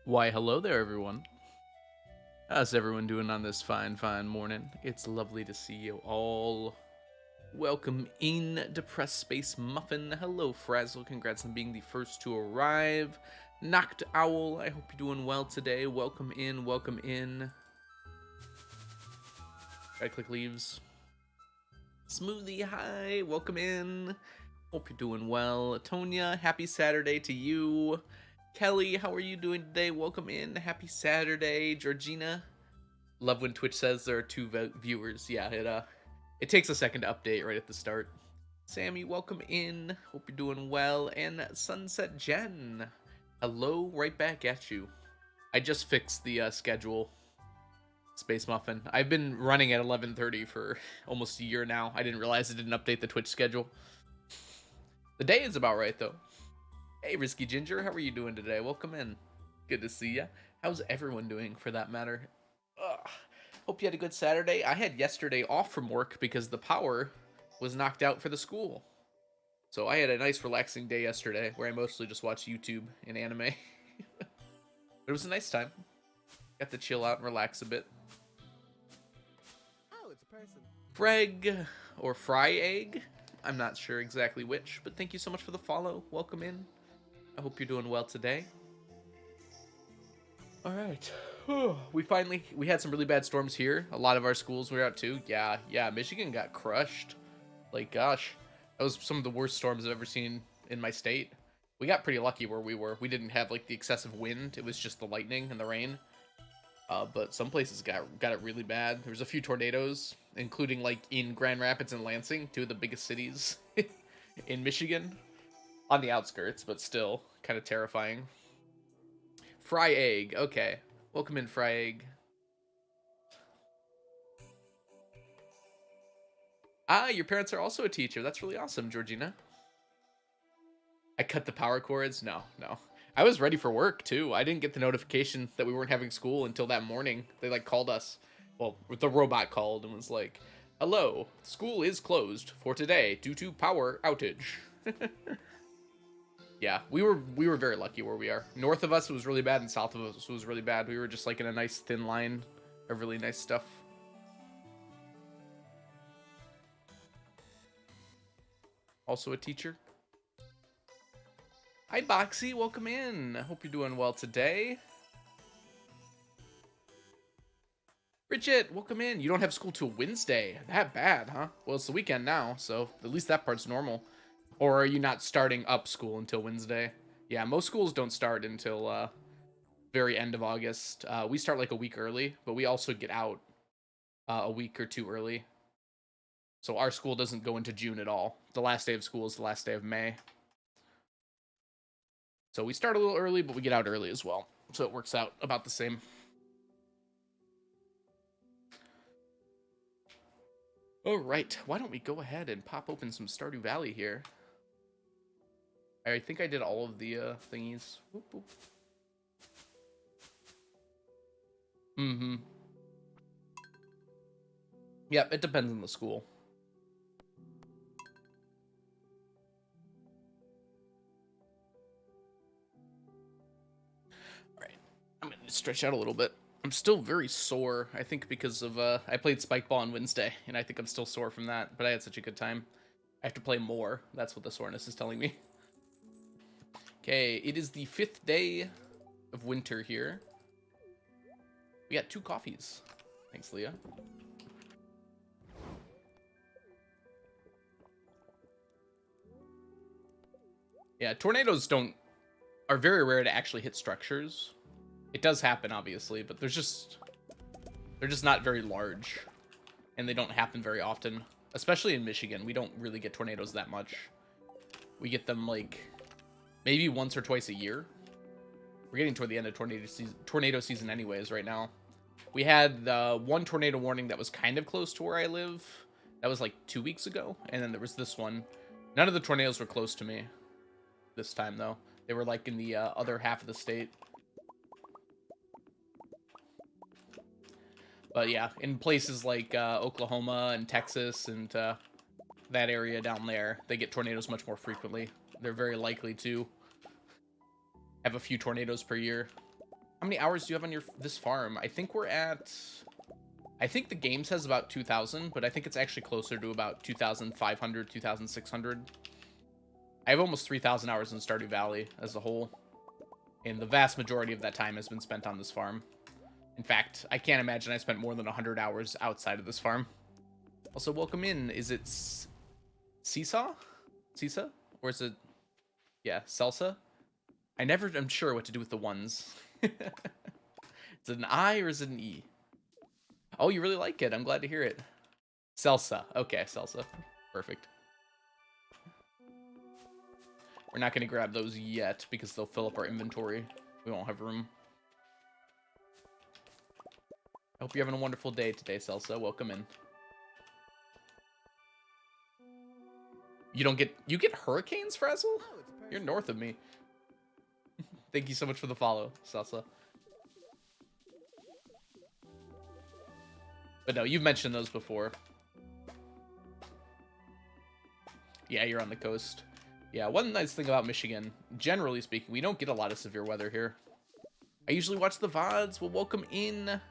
Why, hello there, everyone. How's everyone doing on this fine morning? It's lovely to see you all. Welcome in, Depressed Space Muffin. Hello, Frazzle. Congrats on being the first to arrive. Knocked Owl, I hope you're doing well today. Welcome in, welcome in. Right click leaves. Smoothie, hi, welcome in. Hope you're doing well. Tonya, happy Saturday to you. Kelly, how are you doing today? Welcome in. Happy Saturday. Georgina. Love when Twitch says there are two viewers. Yeah, it takes a second to update right at the start. Sammy, welcome in. Hope you're doing well. And Sunset Jen. Hello, right back at you. I just fixed the schedule. Space Muffin. I've been running at 11:30 for almost a year now. I didn't realize it didn't update the Twitch schedule. The day is about right though. Hey, Risky Ginger, how are you doing today? Welcome in. Good to see ya. How's everyone doing, for that matter? Ugh. Hope you had a good Saturday. I had yesterday off from work because the power was knocked out for the school. So I had a nice relaxing day yesterday where I mostly just watched YouTube and anime. It was a nice time. Got to chill out and relax a bit. Oh, it's a person. Freg or Fry Egg. I'm not sure exactly which, but thank you so much for the follow. Welcome in. I hope you're doing well today. All right. We had some really bad storms here. A lot of our schools were out too. Yeah, Michigan got crushed. Like, gosh, that was some of the worst storms I've ever seen in my state. We got pretty lucky where we were. We didn't have like the excessive wind. It was just the lightning and the rain. But some places got it really bad. There was a few tornadoes, including like in Grand Rapids and Lansing, two of the biggest cities in Michigan. On the outskirts, but still kind of terrifying. Fry Egg. Okay. Welcome in, Fry Egg. Ah, your parents are also a teacher. That's really awesome, Georgina. I cut the power cords? No. I was ready for work, too. I didn't get the notification that we weren't having school until that morning. They, like, called us. Well, the robot called and was like, hello, school is closed for today due to power outage. Yeah, we were very lucky where we are. North of us it was really bad, and south of us was really bad. We were just like in a nice thin line of really nice stuff. Also a teacher. Hi, Boxy. Welcome in. I hope you're doing well today. Bridget, welcome in. You don't have school till Wednesday. That bad, huh? Well, it's the weekend now, so at least that part's normal. Or are you not starting up school until Wednesday? Yeah, most schools don't start until very end of August. We start like a week early, but we also get out a week or two early. So our school doesn't go into June at all. The last day of school is the last day of May. So we start a little early, but we get out early as well. So it works out about the same. All right, why don't we go ahead and pop open some Stardew Valley here. I think I did all of the thingies. Whoop, whoop. Mm-hmm. Yep, it depends on the school. All right, I'm gonna stretch out a little bit. I'm still very sore, I think because of, I played Spike Ball on Wednesday, and I think I'm still sore from that, but I had such a good time. I have to play more. That's what the soreness is telling me. Okay, it is the 5th day of winter here. We got 2 coffees. Thanks, Leah. Yeah, tornadoes are very rare to actually hit structures. It does happen, obviously, but they're just not very large, and they don't happen very often. Especially in Michigan, we don't really get tornadoes that much. We get them like maybe once or twice a year. We're getting toward the end of tornado season anyways right now. We had the one tornado warning that was kind of close to where I live. That was like 2 weeks ago, and then there was this one. None of the tornadoes were close to me this time, though. They were like in the other half of the state. But yeah, in places like Oklahoma and Texas and that area down there, they get tornadoes much more frequently. They're very likely to have a few tornadoes per year. How many hours do you have on this farm? I think we're at... I think the game says about 2,000, but I think it's actually closer to about 2,500, 2,600. I have almost 3,000 hours in Stardew Valley as a whole, and the vast majority of that time has been spent on this farm. In fact, I can't imagine I spent more than 100 hours outside of this farm. Also, welcome in. Is it Seesaw? Seesaw? Or is it... Yeah, Salsa? I never am sure what to do with the ones. Is it an I or is it an E? Oh, you really like it. I'm glad to hear it. Salsa. Okay, salsa. Perfect. We're not going to grab those yet because they'll fill up our inventory. We won't have room. I hope you're having a wonderful day today, Salsa. Welcome in. You don't get... You get hurricanes, Frazzle? You're north of me. Thank you so much for the follow, Salsa. But no, you've mentioned those before. Yeah, you're on the coast. Yeah, one nice thing about Michigan, generally speaking, we don't get a lot of severe weather here. I usually watch the VODs. Well, welcome in.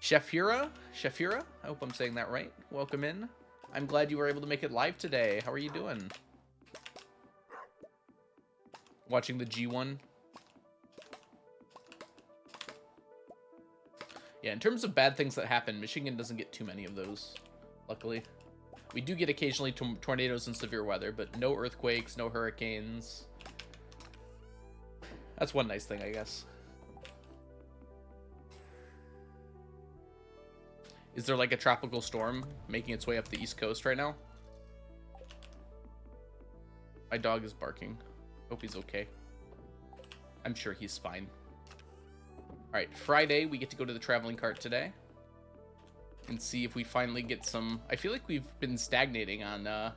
Shafira? Shafira? I hope I'm saying that right. Welcome in. I'm glad you were able to make it live today. How are you doing? Watching the G1. Yeah, in terms of bad things that happen, Michigan doesn't get too many of those, luckily. We do get occasionally tornadoes and severe weather, but no earthquakes, no hurricanes. That's one nice thing, I guess. Is there like a tropical storm making its way up the East Coast right now? My dog is barking. Hope he's okay. I'm sure he's fine. Alright, Friday, we get to go to the traveling cart today. And see if we finally get some... I feel like we've been stagnating on the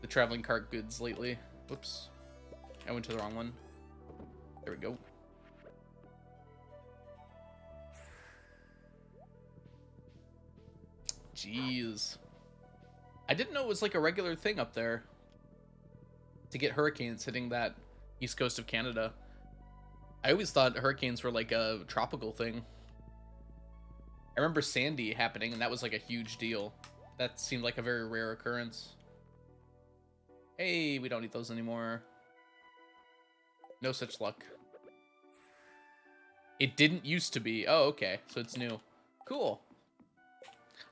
traveling cart goods lately. Whoops. I went to the wrong one. There we go. Jeez. I didn't know it was like a regular thing up there to get hurricanes hitting that east coast of Canada. I always thought hurricanes were like a tropical thing. I remember Sandy happening, and that was like a huge deal. That seemed like a very rare occurrence. Hey, we don't need those anymore. No such luck. It didn't used to be. Oh, okay. So it's new. Cool.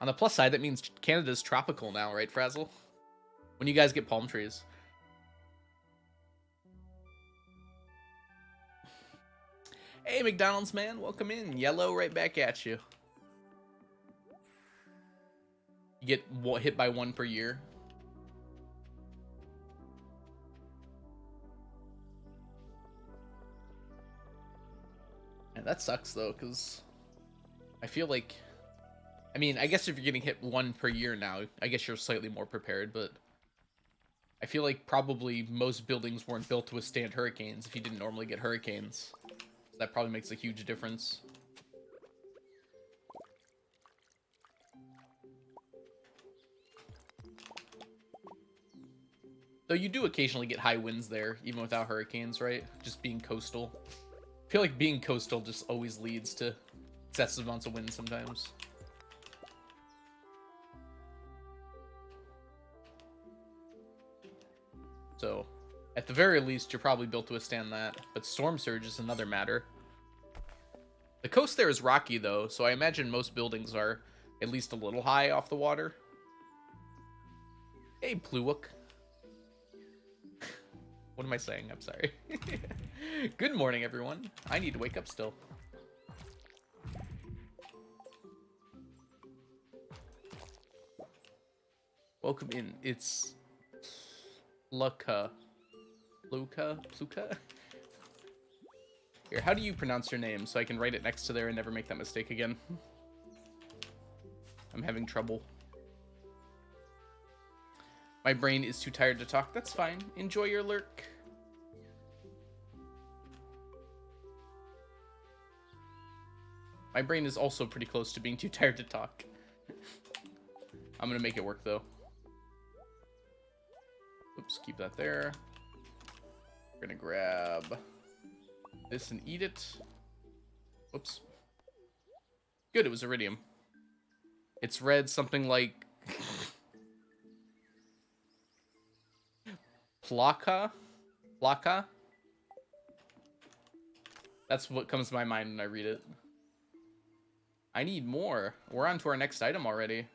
On the plus side, that means Canada's tropical now, right, Frazzle? When you guys get palm trees. Hey, McDonald's man, welcome in. Yellow right back at you. You get hit by one per year. And that sucks, though, because I feel like... I mean, I guess if you're getting hit one per year now, I guess you're slightly more prepared, but I feel like probably most buildings weren't built to withstand hurricanes if you didn't normally get hurricanes. So that probably makes a huge difference. Though you do occasionally get high winds there, even without hurricanes, right? Just being coastal. I feel like being coastal just always leads to excessive amounts of wind sometimes. So, at the very least, you're probably built to withstand that. But storm surge is another matter. The coast there is rocky, though, so I imagine most buildings are at least a little high off the water. Hey, Pluwook. What am I saying? I'm sorry. Good morning, everyone. I need to wake up still. Welcome in. It's... Pluka. Here, how do you pronounce your name so I can write it next to there and never make that mistake again? I'm having trouble. My brain is too tired to talk. That's fine. Enjoy your lurk. My brain is also pretty close to being too tired to talk. I'm gonna make it work, though. Oops, keep that there. We're gonna grab this and eat it. Oops. Good, it was iridium. It's red, something like Plaka? Plaka? That's what comes to my mind when I read it. I need more. We're on to our next item already.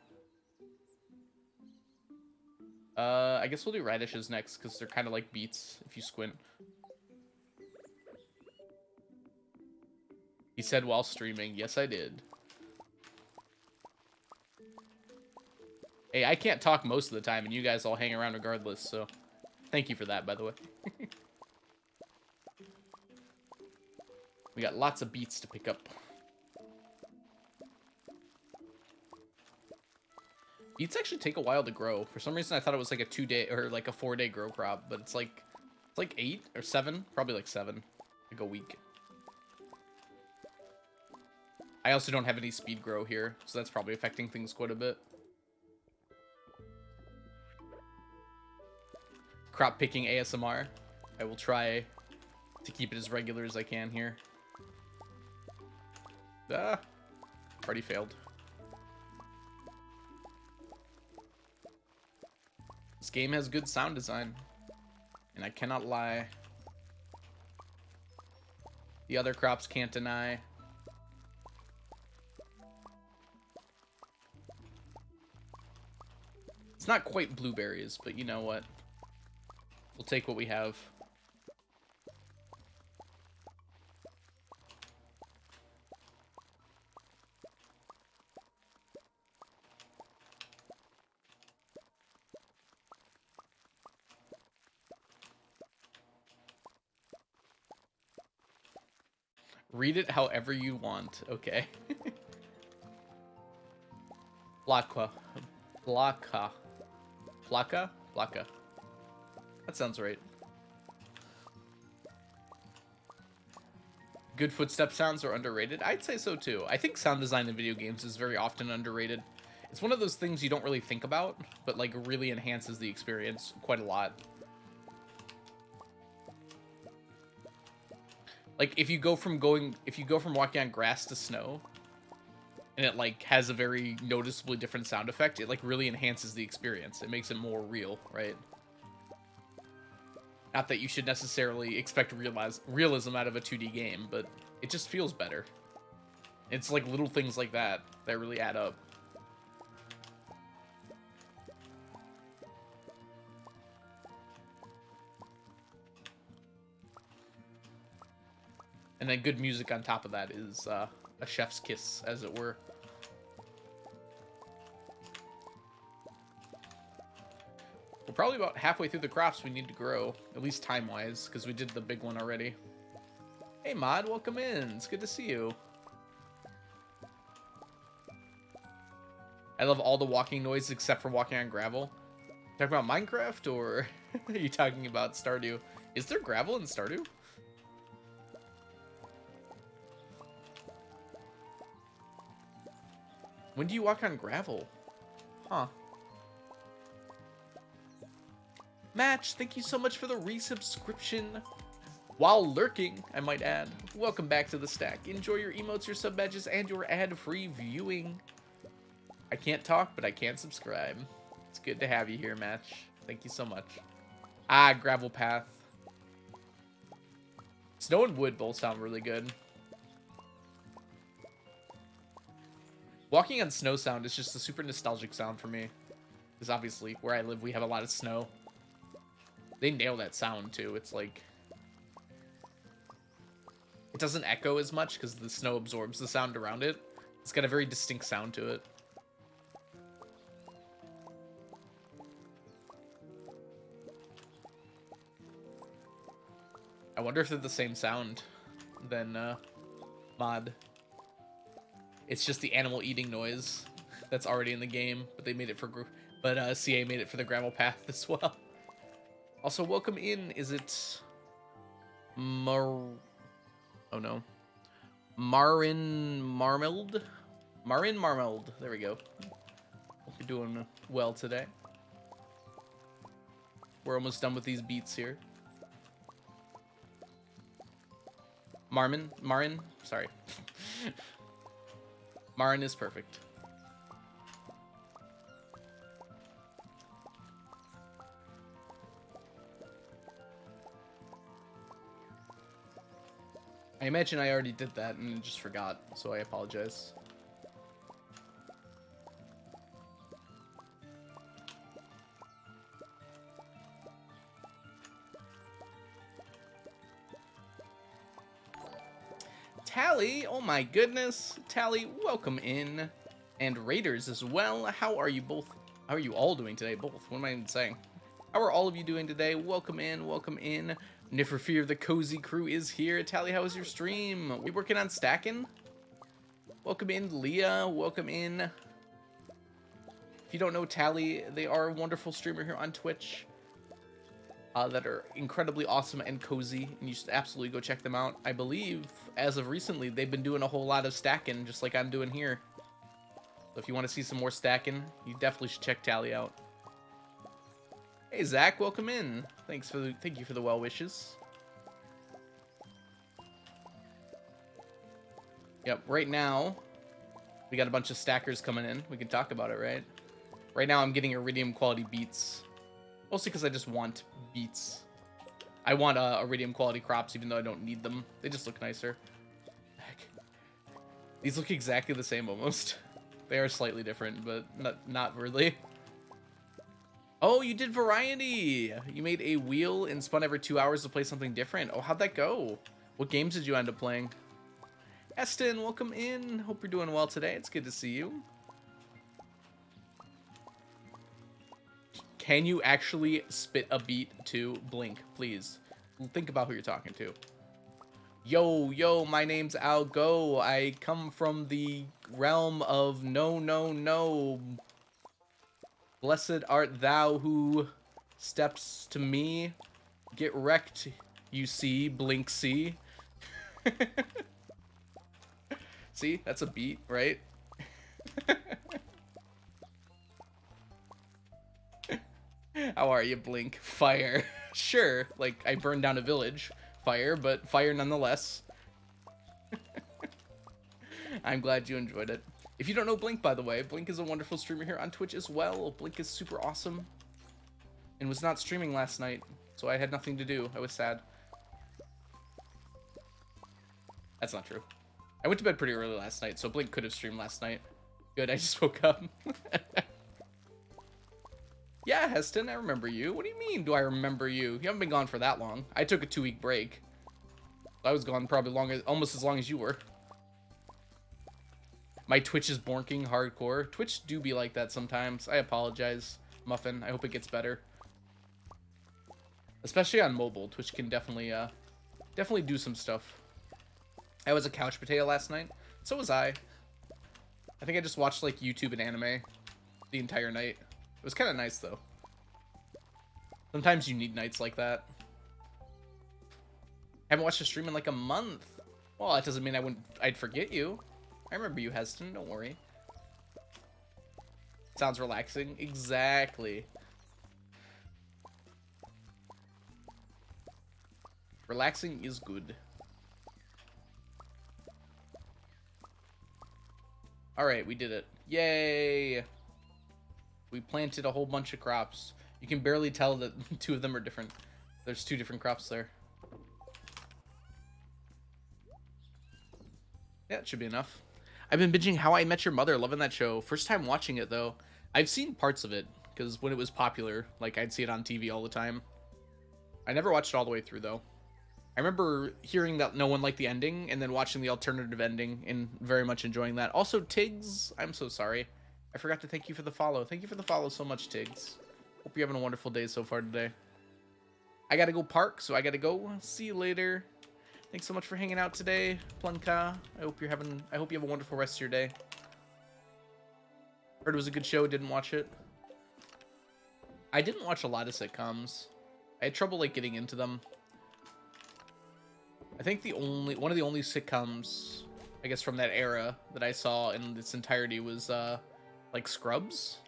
I guess we'll do radishes next, because they're kind of like beets, if you squint. He said while streaming. Yes, I did. Hey, I can't talk most of the time, and you guys all hang around regardless, so thank you for that, by the way. We got lots of beets to pick up. Beets actually take a while to grow. For some reason, I thought it was like a 2-day or like a 4-day grow crop, but it's like 8 or 7, probably like 7, like a week. I also don't have any speed grow here, so that's probably affecting things quite a bit. Crop picking ASMR. I will try to keep it as regular as I can here. Ah, already failed. This game has good sound design, and I cannot lie. The other crops can't deny. It's not quite blueberries, but you know what? We'll take what we have. Read it however you want. Okay. Plaka. Plaka. Plaka? Plaka. That sounds right. Good footstep sounds are underrated? I'd say so too. I think sound design in video games is very often underrated. It's one of those things you don't really think about, but like really enhances the experience quite a lot. Like if you go from walking on grass to snow, and it like has a very noticeably different sound effect, it like really enhances the experience. It makes it more real, right? Not that you should necessarily expect realism out of a 2D game, but it just feels better. It's like little things like that that really add up. And then good music on top of that is a chef's kiss, as it were. We're probably about halfway through the crops we need to grow, at least time-wise, because we did the big one already. Hey, Mod, welcome in. It's good to see you. I love all the walking noises except for walking on gravel. You talking about Minecraft, or are you talking about Stardew? Is there gravel in Stardew? When do you walk on gravel? Huh. Match, thank you so much for the resubscription. While lurking, I might add. Welcome back to the stack. Enjoy your emotes, your sub badges, and your ad-free viewing. I can't talk, but I can subscribe. It's good to have you here, Match. Thank you so much. Ah, gravel path. Snow and wood both sound really good. Walking on snow sound is just a super nostalgic sound for me. Because obviously, where I live, we have a lot of snow. They nail that sound, too. It's like... It doesn't echo as much because the snow absorbs the sound around it. It's got a very distinct sound to it. I wonder if they're the same sound than Mod. It's just the animal eating noise that's already in the game, but they made it for CA made it for the gravel path as well. Also, welcome in. Is it Oh no. Marin Marmeld? Marin Marmeld. There we go. Hope you're doing well today. We're almost done with these beats here. Marin, sorry. Marin is perfect. I imagine I already did that and just forgot, so I apologize. Tally, oh my goodness. Tally, welcome in. And Raiders as well. How are you both? How are you all doing today? Both. What am I even saying? How are all of you doing today? Welcome in, welcome in. Never fear, the cozy crew is here. Tally, how was your stream? We working on stacking? Welcome in, Leah. Welcome in. If you don't know Tally, they are a wonderful streamer here on Twitch. That are incredibly awesome and cozy, and you should absolutely go check them out. I believe, as of recently, they've been doing a whole lot of stacking, just like I'm doing here. So if you want to see some more stacking, you definitely should check Tally out. Hey Zach, welcome in. Thank you for the well wishes. Yep, right now we got a bunch of stackers coming in. We can talk about it, right? Right now I'm getting iridium quality beets. Mostly because I just want beets. I want iridium quality crops even though I don't need them. They just look nicer. Heck. These look exactly the same almost. They are slightly different, but not really. Oh, you did variety! You made a wheel and spun every 2 hours to play something different. Oh, how'd that go? What games did you end up playing? Eston, welcome in. Hope you're doing well today. It's good to see you. Can you actually spit a beat to Blink, please? Think about who you're talking to. Yo, my name's Al Go. I come from the realm of no. Blessed art thou who steps to me. Get wrecked, you see, Blink see. See, that's a beat, right? How are you, Blink? Fire. Sure, like I burned down a village. Fire, but fire nonetheless. I'm glad you enjoyed it. If you don't know Blink, by the way, Blink is a wonderful streamer here on Twitch as well. Blink is super awesome. And was not streaming last night, so I had nothing to do. I was sad. That's not true. I went to bed pretty early last night, so Blink could have streamed last night. Good, I just woke up. Yeah, Heston, I remember you. What do you mean, do I remember you? You haven't been gone for that long. I took a 2-week break. I was gone probably almost as long as you were. My Twitch is bonking hardcore. Twitch do be like that sometimes. I apologize, Muffin. I hope it gets better. Especially on mobile, Twitch can definitely do some stuff. I was a couch potato last night. So was I. I think I just watched like YouTube and anime the entire night. It was kind of nice though. Sometimes you need nights like that. Haven't watched a stream in like a month. Well, that doesn't mean I'd forget you. I remember you, Heston. Don't worry. Sounds relaxing. Exactly. Relaxing is good. Alright, we did it. Yay! We planted a whole bunch of crops. You can barely tell that 2 of them are different. There's 2 different crops there. Yeah, it should be enough. I've been binging How I Met Your Mother, loving that show. First time watching it, though. I've seen parts of it, because when it was popular, like, I'd see it on TV all the time. I never watched it all the way through, though. I remember hearing that no one liked the ending, and then watching the alternative ending, and very much enjoying that. Also, Tiggs, I'm so sorry. I forgot to thank you for the follow. Thank you for the follow so much, Tiggs. Hope you're having a wonderful day so far today. I gotta go park, so I gotta go. See you later. Thanks so much for hanging out today, Plunka. I hope you have a wonderful rest of your day. Heard it was a good show, didn't watch it. I didn't watch a lot of sitcoms. I had trouble like getting into them. I think one of the only sitcoms, I guess, from that era that I saw in its entirety was like Scrubs.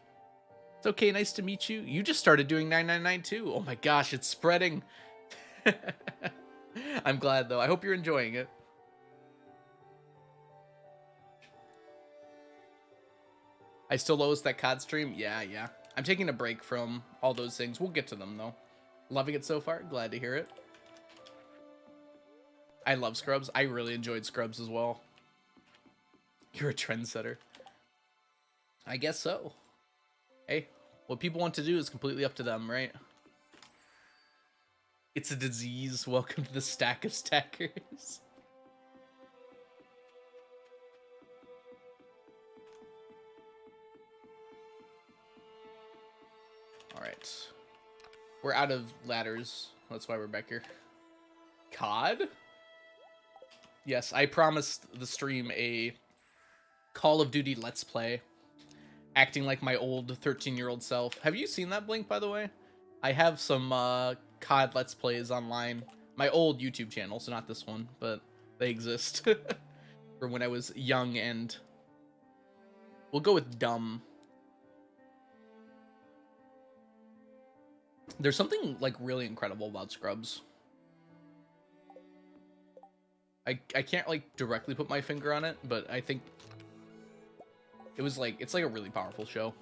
It's okay, nice to meet you. You just started doing 9992. Oh my gosh, it's spreading. I'm glad though. I hope you're enjoying it. I still lost that COD stream. Yeah. I'm taking a break from all those things. We'll get to them though. Loving it so far. Glad to hear it. I love Scrubs. I really enjoyed Scrubs as well. You're a trendsetter. I guess so. Hey, what people want to do is completely up to them, right? It's a disease. Welcome to the stack of stackers. Alright. We're out of ladders. That's why we're back here. COD? Yes, I promised the stream a Call of Duty Let's Play. Acting like my old 13-year-old self. Have you seen that, Blink, by the way? I have some COD Let's Plays online. My old YouTube channel, so not this one, but they exist. For when I was young and... We'll go with dumb. There's something, like, really incredible about Scrubs. I can't, like, directly put my finger on it, but I think... It was, like, it's, like, a really powerful show.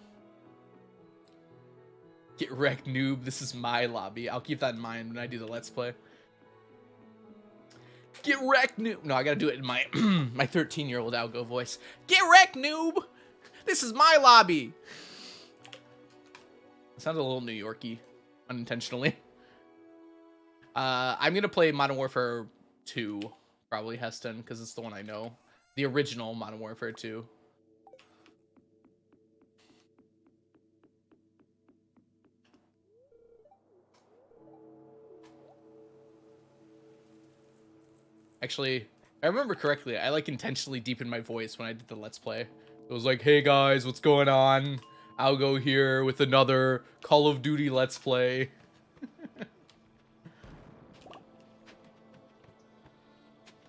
Get wrecked, noob. This is my lobby. I'll keep that in mind when I do the Let's Play. Get wrecked, noob. No, I gotta do it in my my 13-year-old algo voice. Get wrecked, noob. This is my lobby. It sounds a little New Yorky, unintentionally. I'm gonna play Modern Warfare 2, probably Heston, because it's the one I know. The original Modern Warfare 2. Actually, if I remember correctly, I like intentionally deepened my voice when I did the Let's Play. It was like, hey guys, what's going on? I'll go here with another Call of Duty Let's Play.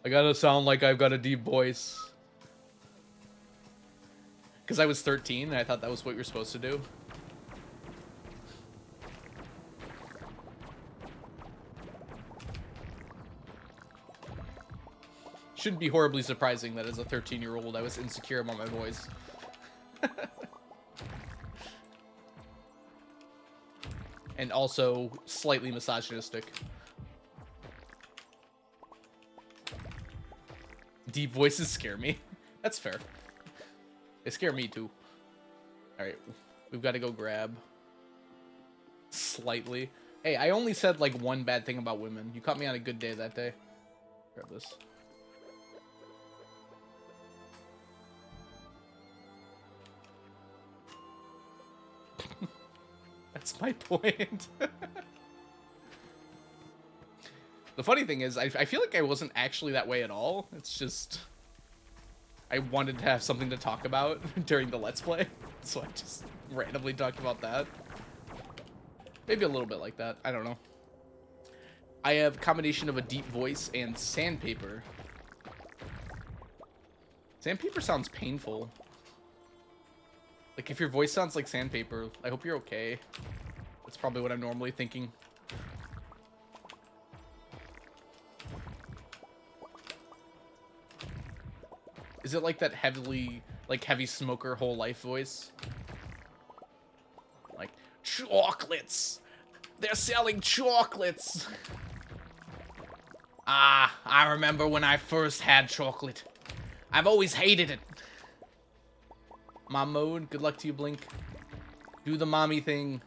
I gotta sound like I've got a deep voice. Because I was 13 and I thought that was what you're supposed to do. Shouldn't be horribly surprising that as a 13-year-old I was insecure about my voice. And also slightly misogynistic. Deep voices scare me. That's fair. They scare me too. Alright, we've got to go grab. Slightly. Hey, I only said like one bad thing about women. You caught me on a good day that day. Grab this. That's my point. The funny thing is, I feel like I wasn't actually that way at all. It's just... I wanted to have something to talk about during the Let's Play. So I just randomly talked about that. Maybe a little bit like that. I don't know. I have a combination of a deep voice and sandpaper. Sandpaper sounds painful. Like, if your voice sounds like sandpaper, I hope you're okay. That's probably what I'm normally thinking. Is it like that heavy smoker whole life voice? Like, chocolates! They're selling chocolates! Ah, I remember when I first had chocolate. I've always hated it. Mom mode, good luck to you, Blink. Do the mommy thing.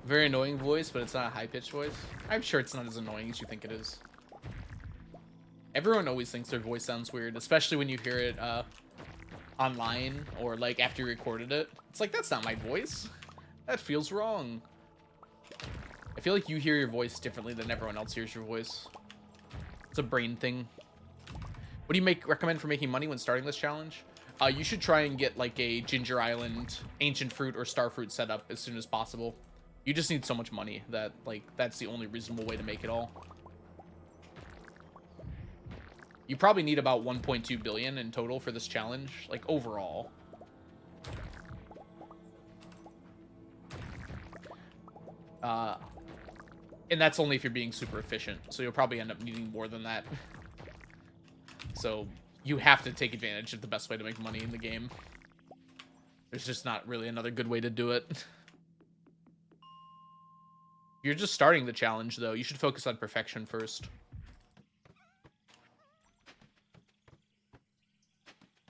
Very annoying voice, but it's not a high-pitched voice. I'm sure it's not as annoying as you think it is. Everyone always thinks their voice sounds weird, especially when you hear it online or like after you recorded it. It's like, that's not my voice. That feels wrong. I feel like you hear your voice differently than everyone else hears your voice. It's a brain thing. What do you recommend for making money when starting this challenge? You should try and get like a Ginger Island, Ancient Fruit, or Star Fruit setup as soon as possible. You just need so much money that like that's the only reasonable way to make it all. You probably need about 1.2 billion in total for this challenge, like overall. And that's only if you're being super efficient, so you'll probably end up needing more than that. So you have to take advantage of the best way to make money in the game. There's just not really another good way to do it. You're just starting the challenge, though. You should focus on perfection first.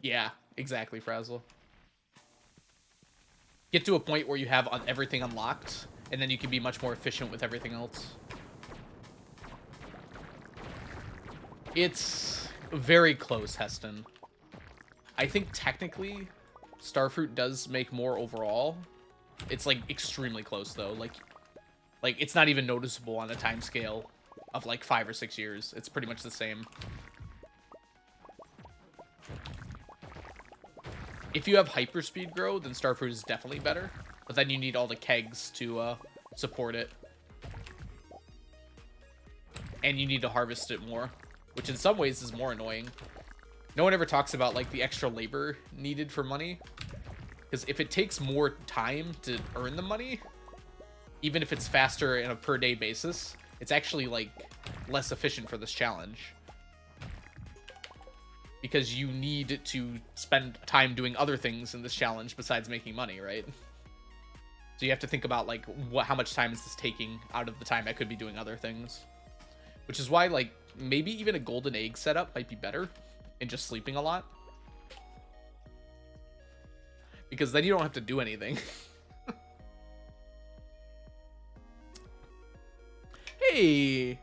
Yeah, exactly, Frazzle. Get to a point where you have everything unlocked, and then you can be much more efficient with everything else. It's very close, Heston. I think technically, Starfruit does make more overall. It's like extremely close though. Like it's not even noticeable on a time scale of like 5 or 6 years. It's pretty much the same. If you have hyperspeed grow, then Starfruit is definitely better. But then you need all the kegs to support it. And you need to harvest it more, which in some ways is more annoying. No one ever talks about like the extra labor needed for money. Because if it takes more time to earn the money, even if it's faster in a per day basis, it's actually like less efficient for this challenge. Because you need to spend time doing other things in this challenge besides making money, right? So you have to think about like how much time is this taking out of the time I could be doing other things. Which is why like maybe even a golden egg setup might be better and just sleeping a lot. Because then you don't have to do anything. Hey!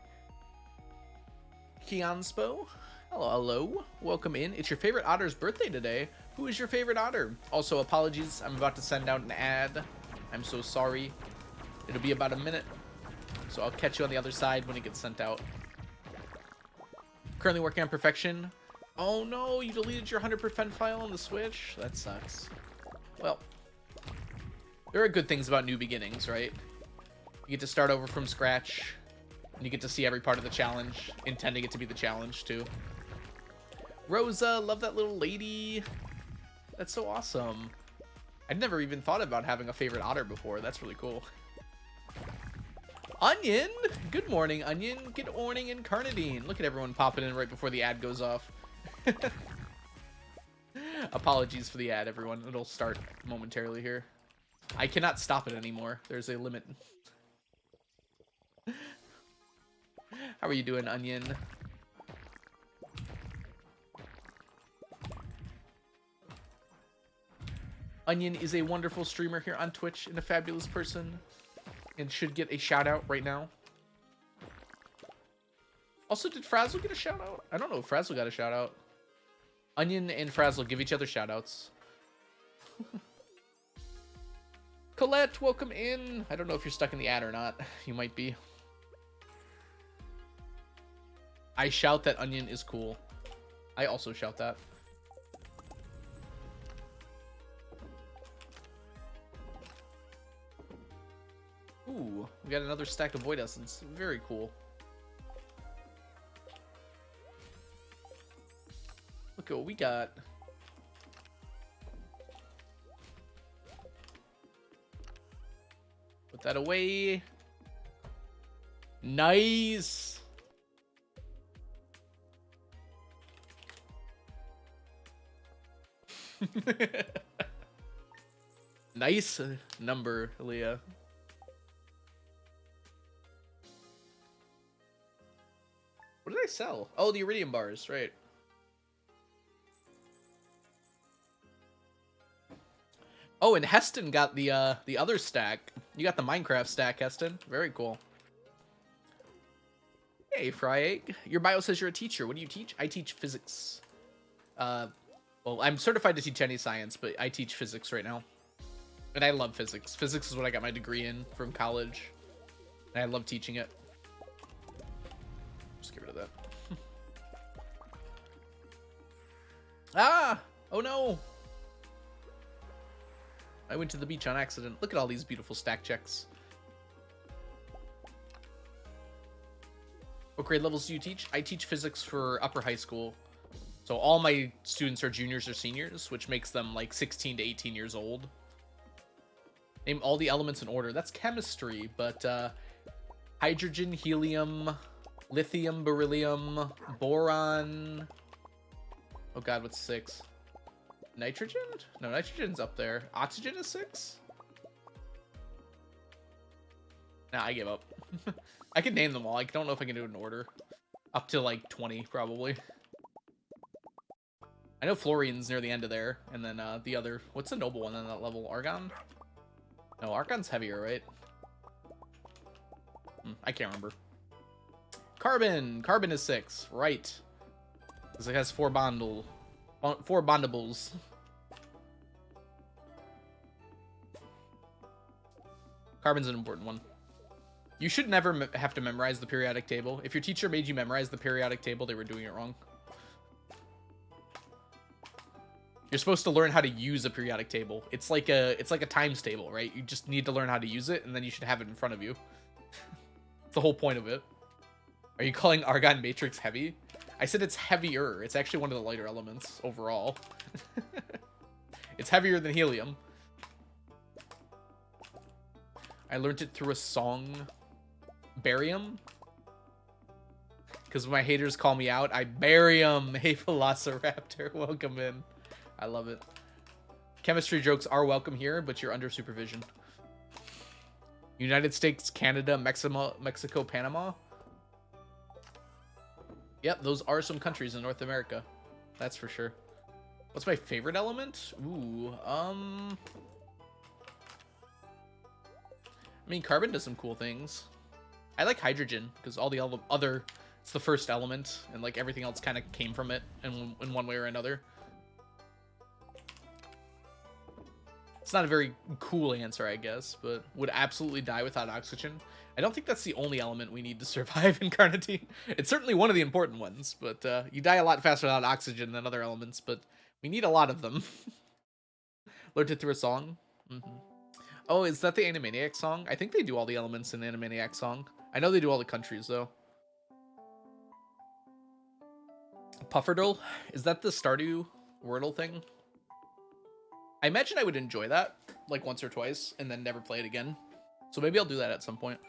Kianspo. Hello, hello. Welcome in. It's your favorite otter's birthday today. Who is your favorite otter? Also, apologies. I'm about to send out an ad. I'm so sorry. It'll be about a minute. So I'll catch you on the other side when it gets sent out. Currently working on perfection. Oh no, you deleted your 100% file on the Switch? That sucks. Well, there are good things about new beginnings, right? You get to start over from scratch, and you get to see every part of the challenge, intending it to be the challenge, too. Rosa, love that little lady. That's so awesome. I'd never even thought about having a favorite otter before. That's really cool. Onion! Good morning, Onion. Good morning, Incarnadine. Look at everyone popping in right before the ad goes off. Apologies for the ad, everyone. It'll start momentarily here. I cannot stop it anymore. There's a limit. How are you doing, Onion? Onion is a wonderful streamer here on Twitch and a fabulous person, and should get a shout out right now. Also, did Frazzle get a shout out? I don't know if Frazzle got a shout out. Onion and Frazzle give each other shout outs. Colette, welcome in. I don't know if you're stuck in the ad or not. You might be. I shout that Onion is cool. I also shout that. Ooh, we got another stack of Void Essence. Very cool. Look at what we got. Put that away. Nice. Nice number, Leah. What did I sell? Oh, the iridium bars, right. Oh, and Heston got the other stack. You got the Minecraft stack, Heston. Very cool. Hey, Fry Egg. Your bio says you're a teacher. What do you teach? I teach physics. Well, I'm certified to teach any science, but I teach physics right now. And I love physics. Physics is what I got my degree in from college. And I love teaching it. Just get rid of that. Ah! Oh no! I went to the beach on accident. Look at all these beautiful stack checks. What grade levels do you teach? I teach physics for upper high school. So all my students are juniors or seniors, which makes them like 16 to 18 years old. Name all the elements in order. That's chemistry, but hydrogen, helium, lithium, beryllium, boron. Oh god, what's 6? Nitrogen? No, nitrogen's up there. Oxygen is 6? Nah, I give up. I can name them all. I don't know if I can do it in order. Up to like 20, probably. I know fluorine's near the end of there. And then the other... What's the noble one on that level? Argon? No, argon's heavier, right? I can't remember. Carbon! Carbon is 6. Right. Because it has 4 bondables. Carbon's an important one. You should never have to memorize the periodic table. If your teacher made you memorize the periodic table, they were doing it wrong. You're supposed to learn how to use a periodic table. It's like a times table, right? You just need to learn how to use it, and then you should have it in front of you. It's the whole point of it. Are you calling argon matrix heavy? I said it's heavier. It's actually one of the lighter elements overall. It's heavier than helium. I learned it through a song. Barium? Because when my haters call me out, I bury 'em. Hey, Velociraptor, welcome in. I love it. Chemistry jokes are welcome here, but you're under supervision. United States, Canada, Mexico, Panama. Yep, those are some countries in North America. That's for sure. What's my favorite element? Ooh, I mean, carbon does some cool things. I like hydrogen because all the other, it's the first element, and like everything else kind of came from it in one way or another. It's not a very cool answer, I guess, but would absolutely die without oxygen. I don't think that's the only element we need to survive in Carnitine. It's certainly one of the important ones, but you die a lot faster without oxygen than other elements, but we need a lot of them. Learned it through a song. Oh, is that the Animaniac song? I think they do all the elements in the Animaniac song. I know they do all the countries, though. Pufferdle? Is that the Stardew Wordle thing? I imagine I would enjoy that, like, once or twice, and then never play it again. So maybe I'll do that at some point.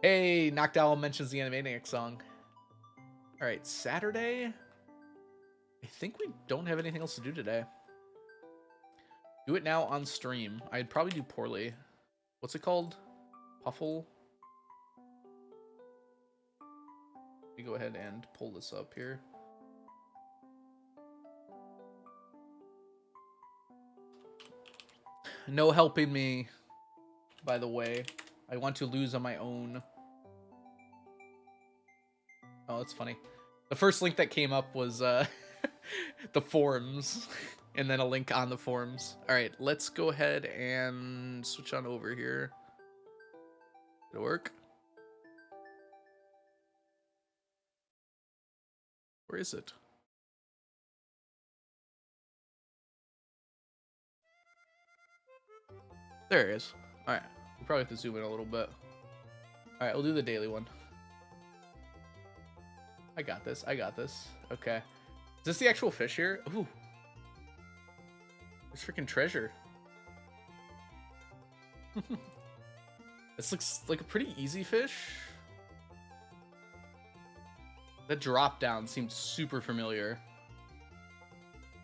Hey, Knocked Owl mentions the Animaniac song. Alright, Saturday? I think we don't have anything else to do today. Do it now on stream. I'd probably do poorly. What's it called? Puffle? Let me go ahead and pull this up here. No helping me, by the way. I want to lose on my own. Oh, that's funny. The first link that came up was the forums, and then a link on the forums. All right, let's go ahead and switch on over here. Did it work? Where is it? There it is. All right, we'll probably have to zoom in a little bit. All right, we'll do the daily one. I got this. I got this. Okay. Is this the actual fish here? Ooh. It's freaking treasure. This looks like a pretty easy fish. The drop down seems super familiar.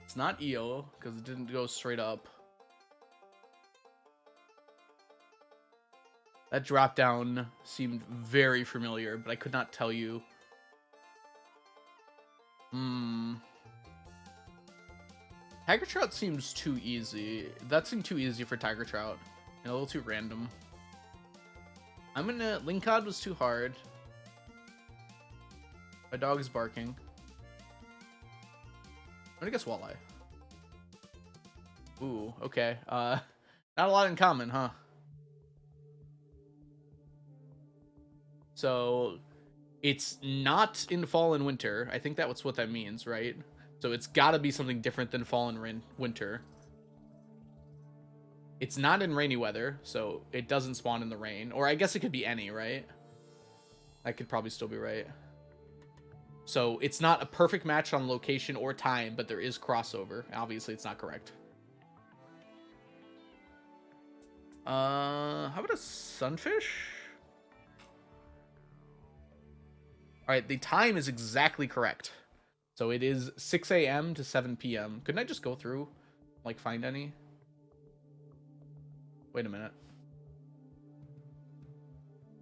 It's not EO because it didn't go straight up. That drop down seemed very familiar, but I could not tell you. Tiger trout seems too easy. That seemed too easy for tiger trout. And a little too random. I'm gonna... Lingcod was too hard. My dog is barking. I'm gonna guess walleye. Ooh, okay. Not a lot in common, huh? So... It's not in fall and winter. I think that's what that means, right? So it's got to be something different than fall and winter. It's not in rainy weather, so it doesn't spawn in the rain. Or I guess it could be any, right? That could probably still be right. So it's not a perfect match on location or time, but there is crossover. Obviously, it's not correct. How about a sunfish? All right, the time is exactly correct. So it is 6 a.m. to 7 p.m. Couldn't I just go through, like, find any? Wait a minute.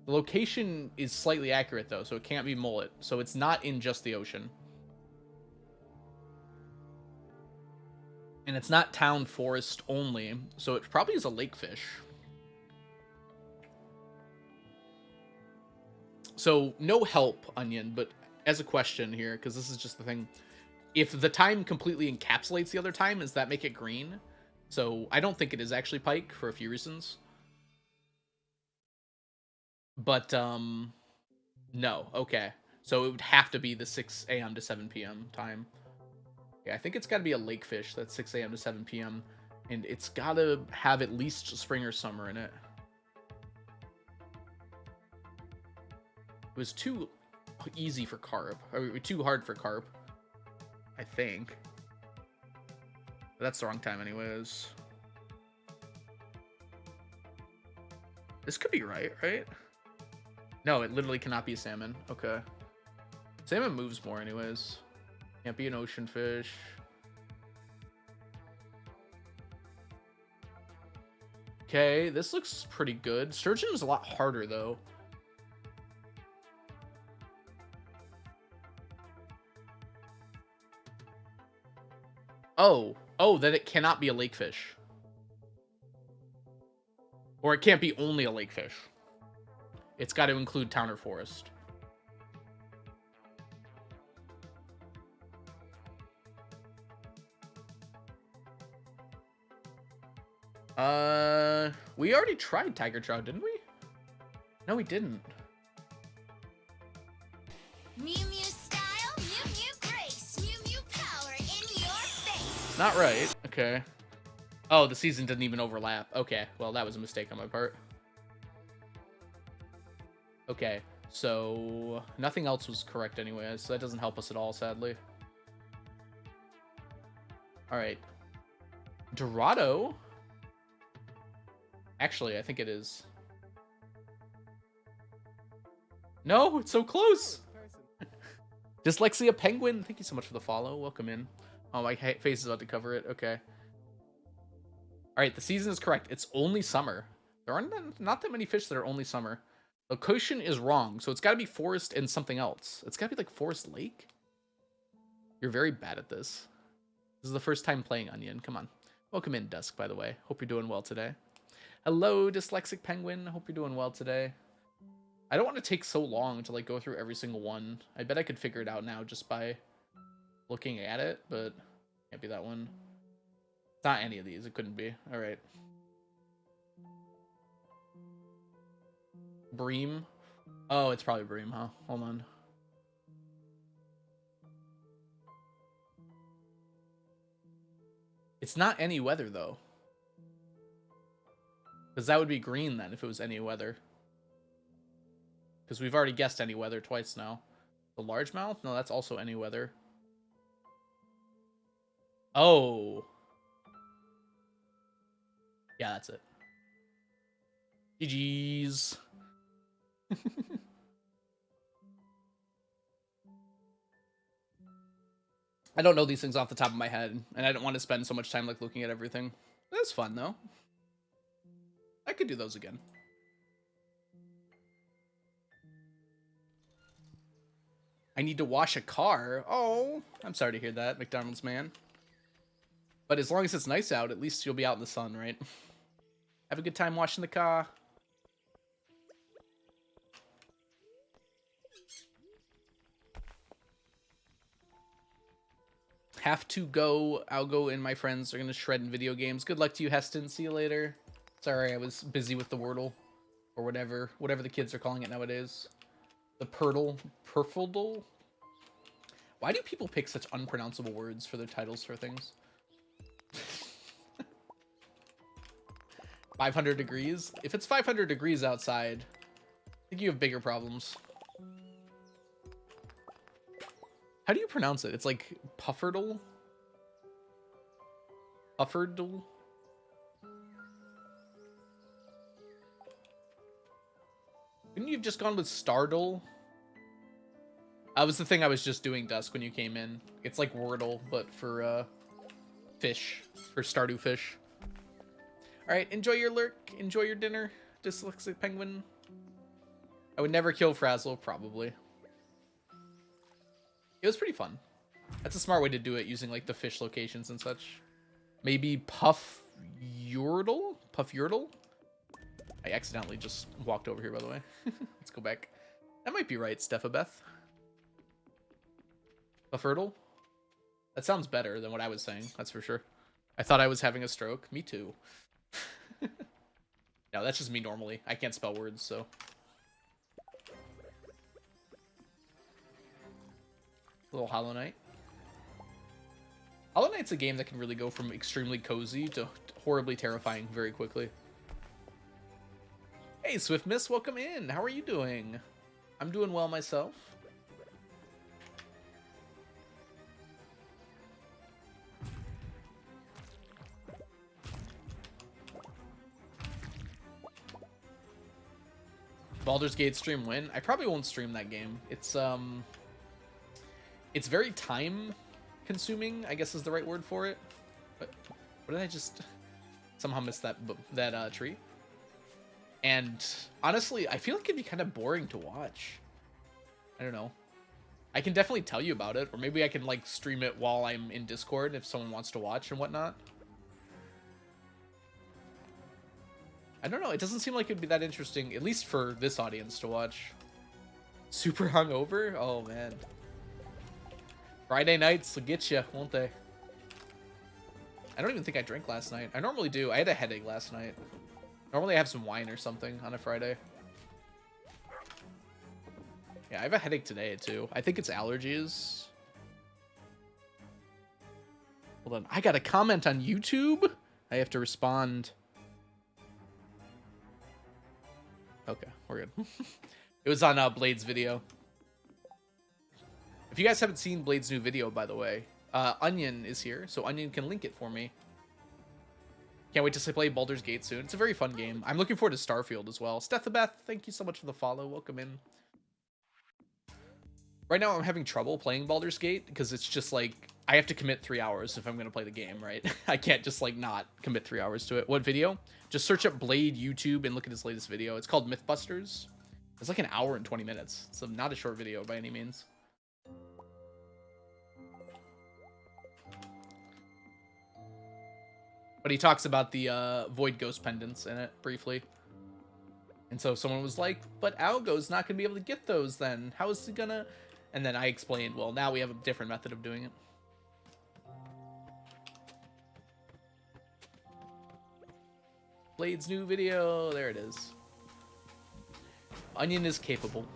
The location is slightly accurate, though, so it can't be mullet. So it's not in just the ocean. And it's not town forest only, so it probably is a lake fish. So no help, Onion, but as a question here, because this is just the thing. If the time completely encapsulates the other time, does that make it green? So I don't think it is actually pike for a few reasons. But, no. Okay. So it would have to be the 6 a.m. to 7 p.m. time. Yeah, I think it's got to be a lake fish that's 6 a.m. to 7 p.m. And it's got to have at least spring or summer in it. It was too easy for carp. Or too hard for carp, I think. But that's the wrong time anyways. This could be right? No, it literally cannot be a salmon. Okay. Salmon moves more anyways. Can't be an ocean fish. Okay, this looks pretty good. Sturgeon is a lot harder, though. Oh, then it cannot be a lake fish. Or it can't be only a lake fish. It's got to include town or forest. We already tried tiger trout, didn't we? No, we didn't. Mew Mew style, Mew Mew grace, Mew Mew power in your face. Not right. Okay. Oh, the season didn't even overlap. Okay, well, that was a mistake on my part. Okay, so nothing else was correct anyway, so that doesn't help us at all, sadly. All right. Dorado? Actually, I think it is. No, it's so close. Dyslexia Penguin, thank you so much for the follow. Welcome in. Oh, my face is about to cover it. Okay. All right, the season is correct. It's only summer. There aren't not that many fish that are only summer. Location is wrong, so it's got to be forest and something else. It's got to be like Forest Lake. You're very bad at this. This is the first time playing Onion. Come on. Welcome in, Dusk, by the way. Hope you're doing well today. Hello, Dyslexic Penguin. Hope you're doing well today. I don't want to take so long to like go through every single one. I bet I could figure it out now just by looking at it, but can't be that one. It's not any of these. It couldn't be. All right. Bream. Oh, it's probably bream, huh? Hold on. It's not any weather, though. Because that would be green then if it was any weather. Because we've already guessed any weather twice now. The largemouth? No, that's also any weather. Oh. Yeah, that's it. GG's. I don't know these things off the top of my head, and I don't want to spend so much time like looking at everything. That's fun, though. I could do those again. I need to wash a car. Oh, I'm sorry to hear that, McDonald's man. But as long as it's nice out, at least you'll be out in the sun, right? Have a good time washing the car. Have to go. Algo and my friends are going to shred in video games. Good luck to you, Heston. See you later. Sorry, I was busy with the Wordle. Or whatever the kids are calling it nowadays. The Purfldle. Why do people pick such unpronounceable words for their titles for things? 500 degrees? If it's 500 degrees outside, I think you have bigger problems. How do you pronounce it? It's like Pufferdle? Pufferdle? Couldn't you have just gone with Stardew? That was the thing I was just doing, Dusk, when you came in. It's like Wordle, but for fish. For Stardew fish. Alright, enjoy your lurk. Enjoy your dinner, dyslexic penguin. I would never kill Frazzle, probably. It was pretty fun. That's a smart way to do it, using like the fish locations and such. Maybe Puff Yordle? Puff Yordle? I accidentally just walked over here, by the way. Let's go back. That might be right, Stephabeth. Pufferdle? That sounds better than what I was saying, that's for sure. I thought I was having a stroke. Me too. No, that's just me normally. I can't spell words, so. Little Hollow Knight. Hollow Knight's a game that can really go from extremely cozy to horribly terrifying very quickly. Hey, Swift Miss, welcome in. How are you doing? I'm doing well myself. Baldur's Gate stream win? I probably won't stream that game. It's very time consuming, I guess is the right word for it. But what did I just somehow miss that tree? And honestly, I feel like it'd be kind of boring to watch. I don't know. I can definitely tell you about it, or maybe I can like stream it while I'm in Discord if someone wants to watch and whatnot. I don't know. It doesn't seem like it'd be that interesting, at least for this audience to watch. Super hungover? Oh, man. Friday nights will get you, won't they? I don't even think I drank last night. I normally do. I had a headache last night. Normally I have some wine or something on a Friday. Yeah, I have a headache today, too. I think it's allergies. Hold on. I got a comment on YouTube. I have to respond. Okay, we're good. It was on Blade's video. If you guys haven't seen Blade's new video, by the way, Onion is here, so Onion can link it for me. Can't wait to play Baldur's Gate soon. It's a very fun game. I'm looking forward to Starfield as well. Stephabeth, thank you so much for the follow. Welcome in. Right now, I'm having trouble playing Baldur's Gate because it's just like I have to commit 3 hours if I'm going to play the game, right? I can't just like not commit 3 hours to it. What video? Just search up Blade YouTube and look at his latest video. It's called Mythbusters. It's like an hour and 20 minutes. So not a short video by any means. But he talks about the Void Ghost pendants in it briefly. And so someone was like, but Algo's not going to be able to get those then. How is he going to... And then I explained, well, now we have a different method of doing it. Blade's new video. There it is. Onion is capable.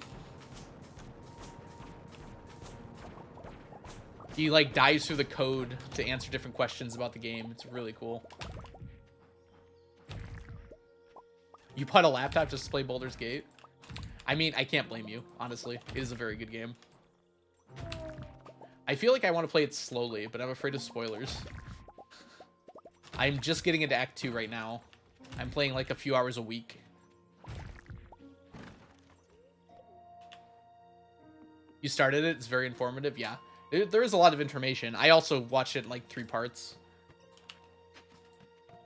He like dives through the code to answer different questions about the game. It's really cool. You bought a laptop just to play Baldur's Gate? I mean, I can't blame you, honestly. It is a very good game. I feel like I want to play it slowly, but I'm afraid of spoilers. I'm just getting into Act 2 right now. I'm playing like a few hours a week. You started it? It's very informative? Yeah. There is a lot of information. I also watched it in like 3 parts.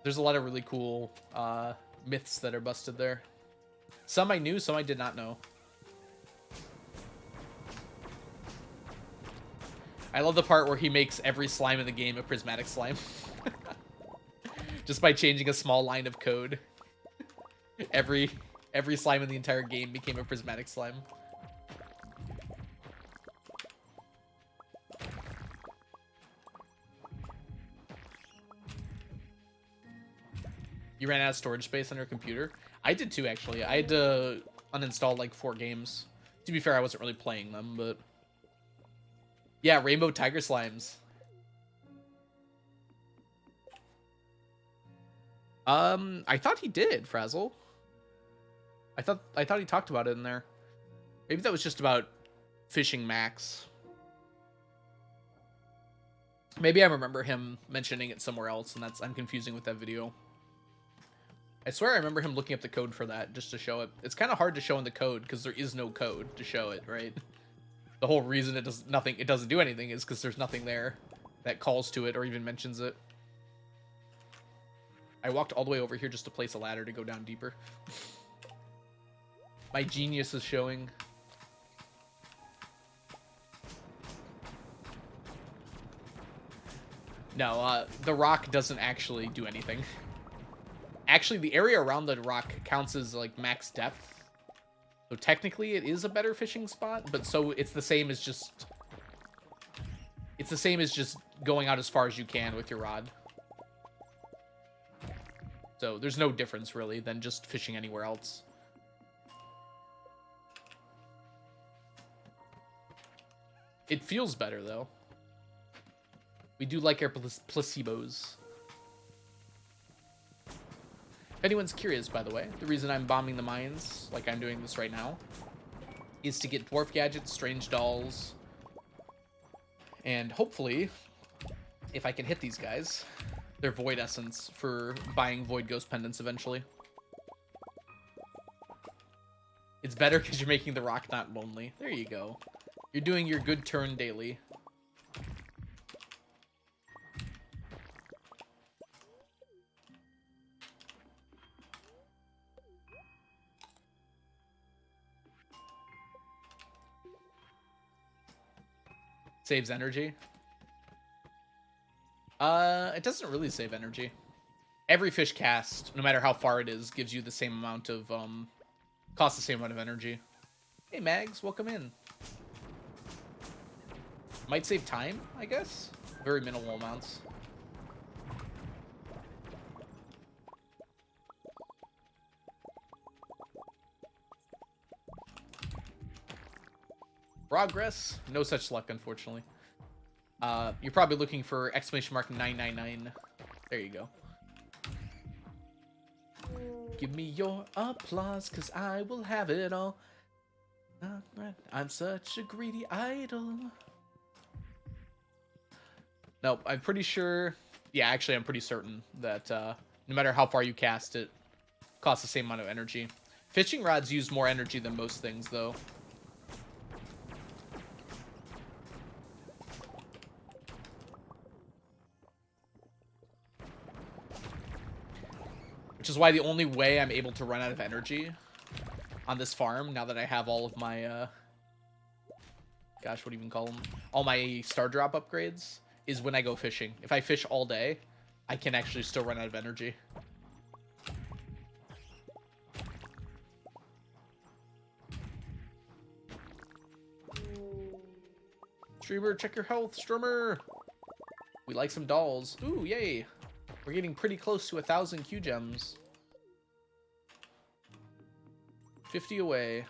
There's a lot of really cool myths that are busted there. Some I knew, some I did not know. I love the part where he makes every slime in the game a prismatic slime. Just by changing a small line of code. Every slime in the entire game became a prismatic slime. You ran out of storage space on your computer? I did too, actually. I had to uninstall like 4 games. To be fair, I wasn't really playing them, but... Yeah, rainbow tiger slimes. I thought he did, Frazzle. I thought he talked about it in there. Maybe that was just about fishing max. Maybe I remember him mentioning it somewhere else, and I'm confusing with that video. I swear I remember him looking up the code for that just to show it. It's kind of hard to show in the code because there is no code to show it, right? The whole reason it doesn't do anything is because there's nothing there that calls to it or even mentions it. I walked all the way over here just to place a ladder to go down deeper. My genius is showing. No, the rock doesn't actually do anything. Actually, the area around the rock counts as like max depth. So technically it is a better fishing spot, but so it's the same as just going out as far as you can with your rod. So there's no difference really than just fishing anywhere else. It feels better though. We do like our placebos. If anyone's curious, by the way, the reason I'm bombing the mines, like I'm doing this right now, is to get dwarf gadgets, strange dolls, and hopefully, if I can hit these guys, their void essence for buying void ghost pendants eventually. It's better because you're making the rock not lonely. There you go. You're doing your good turn daily. Saves energy. It doesn't really save energy. Every fish cast, no matter how far it is, gives you the same amount of, costs the same amount of energy. Hey, Mags, welcome in. Might save time, I guess. Very minimal amounts. Progress? No such luck, unfortunately. You're probably looking for exclamation mark 999. There you go. Give me your applause, cause I will have it all. I'm such a greedy idol. Nope, I'm pretty sure... Yeah, actually, I'm pretty certain that no matter how far you cast it, costs the same amount of energy. Fishing rods use more energy than most things, though. Which is why the only way I'm able to run out of energy on this farm, now that I have all of my, gosh, what do you even call them? All my star drop upgrades, is when I go fishing. If I fish all day, I can actually still run out of energy. Streamer, check your health, Strummer! We like some dolls. Ooh, yay! We're getting pretty close to 1,000 Q gems. 50 away.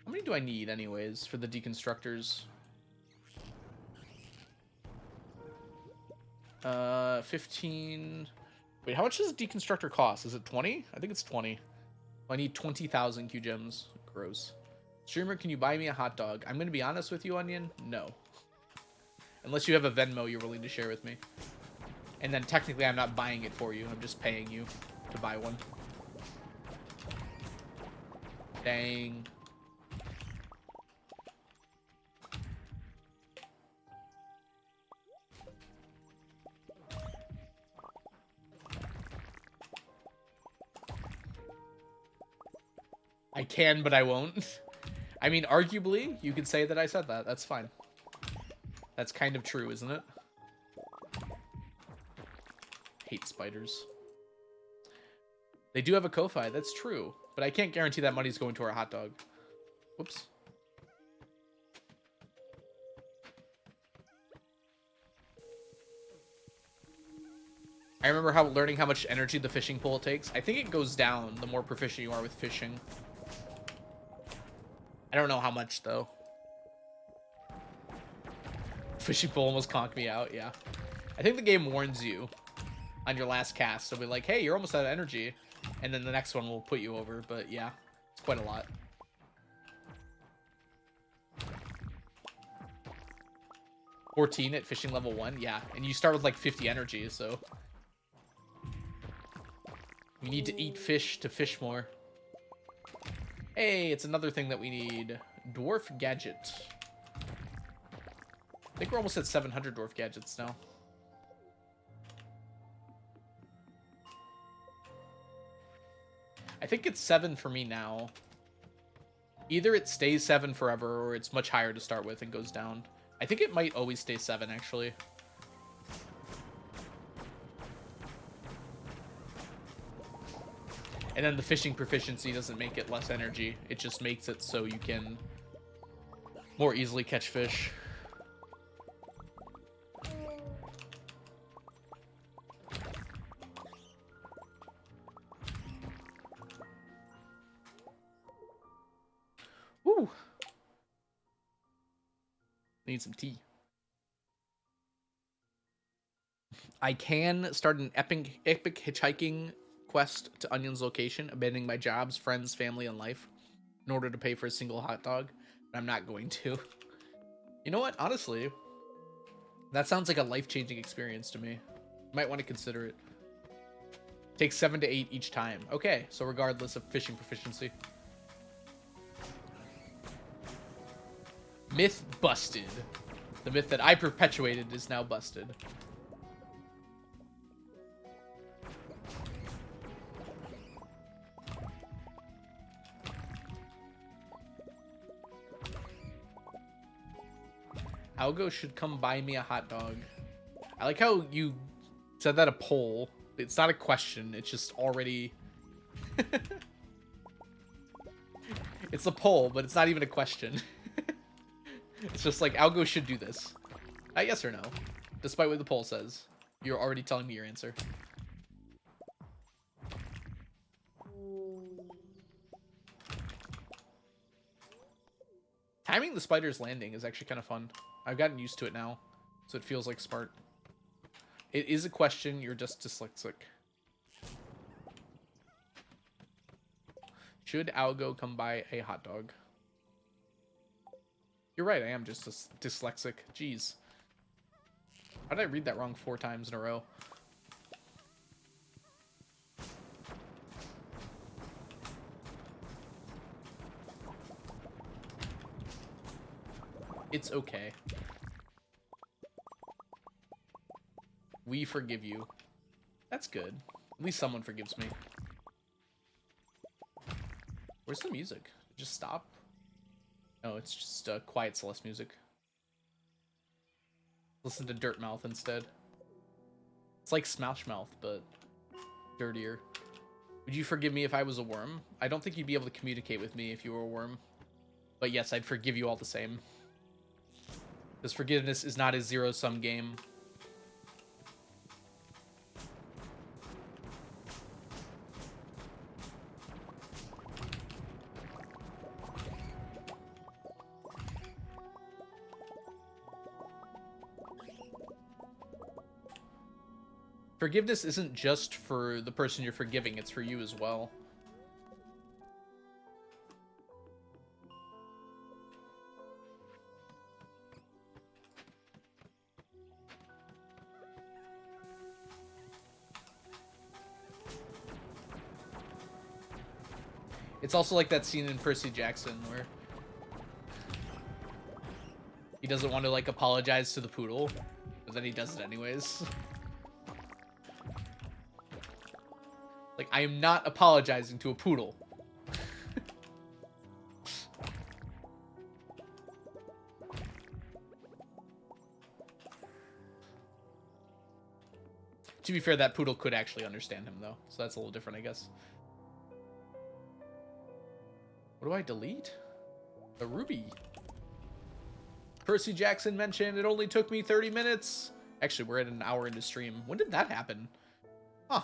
How many do I need, anyways, for the deconstructors? 15. Wait, how much does a deconstructor cost? Is it 20? I think it's 20. I need 20,000 Q gems. Gross. Streamer, can you buy me a hot dog? I'm going to be honest with you, Onion. No. Unless you have a Venmo you're willing to share with me. And then technically I'm not buying it for you. I'm just paying you to buy one. Dang. I can, but I won't. I mean, arguably, you could say that I said that. That's fine. That's kind of true, isn't it? Hate spiders. They do have a Ko-Fi, that's true. But I can't guarantee that money's going to our hot dog. Whoops. I remember learning how much energy the fishing pole takes. I think it goes down the more proficient you are with fishing. I don't know how much, though. Fishing pole almost conked me out, yeah. I think the game warns you on your last cast. It'll be like, hey, you're almost out of energy. And then the next one will put you over. But yeah, it's quite a lot. $14 at fishing level 1, yeah. And you start with like 50 energy, so... You need to eat fish to fish more. Hey, it's another thing that we need. Dwarf gadget. I think we're almost at 700 dwarf gadgets now. I think it's 7 for me now. Either it stays 7 forever, or it's much higher to start with and goes down. I think it might always stay 7, actually. And then the fishing proficiency doesn't make it less energy. It just makes it so you can more easily catch fish. Woo! Need some tea. I can start an epic hitchhiking quest to Onion's location, abandoning my jobs, friends, family, and life in order to pay for a single hot dog. But I'm not going to. You know what? Honestly, that sounds like a life-changing experience to me. You might want to consider it. Takes 7 to 8 each time. Okay, so regardless of fishing proficiency. Myth busted. The myth that I perpetuated is now busted. Algo should come buy me a hot dog. I like how you said that a poll. It's not a question. It's just already... It's a poll, but it's not even a question. It's just like, Algo should do this. Yes or no? Despite what the poll says. You're already telling me your answer. Timing the spider's landing is actually kind of fun. I've gotten used to it now, so it feels like smart. It is a question, you're just dyslexic. Should Algo come buy a hot dog? You're right, I am just dyslexic. Jeez. How did I read that wrong 4 times in a row? It's okay. We forgive you. That's good. At least someone forgives me. Where's the music? Just stop? No, it's just quiet Celeste music. Listen to Dirt Mouth instead. It's like Smash Mouth, but dirtier. Would you forgive me if I was a worm? I don't think you'd be able to communicate with me if you were a worm. But yes, I'd forgive you all the same. Because forgiveness is not a zero-sum game. Forgiveness isn't just for the person you're forgiving, it's for you as well. It's also like that scene in Percy Jackson where he doesn't want to like apologize to the poodle, but then he does it anyways. Like, I am not apologizing to a poodle. To be fair, that poodle could actually understand him, though. So that's a little different, I guess. What do I delete? The ruby. Percy Jackson mentioned it only took me 30 minutes. Actually, we're at an hour into stream. When did that happen? Huh.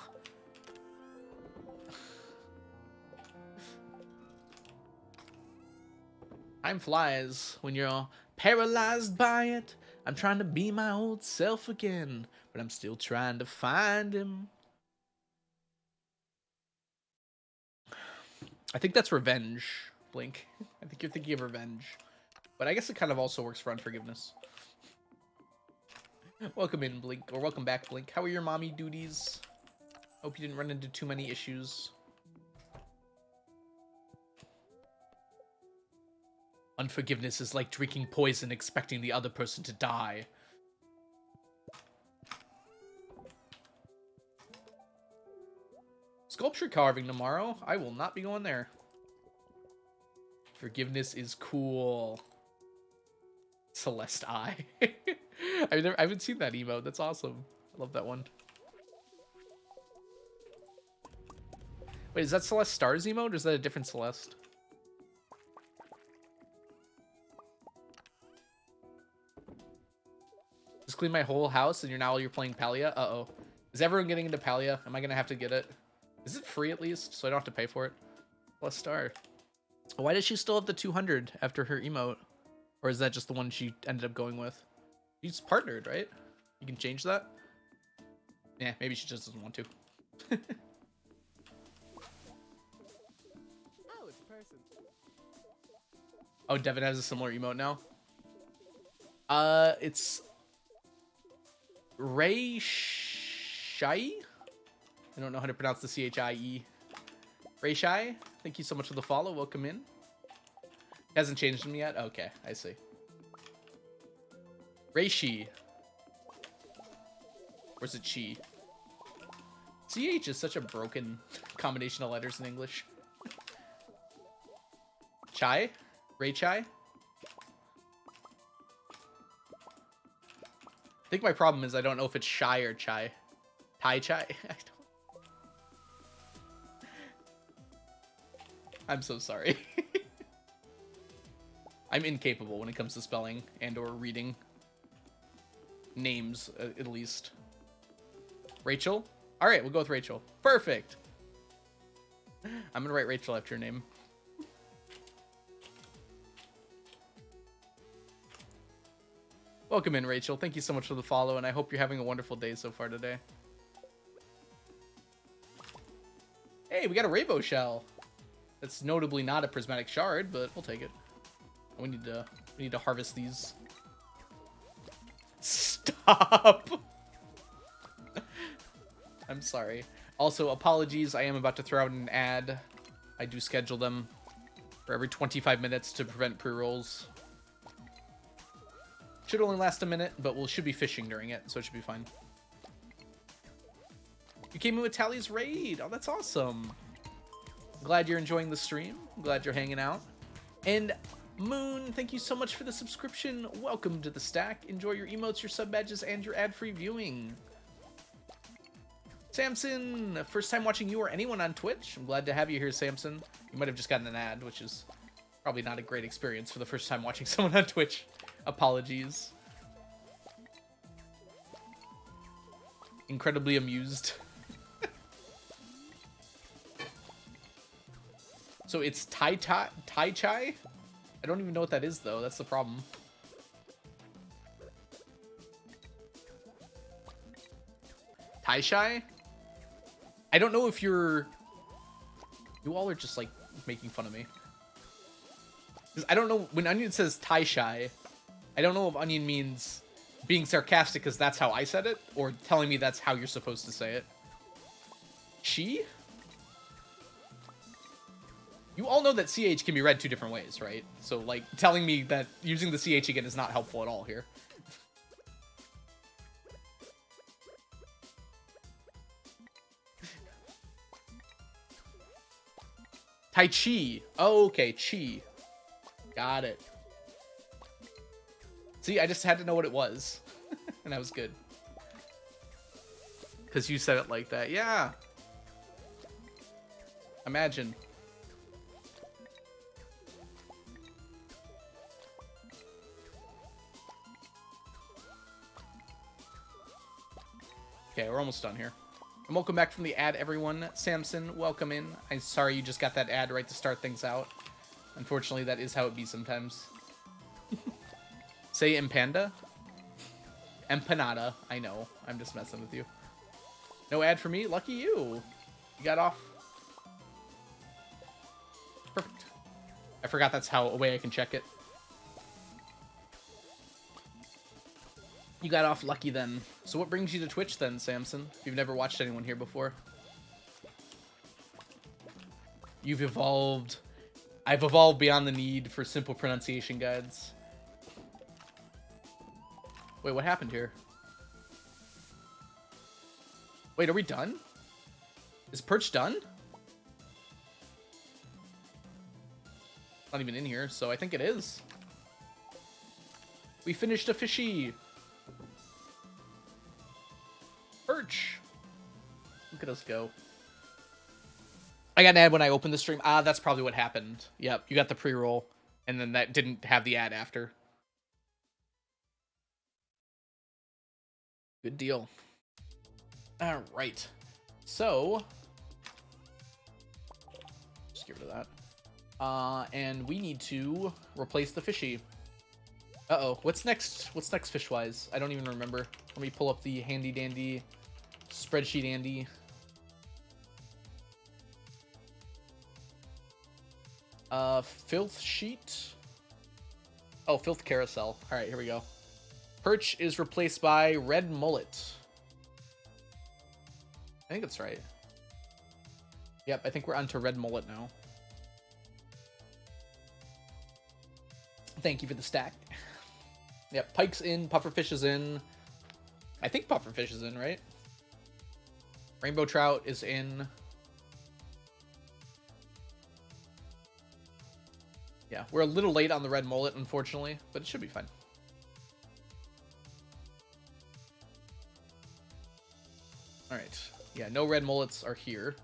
Time flies when you're paralyzed by it. I'm trying to be my old self again, but I'm still trying to find him. I think that's revenge, Blink. I think you're thinking of revenge. But I guess it kind of also works for unforgiveness. Welcome in, Blink. Or welcome back, Blink. How are your mommy duties? Hope you didn't run into too many issues. Unforgiveness is like drinking poison expecting the other person to die. Sculpture carving tomorrow. I will not be going there. Forgiveness is cool. Celeste Eye. I haven't seen that emote. That's awesome. I love that one. Wait, is that Celeste Stars emote or is that a different Celeste? Just clean my whole house and you're playing Palia? Uh-oh. Is everyone getting into Palia? Am I going to have to get it? Is it free at least? So I don't have to pay for it? Let's start. Why does she still have the 200 after her emote? Or is that just the one she ended up going with? She's partnered, right? You can change that? Yeah, maybe she just doesn't want to. Oh, it's a person. Oh, Devin has a similar emote now? It's Ray Shai? I don't know how to pronounce the C-H-I-E. Ray Shai, thank you so much for the follow. Welcome in. Hasn't changed them yet? Okay, I see. Reishi. Or is it Chi? CH is such a broken combination of letters in English. Chai? Ray Chai? I think my problem is I don't know if it's Shy or Chai. Tai Chai? I don't... I'm so sorry. I'm incapable when it comes to spelling and or reading names, at least. Rachel? All right, we'll go with Rachel. Perfect. I'm gonna write Rachel after your name. Welcome in, Rachel. Thank you so much for the follow, and I hope you're having a wonderful day so far today. Hey, we got a rainbow shell. That's notably not a prismatic shard, but we'll take it. We need to harvest these. Stop. I'm sorry. Also, apologies. I am about to throw out an ad. I do schedule them for every 25 minutes to prevent pre-rolls. Should only last a minute, but we should be fishing during it, so it should be fine. You came in with Tally's raid. Oh, that's awesome. Glad you're enjoying the stream. Glad you're hanging out. And Moon, thank you so much for the subscription. Welcome to the stack. Enjoy your emotes, your sub badges, and your ad-free viewing. Samson, first time watching you or anyone on Twitch. I'm glad to have you here, Samson. You might have just gotten an ad, which is probably not a great experience for the first time watching someone on Twitch. Apologies. Incredibly amused. So it's Tai Chai? I don't even know what that is, though. That's the problem. Tai Chai? I don't know if you're... You all are just, like, making fun of me. Because I don't know... When Onion says Tai Chai, I don't know if Onion means being sarcastic because that's how I said it, or telling me that's how you're supposed to say it. Chi? You all know that CH can be read two different ways, right? So, like, telling me that using the CH again is not helpful at all here. Tai Chi. Oh, okay, Chi. Got it. See, I just had to know what it was. And that was good. Because you said it like that. Yeah. Imagine. Okay, we're almost done here. And welcome back from the ad, everyone. Samson, welcome in. I'm sorry you just got that ad right to start things out. Unfortunately, that is how it be sometimes. Say impanda? Empanada. I know. I'm just messing with you. No ad for me? Lucky you. You got off. Perfect. I forgot that's how a way I can check it. You got off lucky then. So what brings you to Twitch then, Samson? If you've never watched anyone here before. You've evolved. I've evolved beyond the need for simple pronunciation guides. Wait, what happened here? Wait, are we done? Is Perch done? Not even in here, so I think it is. We finished a fishy. Perch. Look at us go. I got an ad when I opened the stream. Ah, that's probably what happened. Yep, you got the pre-roll, and then that didn't have the ad after. Good deal. All right. So, just get rid of that. And we need to replace the fishy. Uh-oh. What's next? What's next fish-wise? I don't even remember. Let me pull up the handy-dandy spreadsheet Andy. Filth sheet. Oh, filth carousel. All right, here we go. Perch is replaced by red mullet. I think that's right. Yep, I think we're onto red mullet now. Thank you for the stack. Yep, pike's in, pufferfish is in. I think pufferfish is in, right? Rainbow trout is in. Yeah, we're a little late on the red mullet, unfortunately, but it should be fine. All right. Yeah, no red mullets are here.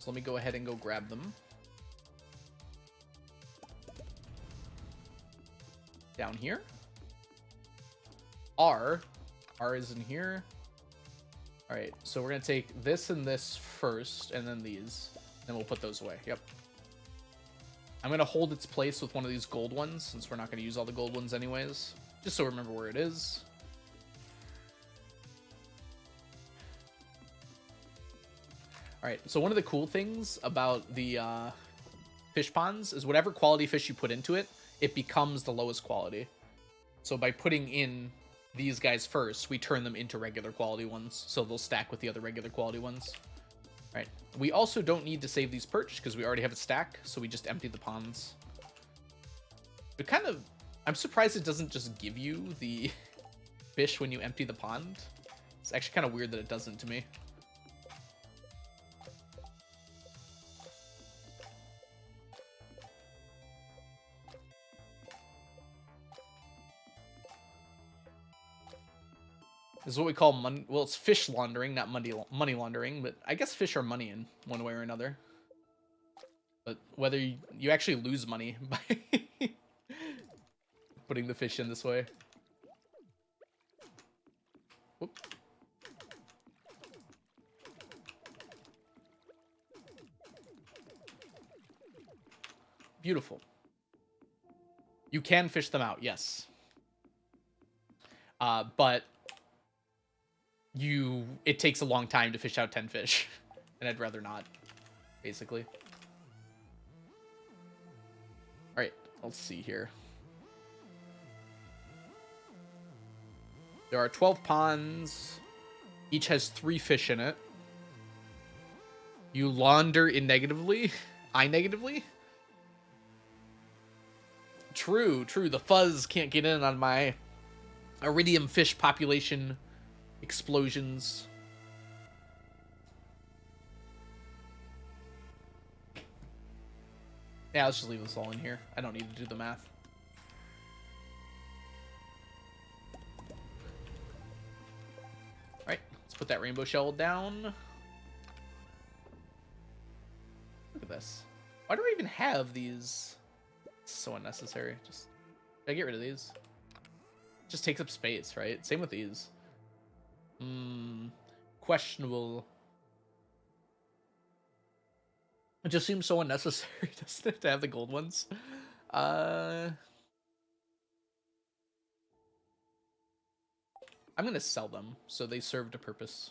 So let me go ahead and go grab them. Down here. R is in here. All right, so we're going to take this and this first, and then these. Then we'll put those away. Yep. I'm going to hold its place with one of these gold ones, since we're not going to use all the gold ones anyways. Just so we remember where it is. Alright, so one of the cool things about the fish ponds is whatever quality fish you put into it, it becomes the lowest quality. So by putting in these guys first, we turn them into regular quality ones, so they'll stack with the other regular quality ones. Right. We also don't need to save these perch because we already have a stack, so we just empty the ponds. It kind of... I'm surprised it doesn't just give you the fish when you empty the pond. It's actually kind of weird that it doesn't to me. This is what we call money. Well, it's fish laundering, not money laundering, but I guess fish are money in one way or another. But whether you actually lose money by putting the fish in this way. Whoop. Beautiful. You can fish them out, yes. But it takes a long time to fish out 10 fish, and I'd rather not, basically. All right, let's see here. There are 12 ponds. Each has 3 fish in it. You launder in negatively. I negatively. True, true. The fuzz can't get in on my iridium fish population explosions. Yeah, let's just leave this all in here. I don't need to do the math. Alright, let's put that rainbow shell down. Look at this. Why do I even have these? It's so unnecessary. Should I get rid of these? It just takes up space, right? Same with these. Questionable. It just seems so unnecessary, doesn't it, to have the gold ones? Uh, I'm gonna sell them so they served a purpose.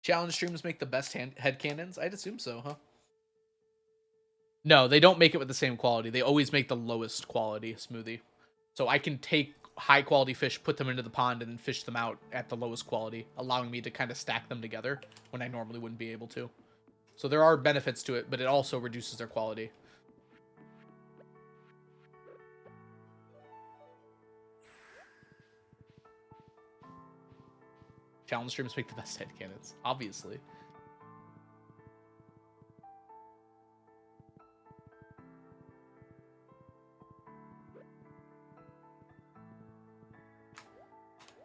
Challenge streams make the best head cannons? I'd assume so, huh? No, they don't make it with the same quality. They always make the lowest quality smoothie. So I can take high quality fish, put them into the pond, and then fish them out at the lowest quality, allowing me to kind of stack them together when I normally wouldn't be able to. So there are benefits to it, but it also reduces their quality. Challenge streams make the best head cannons, obviously.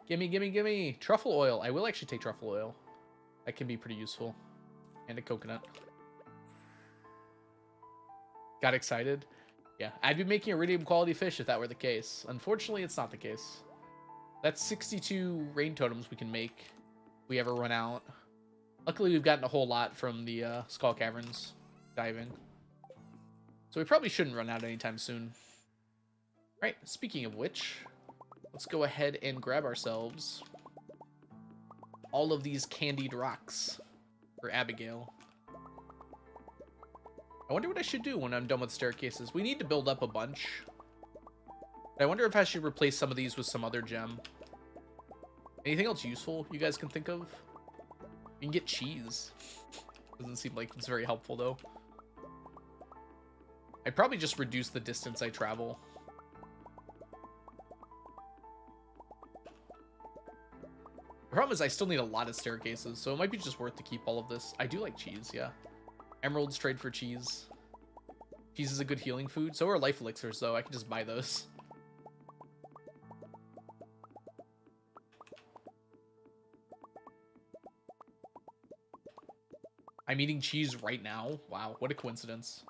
Gimme, gimme, gimme. Truffle oil. I will actually take truffle oil. That can be pretty useful. And a coconut. Got excited? Yeah, I'd be making iridium quality fish if that were the case. Unfortunately, it's not the case. That's 62 rain totems we can make if we ever run out. Luckily, we've gotten a whole lot from the Skull Caverns diving. So we probably shouldn't run out anytime soon. Right, speaking of which, let's go ahead and grab ourselves all of these candied rocks for Abigail. I wonder what I should do when I'm done with staircases. We need to build up a bunch. I wonder if I should replace some of these with some other gem. Anything else useful you guys can think of? You can get cheese. Doesn't seem like it's very helpful, though. I'd probably just reduce the distance I travel. The problem is I still need a lot of staircases, so it might be just worth to keep all of this. I do like cheese, yeah. Emeralds trade for cheese. Cheese is a good healing food. So are life elixirs, though. I can just buy those. I'm eating cheese right now. Wow, what a coincidence.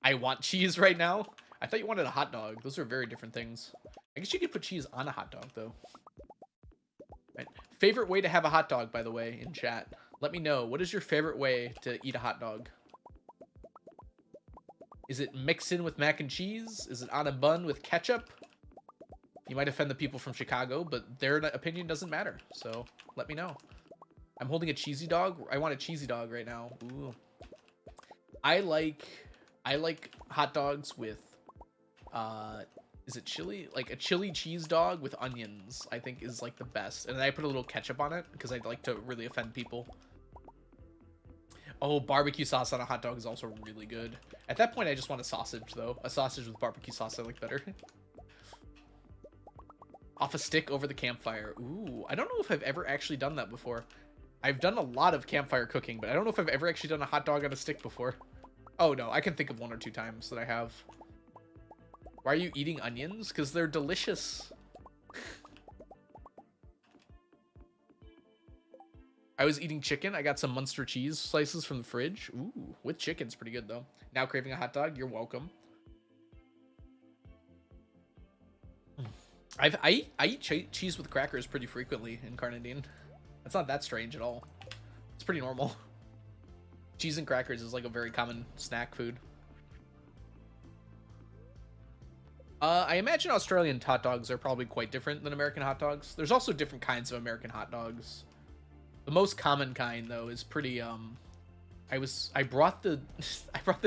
I want cheese right now? I thought you wanted a hot dog. Those are very different things. I guess you could put cheese on a hot dog, though. Right. Favorite way to have a hot dog, by the way, in chat. Let me know. What is your favorite way to eat a hot dog? Is it mixed in with mac and cheese? Is it on a bun with ketchup? You might offend the people from Chicago, but their opinion doesn't matter. So let me know. I'm holding a cheesy dog. I want a cheesy dog right now. Ooh. I like hot dogs with is it chili? Like a chili cheese dog with onions, I think is like the best. And then I put a little ketchup on it because I'd like to really offend people. Oh, barbecue sauce on a hot dog is also really good. At that point, I just want a sausage, though. A sausage with barbecue sauce I like better. Off a stick over the campfire. Ooh, I don't know if I've ever actually done that before. I've done a lot of campfire cooking, but I don't know if I've ever actually done a hot dog on a stick before. Oh, no, I can think of 1 or 2 times that I have. Why are you eating onions? Because they're delicious. I was eating chicken. I got some Munster cheese slices from the fridge. Ooh, with chicken's pretty good, though. Now craving a hot dog? You're welcome. I eat cheese with crackers pretty frequently in Carnadine. That's not that strange at all. It's pretty normal. Cheese and crackers is like a very common snack food. I imagine Australian hot dogs are probably quite different than American hot dogs. There's also different kinds of American hot dogs. The most common kind, though, is pretty, I brought the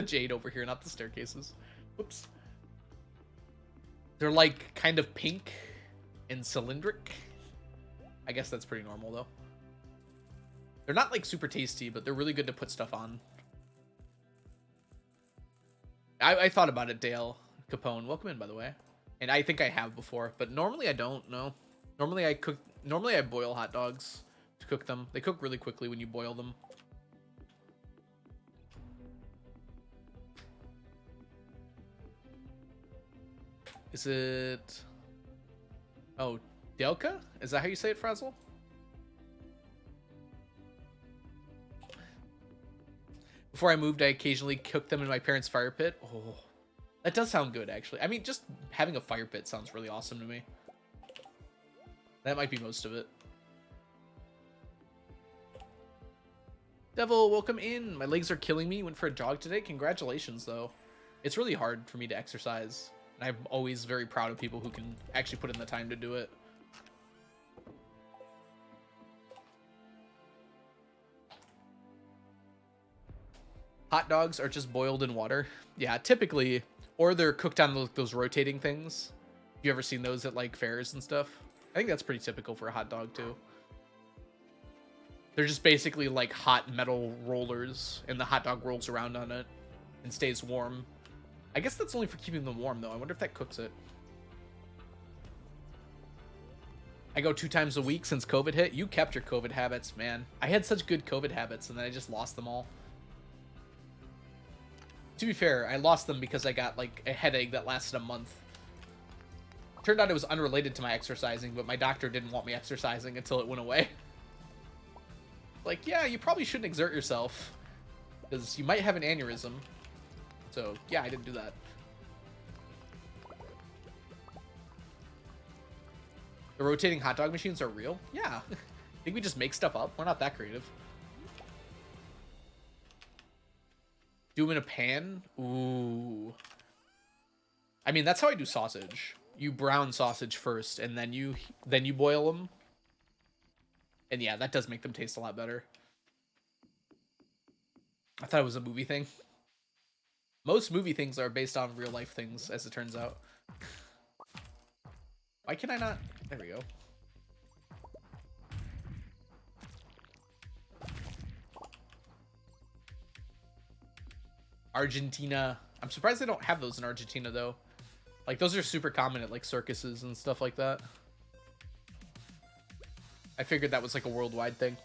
jade over here, not the staircases. Whoops. They're, like, kind of pink and cylindric. I guess that's pretty normal, though. They're not, like, super tasty, but they're really good to put stuff on. I thought about it, Dale Capone. Welcome in, by the way. And I think I have before, but normally I don't, no. Normally I boil hot dogs to cook them. They cook really quickly when you boil them. Is it... Oh, Delka? Is that how you say it, Frazzle? Before I moved, I occasionally cooked them in my parents' fire pit. Oh, that does sound good, actually. I mean, just having a fire pit sounds really awesome to me. That might be most of it. Devil, welcome in. My legs are killing me. Went for a jog today. Congratulations, though. It's really hard for me to exercise. And I'm always very proud of people who can actually put in the time to do it. Hot dogs are just boiled in water. Yeah, typically. Or they're cooked on those rotating things. Have you ever seen those at like fairs and stuff? I think that's pretty typical for a hot dog too. They're just basically like hot metal rollers, and the hot dog rolls around on it and stays warm. I guess that's only for keeping them warm, though. I wonder if that cooks it. I go 2 times a week since COVID hit. You kept your COVID habits, man. I had such good COVID habits, and then I just lost them all. To be fair, I lost them because I got like a headache that lasted a month. Turned out it was unrelated to my exercising, but my doctor didn't want me exercising until it went away. Like, yeah, you probably shouldn't exert yourself because you might have an aneurysm. So, yeah, I didn't do that. The rotating hot dog machines are real? Yeah. I think we just make stuff up. We're not that creative. Do them in a pan? Ooh. I mean, that's how I do sausage. You brown sausage first, and then you boil them. And yeah, that does make them taste a lot better. I thought it was a movie thing. Most movie things are based on real life things, as it turns out. Why can I not? There we go. Argentina. I'm surprised they don't have those in Argentina, though. Like, those are super common at, like, circuses and stuff like that. I figured that was, like, a worldwide thing.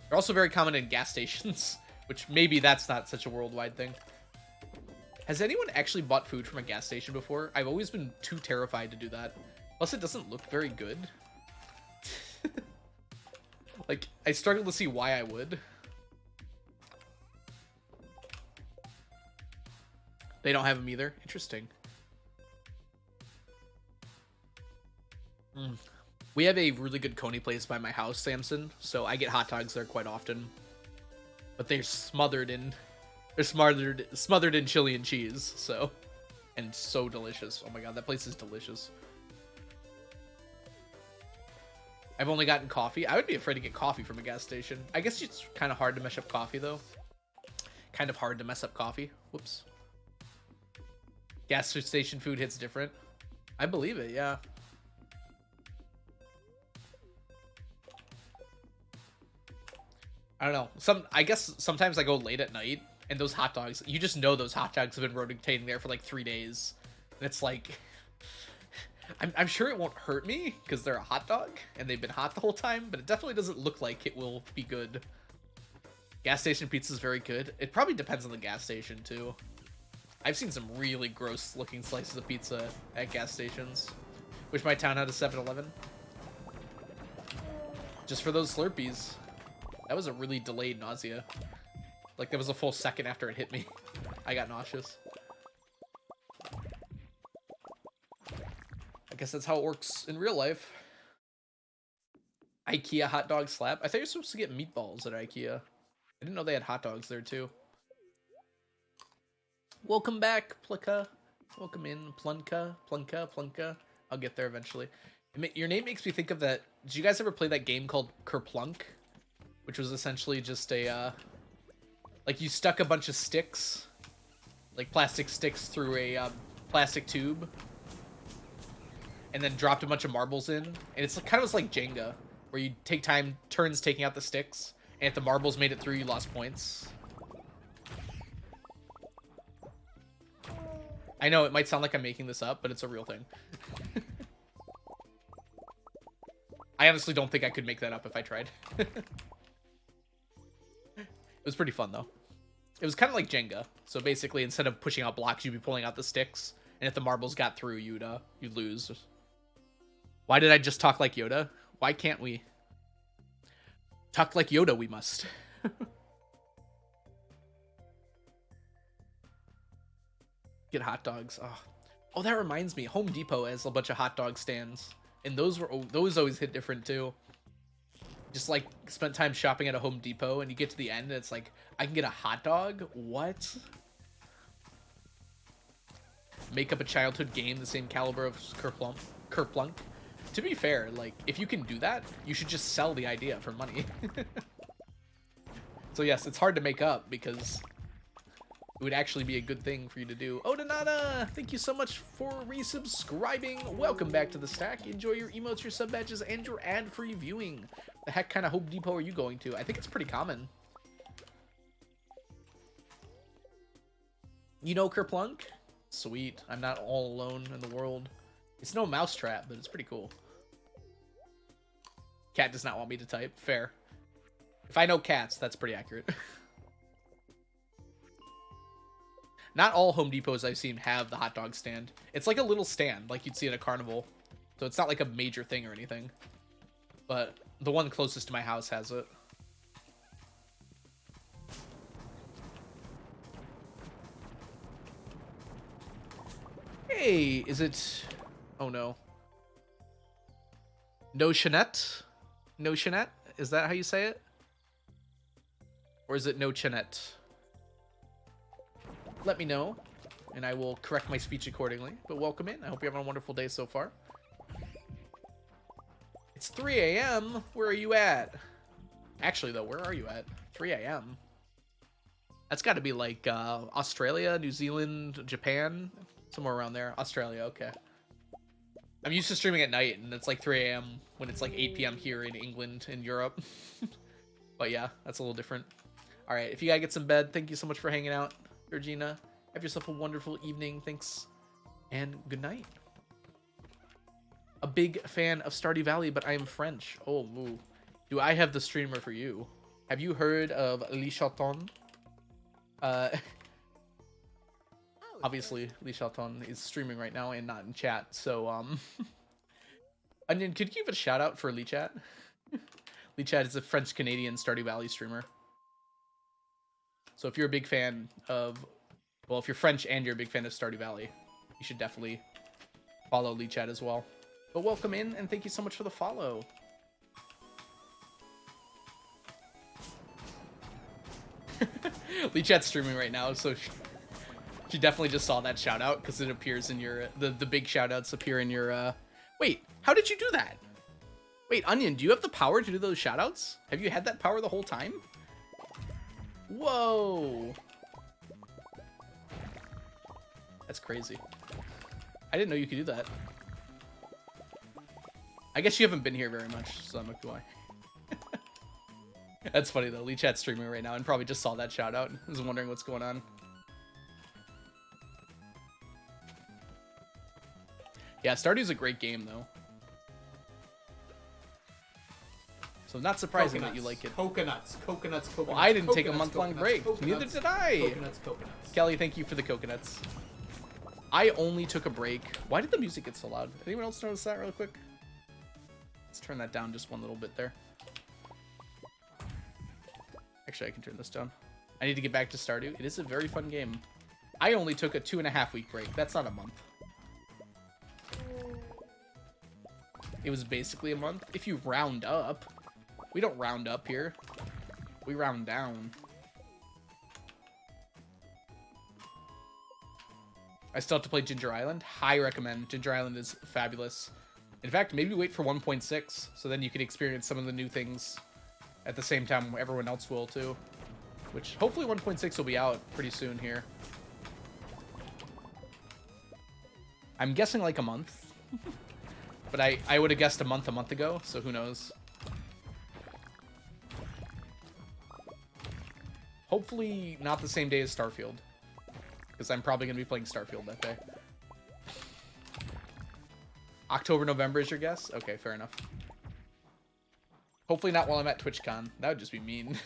They're also very common in gas stations, which maybe that's not such a worldwide thing. Has anyone actually bought food from a gas station before? I've always been too terrified to do that. Plus, it doesn't look very good. Like, I struggle to see why I would. They don't have them either? Interesting. We have a really good Coney place by my house, Samson, so I get hot dogs there quite often. But they're smothered in chili and cheese, so, and so delicious. Oh my god, that place is delicious. I've only gotten coffee. I would be afraid to get coffee from a gas station. I guess it's kind of hard to mess up coffee, though. Kind of hard to mess up coffee. Whoops. Gas station food hits different. I believe it, yeah. I don't know. I guess sometimes I go late at night, and those hot dogs, you just know those hot dogs have been rotating there for like 3 days. And it's like, I'm sure it won't hurt me because they're a hot dog and they've been hot the whole time, but it definitely doesn't look like it will be good. Gas station pizza is very good. It probably depends on the gas station too. I've seen some really gross looking slices of pizza at gas stations. Wish my town had a 7-Eleven. Just for those Slurpees. That was a really delayed nausea. Like, there was a full second after it hit me. I got nauseous. I guess that's how it works in real life. IKEA hot dog slap. I thought you were supposed to get meatballs at IKEA. I didn't know they had hot dogs there, too. Welcome back, Plunka. Welcome in, Plunka, Plunka, Plunka. I'll get there eventually. Your name makes me think of that. Did you guys ever play that game called Kerplunk? Which was essentially just a, like, you stuck a bunch of sticks, like plastic sticks, through a plastic tube, and then dropped a bunch of marbles in. And it's kind of like Jenga, where you take turns taking out the sticks, and if the marbles made it through, you lost points. I know it might sound like I'm making this up, but it's a real thing. I honestly don't think I could make that up if I tried. It was pretty fun, though. It was kind of like Jenga. So basically, instead of pushing out blocks, you'd be pulling out the sticks. And if the marbles got through, you'd lose. Why did I just talk like Yoda? Why can't we? Talk like Yoda, we must. Get hot dogs. Oh, that reminds me. Home Depot has a bunch of hot dog stands. And those always hit different, too. Just like spent time shopping at a Home Depot and you get to the end and it's like, I can get a hot dog? What? Make up a childhood game the same caliber of Kerplunk. To be fair, like, if you can do that, you should just sell the idea for money. So yes, it's hard to make up because it would actually be a good thing for you to do. Oh, Donata, thank you so much for resubscribing. Welcome back to the stack. Enjoy your emotes, your sub badges, and your ad-free viewing. The heck kind of Home Depot are you going to? I think it's pretty common. You know Kerplunk? Sweet. I'm not all alone in the world. It's no mousetrap, but it's pretty cool. Cat does not want me to type. Fair. If I know cats, that's pretty accurate. Not all Home Depots I've seen have the hot dog stand. It's like a little stand, like you'd see at a carnival. So it's not like a major thing or anything. But the one closest to my house has it. Hey, is it... Oh no. No Chanette? No Chanette? Is that how you say it? Or is it no Chanette? Let me know, and I will correct my speech accordingly. But welcome in. I hope you're having a wonderful day so far. It's 3 a.m. Where are you at? Actually, though, where are you at? 3 a.m. That's got to be like Australia, New Zealand, Japan, somewhere around there. Australia, okay. I'm used to streaming at night, and it's like 3 a.m. when it's like 8 p.m. here in England and Europe. But yeah, that's a little different. All right, if you gotta get some bed, thank you so much for hanging out, Georgina. Have yourself a wonderful evening. Thanks, and good night. A big fan of Stardew Valley, but I am French. Oh, woo. Do I have the streamer for you? Have you heard of Le Chaton? Obviously, Le Chaton is streaming right now and not in chat, so, Onion, could you give a shout out for Lee Chat? Lee Chat is a French-Canadian Stardew Valley streamer. So if you're a big fan of, well, if you're French and you're a big fan of Stardew Valley, you should definitely follow Lee Chat as well. But welcome in, and thank you so much for the follow. Lee Chat's streaming right now, so she definitely just saw that shout out because it appears in your the big shout outs appear in your Wait, how did you do that? Wait, Onion, do you have the power to do those shout outs? Have you had that power the whole time? Whoa. That's crazy. I didn't know you could do that. I guess you haven't been here very much, so I'm like, why? That's funny though. Lee Chat's streaming right now and probably just saw that shout out and was wondering what's going on. Yeah, Stardew's a great game though. So not surprising that you like it. Coconuts. Well, I didn't take a month-long break. Neither did I. Coconuts. Kelly, thank you for the coconuts. I only took a break. Why did the music get so loud? Anyone else notice that real quick? Let's turn that down just one little bit there. Actually, I can turn this down. I need to get back to Stardew. It is a very fun game. I only took a 2.5-week break. That's not a month. It was basically a month. If you round up. We don't round up here. We round down. I still have to play Ginger Island. High recommend. Ginger Island is fabulous. In fact, maybe wait for 1.6 so then you can experience some of the new things at the same time everyone else will too. Which hopefully 1.6 will be out pretty soon here. I'm guessing like a month. But I would have guessed a month ago, so who knows. Hopefully not the same day as Starfield. Because I'm probably going to be playing Starfield that day. October, November is your guess? Okay, fair enough. Hopefully not while I'm at TwitchCon. That would just be mean.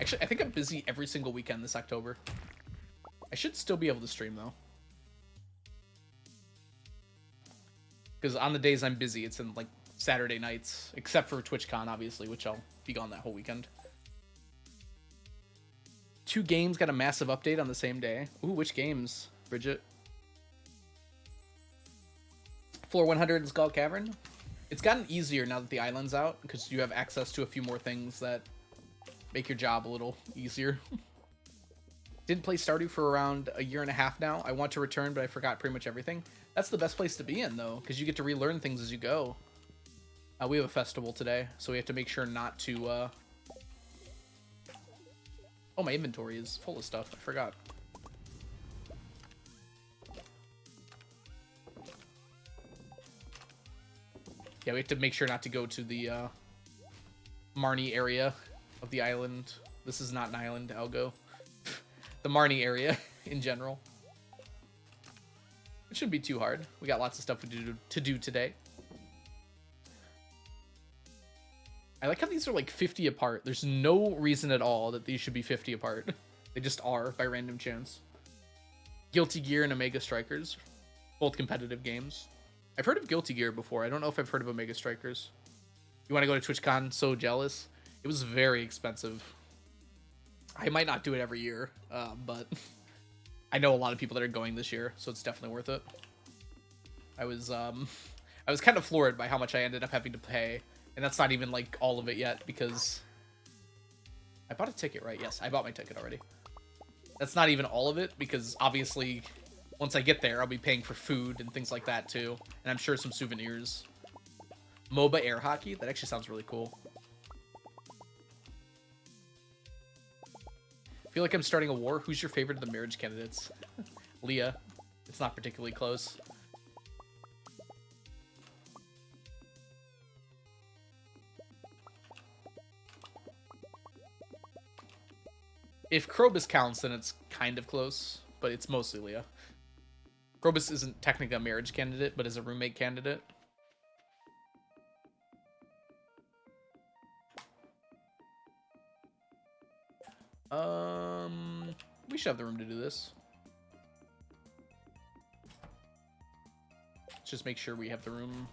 Actually, I think I'm busy every single weekend this October. I should still be able to stream, though. Because on the days I'm busy, it's in, like, Saturday nights. Except for TwitchCon, obviously, which I'll be gone that whole weekend. 2 games got a massive update on the same day. Ooh, which games, Bridget? Floor 100 in Skull Cavern. It's gotten easier now that the island's out because you have access to a few more things that make your job a little easier. Didn't play Stardew for around a year and a half now. I want to return, but I forgot pretty much everything. That's the best place to be in, though, because you get to relearn things as you go. We have a festival today, so we have to make sure not to... Oh, my inventory is full of stuff. I forgot. Yeah, we have to make sure not to go to the Marnie area of the island. This is not an island, Algo. The Marnie area in general. It shouldn't be too hard. We got lots of stuff to do today. I like how these are like 50 apart. There's no reason at all that these should be 50 apart. They just are by random chance. Guilty Gear and Omega Strikers. Both competitive games. I've heard of Guilty Gear before. I don't know if I've heard of Omega Strikers. You want to go to TwitchCon? So jealous. It was very expensive. I might not do it every year, but I know a lot of people that are going this year, so it's definitely worth it. I was kind of floored by how much I ended up having to pay, and that's not even like all of it yet because I bought a ticket, right? Yes, I bought my ticket already. That's not even all of it because obviously once I get there, I'll be paying for food and things like that too, and I'm sure some souvenirs. MOBA air hockey? That actually sounds really cool. I feel like I'm starting a war. Who's your favorite of the marriage candidates? Leah. It's not particularly close. If Krobus counts, then it's kind of close, but it's mostly Leah. Krobus isn't technically a marriage candidate, but is a roommate candidate. We should have the room to do this. Let's just make sure we have the room.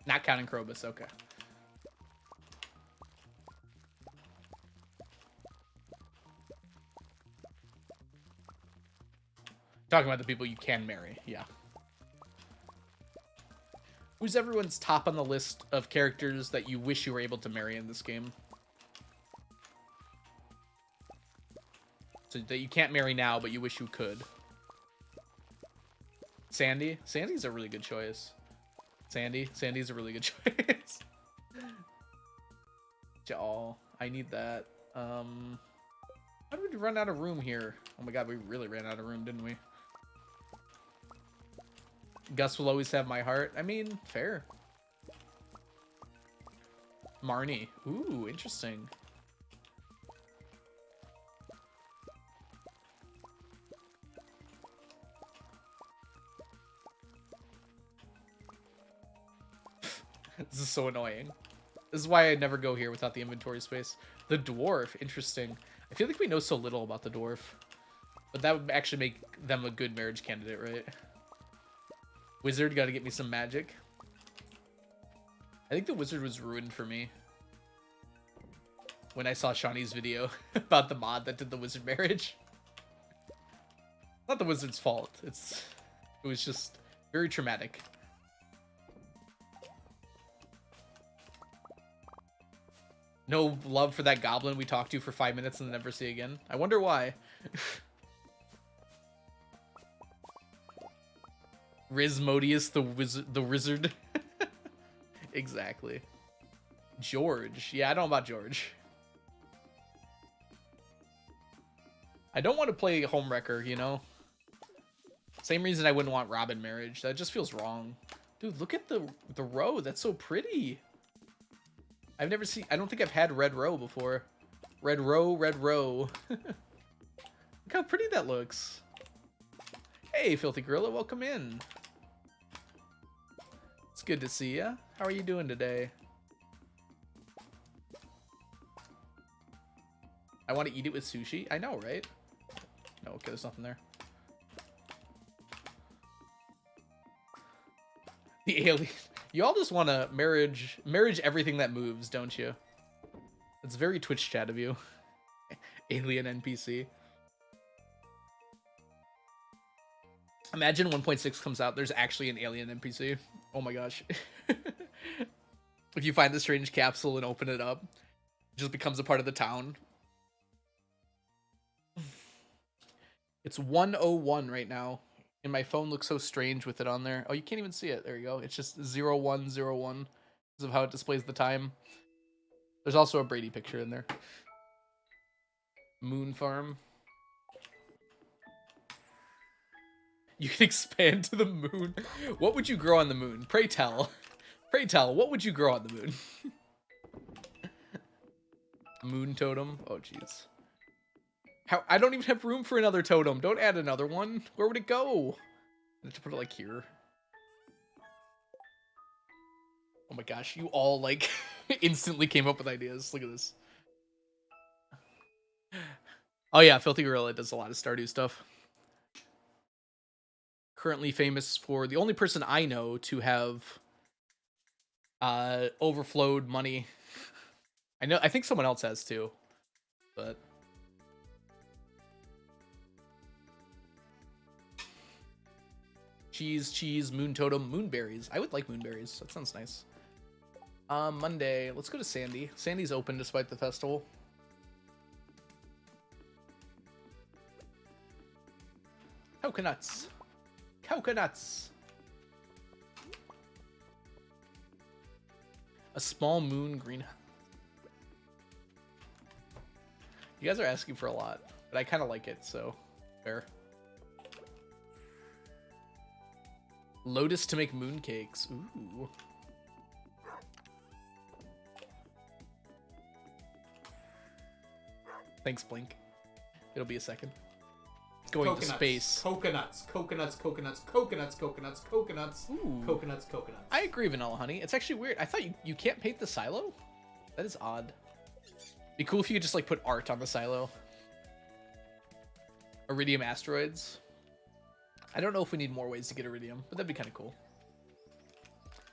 Not counting Krobus, okay. Talking about the people you can marry, yeah. Who's everyone's top on the list of characters that you wish you were able to marry in this game? So that you can't marry now, but you wish you could. Sandy? Sandy's a really good choice. Sandy's a really good choice. Oh, I need that. How did we run out of room here? Oh my god, we really ran out of room, didn't we? Gus will always have my heart. I mean, fair. Marnie. Ooh, interesting. This is so annoying. This is why I never go here without the inventory space. The dwarf. Interesting. I feel like we know so little about the dwarf. But that would actually make them a good marriage candidate, right? Wizard, gotta get me some magic. I think the wizard was ruined for me when I saw Shawnee's video about the mod that did the wizard marriage. Not the wizard's fault. It was just very traumatic. No love for that goblin we talked to for 5 minutes and then never see again. I wonder why. Rizmodius the wizard. Exactly. George. Yeah, I don't know about George. I don't want to play Homewrecker, you know? Same reason I wouldn't want Robin marriage. That just feels wrong. Dude, look at the row. That's so pretty. I've never seen... I don't think I've had red row before. Red row, red row. Look how pretty that looks. Hey, Filthy Gorilla, welcome in. It's good to see ya. How are you doing today? I want to eat it with sushi. I know, right? No, okay, there's nothing there. The alien. You all just want to marriage everything that moves, don't you? It's very Twitch chat of you. Alien NPC. Imagine 1.6 comes out, there's actually an alien NPC. Oh my gosh. If you find the strange capsule and open it up, it just becomes a part of the town. It's 101 right now, and my phone looks so strange with it on there. Oh, you can't even see it. There you go. It's just 0101 because of how it displays the time. There's also a Brady picture in there. Moon farm. You can expand to the moon. What would you grow on the moon? Pray tell. Pray tell, what would you grow on the moon? Moon totem. Oh, jeez. How? I don't even have room for another totem. Don't add another one. Where would it go? I have to put it like here. Oh my gosh, you all like instantly came up with ideas. Look at this. Oh yeah, Filthy Gorilla does a lot of Stardew stuff. Currently famous for the only person I know to have overflowed money. I think someone else has too, but cheese, moon totem, moonberries. I would like moonberries. That sounds nice. Monday. Let's go to Sandy. Sandy's open despite the festival. Coconuts. Coconuts. A small moon greenhouse. You guys are asking for a lot, but I kind of like it, so fair. Lotus to make mooncakes. Ooh. Thanks, Blink. It'll be a second. Going coconuts, to space. Coconuts. Ooh. Coconuts. I agree, Vanilla Honey. It's actually weird. I thought you can't paint the silo? That is odd. Be cool if you could just like put art on the silo. Iridium asteroids. I don't know if we need more ways to get iridium, but that'd be kind of cool.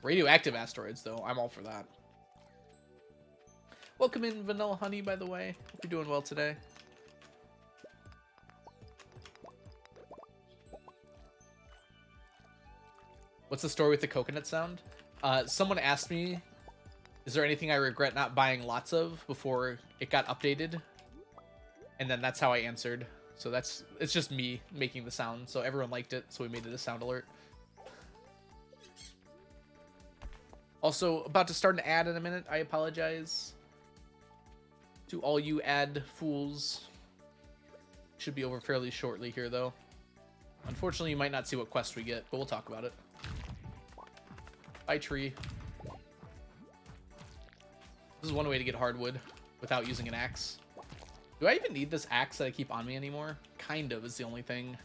Radioactive asteroids, though. I'm all for that. Welcome in, Vanilla Honey, by the way. Hope you're doing well today. What's the story with the coconut sound? Someone asked me, is there anything I regret not buying lots of before it got updated? And then that's how I answered. So it's just me making the sound. So everyone liked it, so we made it a sound alert. Also, about to start an ad in a minute. I apologize to all you ad fools. Should be over fairly shortly here, though. Unfortunately, you might not see what quest we get, but we'll talk about it. Bye, tree. This is one way to get hardwood without using an axe. Do I even need this axe that I keep on me anymore? Kind of is the only thing.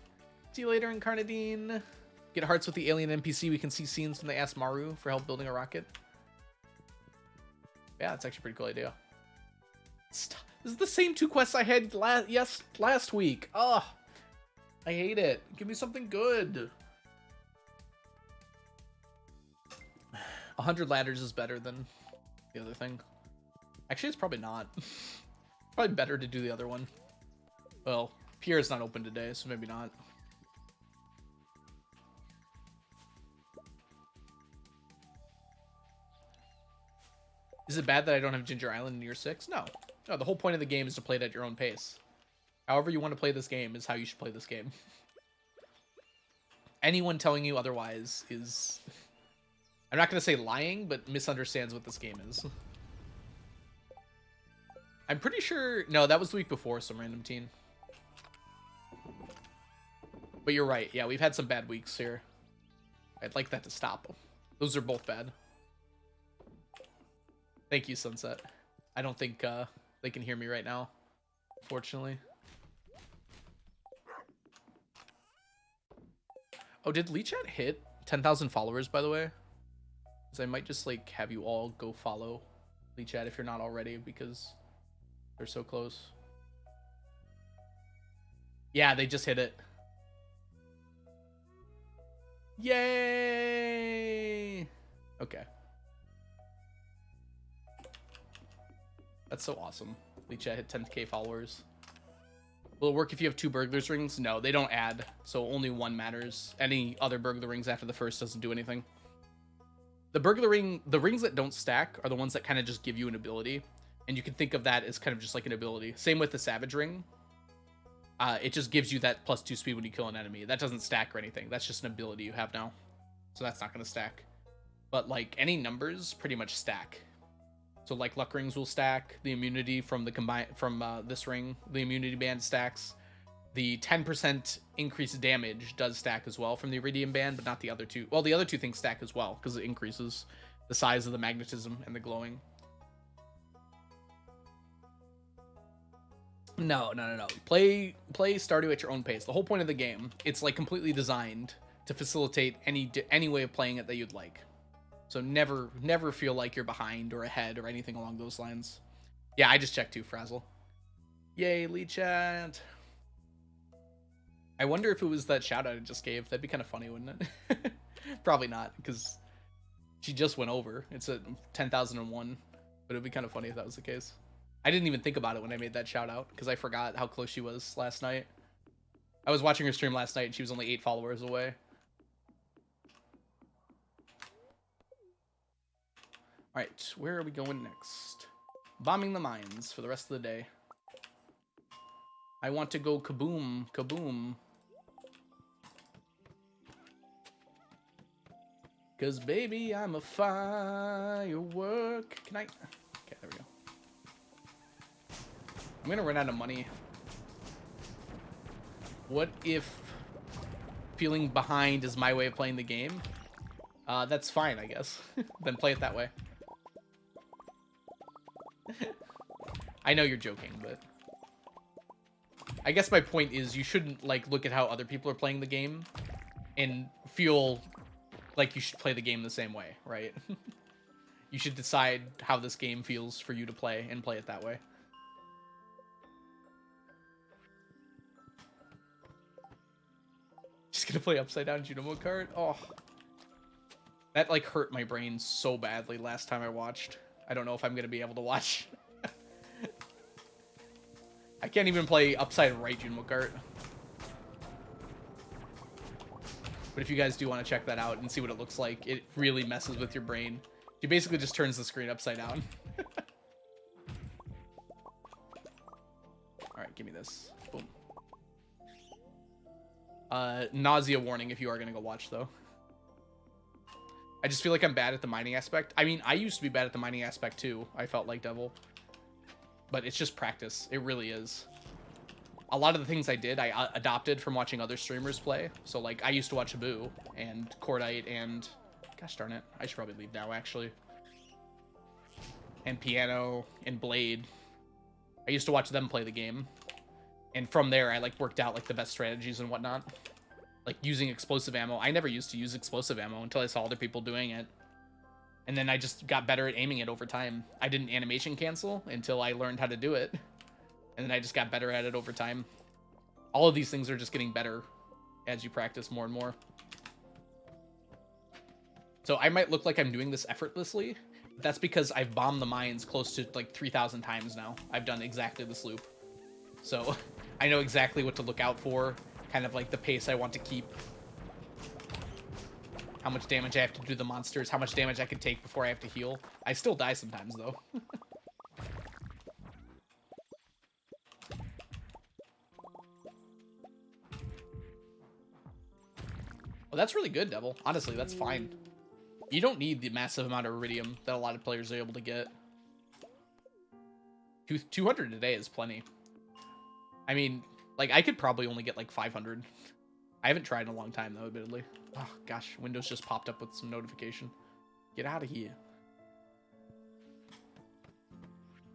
See you later, Incarnadine. Get hearts with the alien NPC. We can see scenes when they ask Maru for help building a rocket. Yeah, that's actually a pretty cool idea. This is the same two quests I had last week. Ugh. I hate it. Give me something good. 100 ladders is better than the other thing. Actually, it's probably not. Probably better to do the other one. Well, Pierre's not open today, so maybe not. Is it bad that I don't have Ginger Island in year 6? No. No, the whole point of the game is to play it at your own pace. However you want to play this game is how you should play this game. Anyone telling you otherwise is... I'm not going to say lying, but misunderstands what this game is. I'm pretty sure... No, that was the week before, some random teen. But you're right. Yeah, we've had some bad weeks here. I'd like that to stop. Those are both bad. Thank you, Sunset. I don't think they can hear me right now, unfortunately. Oh, did LeeChat hit 10,000 followers, by the way? Because I might just, like, have you all go follow LeeChat if you're not already, because they're so close. Yeah, they just hit it. Yay! Okay. That's so awesome. LeeChat hit 10k followers. Will it work if you have 2 burglars rings? No, they don't add, so only 1 matters. Any other burglar rings after the first doesn't do anything. The rings that don't stack are the ones that kind of just give you an ability, and you can think of that as kind of just like an ability. Same with the Savage ring. It just gives you that +2 speed when you kill an enemy. That doesn't stack or anything. That's just an ability you have now, so that's not going to stack. But like any numbers pretty much stack. So like luck rings will stack. The immunity from the this ring, the immunity band stacks. The 10% increased damage does stack as well from the iridium band, but not the other 2. Well, the other 2 things stack as well because it increases the size of the magnetism and the glowing. No. Play Stardew at your own pace. The whole point of the game, it's like completely designed to facilitate any way of playing it that you'd like. So never feel like you're behind or ahead or anything along those lines. Yeah, I just checked too, Frazzle. Yay, Lee Chat. I wonder if it was that shout out I just gave. That'd be kind of funny, wouldn't it? Probably not, because she just went over. It's at 10,001, but it'd be kind of funny if that was the case. I didn't even think about it when I made that shout out, because I forgot how close she was last night. I was watching her stream last night, and she was only 8 followers away. Alright, where are we going next? Bombing the mines for the rest of the day. I want to go kaboom, kaboom. Cause baby, I'm a firework. Can I? Okay, there we go. I'm gonna run out of money. What if feeling behind is my way of playing the game? That's fine, I guess. Then play it that way. I know you're joking, but I guess my point is you shouldn't like look at how other people are playing the game and feel like you should play the game the same way, right? You should decide how this game feels for you to play and play it that way. Just gonna play upside down Junimo card? Oh. That like hurt my brain so badly last time I watched. I don't know if I'm gonna be able to watch. I can't even play upside right Junimo cart. But if you guys do want to check that out and see what it looks like, it really messes with your brain. She basically just turns the screen upside down. Alright, give me this. Boom. Nausea warning if you are going to go watch, though. I just feel like I'm bad at the mining aspect. I mean, I used to be bad at the mining aspect, too. I felt like Devil. But it's just practice. It really is. A lot of the things I did, I adopted from watching other streamers play. So, like, I used to watch Abu and Cordite and... Gosh darn it. I should probably leave now, actually. And Piano and Blade. I used to watch them play the game. And from there, I, like, worked out, like, the best strategies and whatnot. Like, using explosive ammo. I never used to use explosive ammo until I saw other people doing it. And then I just got better at aiming it over time. I didn't animation cancel until I learned how to do it. And then I just got better at it over time. All of these things are just getting better as you practice more and more. So I might look like I'm doing this effortlessly. But that's because I've bombed the mines close to like 3,000 times now. I've done exactly this loop. So I know exactly what to look out for. Kind of like the pace I want to keep. How much damage I have to do to the monsters. How much damage I can take before I have to heal. I still die sometimes, though. Well, that's really good, Devil. Honestly, that's fine. You don't need the massive amount of iridium that a lot of players are able to get. 200 a day is plenty. I mean, like, I could probably only get, like, 500. I haven't tried in a long time, though, admittedly. Oh, gosh. Windows just popped up with some notification. Get out of here.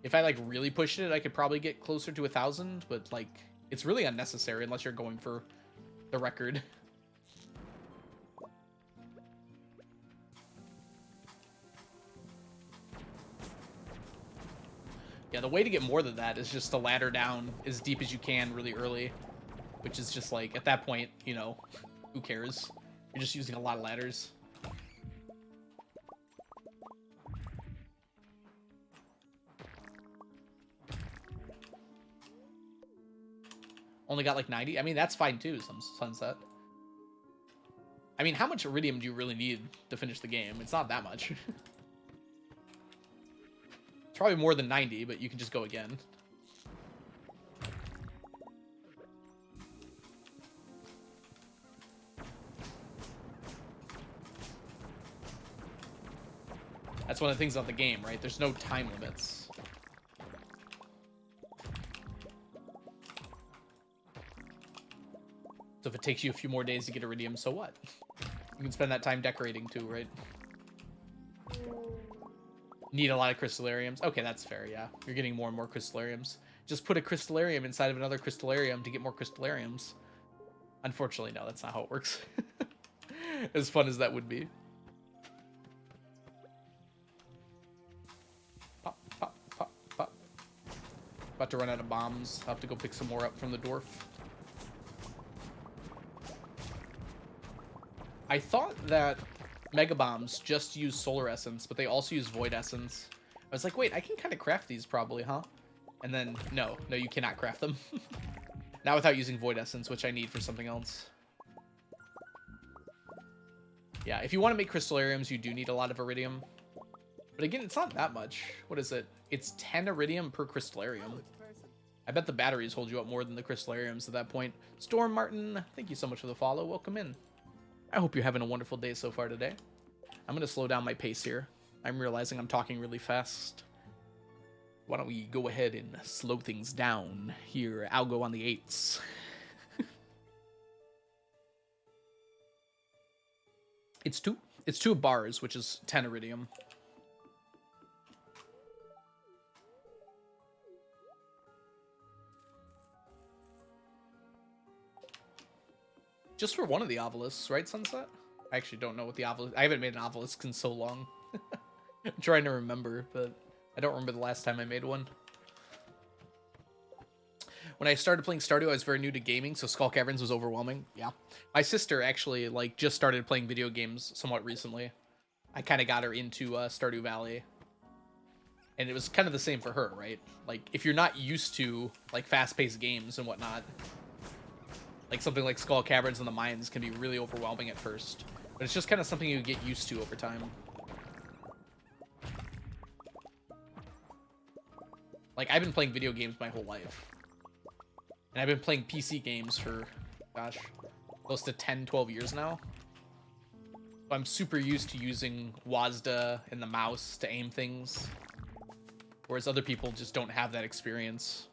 If I, like, really pushed it, I could probably get closer to 1,000, but, like, it's really unnecessary unless you're going for the record. Yeah, the way to get more than that is just to ladder down as deep as you can really early. Which is just like, at that point, you know, who cares? You're just using a lot of ladders. Only got like 90. I mean, that's fine too, some Sunset. I mean, how much iridium do you really need to finish the game? It's not that much. It's probably more than 90, but you can just go again. That's one of the things about the game, right? There's no time limits. So if it takes you a few more days to get iridium, so what? You can spend that time decorating too, right? Need a lot of crystallariums. Okay, that's fair, yeah. You're getting more and more crystallariums. Just put a crystallarium inside of another crystallarium to get more crystallariums. Unfortunately, no, that's not how it works. As fun as that would be. Pop, pop, pop, pop. About to run out of bombs. I'll have to go pick some more up from the dwarf. I thought that Mega Bombs just use Solar Essence, but they also use Void Essence. I was like, wait, I can kind of craft these probably, huh? And then, no, you cannot craft them. Not without using Void Essence, which I need for something else. Yeah, if you want to make crystallariums, you do need a lot of iridium. But again, it's not that much. What is it? It's 10 iridium per crystallarium. I bet the batteries hold you up more than the crystallariums at that point. Storm Martin, thank you so much for the follow. Welcome in. I hope you're having a wonderful day so far today. I'm going to slow down my pace here. I'm realizing I'm talking really fast. Why don't we go ahead and slow things down here? I'll go on the 8s. It's two bars, which is 10 iridium. Just for one of the obelisks, right, Sunset? I actually don't know what the obelisk... I haven't made an obelisk in so long. I'm trying to remember, but I don't remember the last time I made one. When I started playing Stardew, I was very new to gaming, so Skull Caverns was overwhelming. Yeah. My sister actually, like, just started playing video games somewhat recently. I kind of got her into Stardew Valley. And it was kind of the same for her, right? Like, if you're not used to, like, fast-paced games and whatnot... Like something like Skull Caverns and the Mines can be really overwhelming at first. But it's just kind of something you get used to over time. Like, I've been playing video games my whole life. And I've been playing PC games for, gosh, close to 10, 12 years now. So I'm super used to using WASD and the mouse to aim things. Whereas other people just don't have that experience.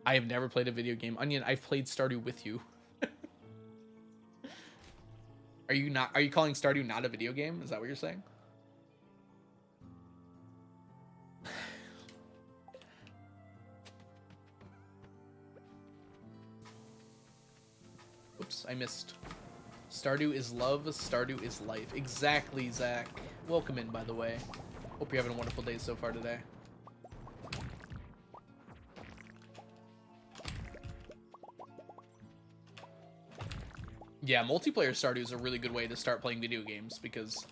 I have never played a video game. Onion, I've played Stardew with you. Are you calling Stardew not a video game? Is that what you're saying? Oops, I missed. Stardew is love, Stardew is life. Exactly, Zach. Welcome in, by the way. Hope you're having a wonderful day so far today. Yeah, multiplayer Stardew is a really good way to start playing video games, because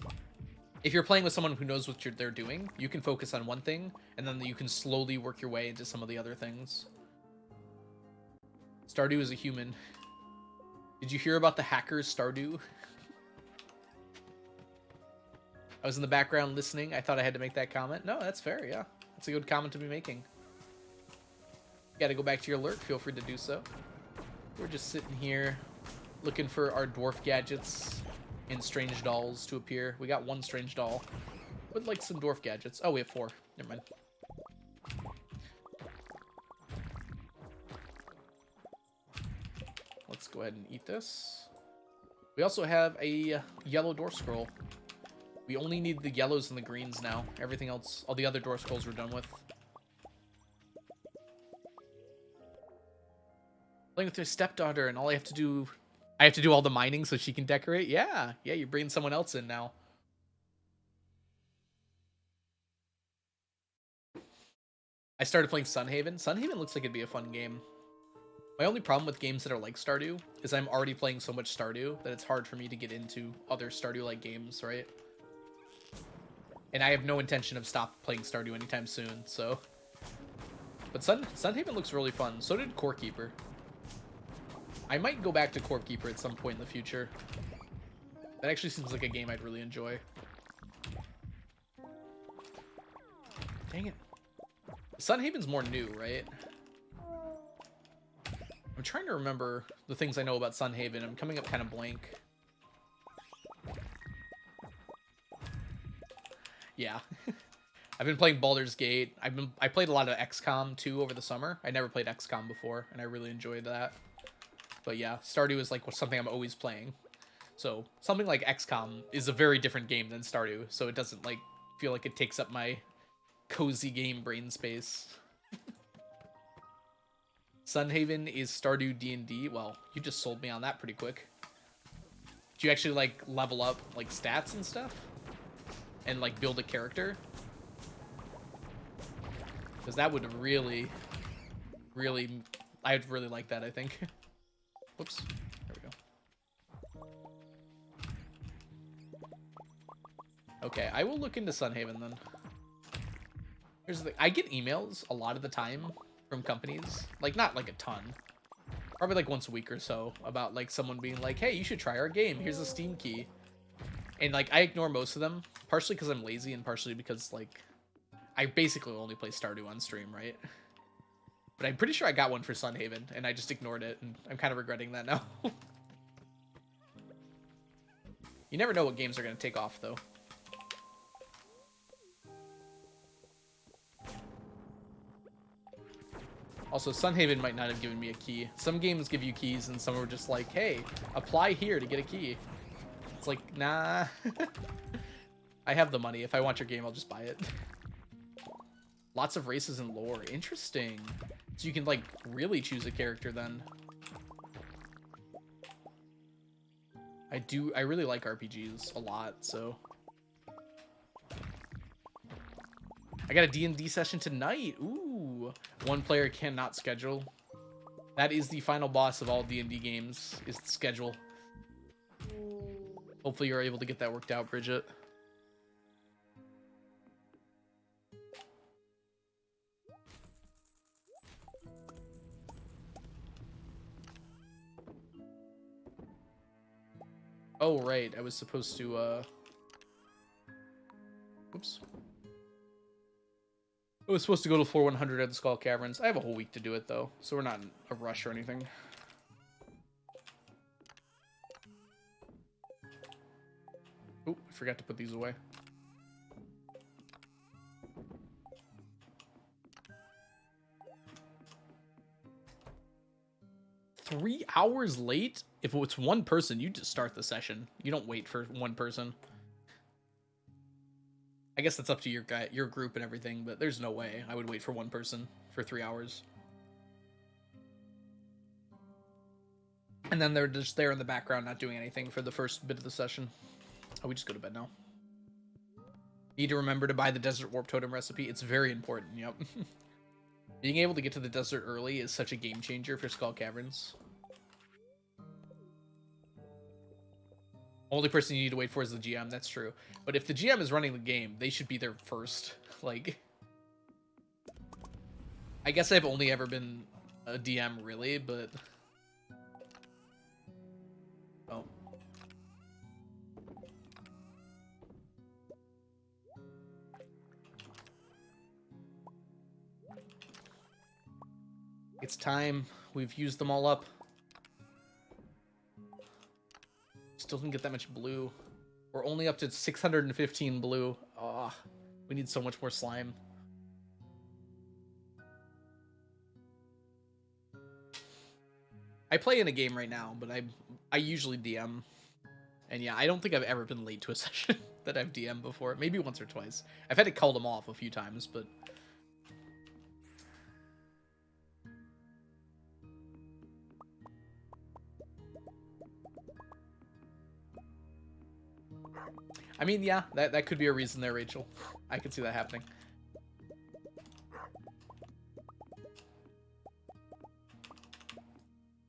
if you're playing with someone who knows what they're doing, you can focus on one thing, and then you can slowly work your way into some of the other things. Stardew is a human. Did you hear about the hackers Stardew? I was in the background listening. I thought I had to make that comment. No, that's fair, yeah. That's a good comment to be making. You gotta go back to your alert. Feel free to do so. We're just sitting here looking for our dwarf gadgets and strange dolls to appear. We got one strange doll. Would like some dwarf gadgets. Oh, we have 4. Never mind. Let's go ahead and eat this. We also have a yellow dwarf scroll. We only need the yellows and the greens now. Everything else, all the other dwarf scrolls we're done with. Playing with your stepdaughter, and all I have to do all the mining so she can decorate? Yeah, you're bringing someone else in now. I started playing Sunhaven. Sunhaven looks like it'd be a fun game. My only problem with games that are like Stardew is I'm already playing so much Stardew that it's hard for me to get into other Stardew-like games, right? And I have no intention of stop playing Stardew anytime soon, so. But Sunhaven looks really fun. So did Core Keeper. I might go back to Core Keeper at some point in the future. That actually seems like a game I'd really enjoy. Dang it. Sunhaven's more new, right? I'm trying to remember the things I know about Sunhaven. I'm coming up kind of blank. Yeah. I've been playing Baldur's Gate. I played a lot of XCOM 2 over the summer. I never played XCOM before, and I really enjoyed that. But yeah, Stardew is like something I'm always playing. So something like XCOM is a very different game than Stardew, so it doesn't like feel like it takes up my cozy game brain space. Sunhaven is Stardew D&D. Well, you just sold me on that pretty quick. Do you actually like level up like stats and stuff? And like build a character? Because that would really, I'd really like that, I think. Whoops. There we go. Okay, I will look into Sunhaven then. Here's the thing. I get emails a lot of the time from companies. Like, not like a ton. Probably like once a week or so about like someone being like, hey, you should try our game. Here's a Steam key. And like, I ignore most of them. Partially because I'm lazy and partially because like, I basically only play Stardew on stream, right? But I'm pretty sure I got one for Sunhaven, and I just ignored it, and I'm kind of regretting that now. You never know what games are going to take off, though. Also, Sunhaven might not have given me a key. Some games give you keys, and some are just like, hey, apply here to get a key. It's like, nah. I have the money. If I want your game, I'll just buy it. Lots of races and lore. Interesting. So you can, like, really choose a character then. I really like RPGs a lot, so. I got a D&D session tonight. Ooh. One player cannot schedule. That is the final boss of all D&D games, is the schedule. Hopefully you're able to get that worked out, Bridget. Oh, right. I was supposed to, Oops. I was supposed to go to floor 100 at the Skull Caverns. I have a whole week to do it, though, so we're not in a rush or anything. Oop, I forgot to put these away. Three hours late? If it's one person, you just start the session. You don't wait for one person. I guess that's up to your group and everything, but there's no way I would wait for one person for 3 hours. And then they're just there in the background not doing anything for the first bit of the session. Oh, we just go to bed now. Need to remember to buy the Desert Warp Totem recipe. It's very important, yep. Being able to get to the desert early is such a game changer for Skull Caverns. Only person you need to wait for is the GM, that's true. But if the GM is running the game, they should be there first. Like, I guess I've only ever been a DM, really, but... Oh. It's time. We've used them all up. Still didn't get that much blue. We're only up to 615 blue. Ah, oh, we need so much more slime. I play in a game right now, but I usually DM. And yeah, I don't think I've ever been late to a session that I've DM'd before. Maybe once or twice. I've had to call them off a few times, but... I mean, yeah, that could be a reason there, Rachel. I could see that happening.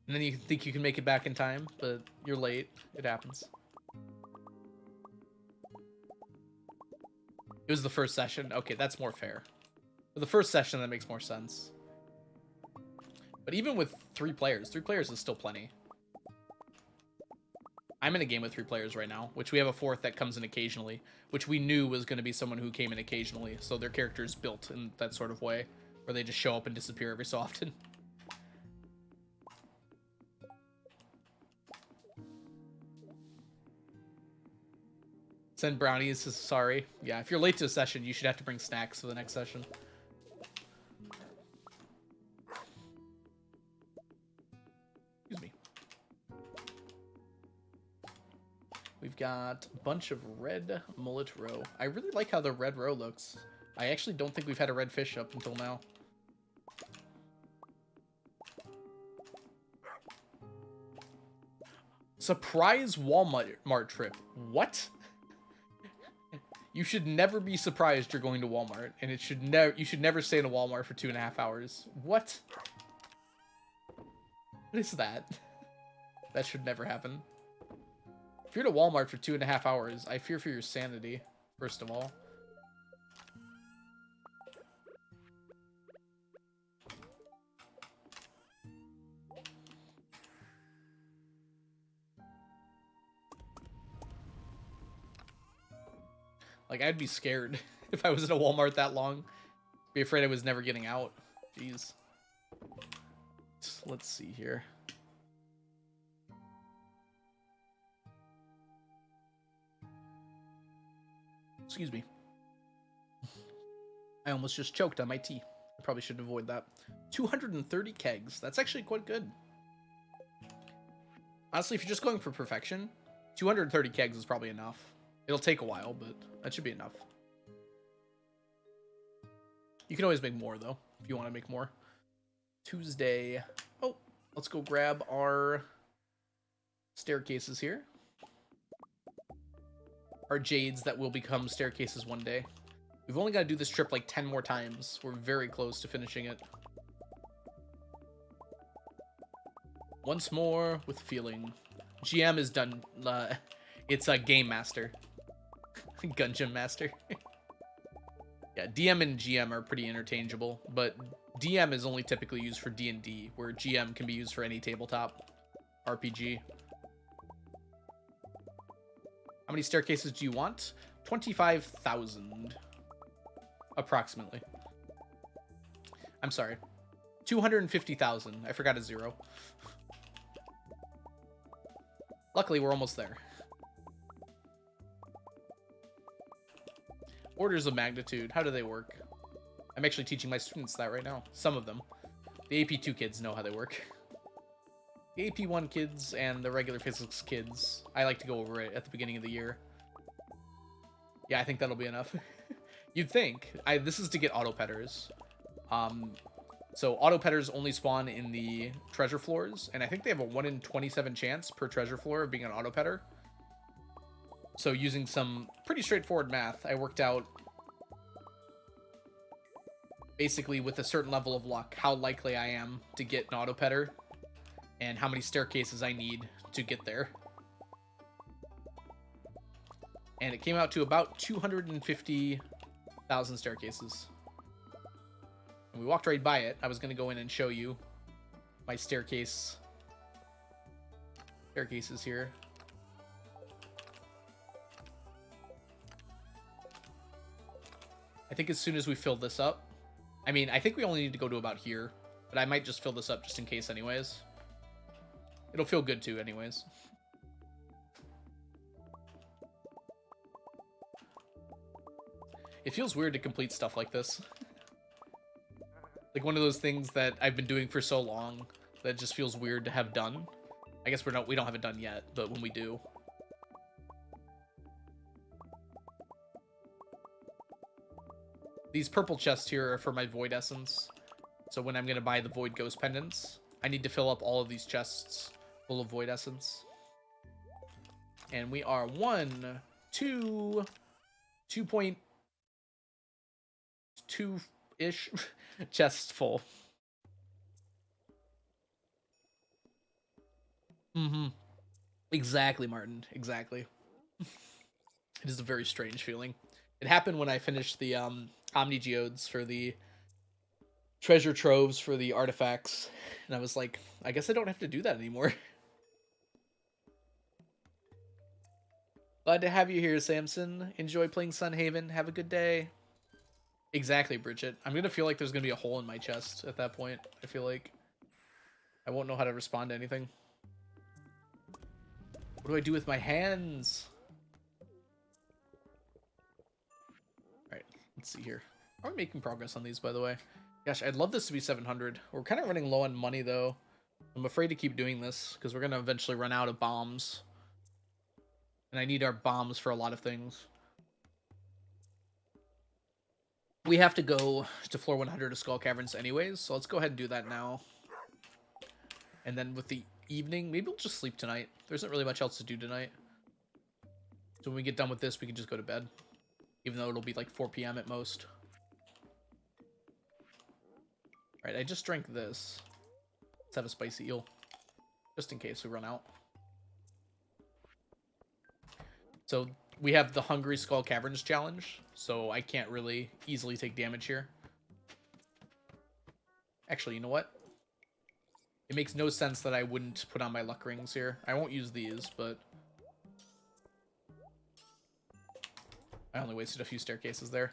And then you think you can make it back in time, but you're late. It happens. It was the first session. Okay, that's more fair. For the first session, that makes more sense. But even with 3 players is still plenty. I'm in a game with 3 players right now, which we have a 4th that comes in occasionally, which we knew was going to be someone who came in occasionally, so their character is built in that sort of way, where they just show up and disappear every so often. Send brownies, sorry. Yeah, if you're late to a session, you should have to bring snacks for the next session. Excuse me. We've got a bunch of red mullet roe. I really like how the red roe looks. I actually don't think we've had a red fish up until now. Surprise Walmart trip. What? You should never be surprised you're going to Walmart, and you should never stay in a Walmart for 2.5 hours. What? What is that? That should never happen. If you're at a Walmart for 2.5 hours, I fear for your sanity, first of all. Like, I'd be scared if I was in a Walmart that long. Be afraid I was never getting out. Jeez. Let's see here. Excuse me. I almost just choked on my tea. I probably should avoid that. 230 kegs. That's actually quite good. Honestly, if you're just going for perfection, 230 kegs is probably enough. It'll take a while, but that should be enough. You can always make more, though, if you want to make more. Tuesday. Oh, let's go grab our staircases here. Our jades that will become staircases one day. We've only got to do this trip like 10 more times. We're very close to finishing it. Once more with feeling. GM is done. It's a game master. Gungeon master. Yeah, DM and GM are pretty interchangeable, but DM is only typically used for D&D, where GM can be used for any tabletop RPG. How many staircases do you want? 25,000. Approximately. I'm sorry. 250,000. I forgot a 0. Luckily, we're almost there. Orders of magnitude. How do they work? I'm actually teaching my students that right now. Some of them. The AP2 kids know how they work. The AP1 kids and the regular physics kids, I like to go over it at the beginning of the year. Yeah, I think that'll be enough. You'd think. This is to get auto-petters. So auto-petters only spawn in the treasure floors, and I think they have a 1 in 27 chance per treasure floor of being an auto-petter. So using some pretty straightforward math, I worked out basically with a certain level of luck how likely I am to get an auto-petter and how many staircases I need to get there. And it came out to about 250,000 staircases. And we walked right by it. I was going to go in and show you my staircases here. I think as soon as we fill this up, I mean, I think we only need to go to about here, but I might just fill this up just in case anyways. It'll feel good too anyways. It feels weird to complete stuff like this. Like one of those things that I've been doing for so long that it just feels weird to have done. I guess we don't have it done yet, but when we do. These purple chests here are for my Void Essence. So when I'm going to buy the Void Ghost Pendants, I need to fill up all of these chests full of Void Essence. And we are 2.2-ish chests full. Exactly, Martin. Exactly. It is a very strange feeling. It happened when I finished the Omni Geodes for the treasure troves for the artifacts, and I was like, I guess I don't have to do that anymore. Glad to have you here, Samson. Enjoy playing Sunhaven. Have a good day. Exactly, Bridget. I'm gonna feel like there's gonna be a hole in my chest at that point. I feel like I won't know how to respond to anything. What do I do with my hands? Alright, let's see here. Are we making progress on these, by the way? Gosh, I'd love this to be 700. We're kind of running low on money, though. I'm afraid to keep doing this, because we're going to eventually run out of bombs. And I need our bombs for a lot of things. We have to go to floor 100 of Skull Caverns anyways, so let's go ahead and do that now. And then with the evening, maybe we'll just sleep tonight. There isn't really much else to do tonight. So when we get done with this, we can just go to bed. Even though it'll be like 4 p.m. at most. Alright, I just drank this. Let's have a spicy eel. Just in case we run out. So we have the Hungry Skull Caverns challenge. So I can't really easily take damage here. Actually, you know what? It makes no sense that I wouldn't put on my luck rings here. I won't use these, but I only wasted a few staircases there.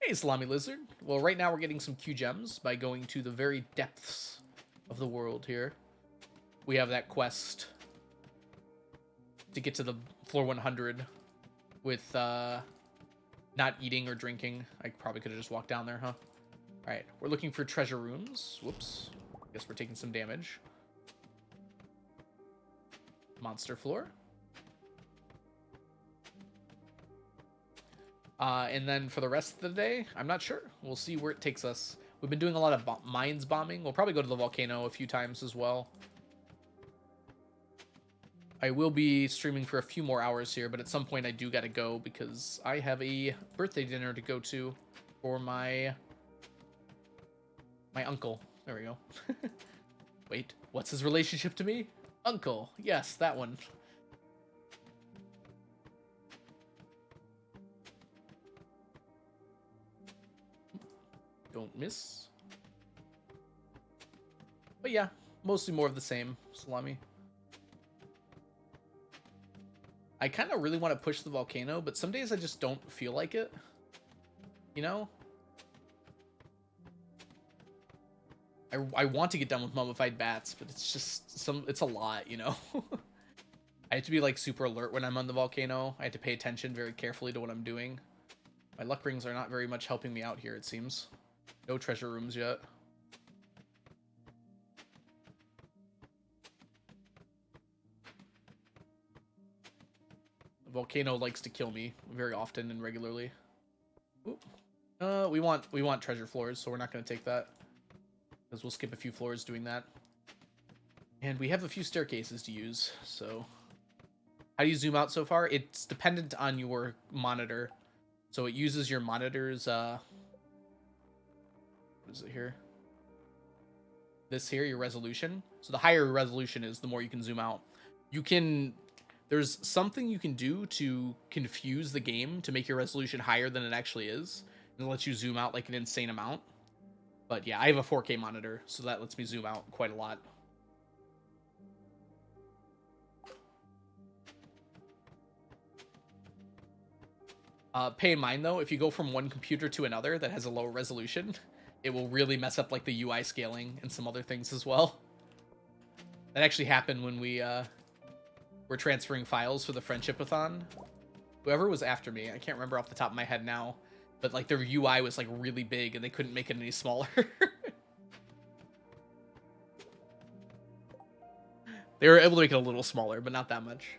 Hey, Salami Lizard. Well, right now we're getting some Q gems by going to the very depths of the world here. We have that quest to get to the floor 100 with not eating or drinking. I probably could have just walked down there, huh? All right, we're looking for treasure rooms. Whoops. Guess we're taking some damage. Monster floor. And then for the rest of the day, I'm not sure. We'll see where it takes us. We've been doing a lot of mines bombing. We'll probably go to the volcano a few times as well. I will be streaming for a few more hours here, but at some point I do gotta go because I have a birthday dinner to go to for my uncle. There we go. Wait, what's his relationship to me? Uncle. Yes, that one. Don't miss. But yeah, mostly more of the same, Salami. I kind of really want to push the volcano, but some days I just don't feel like it. You know? I want to get done with mummified bats, but it's just it's a lot, you know? I have to be like super alert when I'm on the volcano. I have to pay attention very carefully to what I'm doing. My luck rings are not very much helping me out here, it seems. No treasure rooms yet. The volcano likes to kill me very often and regularly. Oop. We want treasure floors, so we're not going to take that. Because we'll skip a few floors doing that. And we have a few staircases to use, so... How do you zoom out so far? It's dependent on your monitor. So it uses your monitor's, what is it here? This here, your resolution. So the higher your resolution is, the more you can zoom out. There's something you can do to confuse the game to make your resolution higher than it actually is. And it lets you zoom out like an insane amount. But yeah, I have a 4K monitor, so that lets me zoom out quite a lot. Pay in mind, though, if you go from one computer to another that has a lower resolution, it will really mess up like the UI scaling and some other things as well. That actually happened when we were transferring files for the Friendship-a-thon. Whoever was after me, I can't remember off the top of my head now, but like their UI was like really big and they couldn't make it any smaller. They were able to make it a little smaller, but not that much.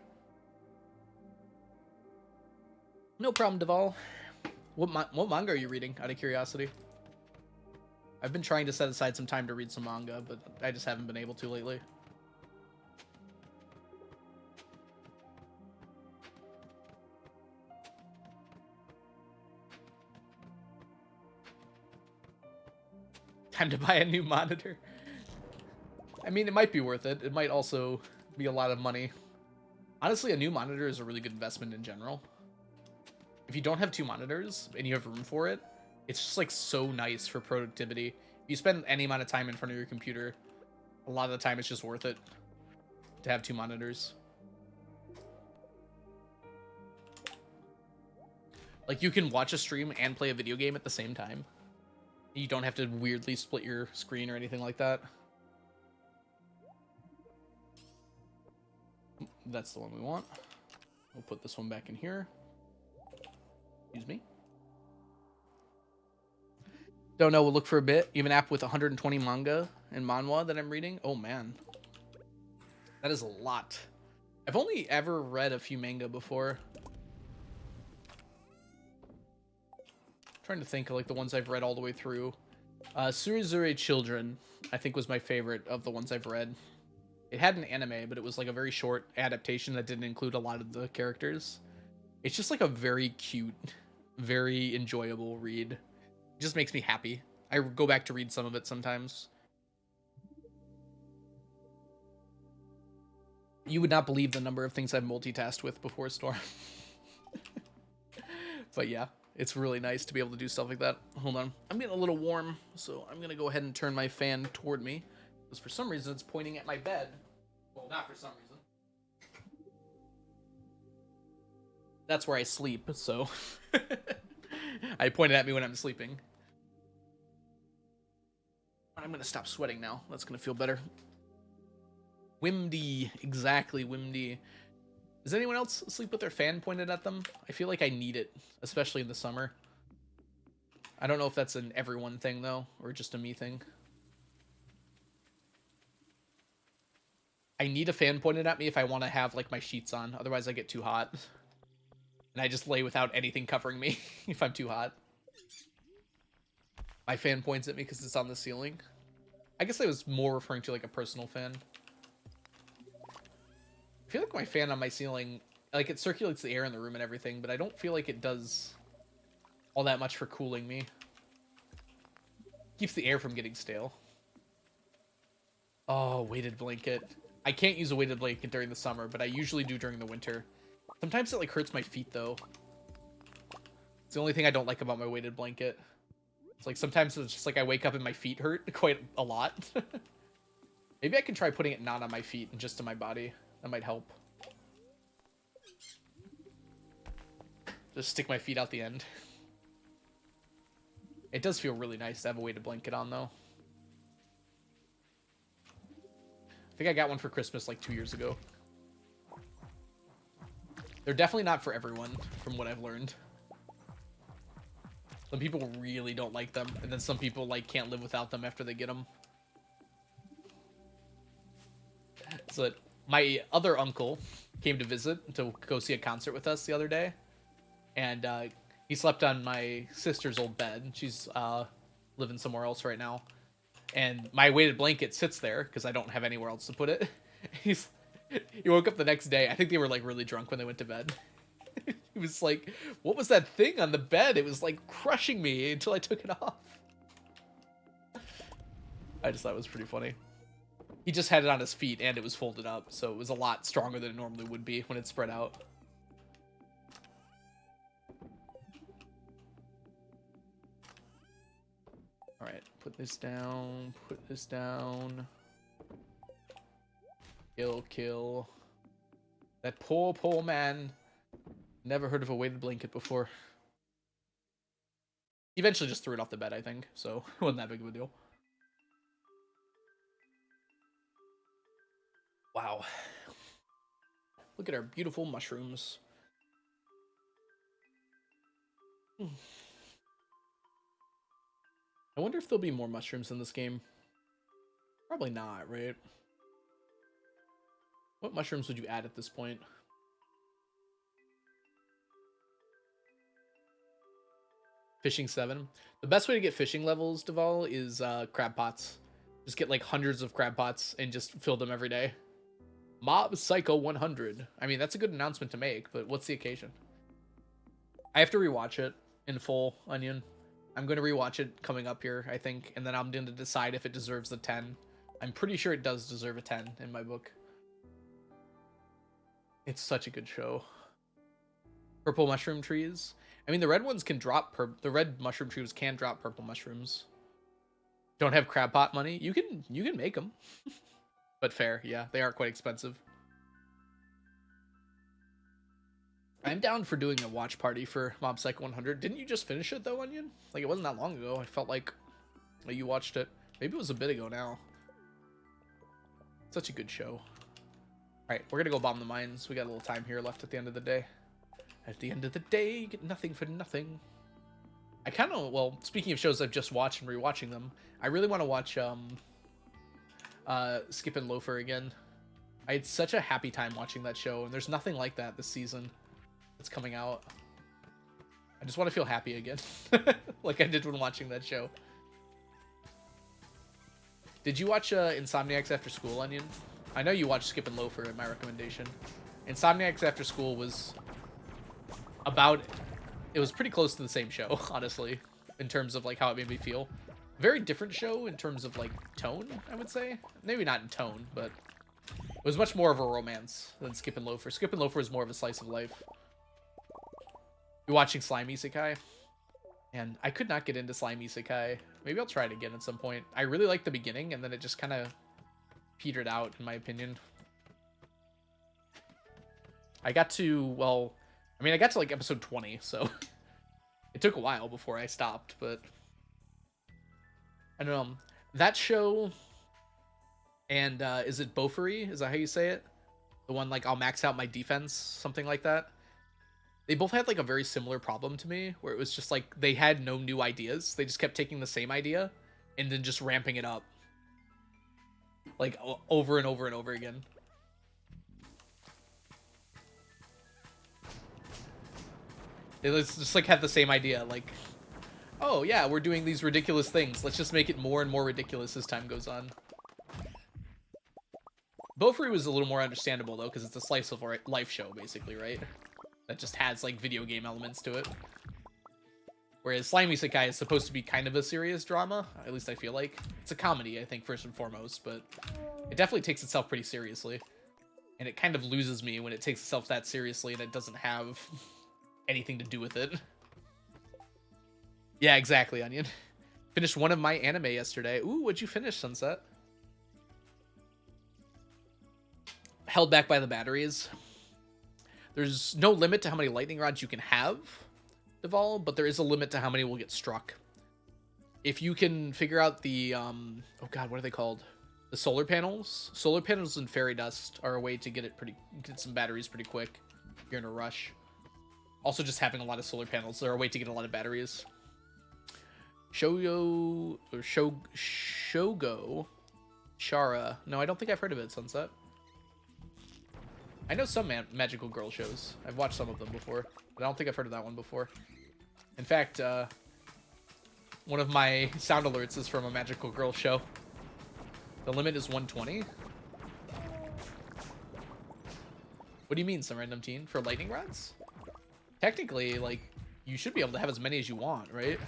No problem, Deval. What manga are you reading, out of curiosity? I've been trying to set aside some time to read some manga, but I just haven't been able to lately. Time to buy a new monitor. I mean, it might be worth it. It might also be a lot of money. Honestly, a new monitor is a really good investment in general. if you don't have 2 monitors and you have room for it, it's just like so nice for productivity. If you spend any amount of time in front of your computer, a lot of the time it's just worth it to have 2 monitors. Like, you can watch a stream and play a video game at the same time. You don't have to weirdly split your screen or anything like that. That's the one we want. We'll put this one back in here. Excuse me. Don't know, we'll look for a bit. You have an app with 120 manga and manhwa that I'm reading. Oh, man. That is a lot. I've only ever read a few manga before. Trying to think of like the ones I've read all the way through. Surizure Children, I think, was my favorite of the ones I've read. It had an anime, but it was like a very short adaptation that didn't include a lot of the characters. It's just like a very cute, very enjoyable read. It just makes me happy. I go back to read some of it sometimes. You would not believe the number of things I've multitasked with before Storm. But yeah. It's really nice to be able to do stuff like that. Hold on. I'm getting a little warm, so I'm going to go ahead and turn my fan toward me. Because for some reason, it's pointing at my bed. Well, not for some reason. That's where I sleep, so... I pointed at me when I'm sleeping. I'm going to stop sweating now. That's going to feel better. Wimdy. Exactly, Wimdy. Does anyone else sleep with their fan pointed at them? I feel like I need it, especially in the summer. I don't know if that's an everyone thing, though, or just a me thing. I need a fan pointed at me if I want to have, like, my sheets on. Otherwise, I get too hot. And I just lay without anything covering me if I'm too hot. My fan points at me because it's on the ceiling. I guess I was more referring to, like, a personal fan. I feel like my fan on my ceiling, like, it circulates the air in the room and everything, but I don't feel like it does all that much for cooling me. Keeps the air from getting stale. Oh, weighted blanket. I can't use a weighted blanket during the summer, but I usually do during the winter. Sometimes it, like, hurts my feet, though. It's the only thing I don't like about my weighted blanket. It's like, sometimes it's just like I wake up and my feet hurt quite a lot. Maybe I can try putting it not on my feet and just to my body. That might help. Just stick my feet out the end. It does feel really nice to have a weighted blanket on, though. I think I got one for Christmas like 2 years ago. They're definitely not for everyone, from what I've learned. Some people really don't like them, and then some people like can't live without them after they get them. So my other uncle came to visit to go see a concert with us the other day, and he slept on my sister's old bed. She's living somewhere else right now, and my weighted blanket sits there because I don't have anywhere else to put it. He woke up the next day. I think they were like really drunk when they went to bed. He was like, "What was that thing on the bed? It was like crushing me until I took it off." I just thought it was pretty funny. He just had it on his feet and it was folded up, so it was a lot stronger than it normally would be when it's spread out. Alright, put this down, put this down. Kill. That poor, poor man. Never heard of a weighted blanket before. He eventually just threw it off the bed, I think, so it wasn't that big of a deal. Wow. Look at our beautiful mushrooms. I wonder if there'll be more mushrooms in this game. Probably not, right? What mushrooms would you add at this point? Fishing 7. The best way to get fishing levels, Deval, is crab pots. Just get like hundreds of crab pots and just fill them every day. Mob Psycho 100. I mean, that's a good announcement to make, but what's the occasion? I have to rewatch it in full, Onion. I'm going to rewatch it coming up here, I think, and then I'm going to decide if it deserves a 10. I'm pretty sure it does deserve a 10 in my book. It's such a good show. Purple mushroom trees. I mean, the red ones can drop the red mushroom trees can drop purple mushrooms. Don't have crab pot money? You can make them. But fair, yeah, they are quite expensive. I'm down for doing a watch party for Mob Psycho 100. Didn't you just finish it though, Onion? Like, it wasn't that long ago. I felt like you watched it. Maybe it was a bit ago now. Such a good show. Alright, we're gonna go bomb the mines. We got a little time here left at the end of the day. At the end of the day, you get nothing for nothing. I kind of, well, speaking of shows I've just watched and rewatching them, I really want to watch Skip and Loafer again. I had such a happy time watching that show, and there's nothing like that this season that's coming out. I just want to feel happy again, like I did when watching that show. Did you watch Insomniacs After School, Onion? I know you watched Skip and Loafer in my recommendation. Insomniacs After School was about... It was pretty close to the same show, honestly, in terms of like how it made me feel. Very different show in terms of like tone, I would say. Maybe not in tone, but it was much more of a romance than Skip and Loafer. Skip and Loafer is more of a slice of life. You're watching Slime Isekai? And I could not get into Slime Isekai. Maybe I'll try it again at some point. I really liked the beginning, and then it just kind of petered out, in my opinion. I got to, well... I mean, I got to like episode 20, so it took a while before I stopped, but I don't know. That show and is it Bofery? Is that how you say it? The one like I'll max out my defense, something like that. They both had like a very similar problem to me, where it was just like they had no new ideas. They just kept taking the same idea and then just ramping it up, like over and over and over again. They just like had the same idea, like, oh yeah, we're doing these ridiculous things. Let's just make it more and more ridiculous as time goes on. Bofery was a little more understandable though, because it's a slice of life show, basically, right? That just has like video game elements to it. Whereas Slime Isekai is supposed to be kind of a serious drama, at least I feel like. It's a comedy, I think, first and foremost, but it definitely takes itself pretty seriously. And it kind of loses me when it takes itself that seriously and it doesn't have anything to do with it. Yeah, exactly, Onion. Finished one of my anime yesterday. Ooh, what'd you finish, Sunset? Held back by the batteries. There's no limit to how many lightning rods you can have, Deval, but there is a limit to how many will get struck. If you can figure out the, oh god, what are they called? The solar panels? Solar panels and fairy dust are a way to get some batteries pretty quick if you're in a rush. Also, just having a lot of solar panels, they're a way to get a lot of batteries. Shogo... or Shogo... Shara. No, I don't think I've heard of it, Sunset. I know some magical girl shows. I've watched some of them before, but I don't think I've heard of that one before. In fact, one of my sound alerts is from a magical girl show. The limit is 120. What do you mean, some random teen? For lightning rods? Technically, like, you should be able to have as many as you want, right?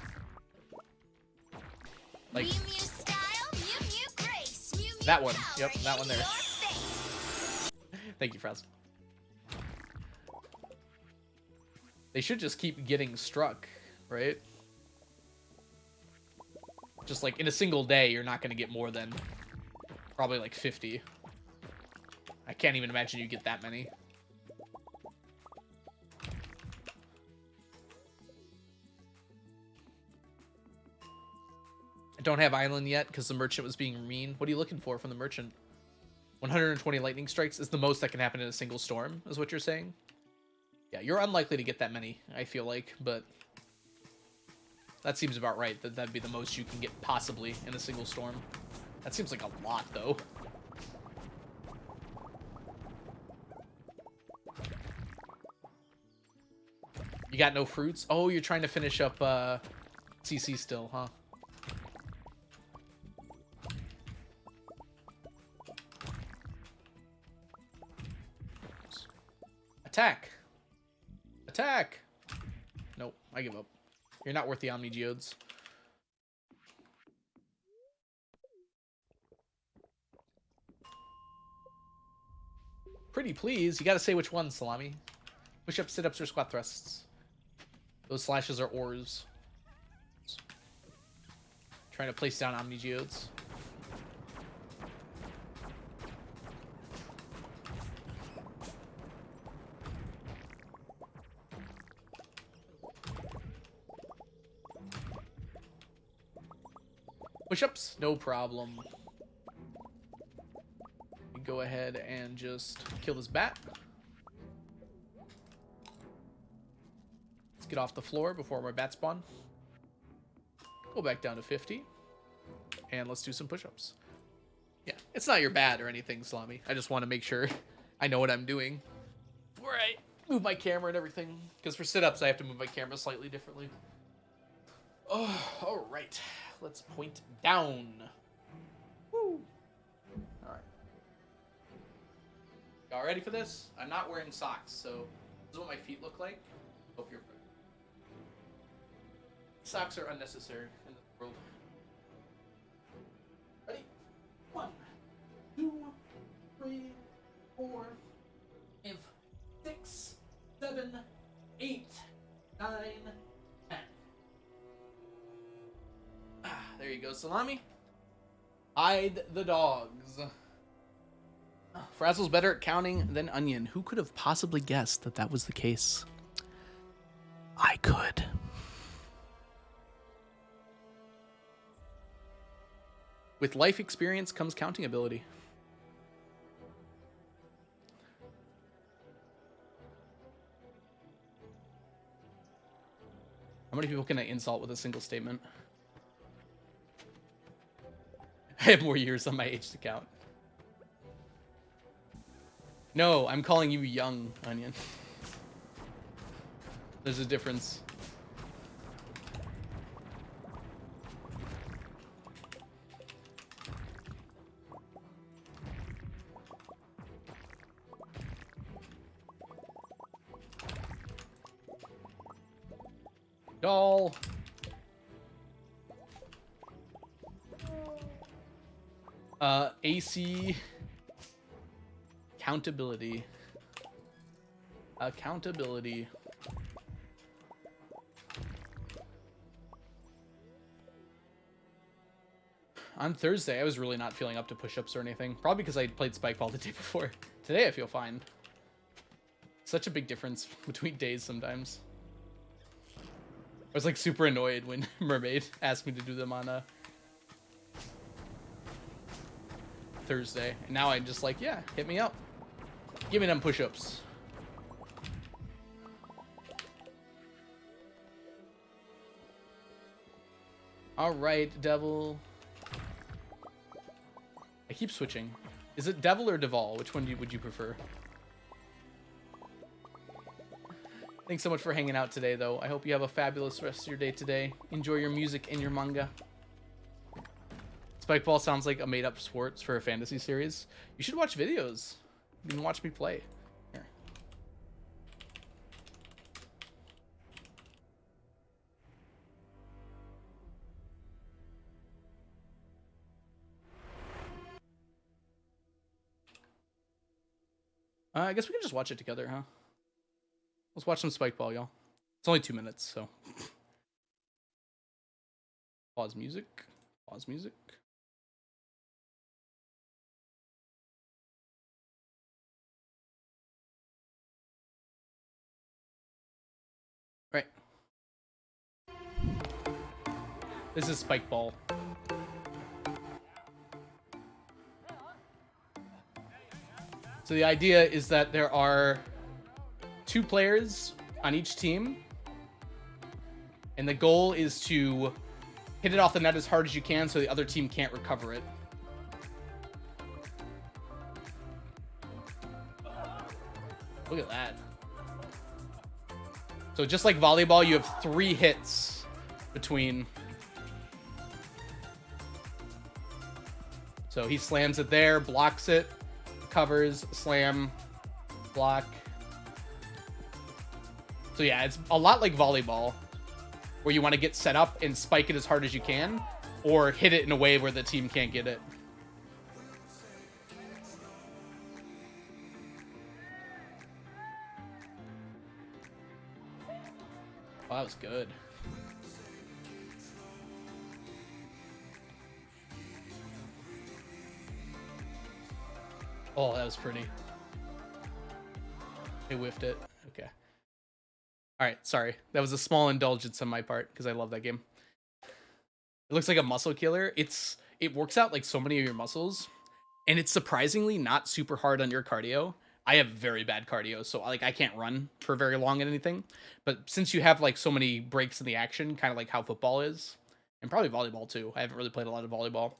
Like, Mew Mew style, Mew Mew grace, Mew Mew that one. power Yep, that one in there. your face. Thank you, Fraz. They should just keep getting struck, right? Just like in a single day, you're not going to get more than probably like 50. I can't even imagine you get that many. I don't have Island yet because the merchant was being mean. What are you looking for from the merchant? 120 lightning strikes is the most that can happen in a single storm, is what you're saying? Yeah, you're unlikely to get that many, I feel like, but that seems about right. That'd be the most you can get possibly in a single storm. That seems like a lot, though. You got no fruits? Oh, you're trying to finish up CC still, huh? Attack! Attack! Nope, I give up. You're not worth the Omni Geodes. Pretty please. You gotta say which one, Salami. Push-ups, sit-ups, or squat thrusts. Those slashes are ores. Trying to place down Omni Geodes. Push-ups, no problem. We go ahead and just kill this bat. Let's get off the floor before my bat spawn. Go back down to 50. And let's do some push-ups. Yeah, it's not your bat or anything, Salami. I just want to make sure I know what I'm doing before I move my camera and everything. Because for sit-ups, I have to move my camera slightly differently. Oh, all right. Let's point down. Woo. All right. Y'all ready for this? I'm not wearing socks, so this is what my feet look like. Hope you're. Socks are unnecessary in this world. Ready? 1, 2, 3, 4, 5, 6, 7, 8, 9, 10. There you go, Salami. Hide the dogs. Frazzle's better at counting than Onion. Who could have possibly guessed that that was the case? I could. With life experience comes counting ability. How many people can I insult with a single statement? I have more years on my age to count. No, I'm calling you young, Onion. There's a difference. Doll. AC. Accountability. Accountability. On Thursday, I was really not feeling up to push-ups or anything. Probably because I played Spike Ball the day before. Today, I feel fine. Such a big difference between days sometimes. I was like super annoyed when Mermaid asked me to do them on a Thursday. And now I'm just like, yeah, hit me up. Give me them push-ups. All right, Devil. I keep switching. Is it Devil or Deval? Which one would you prefer? Thanks so much for hanging out today, though. I hope you have a fabulous rest of your day today. Enjoy your music and your manga. Spikeball sounds like a made-up sport for a fantasy series. You should watch videos. You can watch me play. Here. I guess we can just watch it together, huh? Let's watch some Spikeball, y'all. It's only 2 minutes, so. Pause music. Pause music. Right. This is Spikeball. So the idea is that there are 2 players on each team, and the goal is to hit it off the net as hard as you can so the other team can't recover it. Look at that. So just like volleyball, you have 3 hits between. So he slams it there, blocks it, covers, slam, block. So yeah, it's a lot like volleyball, where you want to get set up and spike it as hard as you can, or hit it in a way where the team can't get it. Wow, was good. Oh, that was pretty. I whiffed it. Okay. All right, sorry. That was a small indulgence on my part because I love that game. It looks like a muscle killer. It works out like so many of your muscles, and it's surprisingly not super hard on your cardio. I have very bad cardio, so like I can't run for very long at anything. But since you have like so many breaks in the action, kind of like how football is, and probably volleyball too. I haven't really played a lot of volleyball.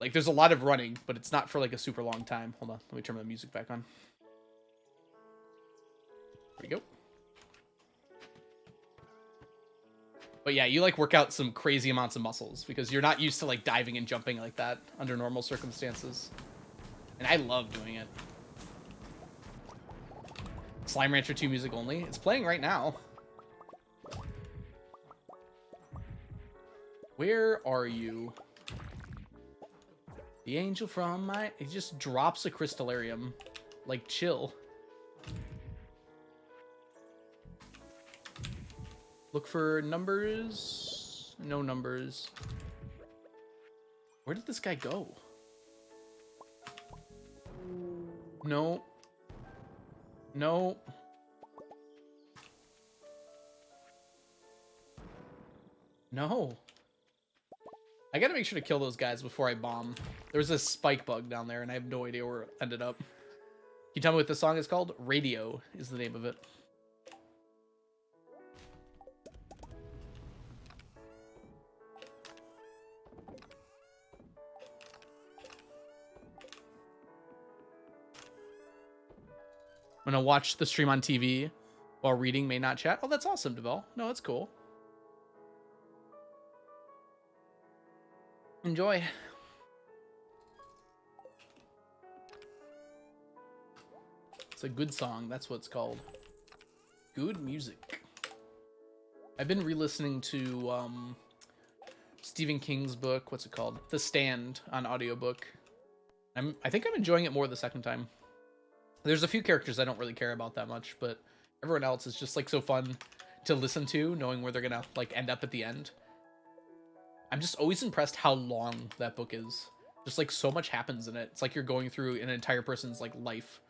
Like there's a lot of running, but it's not for like a super long time. Hold on, let me turn my music back on. There we go. But yeah, you like work out some crazy amounts of muscles because you're not used to like diving and jumping like that under normal circumstances. And I love doing it. Slime Rancher 2 music only. It's playing right now. Where are you? The angel from my... He just drops a crystallarium. Like, chill. Look for numbers. No numbers. Where did this guy go? No. No. No. I gotta make sure to kill those guys before I bomb. There's a spike bug down there, and I have no idea where it ended up. Can you tell me what this song is called? Radio is the name of it. I'm gonna watch the stream on TV while reading, may not chat. Oh, that's awesome, Devel. No, that's cool. Enjoy. It's a good song. That's what it's called. Good music. I've been re-listening to Stephen King's book. What's it called? The Stand on audiobook. I think I'm enjoying it more the second time. There's a few characters I don't really care about that much, but everyone else is just like so fun to listen to, knowing where they're gonna like end up at the end. I'm just always impressed how long that book is. Just like so much happens in it. It's like you're going through an entire person's like life.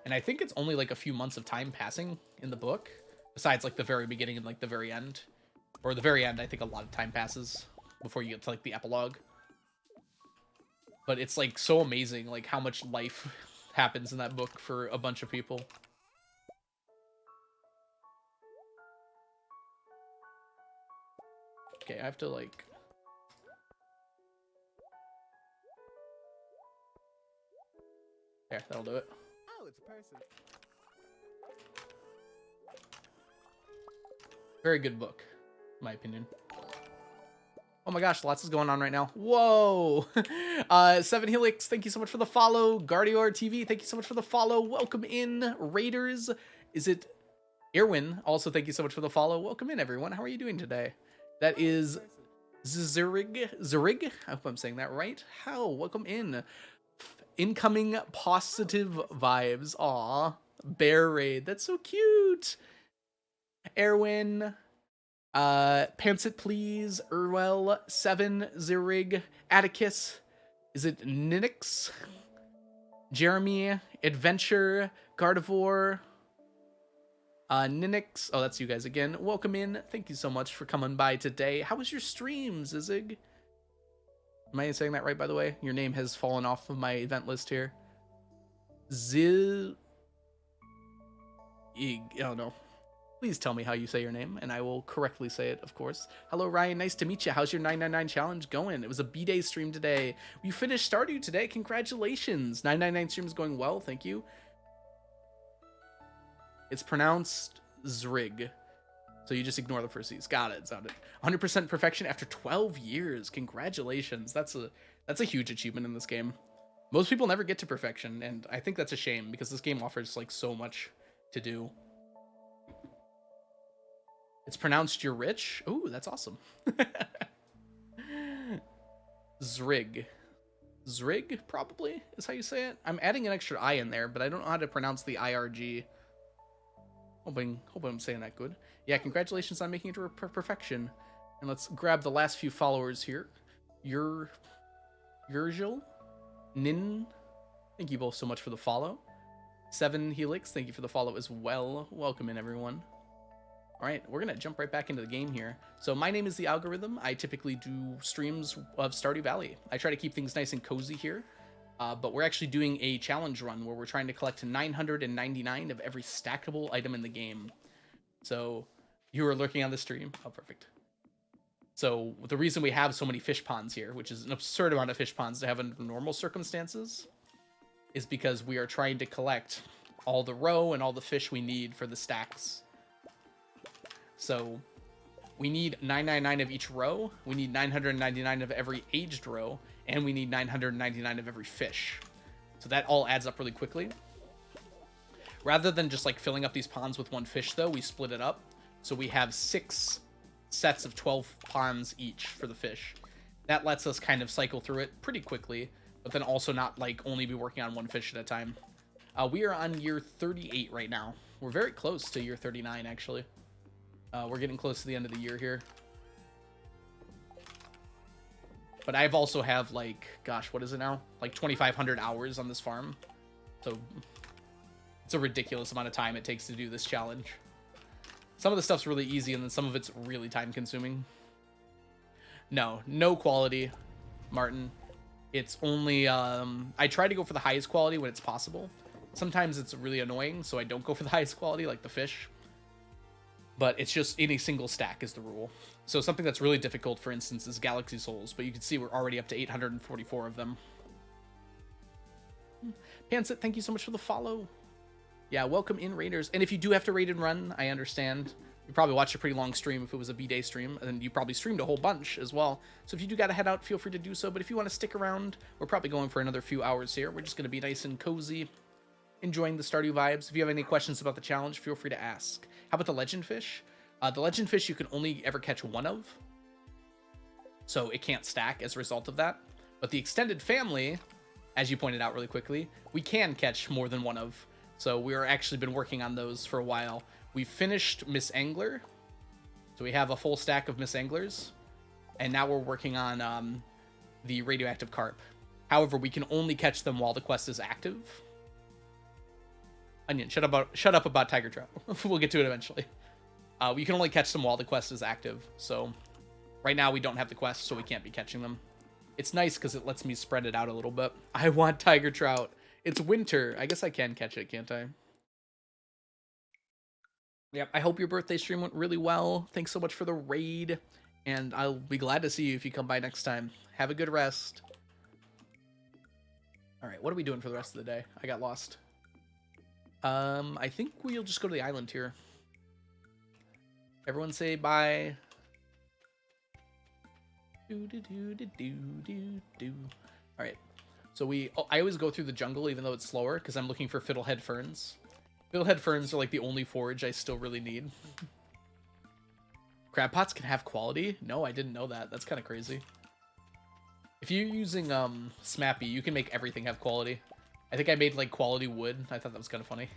And I think it's only like a few months of time passing in the book, besides like the very beginning and like the very end. Or the very end, I think a lot of time passes before you get to like the epilogue. But it's like so amazing like how much life happens in that book for a bunch of people. Okay, I have to like... There, that'll do it. Oh, it's a person. Very good book, in my opinion. Oh my gosh, lots is going on right now. Whoa! Seven Helix, thank you so much for the follow. Guardior TV, thank you so much for the follow. Welcome in. Raiders, is it Irwin? Also, thank you so much for the follow. Welcome in, everyone. How are you doing today? That is Zurig. I hope I'm saying that right. How? Welcome in. Incoming positive vibes. Aw. Bear Raid. That's so cute. Erwin. Pants It Please. Urwell. 7. Zirig. Atticus. Is it Ninix? Jeremy. Adventure. Gardevoir. Ninix. Oh, that's you guys again. Welcome in. Thank you so much for coming by today. How was your stream, Zizig? Am I saying that right, by the way? Your name has fallen off of my event list here. I don't know. Please tell me how you say your name, and I will correctly say it, of course. Hello, Ryan. Nice to meet you. How's your 999 challenge going? It was a B-Day stream today. You finished Stardew today. Congratulations. 999 stream is going well. Thank you. It's pronounced Zrig. So you just ignore the first C's. Got it. Sounded 100% perfection after 12 years. Congratulations. That's a huge achievement in this game. Most people never get to perfection, and I think that's a shame because this game offers like so much to do. It's pronounced you're rich. Ooh, that's awesome. Zrig. Zrig, probably, is how you say it. I'm adding an extra I in there, but I don't know how to pronounce the IRG. Hoping I'm saying that good. Yeah, congratulations on making it to perfection. And let's grab the last few followers here. Yurgil, Nin, thank you both so much for the follow. 7 Helix, thank you for the follow as well. Welcome in, everyone. All right, we're gonna jump right back into the game here. So my name is The Algorithm. I typically do streams of Stardew Valley. I try to keep things nice and cozy here. But we're actually doing a challenge run where we're trying to collect 999 of every stackable item in the game. So you were lurking on the stream. Oh, perfect. So the reason we have so many fish ponds here, which is an absurd amount of fish ponds to have under normal circumstances, is because we are trying to collect all the roe and all the fish we need for the stacks. So we need 999 of each roe, we need 999 of every aged roe, and we need 999 of every fish. So that all adds up really quickly. Rather than just like filling up these ponds with one fish though, we split it up. So we have 6 sets of 12 ponds each for the fish. That lets us kind of cycle through it pretty quickly, but then also not like only be working on one fish at a time. We are on year 38 right now. We're very close to year 39 actually. We're getting close to the end of the year here. But I've also have like, gosh, what is it now? Like 2,500 hours on this farm. So it's a ridiculous amount of time it takes to do this challenge. Some of the stuff's really easy and then some of it's really time consuming. No quality, Martin. It's only, I try to go for the highest quality when it's possible. Sometimes it's really annoying, so I don't go for the highest quality, like the fish. But it's just in a single stack is the rule. So something that's really difficult, for instance, is Galaxy Souls, but you can see we're already up to 844 of them. Pansit, thank you so much for the follow. Yeah, welcome in, Raiders. And if you do have to raid and run, I understand. You probably watched a pretty long stream if it was a B-Day stream, and you probably streamed a whole bunch as well. So if you do gotta head out, feel free to do so. But if you want to stick around, we're probably going for another few hours here. We're just going to be nice and cozy, enjoying the Stardew vibes. If you have any questions about the challenge, feel free to ask. How about the legend fish? The legend fish you can only ever catch one of, so it can't stack as a result of that. But the extended family, as you pointed out really quickly, we can catch more than one of. So we're actually been working on those for a while. We finished Miss Angler, so we have a full stack of Miss Anglers, and now we're working on the radioactive carp. However, we can only catch them while the quest is active. Onion, shut up about tiger trout. We'll get to it eventually. We can only catch them while the quest is active. So right now we don't have the quest, so we can't be catching them. It's nice because it lets me spread it out a little bit. I want tiger trout. It's winter. I guess I can catch it, can't I? Yep. I hope your birthday stream went really well. Thanks so much for the raid. And I'll be glad to see you if you come by next time. Have a good rest. All right. What are we doing for the rest of the day? I got lost. I think we'll just go to the island here. Everyone say bye. Do do do do do do do. All right. So I always go through the jungle even though it's slower because I'm looking for fiddlehead ferns. Fiddlehead ferns are like the only forage I still really need. Crab pots can have quality? No, I didn't know that. That's kind of crazy. If you're using Smappy, you can make everything have quality. I think I made like quality wood. I thought that was kind of funny.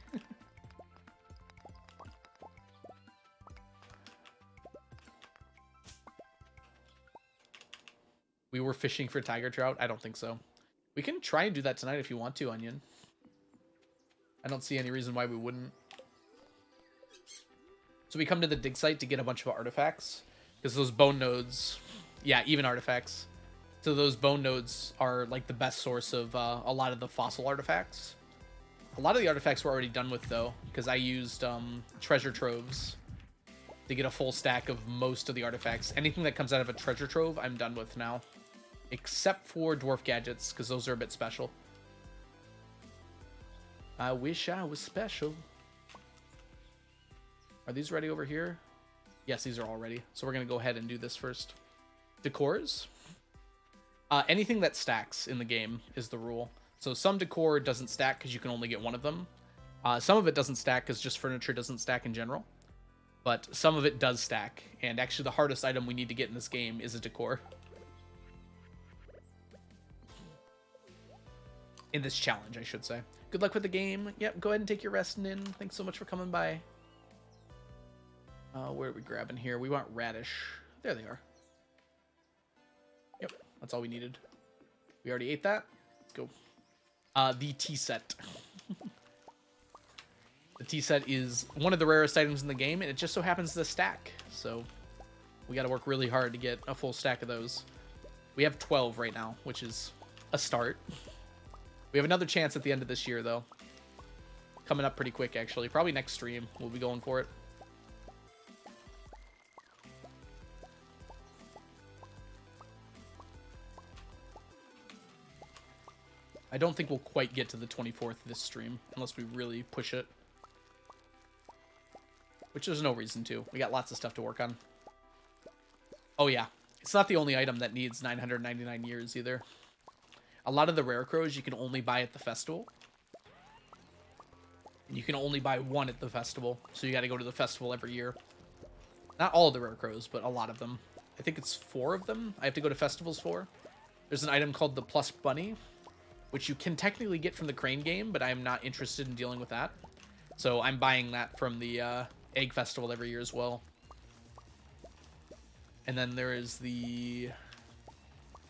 We were fishing for tiger trout? I don't think so. We can try and do that tonight if you want to, Onion. I don't see any reason why we wouldn't. So we come to the dig site to get a bunch of artifacts. Because those bone nodes... Yeah, even artifacts. So those bone nodes are like the best source of a lot of the fossil artifacts. A lot of the artifacts we're already done with though. Because I used treasure troves to get a full stack of most of the artifacts. Anything that comes out of a treasure trove, I'm done with now. Except for dwarf gadgets, because those are a bit special. I wish I was special. Are these ready over here? Yes, these are all ready. So we're going to go ahead and do this first. Decors. Anything that stacks in the game is the rule. So some decor doesn't stack because you can only get one of them. Some of it doesn't stack because just furniture doesn't stack in general. But some of it does stack. And actually the hardest item we need to get in this game is a decor. In this challenge, I should say. Good luck with the game. Yep, go ahead and take your rest, Nin. Thanks so much for coming by. Where are we grabbing here? We want radish. There they are. Yep, that's all we needed. We already ate that. Let's go. The tea set. The tea set is one of the rarest items in the game, and it just so happens to stack. So we got to work really hard to get a full stack of those. We have 12 right now, which is a start. We have another chance at the end of this year, though. Coming up pretty quick, actually. Probably next stream, we'll be going for it. I don't think we'll quite get to the 24th this stream, unless we really push it. Which there's no reason to. We got lots of stuff to work on. Oh yeah, it's not the only item that needs 999 years either. A lot of the rare crows you can only buy at the festival. You can only buy one at the festival, so you got to go to the festival every year. Not all of the rare crows, but a lot of them. I think it's 4 of them I have to go to festivals for. There's an item called the Plus Bunny, which you can technically get from the Crane game, but I'm not interested in dealing with that. So I'm buying that from the Egg Festival every year as well. And then there is the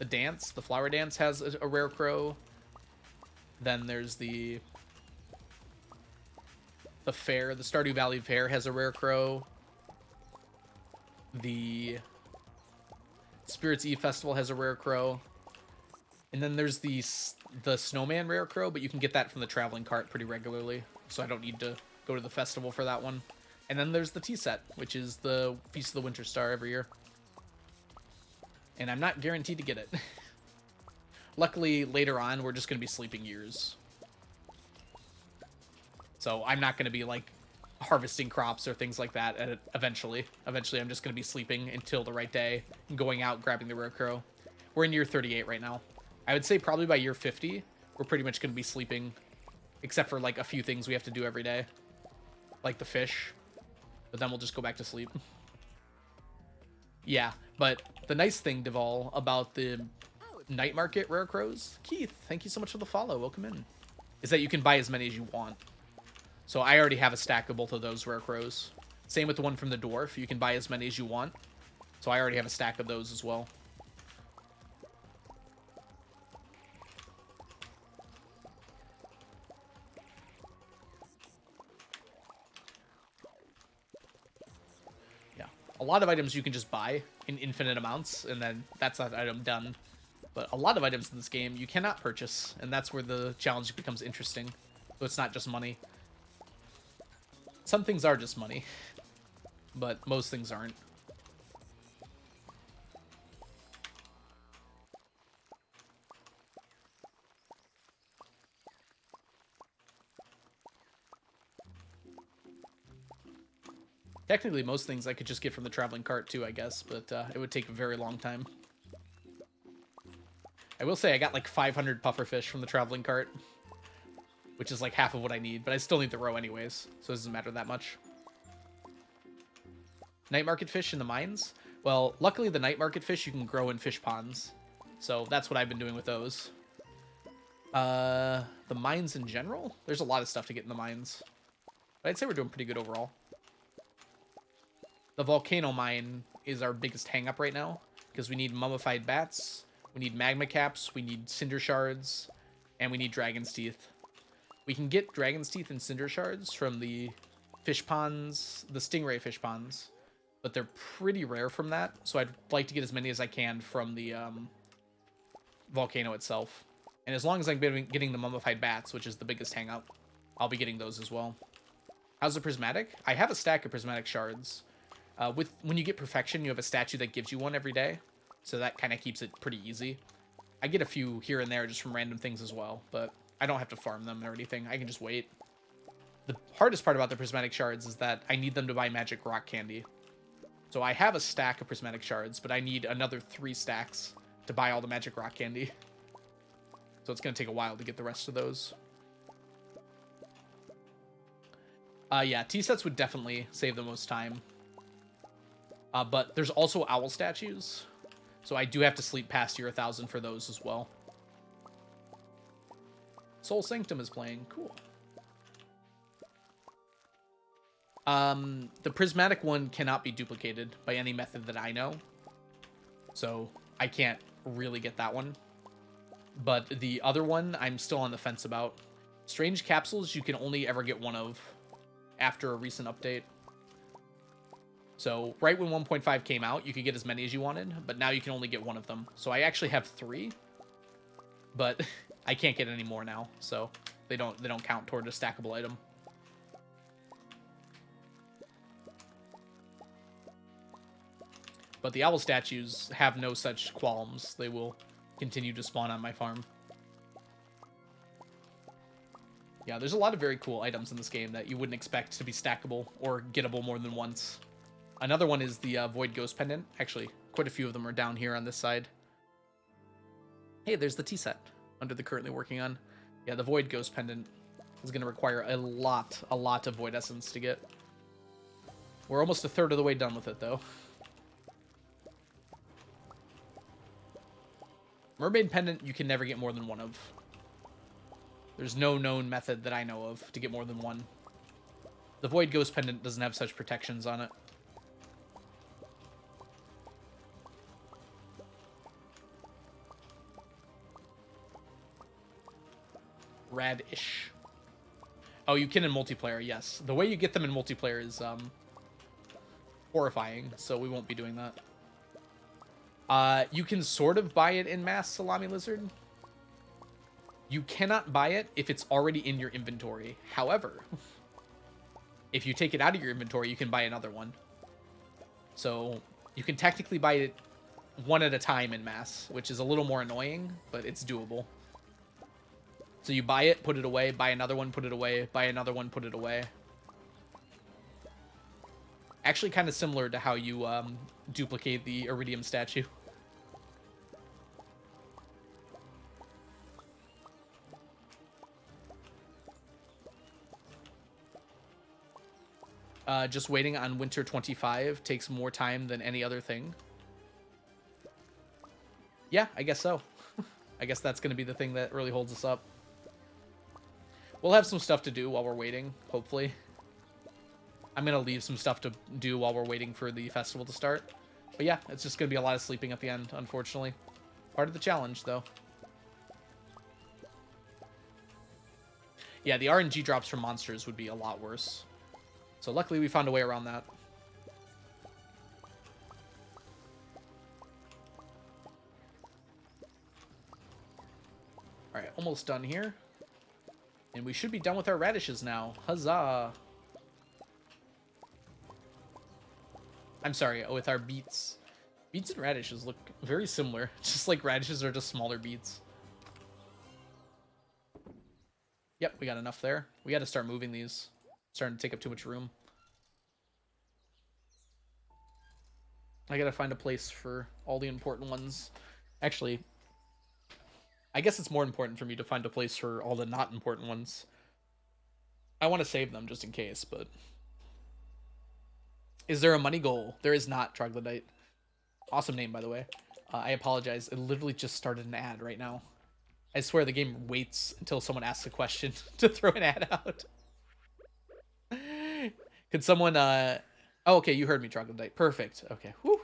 dance. The flower dance has a rare crow. Then there's the fair. The Stardew Valley Fair has a rare crow. The Spirits Eve Festival has a rare crow. And then there's the Snowman rare crow, but you can get that from the traveling cart pretty regularly, so I don't need to go to the festival for that one. And then there's the tea set, which is the Feast of the Winter Star every year. And I'm not guaranteed to get it. Luckily, later on, we're just going to be sleeping years. So I'm not going to be, like, harvesting crops or things like that eventually. Eventually, I'm just going to be sleeping until the right day and going out grabbing the rare crow. We're in year 38 right now. I would say probably by year 50, we're pretty much going to be sleeping, except for, like, a few things we have to do every day, like the fish. But then we'll just go back to sleep. Yeah, but the nice thing, Deval, about the night market rare crows, Keith, thank you so much for the follow. Welcome in. Is that you can buy as many as you want. So I already have a stack of both of those rare crows. Same with the one from the dwarf. You can buy as many as you want. So I already have a stack of those as well. A lot of items you can just buy in infinite amounts, and then that's that item done. But a lot of items in this game you cannot purchase, and that's where the challenge becomes interesting. So it's not just money. Some things are just money, but most things aren't. Technically, most things I could just get from the traveling cart too, I guess, but it would take a very long time. I will say I got like 500 pufferfish from the traveling cart, which is like half of what I need, but I still need the roe anyways, so it doesn't matter that much. Night market fish in the mines? Well, luckily the night market fish you can grow in fish ponds, so that's what I've been doing with those. The mines in general? There's a lot of stuff to get in the mines, but I'd say we're doing pretty good overall. The volcano mine is our biggest hang-up right now, because we need mummified bats, we need magma caps, we need cinder shards, and we need dragon's teeth. We can get dragon's teeth and cinder shards from the fish ponds, the stingray fish ponds, but they're pretty rare from that, so I'd like to get as many as I can from the volcano itself. And as long as I'm getting the mummified bats, which is the biggest hang-up, I'll be getting those as well. How's the prismatic? I have a stack of prismatic shards. When you get perfection, you have a statue that gives you one every day, so that kind of keeps it pretty easy. I get a few here and there just from random things as well, but I don't have to farm them or anything. I can just wait. The hardest part about the prismatic shards is that I need them to buy magic rock candy. So I have a stack of prismatic shards, but I need another 3 stacks to buy all the magic rock candy. So it's going to take a while to get the rest of those. Yeah, T-sets would definitely save the most time. But there's also owl statues, so I do have to sleep past year 1000 for those as well. Soul Sanctum is playing. Cool. The prismatic one cannot be duplicated by any method that I know. So I can't really get that one. But the other one, I'm still on the fence about. Strange capsules, you can only ever get one of after a recent update. So right when 1.5 came out, you could get as many as you wanted, but now you can only get one of them. So I actually have 3, but I can't get any more now. So they don't count toward a stackable item. But the owl statues have no such qualms. They will continue to spawn on my farm. Yeah, there's a lot of very cool items in this game that you wouldn't expect to be stackable or gettable more than once. Another one is the Void Ghost Pendant. Actually, quite a few of them are down here on this side. Hey, there's the tea set under the currently working on. Yeah, the Void Ghost Pendant is going to require a lot of Void Essence to get. We're almost a third of the way done with it, though. Mermaid Pendant, you can never get more than one of. There's no known method that I know of to get more than one. The Void Ghost Pendant doesn't have such protections on it. Radish. Oh, you can in multiplayer, yes. The way you get them in multiplayer is horrifying, so we won't be doing that. You can sort of buy it in mass, Salami Lizard. You cannot buy it if it's already in your inventory. However, if you take it out of your inventory, you can buy another one. So you can technically buy it one at a time in mass, which is a little more annoying, but it's doable. So you buy it, put it away, buy another one, put it away, buy another one, put it away. Actually kind of similar to how you duplicate the Iridium statue. Just waiting on Winter 25 takes more time than any other thing. Yeah, I guess so. I guess that's going to be the thing that really holds us up. We'll have some stuff to do while we're waiting, hopefully. I'm going to leave some stuff to do while we're waiting for the festival to start. But yeah, it's just going to be a lot of sleeping at the end, unfortunately. Part of the challenge, though. Yeah, the RNG drops from monsters would be a lot worse. So luckily we found a way around that. Alright, almost done here. And we should be done with our radishes now. Huzzah! I'm sorry, with our beets. Beets and radishes look very similar. Just like radishes are just smaller beets. Yep, we got enough there. We got to start moving these. Starting to take up too much room. I gotta find a place for all the important ones. Actually, I guess it's more important for me to find a place for all the not important ones. I want to save them just in case, but... Is there a money goal? There is not, Troglodyte. Awesome name, by the way. I apologize. It literally just started an ad right now. I swear the game waits until someone asks a question to throw an ad out. Could someone... Oh, okay, you heard me, Troglodyte. Perfect. Okay. Whew.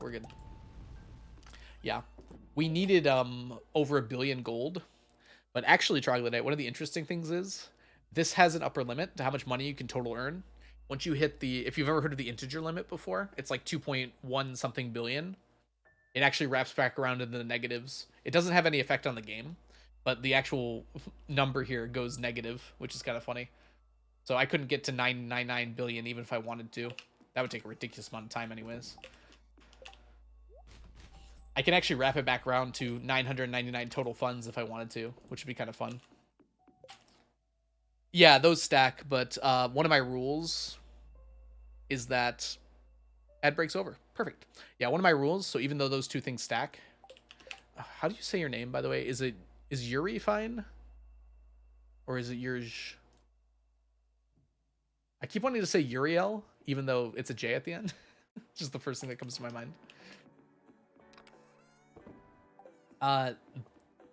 We're good. Yeah. We needed over 1 billion gold. But actually, Troglodyte, one of the interesting things is this has an upper limit to how much money you can total earn. Once you hit the... If you've ever heard of the integer limit before, it's like 2.1 something billion. It actually wraps back around into the negatives. It doesn't have any effect on the game, but the actual number here goes negative, which is kind of funny. So I couldn't get to 999 billion even if I wanted to. That would take a ridiculous amount of time anyways. I can actually wrap it back around to 999 total funds if I wanted to, which would be kind of fun. Yeah, those stack, but one of my rules is that... Ad breaks over. Perfect. Yeah, one of my rules, so even though those two things stack... How do you say your name, by the way? Is Yuri fine? Or is it Yurj? I keep wanting to say Uriel, even though it's a J at the end. It's just the first thing that comes to my mind.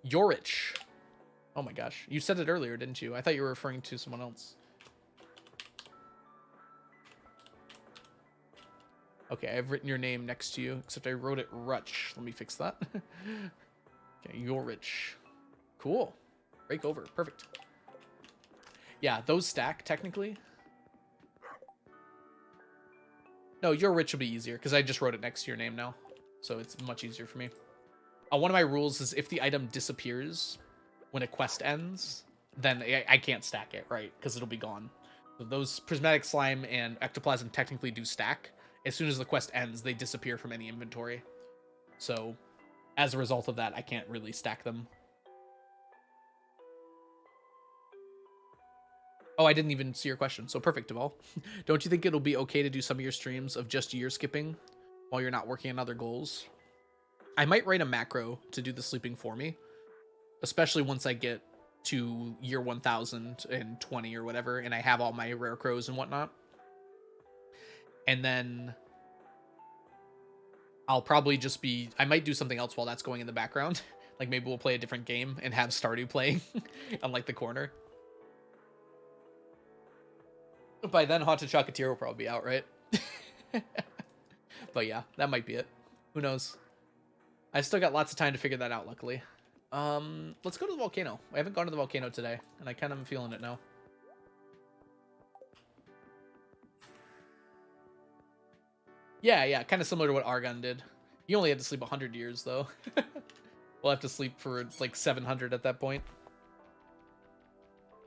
Yorich. Oh my gosh. You said it earlier, didn't you? I thought you were referring to someone else. Okay, I've written your name next to you, except I wrote it Rutch. Let me fix that. Okay, you're rich. Cool. Break over. Perfect. Yeah, those stack, technically. No, you're rich will be easier, because I just wrote it next to your name now. So it's much easier for me. One of my rules is if the item disappears when a quest ends, then I can't stack it, right? Because it'll be gone. So those prismatic slime and ectoplasm technically do stack. As soon as the quest ends, they disappear from any inventory. So as a result of that, I can't really stack them. Oh, I didn't even see your question. So perfect, Deval. Don't you think it'll be okay to do some of your streams of just year skipping while you're not working on other goals? I might write a macro to do the sleeping for me, especially once I get to year 1020 or whatever, and I have all my rare crows and whatnot. And then I'll probably just be... I might do something else while that's going in the background. Like maybe we'll play a different game and have Stardew playing on like the corner. By then, Haunted Chocolatier will probably be out, right? But yeah, that might be it. Who knows? I've still got lots of time to figure that out, luckily. Let's go to the volcano. I haven't gone to the volcano today, and I kind of am feeling it now. Yeah, kind of similar to what Argon did. You only had to sleep 100 years, though. We'll have to sleep for, like, 700 at that point.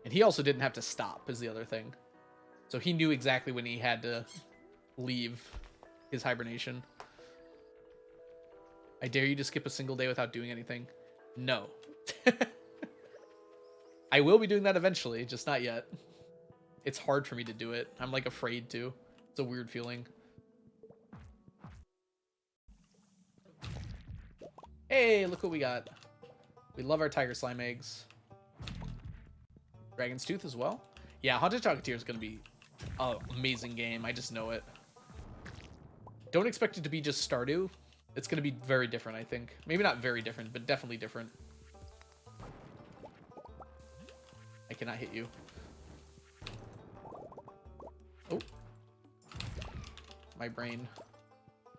And he also didn't have to stop, is the other thing. So he knew exactly when he had to leave his hibernation. I dare you to skip a single day without doing anything. No. I will be doing that eventually, just not yet. It's hard for me to do it. I'm like afraid to. It's a weird feeling. Hey, look what we got. We love our tiger slime eggs. Dragon's Tooth as well. Yeah, Haunted Chocolatier is going to be an amazing game. I just know it. Don't expect it to be just Stardew. It's going to be very different, I think. Maybe not very different, but definitely different. I cannot hit you. Oh. My brain.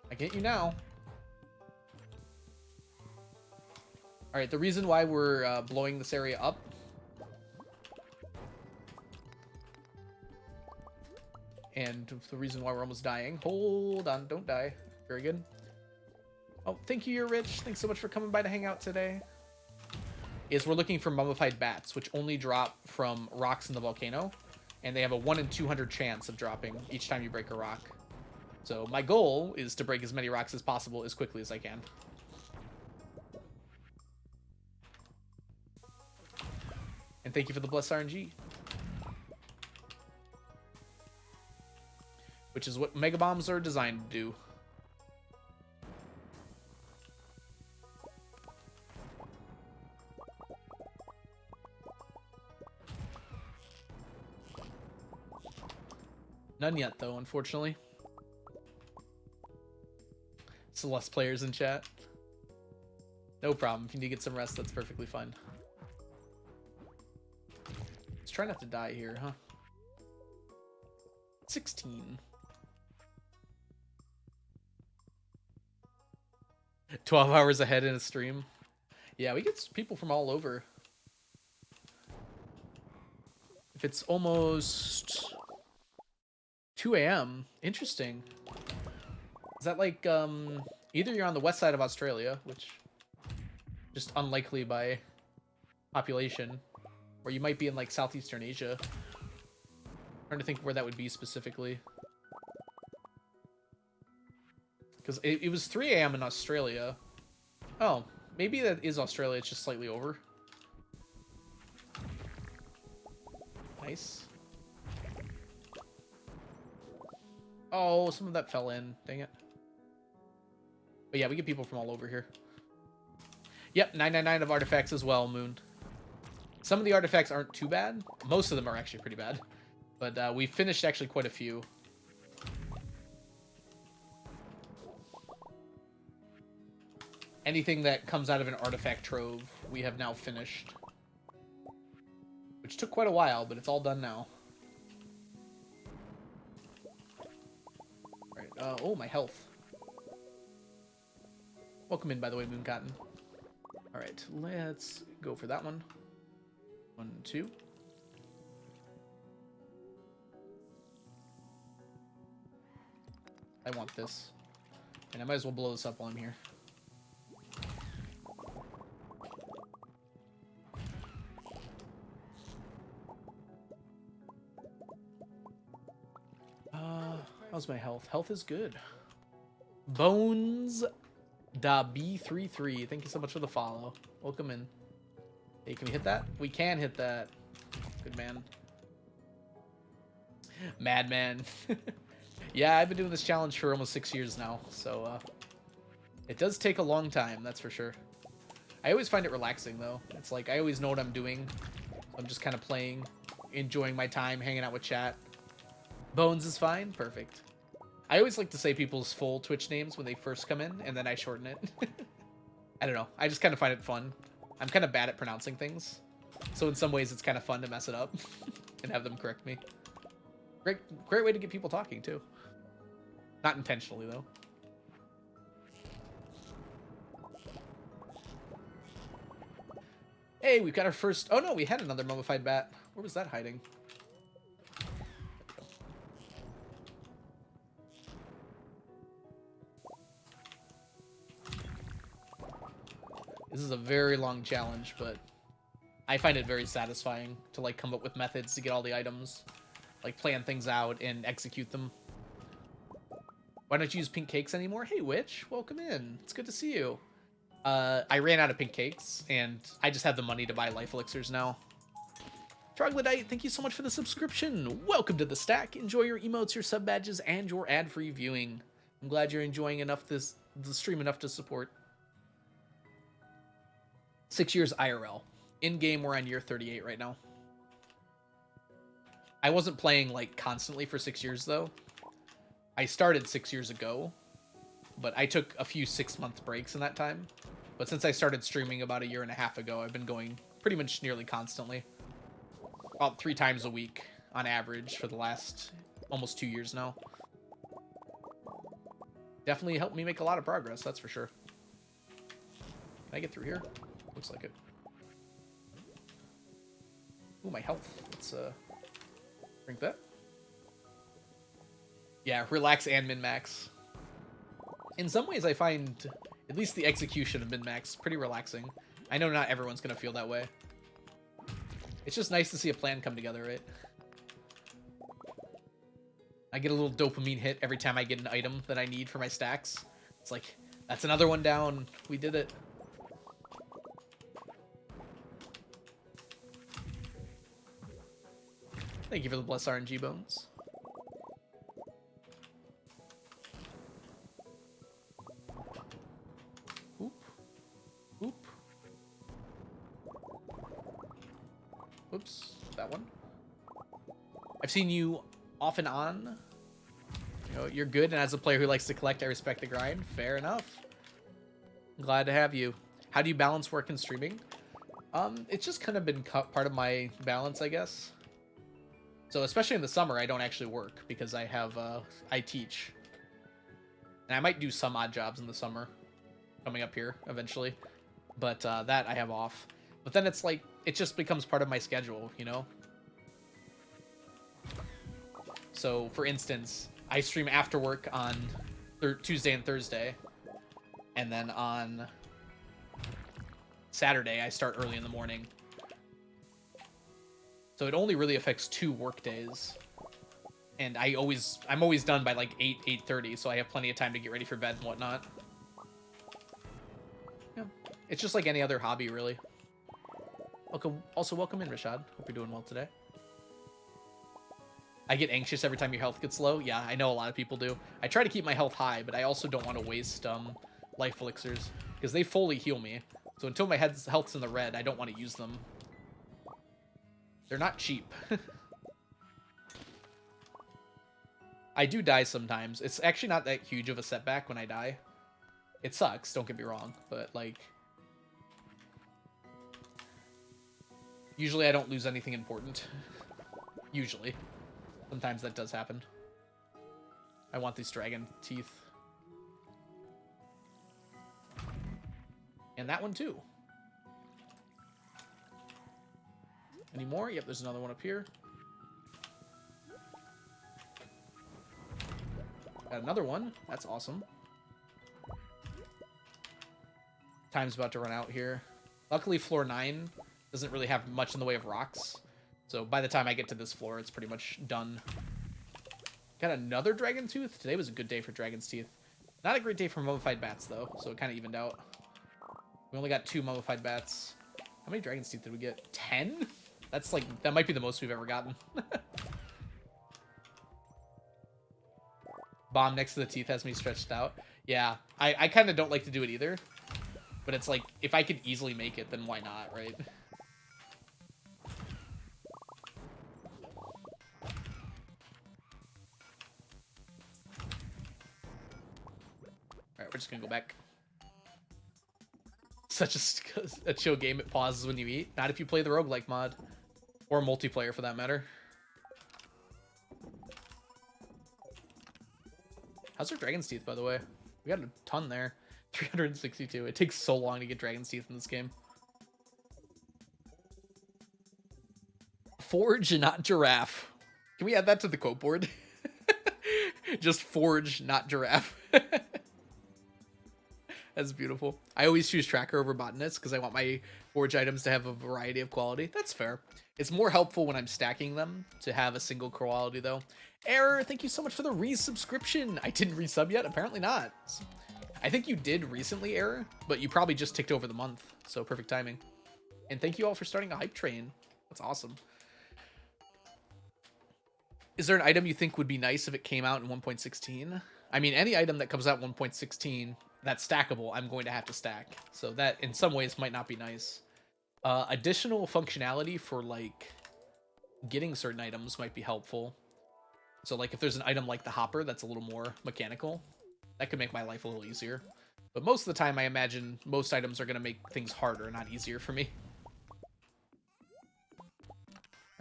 I get you now. Alright, the reason why we're blowing this area up and the reason why we're almost dying. Hold on, don't die. Very good. Oh, thank you, you're rich. Thanks so much for coming by to hang out today. Is we're looking for mummified bats, which only drop from rocks in the volcano, and they have a 1 in 200 chance of dropping each time you break a rock. So my goal is to break as many rocks as possible as quickly as I can. And thank you for the blessed RNG. Which is what Mega Bombs are designed to do. None yet, though, unfortunately. Celeste players in chat. No problem. If you need to get some rest, that's perfectly fine. Let's try not to die here, huh? 16. 12 hours ahead in a stream. Yeah, we get people from all over. If it's almost 2 a.m. Interesting. Is that like, either you're on the west side of Australia, which just unlikely by population, or you might be in like Southeastern Asia. I'm trying to think where that would be specifically. Because it was 3 a.m. in Australia. Oh, maybe that is Australia, it's just slightly over. Nice. Oh, some of that fell in. Dang it. But yeah, we get people from all over here. Yep, 999 of artifacts as well, Moon. Some of the artifacts aren't too bad. Most of them are actually pretty bad. But we finished actually quite a few. Anything that comes out of an artifact trove, we have now finished. Which took quite a while, but it's all done now. Right. Oh, my health. Welcome in, by the way, Moon Cotton. All right, let's go for that one. 1, 2. I want this. And I might as well blow this up while I'm here. How's my health? Health is good. Bones da B33. Thank you so much for the follow. Welcome in. Hey, can we hit that? We can hit that. Good man. Madman. Yeah, I've been doing this challenge for almost 6 years now, so it does take a long time, that's for sure. I always find it relaxing, though. It's like I always know what I'm doing. I'm just kind of playing, enjoying my time, hanging out with chat. Bones is fine? Perfect. I always like to say people's full Twitch names when they first come in, and then I shorten it. I don't know. I just kind of find it fun. I'm kind of bad at pronouncing things. So in some ways, it's kind of fun to mess it up and have them correct me. Great way to get people talking, too. Not intentionally, though. Hey, we've got our first... Oh, no, we had another mummified bat. Where was that hiding? This is a very long challenge, but I find it very satisfying to, like, come up with methods to get all the items, like, plan things out and execute them. Why don't you use pink cakes anymore? Hey, Witch, welcome in. It's good to see you. I ran out of pink cakes, and I just have the money to buy life elixirs now. Troglodyte, thank you so much for the subscription. Welcome to the stack. Enjoy your emotes, your sub badges, and your ad-free viewing. I'm glad you're enjoying enough the stream enough to support. 6 years IRL. In-game, we're on year 38 right now. I wasn't playing, like, constantly for 6 years, though. I started 6 years ago, but I took a few 6-month breaks in that time. But since I started streaming about a year and a half ago, I've been going pretty much nearly constantly. About 3 times a week on average for the last almost 2 years now. Definitely helped me make a lot of progress, that's for sure. Can I get through here? Looks like it. Ooh, my health. Let's drink that. Yeah, relax and min-max. In some ways, I find at least the execution of min-max pretty relaxing. I know not everyone's going to feel that way. It's just nice to see a plan come together, right? I get a little dopamine hit every time I get an item that I need for my stacks. It's like, that's another one down. We did it. Thank you for the bless RNG bones. Oop. Oop. Oops. That one. I've seen you off and on. You know, you're good, and as a player who likes to collect, I respect the grind. Fair enough. I'm glad to have you. How do you balance work and streaming? It's just kind of been part of my balance, I guess. So especially in the summer, I don't actually work because I have, I teach. And I might do some odd jobs in the summer coming up here eventually. But that I have off. But then it's like, it just becomes part of my schedule, you know? So for instance, I stream after work on Tuesday and Thursday. And then on Saturday, I start early in the morning. So it only really affects 2 work days. And I'm always done by like 8:30, so I have plenty of time to get ready for bed and whatnot. Yeah. It's just like any other hobby, really. Also, welcome in, Rashad. Hope you're doing well today. I get anxious every time your health gets low. Yeah, I know a lot of people do. I try to keep my health high, but I also don't want to waste life elixirs because they fully heal me. So until my health's in the red, I don't want to use them. They're not cheap. I do die sometimes. It's actually not that huge of a setback when I die. It sucks, don't get me wrong, but like... Usually I don't lose anything important. Usually. Sometimes that does happen. I want these dragon teeth. And that one too. Any more? Yep, there's another one up here. Got another one. That's awesome. Time's about to run out here. Luckily, floor 9 doesn't really have much in the way of rocks. So by the time I get to this floor, it's pretty much done. Got another dragon tooth. Today was a good day for dragon's teeth. Not a great day for mummified bats, though, so it kind of evened out. We only got 2 mummified bats. How many dragon's teeth did we get? 10? That's like, that might be the most we've ever gotten. Bomb next to the teeth has me stretched out. Yeah, I kind of don't like to do it either. But it's like, if I could easily make it, then why not, right? Alright, we're just gonna go back. Such a chill game, it pauses when you eat. Not if you play the roguelike mod. Or multiplayer, for that matter. How's our dragon's teeth, by the way? We got a ton there. 362. It takes so long to get dragon's teeth in this game. Forge, not giraffe. Can we add that to the quote board? Just forge, not giraffe. That's beautiful. I always choose tracker over botanist because I want my forge items to have a variety of quality. That's fair. It's more helpful when I'm stacking them to have a single quality, though. Error, thank you so much for the resubscription. I didn't resub yet? Apparently not. I think you did recently, Error, but you probably just ticked over the month, so perfect timing. And thank you all for starting a hype train. That's awesome. Is there an item you think would be nice if it came out in 1.16? I mean, any item that comes out in 1.16 that's stackable, I'm going to have to stack. So that, in some ways, might not be nice. Additional functionality for, like, getting certain items might be helpful. So, like, if there's an item like the hopper that's a little more mechanical, that could make my life a little easier. But most of the time, I imagine most items are going to make things harder, not easier for me.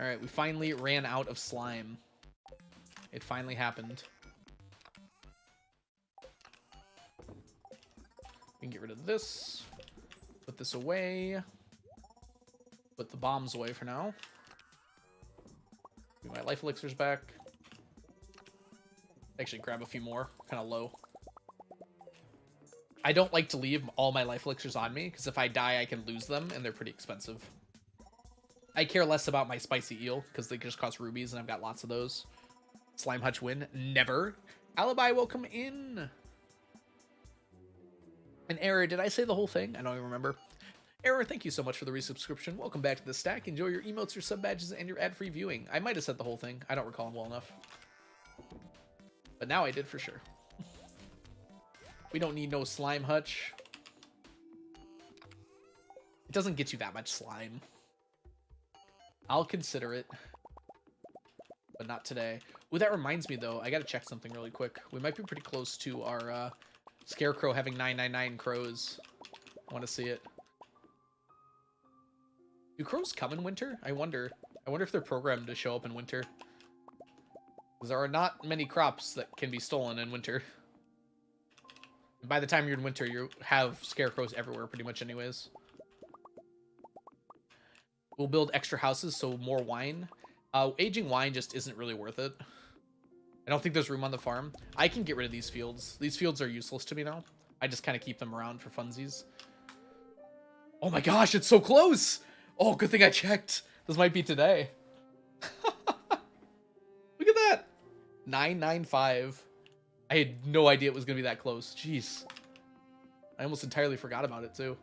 Alright, we finally ran out of slime. It finally happened. We can get rid of this. Put this away. Put the bombs away for now. Get my life elixirs back. Actually, grab a few more. Kind of low. I don't like to leave all my life elixirs on me, because if I die, I can lose them, and they're pretty expensive. I care less about my spicy eel, because they just cost rubies, and I've got lots of those. Slime Hutch win? Never. Alibi, welcome in. An error. Did I say the whole thing? I don't even remember. Error, thank you so much for the resubscription. Welcome back to the stack. Enjoy your emotes, your sub badges, and your ad-free viewing. I might have said the whole thing. I don't recall them well enough. But now I did for sure. We don't need no slime hutch. It doesn't get you that much slime. I'll consider it. But not today. Ooh, that reminds me, though. I gotta check something really quick. We might be pretty close to our scarecrow having 999 crows. I want to see it. Do crows come in winter? I wonder. I wonder if they're programmed to show up in winter. Because there are not many crops that can be stolen in winter. By the time you're in winter, you have scarecrows everywhere pretty much anyways. We'll build extra houses, so more wine. Aging wine just isn't really worth it. I don't think there's room on the farm. I can get rid of these fields. These fields are useless to me now. I just kind of keep them around for funsies. Oh my gosh, it's so close! Oh, good thing I checked. This might be today. Look at that! 995. I had no idea it was going to be that close. Jeez. I almost entirely forgot about it, too.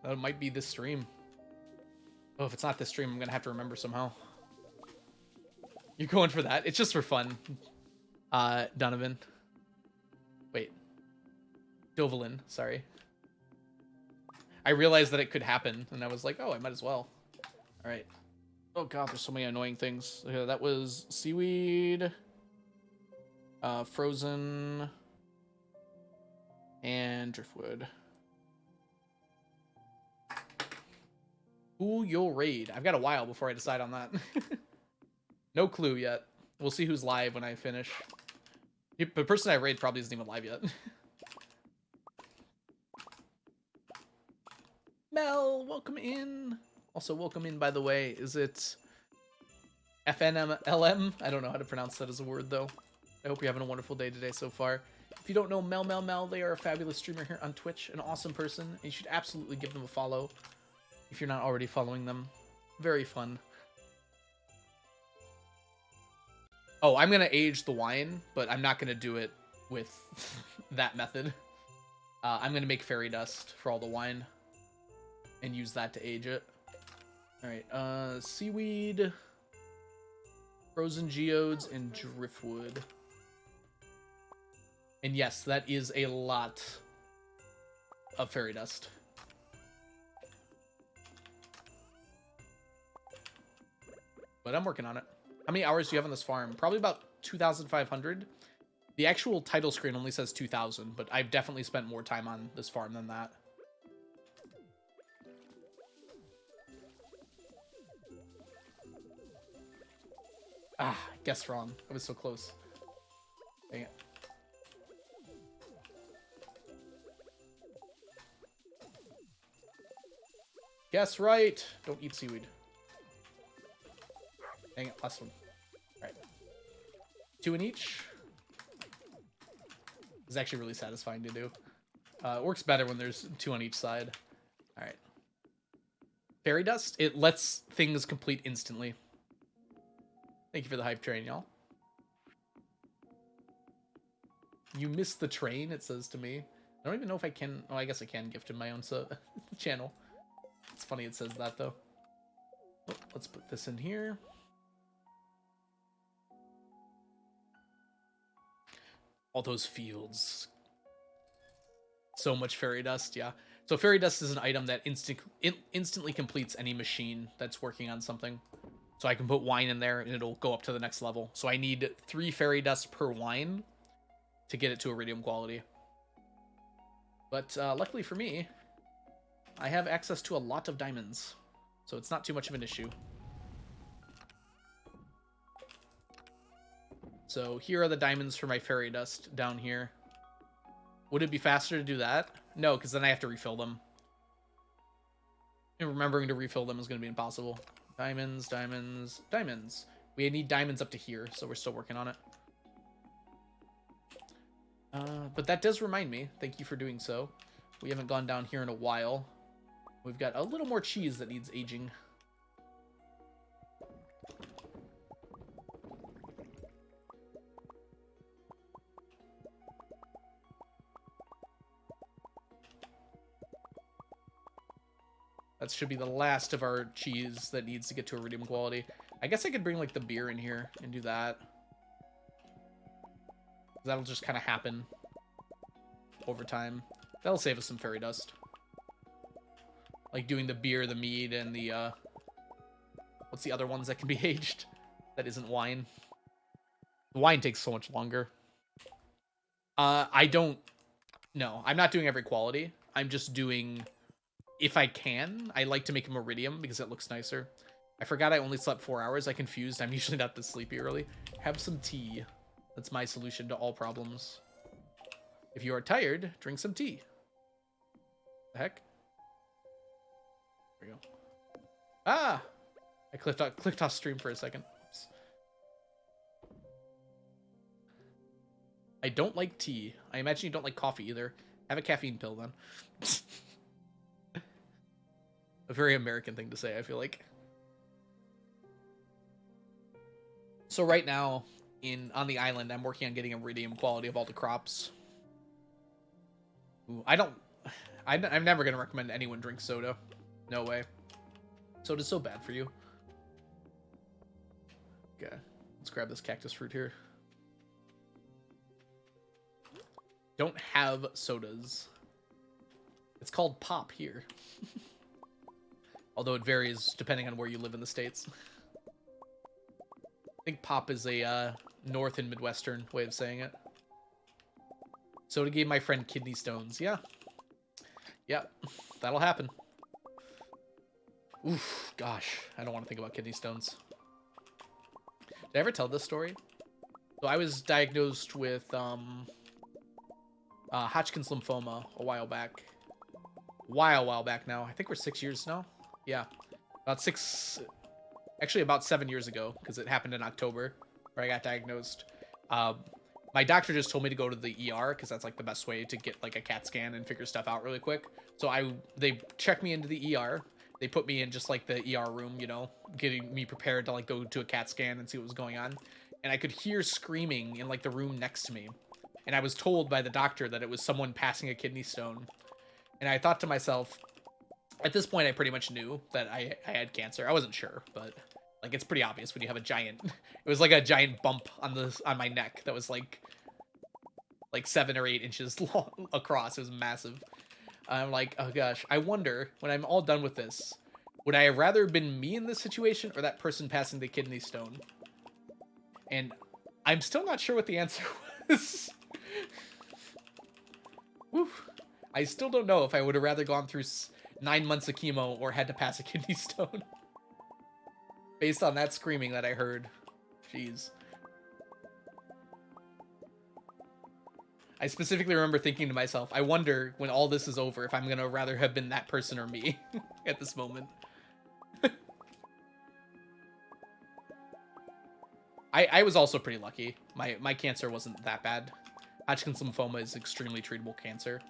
That might be this stream. Oh, if it's not this stream, I'm going to have to remember somehow. You're going for that? It's just for fun. Donovan. Wait. Dovalin, sorry. I realized that it could happen, and I was like, oh, I might as well. All right. Oh, God, there's so many annoying things. Okay, that was seaweed, frozen, and driftwood. Who you'll raid? I've got a while before I decide on that. No clue yet. We'll see who's live when I finish. The person I raid probably isn't even live yet. Mel, welcome in. Also, welcome in, by the way. Is it FNMLM? I don't know how to pronounce that as a word, though. I hope you're having a wonderful day today so far. If you don't know Mel, they are a fabulous streamer here on Twitch, an awesome person, and you should absolutely give them a follow if you're not already following them. Very fun. Oh, I'm going to age the wine, but I'm not going to do it with that method. I'm going to make fairy dust for all the wine and use that to age it. All right, seaweed, frozen geodes, and driftwood. And yes, that is a lot of fairy dust. But I'm working on it. How many hours do you have on this farm? Probably about 2,500. The actual title screen only says 2,000, but I've definitely spent more time on this farm than that. Ah, guessed wrong. I was so close. Dang it. Guess right. Don't eat seaweed. Dang it, last one. Alright. 2 in each. It's actually really satisfying to do. It works better when there's 2 on each side. Alright. Fairy dust, it lets things complete instantly. Thank you for the hype train, y'all. You missed the train, it says to me. I don't even know if I can... Oh, I guess I can gift him my own channel. It's funny it says that, though. Oh, let's put this in here. All those fields. So much fairy dust, yeah. So fairy dust is an item that instantly completes any machine that's working on something. So I can put wine in there and it'll go up to the next level. So I need 3 fairy dust per wine to get it to iridium quality. But luckily for me, I have access to a lot of diamonds. So it's not too much of an issue. So here are the diamonds for my fairy dust down here. Would it be faster to do that? No, because then I have to refill them. And remembering to refill them is going to be impossible. Diamonds, diamonds, diamonds. We need diamonds up to here, so we're still working on it. But that does remind me. Thank you for doing so. We haven't gone down here in a while. We've got a little more cheese that needs aging. That should be the last of our cheese that needs to get to iridium quality. I guess I could bring, like, the beer in here and do that. That'll just kind of happen over time. That'll save us some fairy dust. Like doing the beer, the mead, and the, what's the other ones that can be aged? That isn't wine. The wine takes so much longer. I don't... No, I'm not doing every quality. I'm just doing... If I can, I like to make them iridium because it looks nicer. I forgot I only slept 4 hours. I confused. I'm usually not this sleepy early. Have some tea. That's my solution to all problems. If you are tired, drink some tea. The heck? There we go. Ah! I clicked off stream for a second. Oops. I don't like tea. I imagine you don't like coffee either. Have a caffeine pill then. A very American thing to say, I feel like. So right now, on the island, I'm working on getting iridium quality of all the crops. Ooh, I'm never going to recommend anyone drink soda. No way. Soda's so bad for you. Okay, let's grab this cactus fruit here. Don't have sodas. It's called pop here. Although it varies depending on where you live in the States. I think pop is a North and Midwestern way of saying it. Soda gave my friend kidney stones. Yeah. Yeah, that'll happen. Oof, gosh. I don't want to think about kidney stones. Did I ever tell this story? So I was diagnosed with Hodgkin's lymphoma a while back. While back now. I think we're 6 years now. Yeah, about 7 years ago, because it happened in October where I got diagnosed. My doctor just told me to go to the ER because that's like the best way to get like a CAT scan and figure stuff out really quick. So they checked me into the ER. They put me in just like the ER room, you know, getting me prepared to like go to a CAT scan and see what was going on. And I could hear screaming in like the room next to me. And I was told by the doctor that it was someone passing a kidney stone. And I thought to myself, at this point, I pretty much knew that I had cancer. I wasn't sure, but like it's pretty obvious when you have a giant. It was like a giant bump on my neck that was like 7 or 8 inches long across. It was massive. I'm like, oh gosh, I wonder when I'm all done with this, would I have rather been me in this situation or that person passing the kidney stone? And I'm still not sure what the answer was. Woo. I still don't know if I would have rather gone through 9 months of chemo or had to pass a kidney stone. Based on that screaming that I heard. Jeez. I specifically remember thinking to myself, I wonder when all this is over if I'm going to rather have been that person or me at this moment. I was also pretty lucky. My cancer wasn't that bad. Hodgkin's lymphoma is extremely treatable cancer.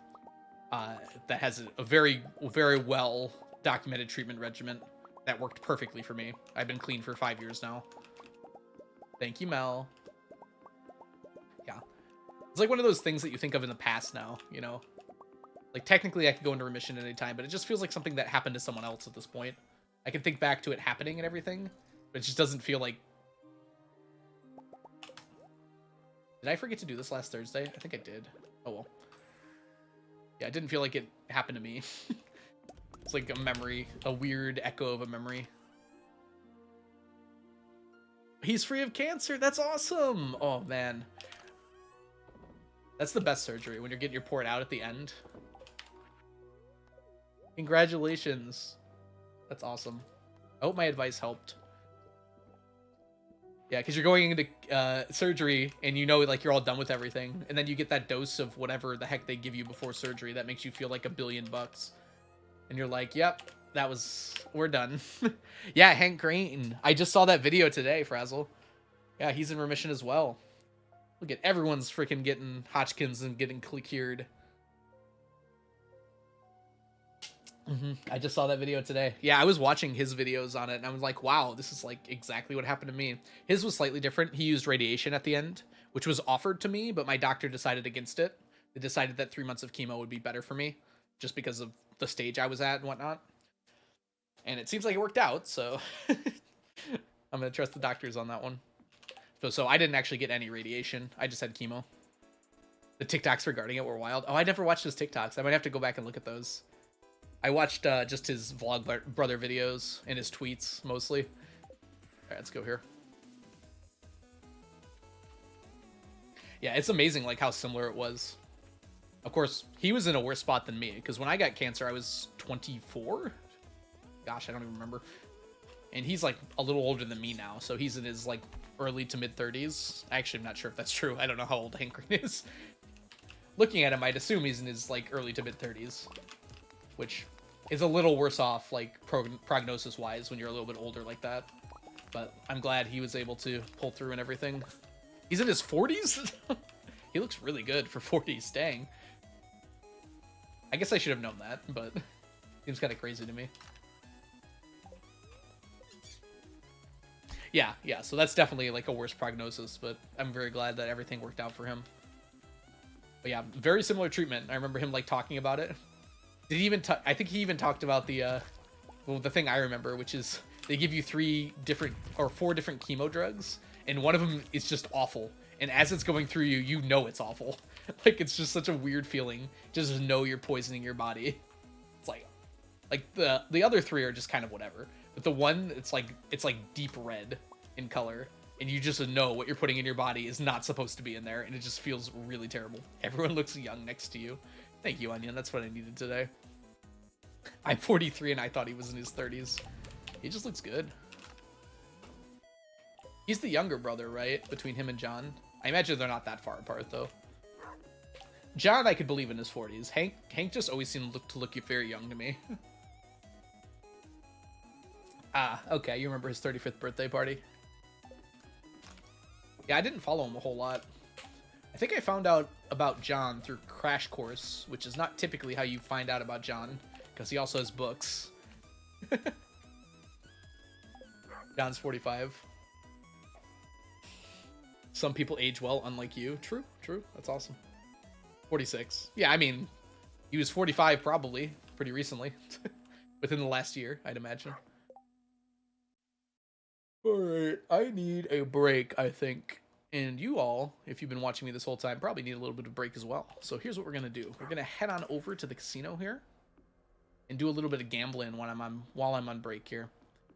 That has a very, very well documented treatment regimen that worked perfectly for me. I've been clean for 5 years now. Thank you, Mel. Yeah. It's like one of those things that you think of in the past now, you know? Like, technically I could go into remission at any time, but it just feels like something that happened to someone else at this point. I can think back to it happening and everything, but it just doesn't feel like... Did I forget to do this last Thursday? I think I did. Oh, well. Yeah, it didn't feel like it happened to me. It's like a memory, a weird echo of a memory. He's free of cancer. That's awesome. Oh, man. That's the best surgery, when you're getting your port out at the end. Congratulations. That's awesome. I hope my advice helped. Yeah, because you're going into surgery and you know, like, you're all done with everything. And then you get that dose of whatever the heck they give you before surgery that makes you feel like $1 billion. And you're like, yep, we're done. Yeah, Hank Green. I just saw that video today, Frazzle. Yeah, he's in remission as well. Look at everyone's freaking getting Hodgkin's and getting cured. I just saw that video today. Yeah, I was watching his videos on it, and I was like, wow, this is like exactly what happened to me. His was slightly different. He used radiation at the end, which was offered to me, but my doctor decided against it. They decided that 3 months of chemo would be better for me, just because of the stage I was at and whatnot. And it seems like it worked out, so I'm going to trust the doctors on that one. So I didn't actually get any radiation. I just had chemo. The TikToks regarding it were wild. Oh, I never watched his TikToks. I might have to go back and look at those. I watched just his vlog brother videos and his tweets mostly. All right, let's go here. Yeah, it's amazing like how similar it was. Of course, he was in a worse spot than me because when I got cancer, I was 24. Gosh, I don't even remember. And he's like a little older than me now, so he's in his like early to mid 30s. Actually, I'm not sure if that's true. I don't know how old Hank Green is. Looking at him, I'd assume he's in his like early to mid 30s, which is a little worse off like prognosis wise when you're a little bit older like that. But I'm glad he was able to pull through and everything. He's in his 40s. He looks really good for 40s. Dang. I guess I should have known that, but seems kind of crazy to me. Yeah, so that's definitely like a worse prognosis, but I'm very glad that everything worked out for him. But yeah, very similar treatment. I remember him like talking about it. Did he even I think he even talked about the thing I remember, which is they give you 4 different chemo drugs, and one of them is just awful. And as it's going through you, you know it's awful. Like, it's just such a weird feeling. Just know you're poisoning your body. It's like the other 3 are just kind of whatever. But the one, it's like deep red in color. And you just know what you're putting in your body is not supposed to be in there. And it just feels really terrible. Everyone looks young next to you. Thank you, Onion. That's what I needed today. I'm 43 and I thought he was in his 30s. He just looks good. He's the younger brother, right? Between him and John. I imagine they're not that far apart, though. John, I could believe in his 40s. Hank just always seemed to look very young to me. Ah, okay, you remember his 35th birthday party? Yeah, I didn't follow him a whole lot. I think I found out about John through Crash Course, which is not typically how you find out about John, because he also has books. John's 45. Some people age well, unlike you. True, true. That's awesome. 46. Yeah, I mean, he was 45 probably pretty recently. Within the last year, I'd imagine. Alright, I need a break, I think. And you all, if you've been watching me this whole time, probably need a little bit of break as well. So here's what we're going to do. We're going to head on over to the casino here. And do a little bit of gambling while I'm on break here.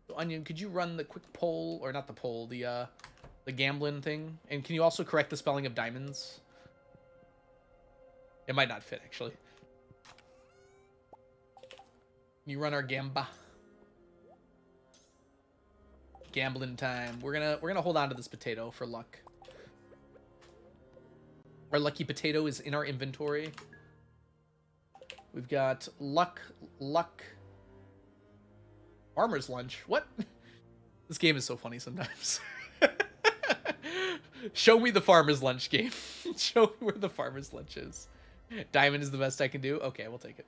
So, Onion, could you run the quick poll, or not the poll, the gambling thing? And can you also correct the spelling of diamonds? It might not fit, actually. Can you run our gamba? Gambling time. We're gonna hold on to this potato for luck. Our lucky potato is in our inventory. We've got luck, farmer's lunch. What? This game is so funny sometimes. Show me the farmer's lunch game. Show me where the farmer's lunch is. Diamond is the best I can do. Okay, we'll take it.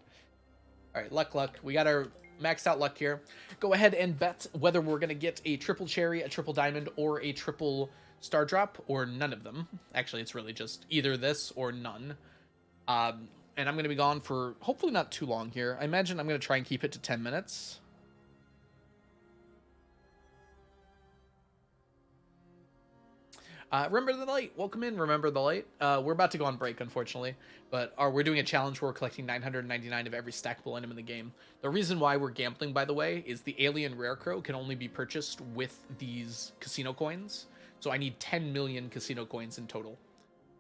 All right, luck. We got our maxed out luck here. Go ahead and bet whether we're going to get a triple cherry, a triple diamond, or a triple star drop, or none of them. Actually, it's really just either this or none. And I'm going to be gone for hopefully not too long here. I imagine I'm going to try and keep it to 10 minutes. Remember the Light. Welcome in, Remember the Light. We're about to go on break, unfortunately, but we're doing a challenge where we're collecting 999 of every stackable item in the game. The reason why we're gambling, by the way, is the Alien Rare Crow can only be purchased with these casino coins. So I need 10 million casino coins in total.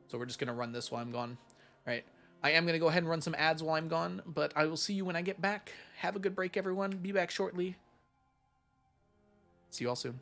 So we're just going to run this while I'm gone. All right. I am going to go ahead and run some ads while I'm gone, but I will see you when I get back. Have a good break, everyone. Be back shortly. See you all soon.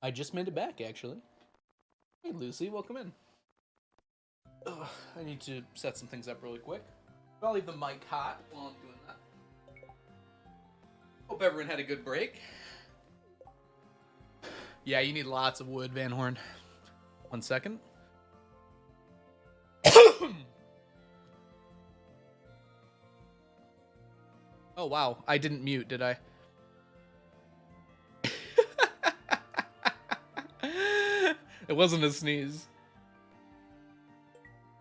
I just made it back, actually. Hey, Lucy, welcome in. Ugh, I need to set some things up really quick. I'll leave the mic hot while I'm doing that. Hope everyone had a good break. Yeah, you need lots of wood, Van Horn. 1 second. Oh, wow. I didn't mute, did I? It wasn't a sneeze.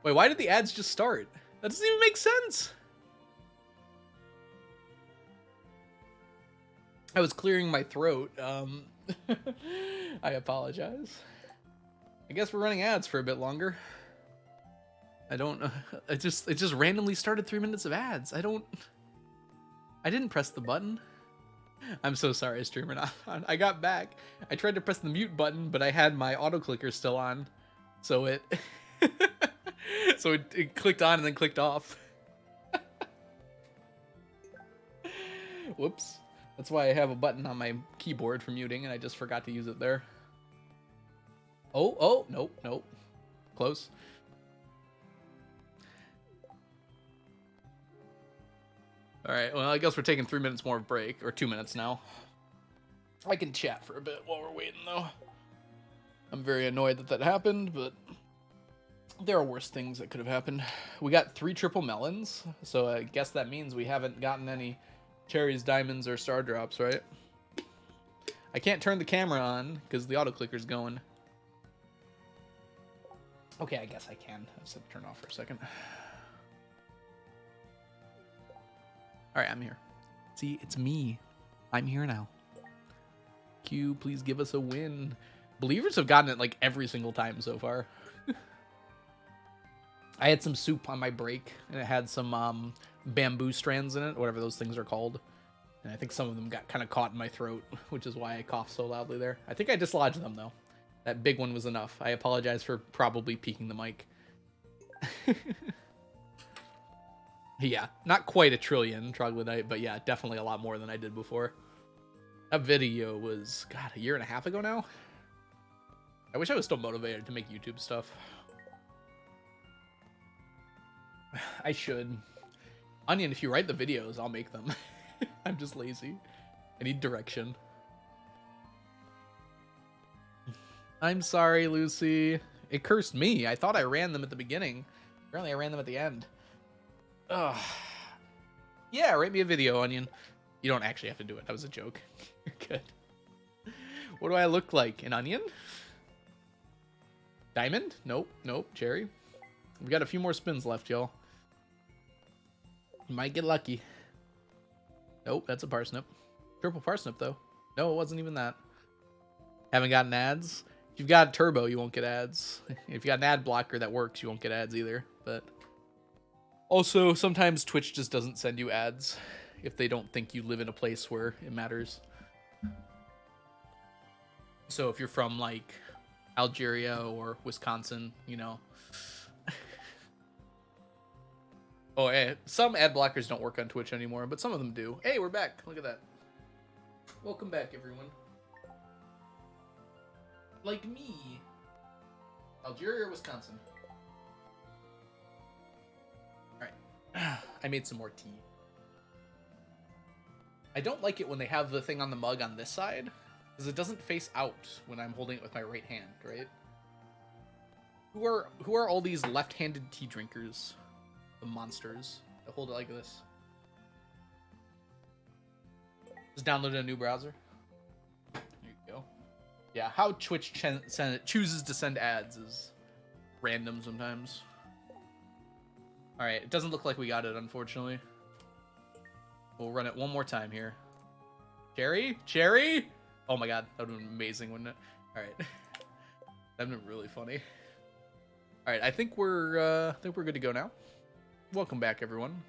Wait, why did the ads just start? That doesn't even make sense. I was clearing my throat. I apologize. I guess we're running ads for a bit longer. I don't. It just randomly started 3 minutes of ads. I didn't press the button. I'm so sorry, streamer. Not on. I got back. I tried to press the mute button, but I had my auto clicker still on, so it it clicked on and then clicked off. Whoops. That's why I have a button on my keyboard for muting, and I just forgot to use it there. Oh, nope. Close. All right, well, I guess we're taking 3 minutes more of break, or 2 minutes now. I can chat for a bit while we're waiting, though. I'm very annoyed that happened, but there are worse things that could have happened. We got 3 triple melons, so I guess that means we haven't gotten any cherries, diamonds, or star drops, right? I can't turn the camera on because the auto clicker's going. Okay, I guess I can. I just have to turn it off for a second. All right, I'm here. See, it's me. I'm here now. Q, please give us a win. Believers have gotten it like every single time so far. I had some soup on my break, and it had some bamboo strands in it, whatever those things are called. And I think some of them got kind of caught in my throat, which is why I coughed so loudly there. I think I dislodged them, though. That big one was enough. I apologize for probably peeking the mic. Yeah, not quite a trillion troglodyte, but yeah, definitely a lot more than I did before. That video was, God, a year and a half ago now? I wish I was still motivated to make YouTube stuff. I should. Onion, if you write the videos, I'll make them. I'm just lazy. I need direction. I'm sorry, Lucy. It cursed me. I thought I ran them at the beginning. Apparently I ran them at the end. Ugh. Yeah, write me a video, Onion. You don't actually have to do it. That was a joke. You're good. What do I look like? An onion? Diamond? Nope. Cherry. We've got a few more spins left, y'all. You might get lucky. Nope, that's a parsnip. Triple parsnip, though. No, it wasn't even that. Haven't gotten ads? If you've got turbo, you won't get ads. If you got an ad blocker that works, you won't get ads either. But also, sometimes Twitch just doesn't send you ads if they don't think you live in a place where it matters. So if you're from, like, Algeria or Wisconsin, you know. Oh, hey, some ad blockers don't work on Twitch anymore, but some of them do. Hey, we're back. Look at that. Welcome back, everyone. Like me. Algeria or Wisconsin? Alright. I made some more tea. I don't like it when they have the thing on the mug on this side, because it doesn't face out when I'm holding it with my right hand, right? Who are all these left-handed tea drinkers? The monsters that hold it like this. Just download a new browser. There you go. Yeah, how Twitch chooses to send ads is random sometimes. Alright, it doesn't look like we got it, unfortunately. We'll run it one more time here. Cherry? Cherry? Oh my god, that would have been amazing, wouldn't it? Alright. That would have been really funny. Alright, I think we're good to go now. Welcome back, everyone.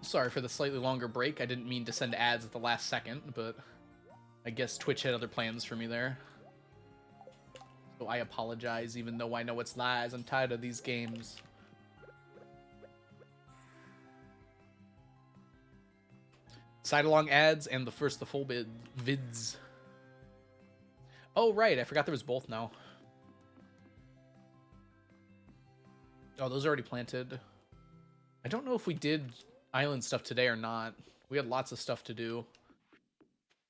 Sorry for the slightly longer break. I didn't mean to send ads at the last second, but I guess Twitch had other plans for me there. So I apologize, even though I know it's lies. I'm tired of these games. Side-along ads and the full vids. Oh, right. I forgot there was both now. Oh, those are already planted. I don't know if we did island stuff today or not. We had lots of stuff to do.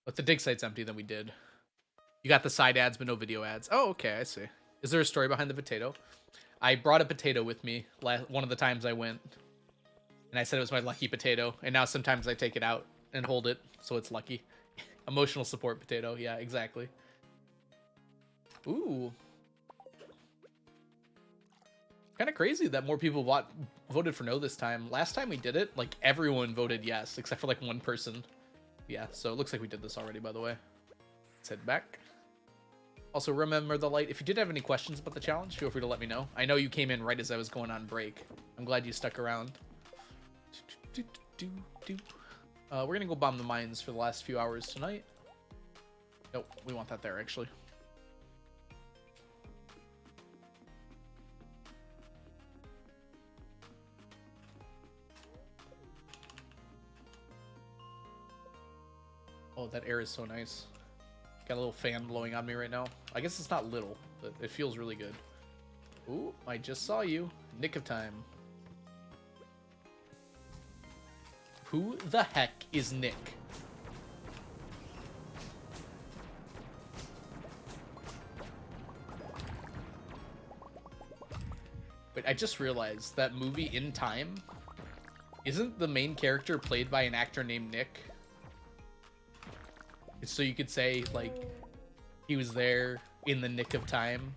But the dig site's empty, then we did. You got the side ads, but no video ads. Oh, okay, I see. Is there a story behind the potato? I brought a potato with me one of the times I went. And I said it was my lucky potato. And now sometimes I take it out and hold it, so it's lucky. Emotional support potato. Yeah, exactly. Ooh. Kind of crazy that more people voted for no this time. Last time we did it, like, everyone voted yes, except for, like, one person. Yeah, so it looks like we did this already, by the way. Let's head back. Also, remember the light. If you did have any questions about the challenge, feel free to let me know. I know you came in right as I was going on break. I'm glad you stuck around. We're going to go bomb the mines for the last few hours tonight. Nope, we want that there, actually. Oh, that air is so nice. Got a little fan blowing on me right now. I guess it's not little, but it feels really good. Ooh, I just saw you. Nick of time. Who the heck is Nick? Wait, I just realized that movie In Time, isn't the main character played by an actor named Nick? So you could say, like, he was there in the nick of time.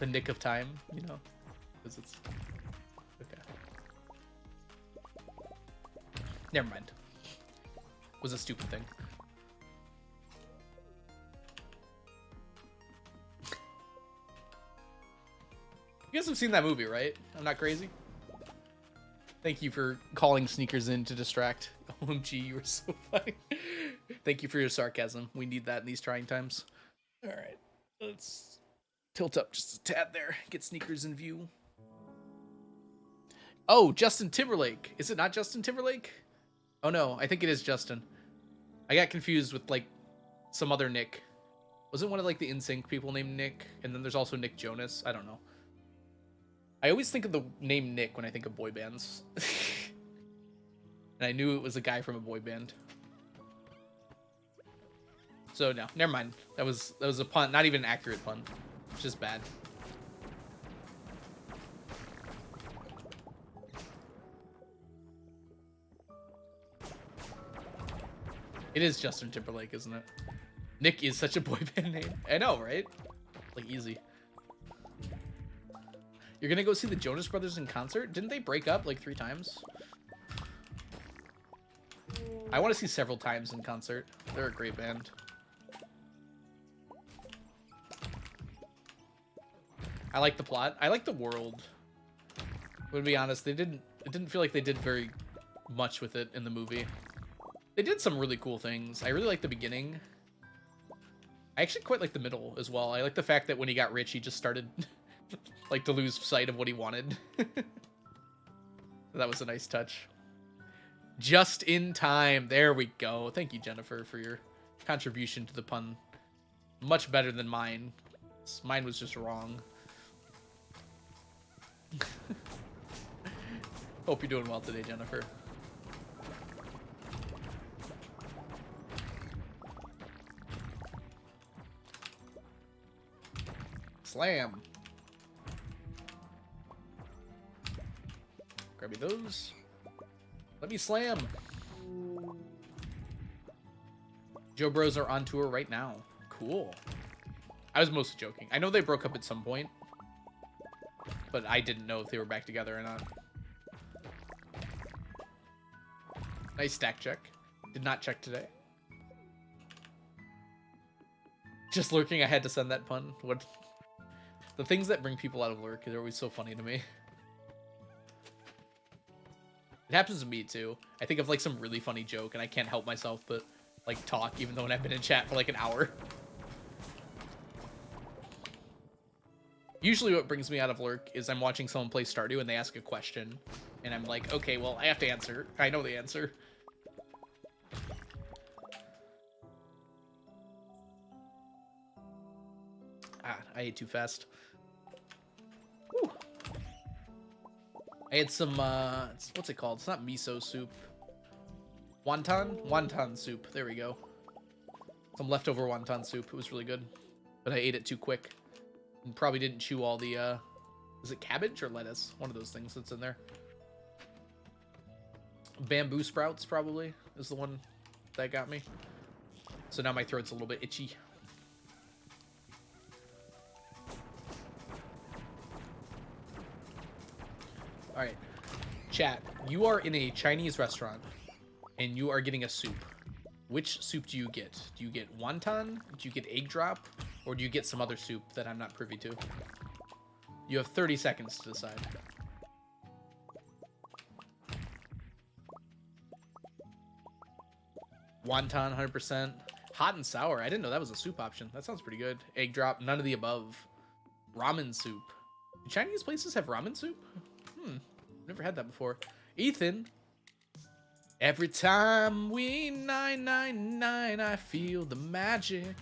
The nick of time, you know? Because it's... Okay. Never mind. Was a stupid thing. You guys have seen that movie, right? I'm not crazy? Thank you for calling sneakers in to distract. OMG, you were so funny. Thank you for your sarcasm. We need that in these trying times. All right, let's tilt up just a tad there. Get sneakers in view. Oh, Justin Timberlake. Is it not Justin Timberlake? Oh no, I think it is Justin. I got confused with like some other Nick. Wasn't one of like the NSYNC people named Nick? And then there's also Nick Jonas. I don't know. I always think of the name Nick when I think of boy bands. And I knew it was a guy from a boy band. So no, never mind. That was a pun, not even an accurate pun. It's just bad. It is Justin Timberlake, isn't it? Nick is such a boy band name. I know, right? Like, easy. You're gonna go see the Jonas Brothers in concert? Didn't they break up like 3 times? I want to see several times in concert. They're a great band. I like the plot. I like the world. But to be honest, it didn't feel like they did very much with it in the movie. They did some really cool things. I really like the beginning. I actually quite like the middle as well. I like the fact that when he got rich, he just started like to lose sight of what he wanted. That was a nice touch. Just in time. There we go. Thank you, Jennifer, for your contribution to the pun. Much better than mine. Mine was just wrong. Hope you're doing well today, Jennifer. Slam. Grab me those. Let me slam. Joe Bros are on tour right now. Cool. I was mostly joking. I know they broke up at some point, but I didn't know if they were back together or not. Nice stack check. Did not check today. Just lurking, I had to send that pun. What? The things that bring people out of lurk are always so funny to me. It happens to me too. I think of like some really funny joke and I can't help myself but like talk even though I've been in chat for like an hour. Usually what brings me out of lurk is I'm watching someone play Stardew and they ask a question and I'm like, okay, well, I have to answer. I know the answer. Ah, I ate too fast. Whew. I had some, what's it called? It's not miso soup. Wonton? Wonton soup. There we go. Some leftover wonton soup. It was really good. But I ate it too quick. And probably didn't chew all the, is it cabbage or lettuce? One of those things that's in there. Bamboo sprouts, probably, is the one that got me. So now my throat's a little bit itchy. Alright. Chat, you are in a Chinese restaurant, and you are getting a soup. Which soup do you get? Do you get wonton? Do you get egg drop? Or do you get some other soup that I'm not privy to? You have 30 seconds to decide. Wonton, 100%. Hot and sour. I didn't know that was a soup option. That sounds pretty good. Egg drop, none of the above. Ramen soup. Do Chinese places have ramen soup? Never had that before. Ethan. Every time we 999, I feel the magic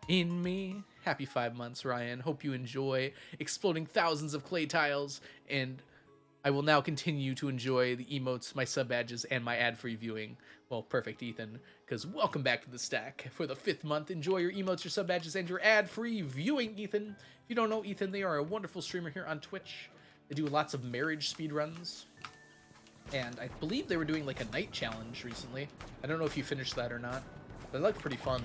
in me. Happy 5 months, Ryan. Hope you enjoy exploding thousands of clay tiles, and I will now continue to enjoy the emotes, my sub badges, and my ad-free viewing. Well, perfect, Ethan, because welcome back to the stack. For the 5th month, enjoy your emotes, your sub badges, and your ad-free viewing, Ethan. If you don't know Ethan, they are a wonderful streamer here on Twitch. They do lots of marriage speedruns. And I believe they were doing like a night challenge recently. I don't know if you finished that or not. But it looked pretty fun.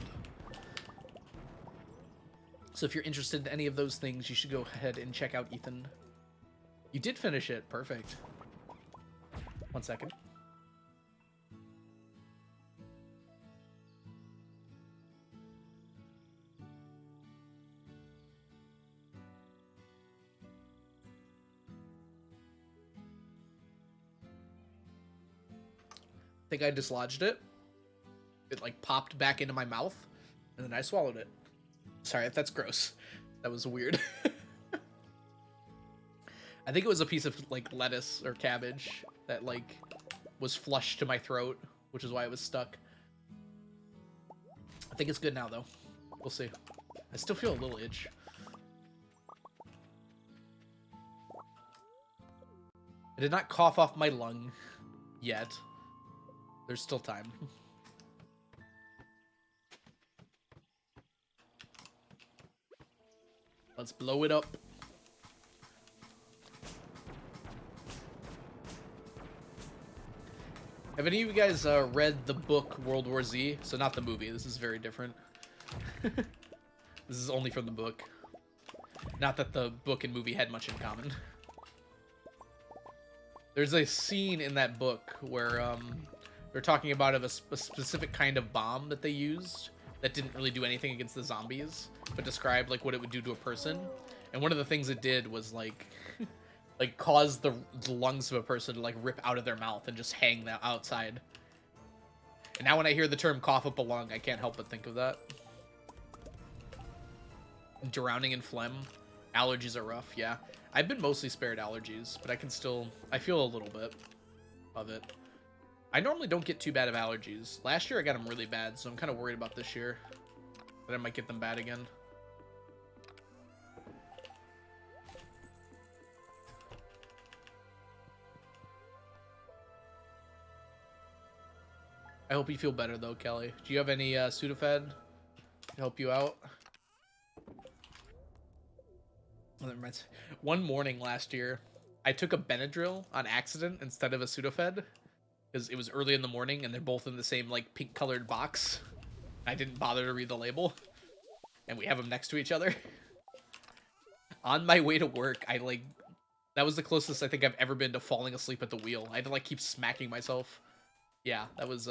So if you're interested in any of those things, you should go ahead and check out Ethan. You did finish it. Perfect. 1 second. I think I dislodged it. It like popped back into my mouth, and then I swallowed it. Sorry if that's gross. That was weird. I think it was a piece of like lettuce or cabbage that like was flushed to my throat, which is why it was stuck. I think it's good now though. We'll see. I still feel a little itch. I did not cough off my lung yet. There's still time. Let's blow it up. Have any of you guys read the book World War Z? So not the movie. This is very different. This is only from the book. Not that the book and movie had much in common. There's a scene in that book where they're talking about a specific kind of bomb that they used that didn't really do anything against the zombies, but described like what it would do to a person. And one of the things it did was like like cause the lungs of a person to like rip out of their mouth and just hang that outside. And now when I hear the term cough up a lung, I can't help but think of that. Drowning in phlegm. Allergies are rough, yeah. I've been mostly spared allergies, but I feel a little bit of it. I normally don't get too bad of allergies. Last year I got them really bad, so I'm kind of worried about this year that I might get them bad again. I hope you feel better though, Kelly. Do you have any Sudafed to help you out? Oh, that reminds me. One morning last year, I took a Benadryl on accident instead of a Sudafed because it was early in the morning and they're both in the same like pink colored box. I didn't bother to read the label, and we have them next to each other. On my way to work, that was the closest I think I've ever been to falling asleep at the wheel. I had to like keep smacking myself. Yeah, that was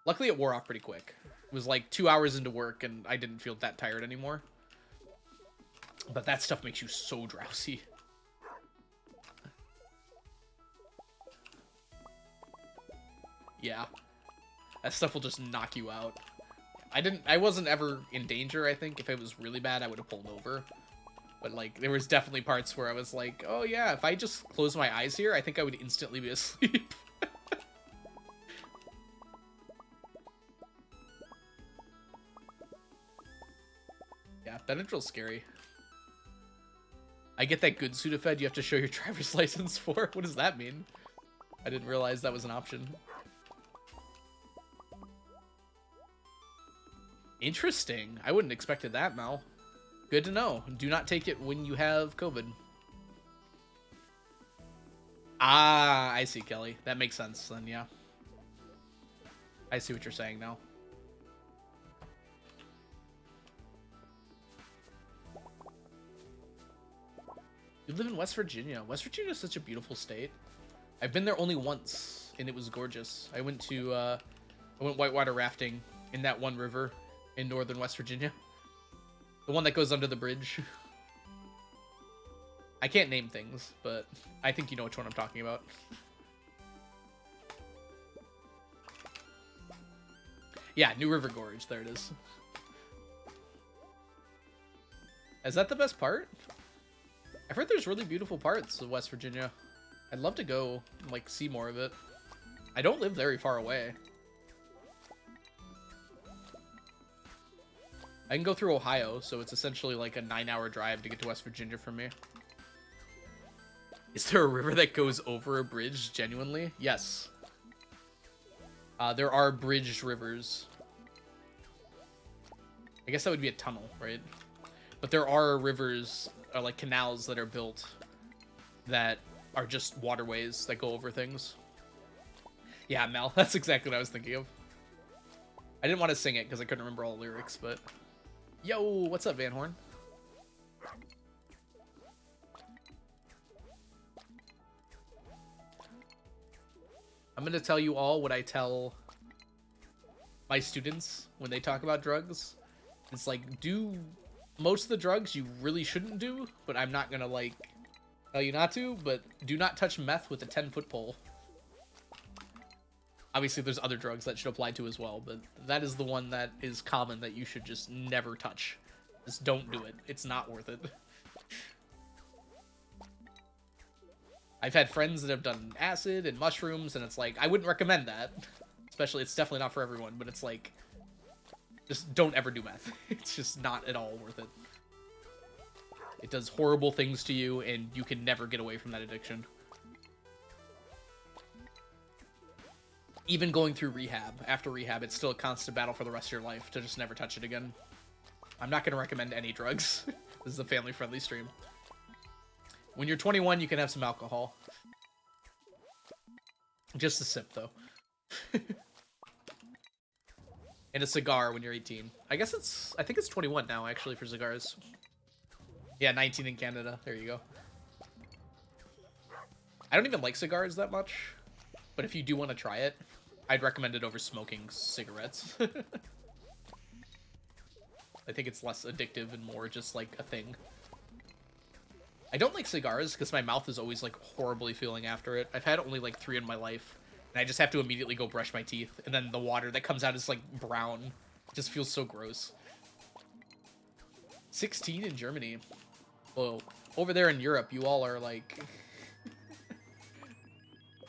luckily it wore off pretty quick. It was like 2 hours into work and I didn't feel that tired anymore. But that stuff makes you so drowsy. Yeah. That stuff will just knock you out. I wasn't ever in danger, I think. If it was really bad, I would have pulled over. But like there was definitely parts where I was like, oh yeah, if I just close my eyes here, I think I would instantly be asleep. Yeah, Benadryl's scary. I get that good Sudafed you have to show your driver's license for. What does that mean? I didn't realize that was an option. Interesting. I wouldn't expected that, Mal. Good to know. Do not take it when you have COVID. Ah, I see, Kelly. That makes sense then, yeah. I see what you're saying now. You live in West Virginia. West Virginia is such a beautiful state. I've been there only once, and it was gorgeous. I went whitewater rafting in that one river in northern West Virginia. The one that goes under the bridge. I can't name things, but I think you know which one I'm talking about. Yeah, New River Gorge. There it is. Is that the best part? I've heard there's really beautiful parts of West Virginia. I'd love to go and, like, see more of it. I don't live very far away. I can go through Ohio, so it's essentially like a 9-hour drive to get to West Virginia from me. Is there a river that goes over a bridge, genuinely? Yes. There are bridged rivers. I guess that would be a tunnel, right? But there are rivers, or like canals that are built that are just waterways that go over things. Yeah, Mel, that's exactly what I was thinking of. I didn't want to sing it because I couldn't remember all the lyrics, but... Yo, what's up, Van Horn? I'm going to tell you all what I tell my students when they talk about drugs. It's like, do most of the drugs you really shouldn't do, but I'm not going to, like, tell you not to, but do not touch meth with a 10-foot pole. Obviously, there's other drugs that should apply to as well, but that is the one that is common that you should just never touch. Just don't do it. It's not worth it. I've had friends that have done acid and mushrooms, and it's like, I wouldn't recommend that. Especially, it's definitely not for everyone, but it's like, just don't ever do meth. It's just not at all worth it. It does horrible things to you, and you can never get away from that addiction. Even going through rehab, after rehab, it's still a constant battle for the rest of your life to just never touch it again. I'm not going to recommend any drugs. This is a family-friendly stream. When you're 21, you can have some alcohol. Just a sip, though. And a cigar when you're 18. I think it's 21 now, actually, for cigars. Yeah, 19 in Canada. There you go. I don't even like cigars that much. But if you do want to try it, I'd recommend it over smoking cigarettes. I think it's less addictive and more just like a thing. I don't like cigars because my mouth is always like horribly feeling after it. I've had only like 3 in my life, and I just have to immediately go brush my teeth, and then the water that comes out is like brown. It just feels so gross. 16 in Germany. Well, over there in Europe, you all are like...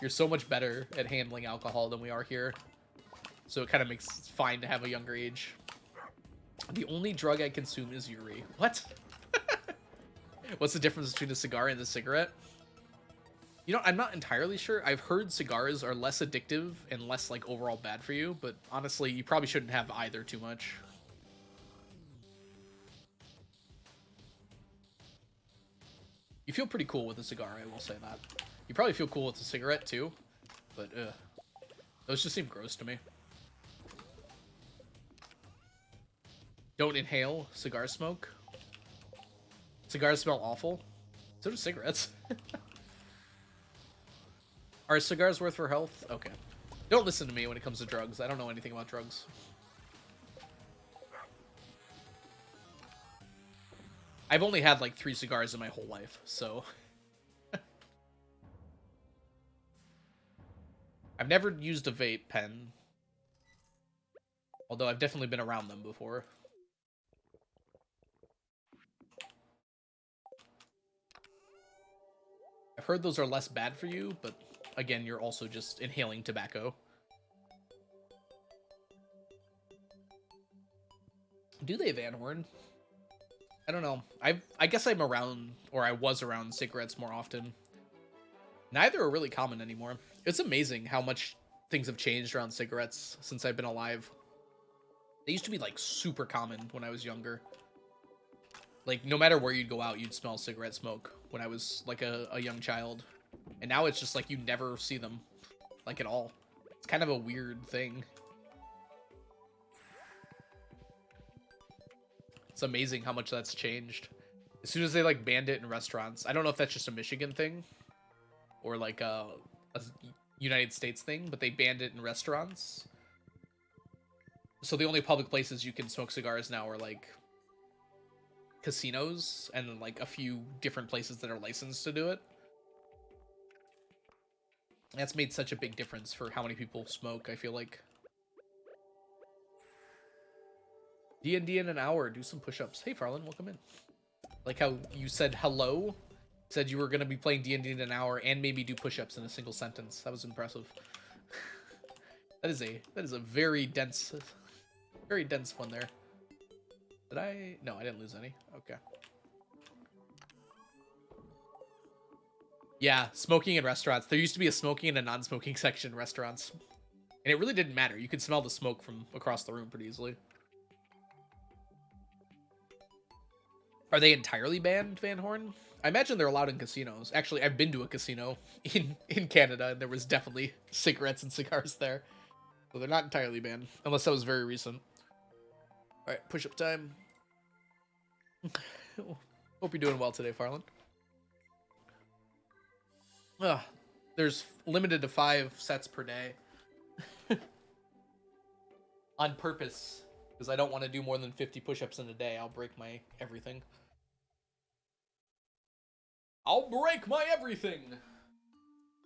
You're so much better at handling alcohol than we are here. So it kind of makes it fine to have a younger age. The only drug I consume is Yuri. What? What's the difference between a cigar and a cigarette? You know, I'm not entirely sure. I've heard cigars are less addictive and less, like, overall bad for you. But honestly, you probably shouldn't have either too much. You feel pretty cool with a cigar, I will say that. You probably feel cool with a cigarette, too. But, those just seem gross to me. Don't inhale cigar smoke. Cigars smell awful. So do cigarettes. Are cigars worth for health? Okay. Don't listen to me when it comes to drugs. I don't know anything about drugs. I've only had like 3 cigars in my whole life, so... I've never used a vape pen. Although I've definitely been around them before. I've heard those are less bad for you, but again, you're also just inhaling tobacco. Do they, Van Horn? I don't know. I guess I'm around, or I was around cigarettes more often. Neither are really common anymore. It's amazing how much things have changed around cigarettes since I've been alive. They used to be like super common when I was younger. Like no matter where you'd go out, you'd smell cigarette smoke when I was like a young child. And now it's just like you never see them like at all. It's kind of a weird thing. It's amazing how much that's changed. As soon as they like banned it in restaurants, I don't know if that's just a Michigan thing or like a United States thing, but they banned it in restaurants. So the only public places you can smoke cigars now are like casinos and like a few different places that are licensed to do it. That's made such a big difference for how many people smoke, I feel like. D&D in an hour, do some push-ups. Hey Farland, welcome in. Like how you said hello, said you were going to be playing D&D in an hour and maybe do push-ups in a single sentence. That was impressive. That is a very dense one there. Did I? No, I didn't lose any. Okay. Yeah, smoking in restaurants. There used to be a smoking and a non-smoking section in restaurants. And it really didn't matter. You could smell the smoke from across the room pretty easily. Are they entirely banned, Van Horn? I imagine they're allowed in casinos. Actually, I've been to a casino in Canada, and there was definitely cigarettes and cigars there. So they're not entirely banned, unless that was very recent. All right, push-up time. Hope you're doing well today, Farland. There's limited to 5 sets per day. On purpose, because I don't want to do more than 50 push-ups in a day. I'll break my everything. I'll break my everything!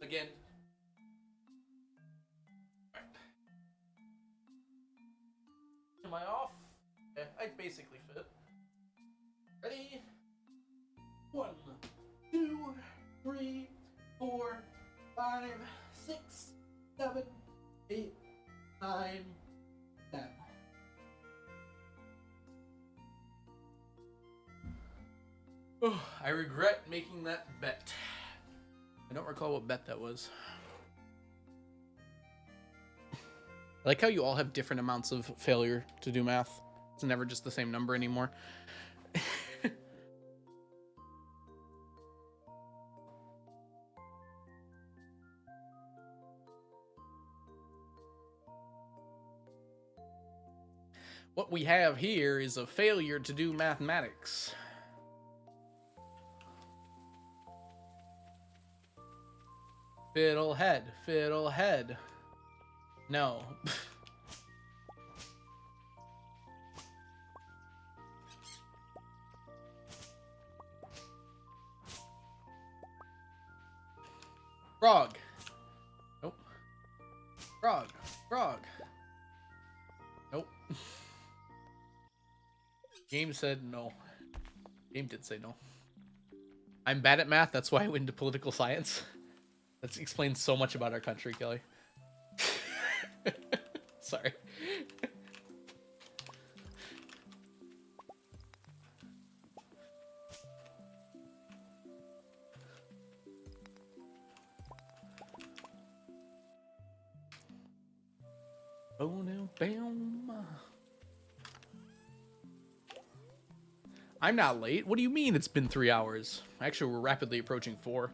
Again. Right. Am I off? Yeah, I basically fit. Ready? 1, 2, 3, 4, 5, 6, 7, 8, 9, 10. Oh, I regret making that bet. I don't recall what bet that was. I like how you all have different amounts of failure to do math. It's never just the same number anymore. What we have here is a failure to do mathematics. Fiddlehead, fiddlehead. No. Frog. Nope. Frog. Frog. Nope. Game said no. Game did say no. I'm bad at math, that's why I went into political science. That explains so much about our country, Kelly. Sorry. Oh no, bam. I'm not late. What do you mean it's been 3 hours? Actually, we're rapidly approaching 4.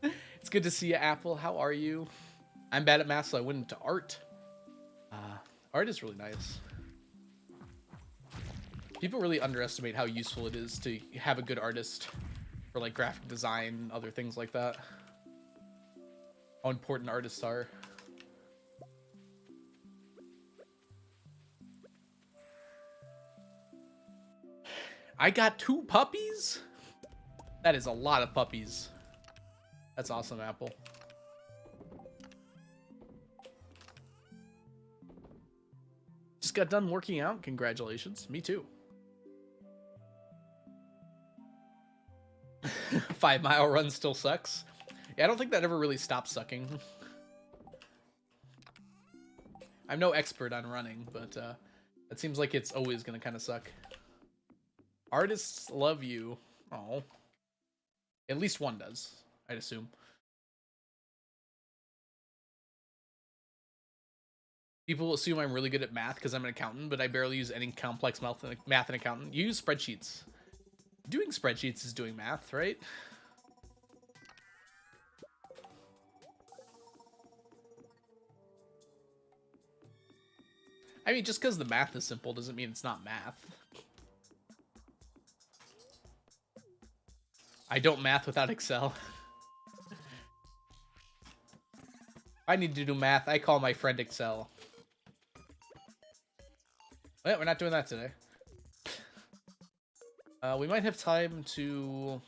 It's good to see you, Apple. How are you? I'm bad at math, so I went into art. Art is really nice. People really underestimate how useful it is to have a good artist for like graphic design, other things like that. How important artists are. I got 2 puppies? That is a lot of puppies. That's awesome, Apple. Just got done working out. Congratulations. Me too. 5-mile run still sucks. Yeah, I don't think that ever really stops sucking. I'm no expert on running, but it seems like it's always going to kind of suck. Artists love you. Oh. At least one does, I'd assume. People assume I'm really good at math because I'm an accountant, but I barely use any complex math in accountant. You use spreadsheets. Doing spreadsheets is doing math, right? I mean, just because the math is simple doesn't mean it's not math. I don't math without Excel. I need to do math. I call my friend Excel. Well, we're not doing that today. We might have time to...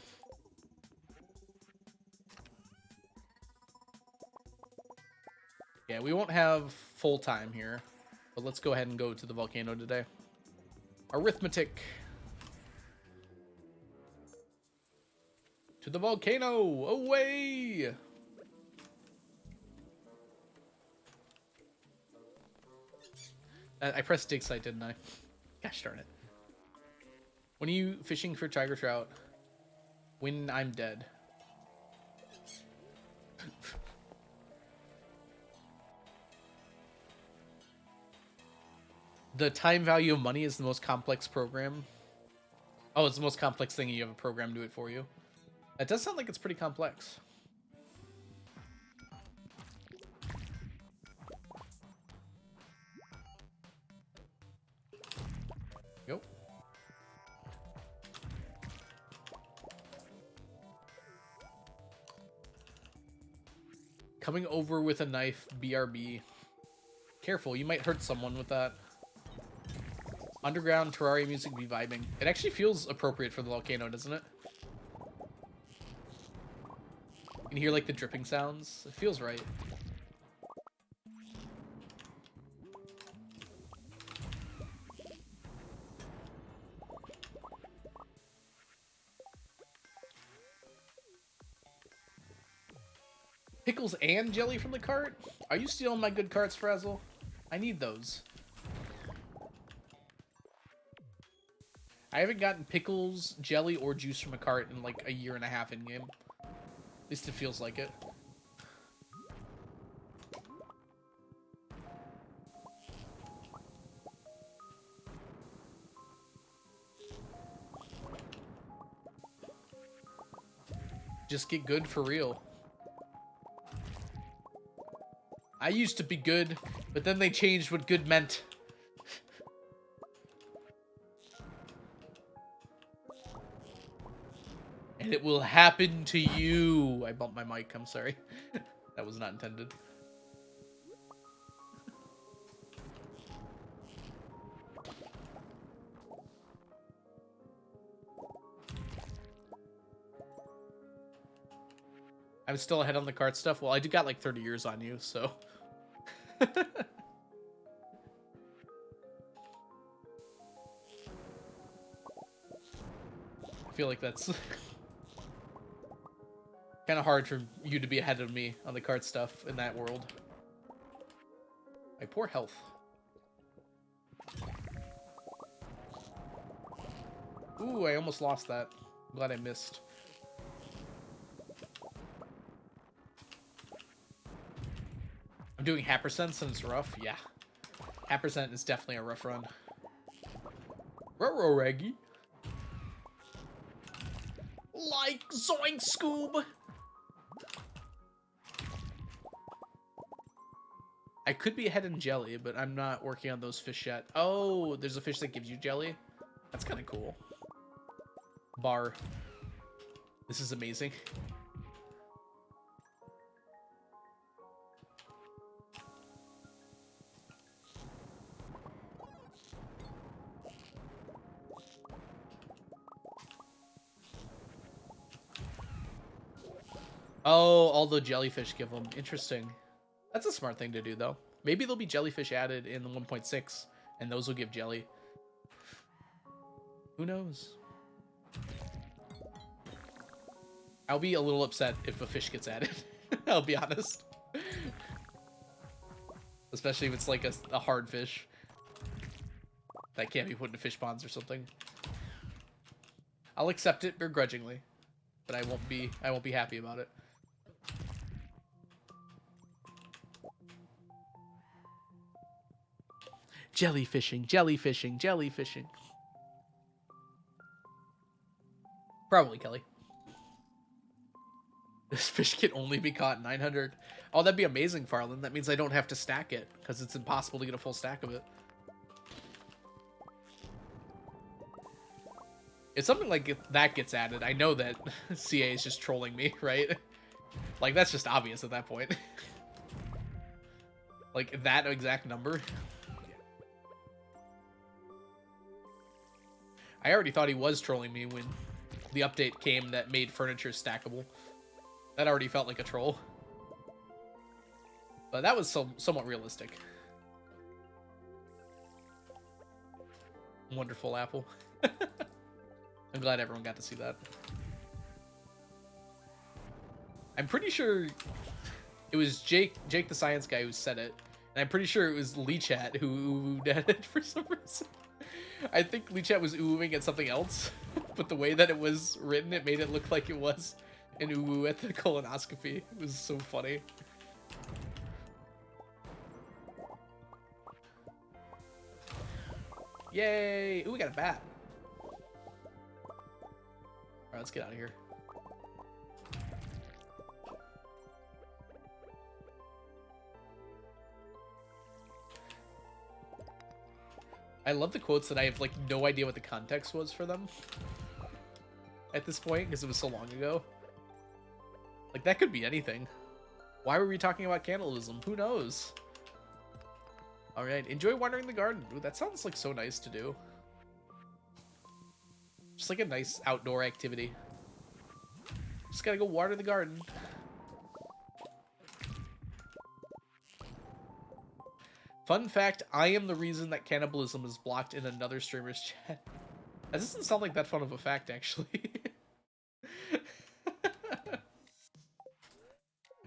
Yeah, we won't have full time here. But let's go ahead and go to the volcano today. Arithmetic. To the volcano! Away! I pressed dig site, didn't I? Gosh darn it. When are you fishing for tiger trout? When I'm dead. The time value of money is the most complex program. Oh, it's the most complex thing, and you have a program do it for you. That does sound like it's pretty complex. Go. Coming over with a knife, BRB. Careful, you might hurt someone with that. Underground Terraria music be vibing. It actually feels appropriate for the volcano, doesn't it? You can hear like the dripping sounds. It feels right. Pickles and jelly from the cart? Are you stealing my good carts, Frazzle? I need those. I haven't gotten pickles, jelly, or juice from a cart in like a year and a half in-game. At least it feels like it. Just get good for real. I used to be good, but then they changed what good meant. And it will happen to you. I bumped my mic, I'm sorry. That was not intended. I'm still ahead on the cart stuff. Well, I do got like 30 years on you, so. I feel like that's kind of hard for you to be ahead of me on the cart stuff in that world. My poor health. Ooh, I almost lost that. I'm glad I missed. I'm doing half percents and it's rough. Yeah. Half percent is definitely a rough run. Ruh-roh, Reggie. Like Zoink Scoob. I could be ahead in jelly, but I'm not working on those fish yet. Oh, there's a fish that gives you jelly? That's kind of cool. Bar. This is amazing. Oh, all the jellyfish give them. Interesting. That's a smart thing to do, though. Maybe there'll be jellyfish added in the 1.6, and those will give jelly. Who knows? I'll be a little upset if a fish gets added. I'll be honest. Especially if it's like a hard fish that can't be put into fish ponds or something. I'll accept it begrudgingly, but I won't be happy about it. Jellyfishing, jellyfishing, jellyfishing. Probably, Kelly. This fish can only be caught 900. Oh, that'd be amazing, Farland. That means I don't have to stack it, because it's impossible to get a full stack of it. If something like that gets added, I know that CA is just trolling me, right? Like, that's just obvious at that point. Like, that exact number. I already thought he was trolling me when the update came that made furniture stackable. That already felt like a troll. But that was somewhat realistic. Wonderful apple. I'm glad everyone got to see that. I'm pretty sure it was Jake the science guy who said it. And I'm pretty sure it was LeeChat who did it for some reason. I think LeeChat was oohing at something else. But the way that it was written, it made it look like it was an ooh at the colonoscopy. It was so funny. Yay! Ooh, we got a bat. Alright, let's get out of here. I love the quotes that I have, like, no idea what the context was for them at this point, because it was so long ago. Like, that could be anything. Why were we talking about cannibalism? Who knows? Alright, enjoy watering the garden. Ooh, that sounds, like, so nice to do. Just like a nice outdoor activity. Just gotta go water the garden. Fun fact, I am the reason that cannibalism is blocked in another streamer's chat. That doesn't sound like that fun of a fact, actually.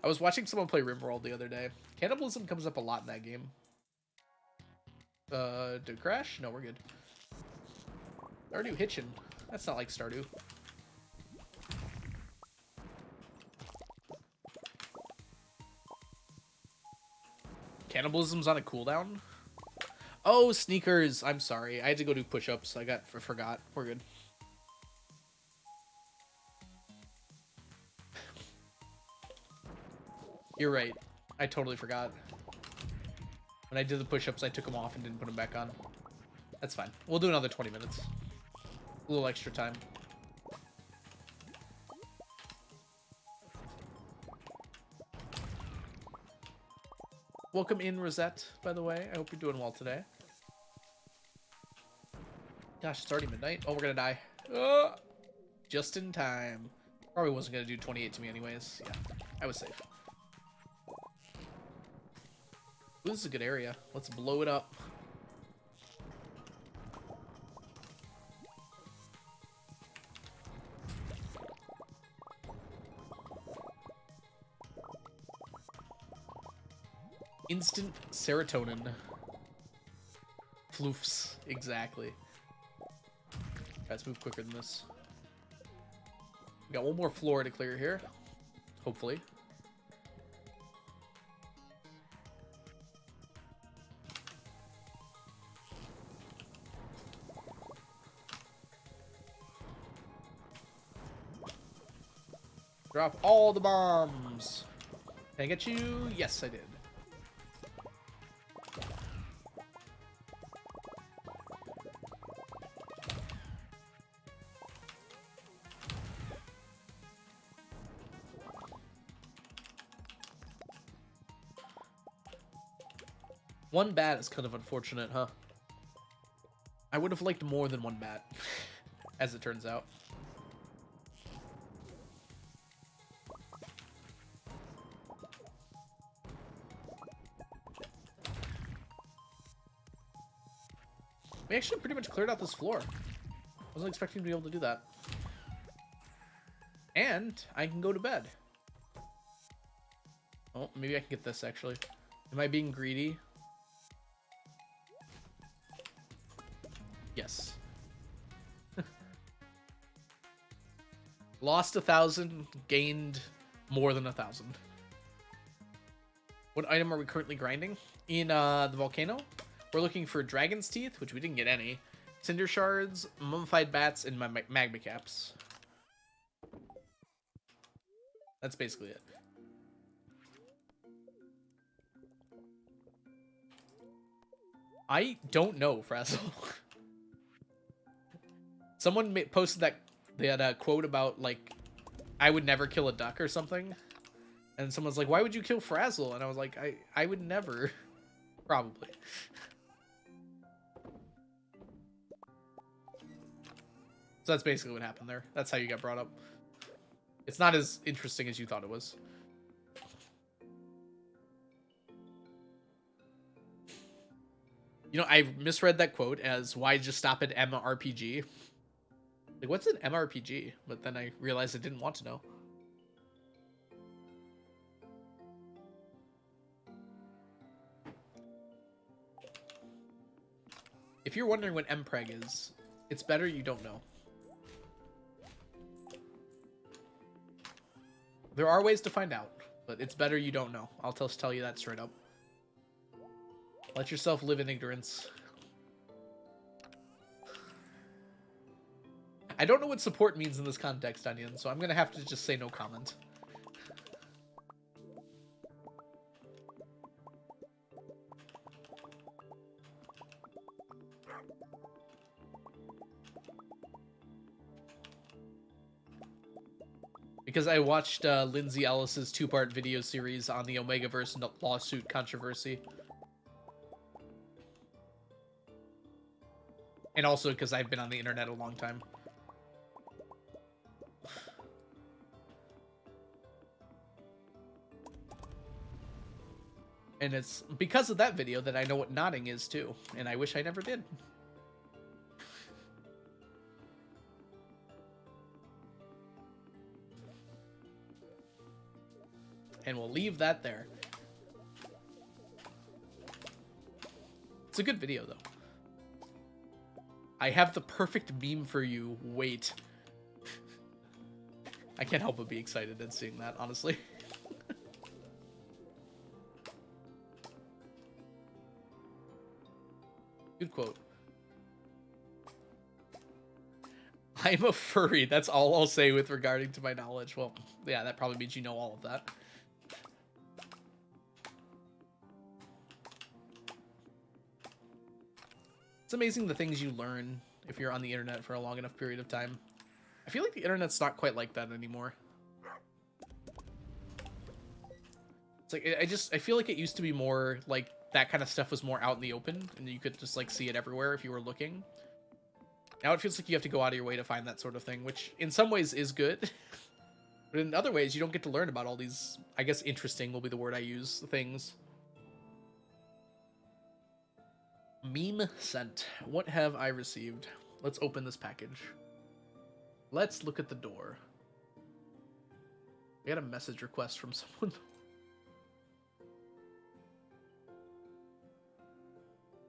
I was watching someone play RimWorld the other day. Cannibalism comes up a lot in that game. Did it crash? No, we're good. Stardew Hitchin'. That's not like Stardew. Cannibalism's on a cooldown? Oh, sneakers. I'm sorry. I had to go do push-ups. I forgot. We're good. You're right. I totally forgot. When I did the push-ups, I took them off and didn't put them back on. That's fine. We'll do another 20 minutes. A little extra time. Welcome in, Rosette, by the way. I hope you're doing well today. Gosh, it's already midnight. Oh, we're gonna die. Just in time. Probably wasn't gonna do 28 to me anyways. Yeah, I was safe. Ooh, this is a good area. Let's blow it up. Instant serotonin. Floofs. Exactly. Let's move quicker than this. We got one more floor to clear here. Hopefully. Drop all the bombs. Can I get you? Yes, I did. One bat is kind of unfortunate, huh? I would have liked more than one bat, as it turns out. We actually pretty much cleared out this floor. I wasn't expecting to be able to do that. And I can go to bed. Oh, maybe I can get this, actually. Am I being greedy? Yes. Lost 1,000, gained more than 1,000. What item are we currently grinding? In the volcano, we're looking for dragon's teeth, which we didn't get any, cinder shards, mummified bats, and magma caps. That's basically it. I don't know, Frazzle. Someone posted that they had a quote about, like, I would never kill a duck or something. And someone's like, why would you kill Frazzle? And I was like, I would never. Probably. So that's basically what happened there. That's how you got brought up. It's not as interesting as you thought it was. You know, I misread that quote as, why just stop at MRPG? Like, what's an MRPG? But then I realized I didn't want to know. If you're wondering what MPreg is, it's better you don't know. There are ways to find out, but it's better you don't know. I'll just tell you that straight up. Let yourself live in ignorance. I don't know what support means in this context, Onion, so I'm gonna have to just say no comment. Because I watched Lindsay Ellis's 2-part video series on the Omegaverse lawsuit controversy. And also because I've been on the internet a long time. And it's because of that video that I know what nodding is too. And I wish I never did. And we'll leave that there. It's a good video, though. I have the perfect meme for you. Wait. I can't help but be excited at seeing that, honestly. Good quote. I'm a furry. That's all I'll say with regarding to my knowledge. Well, yeah, that probably means you know all of that. It's amazing the things you learn if you're on the internet for a long enough period of time. I feel like the internet's not quite like that anymore. It's like, I feel like it used to be more like that kind of stuff was more out in the open and you could just like see it everywhere if you were looking. Now it feels like you have to go out of your way to find that sort of thing, which in some ways is good. But in other ways, you don't get to learn about all these, I guess interesting will be the word I use, things. Meme sent. What have I received? Let's open this package. Let's look at the door. We got a message request from someone.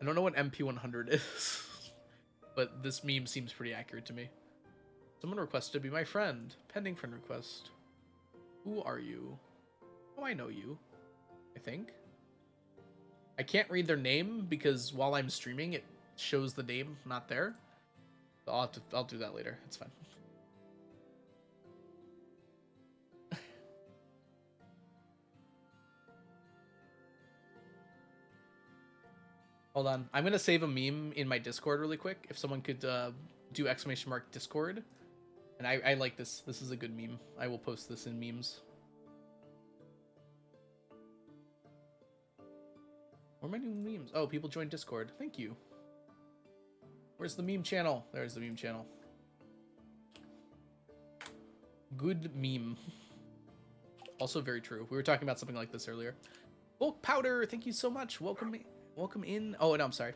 I don't know what MP100 is, but this meme seems pretty accurate to me. Someone requested to be my friend. Pending friend request. Who are you? Oh, I know you. I think. I can't read their name because while I'm streaming, it shows the name not there. So I'll do that later. It's fine. Hold on. I'm going to save a meme in my Discord really quick. If someone could do ! Discord. And I like this. This is a good meme. I will post this in memes. Where are my new memes? Oh, people joined Discord. Thank you. Where's the meme channel? There's the meme channel. Good meme. Also very true. We were talking about something like this earlier. Bulk Powder, thank you so much. Welcome in. Oh, no, I'm sorry.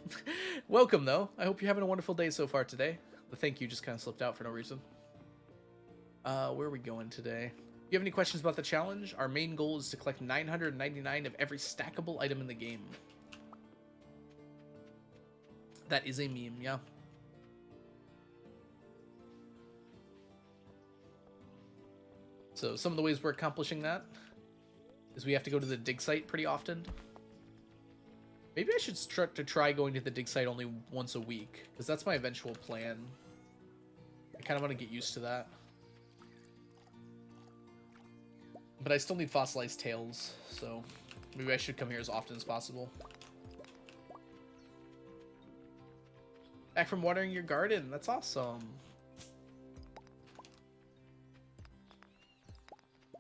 Welcome, though. I hope you're having a wonderful day so far today. The thank you just kind of slipped out for no reason. Where are we going today? If you have any questions about the challenge, our main goal is to collect 999 of every stackable item in the game. That is a meme, yeah. So some of the ways we're accomplishing that is we have to go to the dig site pretty often. Maybe I should start to try going to the dig site only once a week, because that's my eventual plan. I kind of want to get used to that. But I still need fossilized tails, so maybe I should come here as often as possible. Back from watering your garden. That's awesome.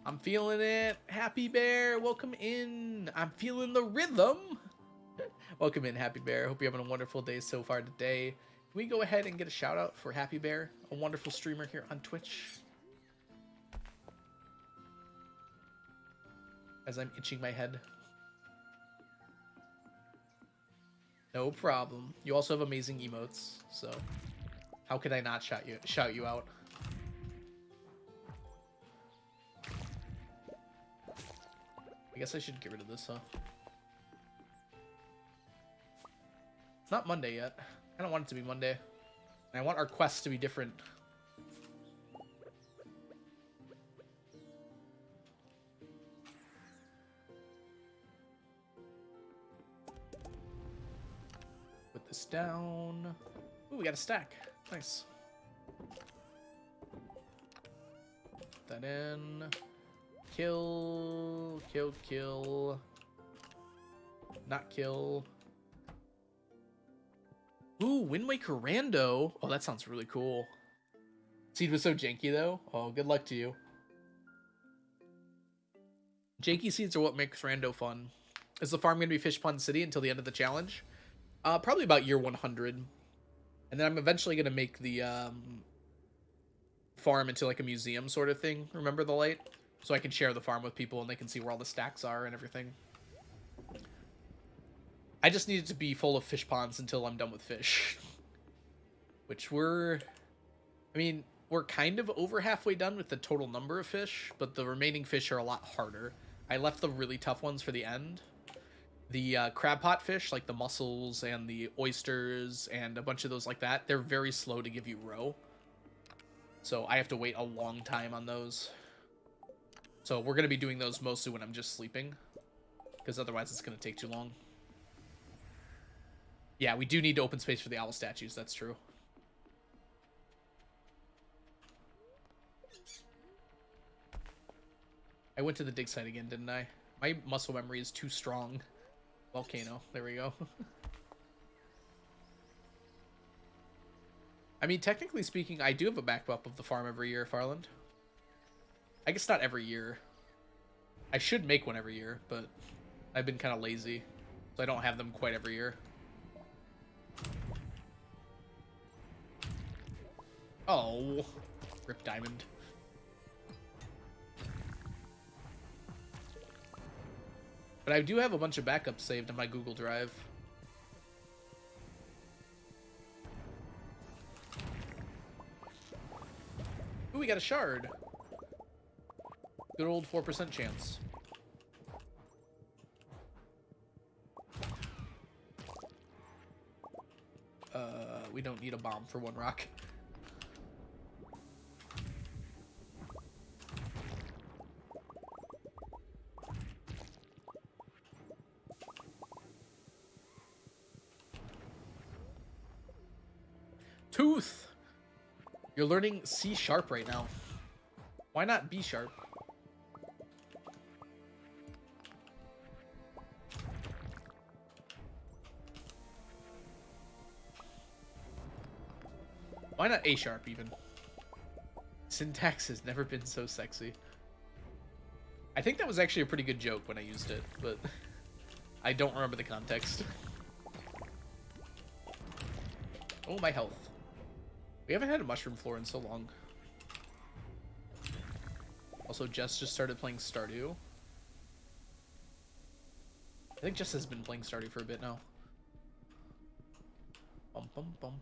I'm feeling it. Happy Bear, welcome in. I'm feeling the rhythm. Welcome in, Happy Bear. Hope you're having a wonderful day so far today. Can we go ahead and get a shout out for Happy Bear, a wonderful streamer here on Twitch? As I'm itching my head. No problem. You also have amazing emotes, so how could I not shout you out? I guess I should get rid of this, huh? It's not Monday yet. I don't want it to be Monday. And I want our quests to be different. Put this down. Ooh, we got a stack. Nice. Put that in. Kill. Kill, kill. Not kill. Ooh, Wind Waker Rando. Oh, that sounds really cool. Seed was so janky, though. Oh, good luck to you. Janky seeds are what makes Rando fun. Is the farm going to be Fish Pond City until the end of the challenge? Probably about year 100. And then I'm eventually going to make the farm into like a museum sort of thing. Remember the Light? So I can share the farm with people and they can see where all the stacks are and everything. I just need it to be full of fish ponds until I'm done with fish. Which we're kind of over halfway done with the total number of fish, but the remaining fish are a lot harder. I left the really tough ones for the end. The crab pot fish, like the mussels and the oysters and a bunch of those like that, they're very slow to give you roe. So I have to wait a long time on those. So we're going to be doing those mostly when I'm just sleeping, because otherwise it's going to take too long. Yeah, we do need to open space for the owl statues, that's true. I went to the dig site again, didn't I? My muscle memory is too strong. Volcano, there we go. I mean, technically speaking, I do have a backup of the farm every year, Farland. I guess not every year. I should make one every year, but I've been kind of lazy, so I don't have them quite every year. Oh, rip diamond. But I do have a bunch of backups saved on my Google Drive. Ooh, we got a shard. Good old 4% chance. We don't need a bomb for one rock. Tooth! You're learning C# right now. Why not B#? Why not A# even? Syntax has never been so sexy. I think that was actually a pretty good joke when I used it, but I don't remember the context. Oh, my health. We haven't had a mushroom floor in so long. Also, Jess just started playing Stardew. I think Jess has been playing Stardew for a bit now. Bum, bum, bum.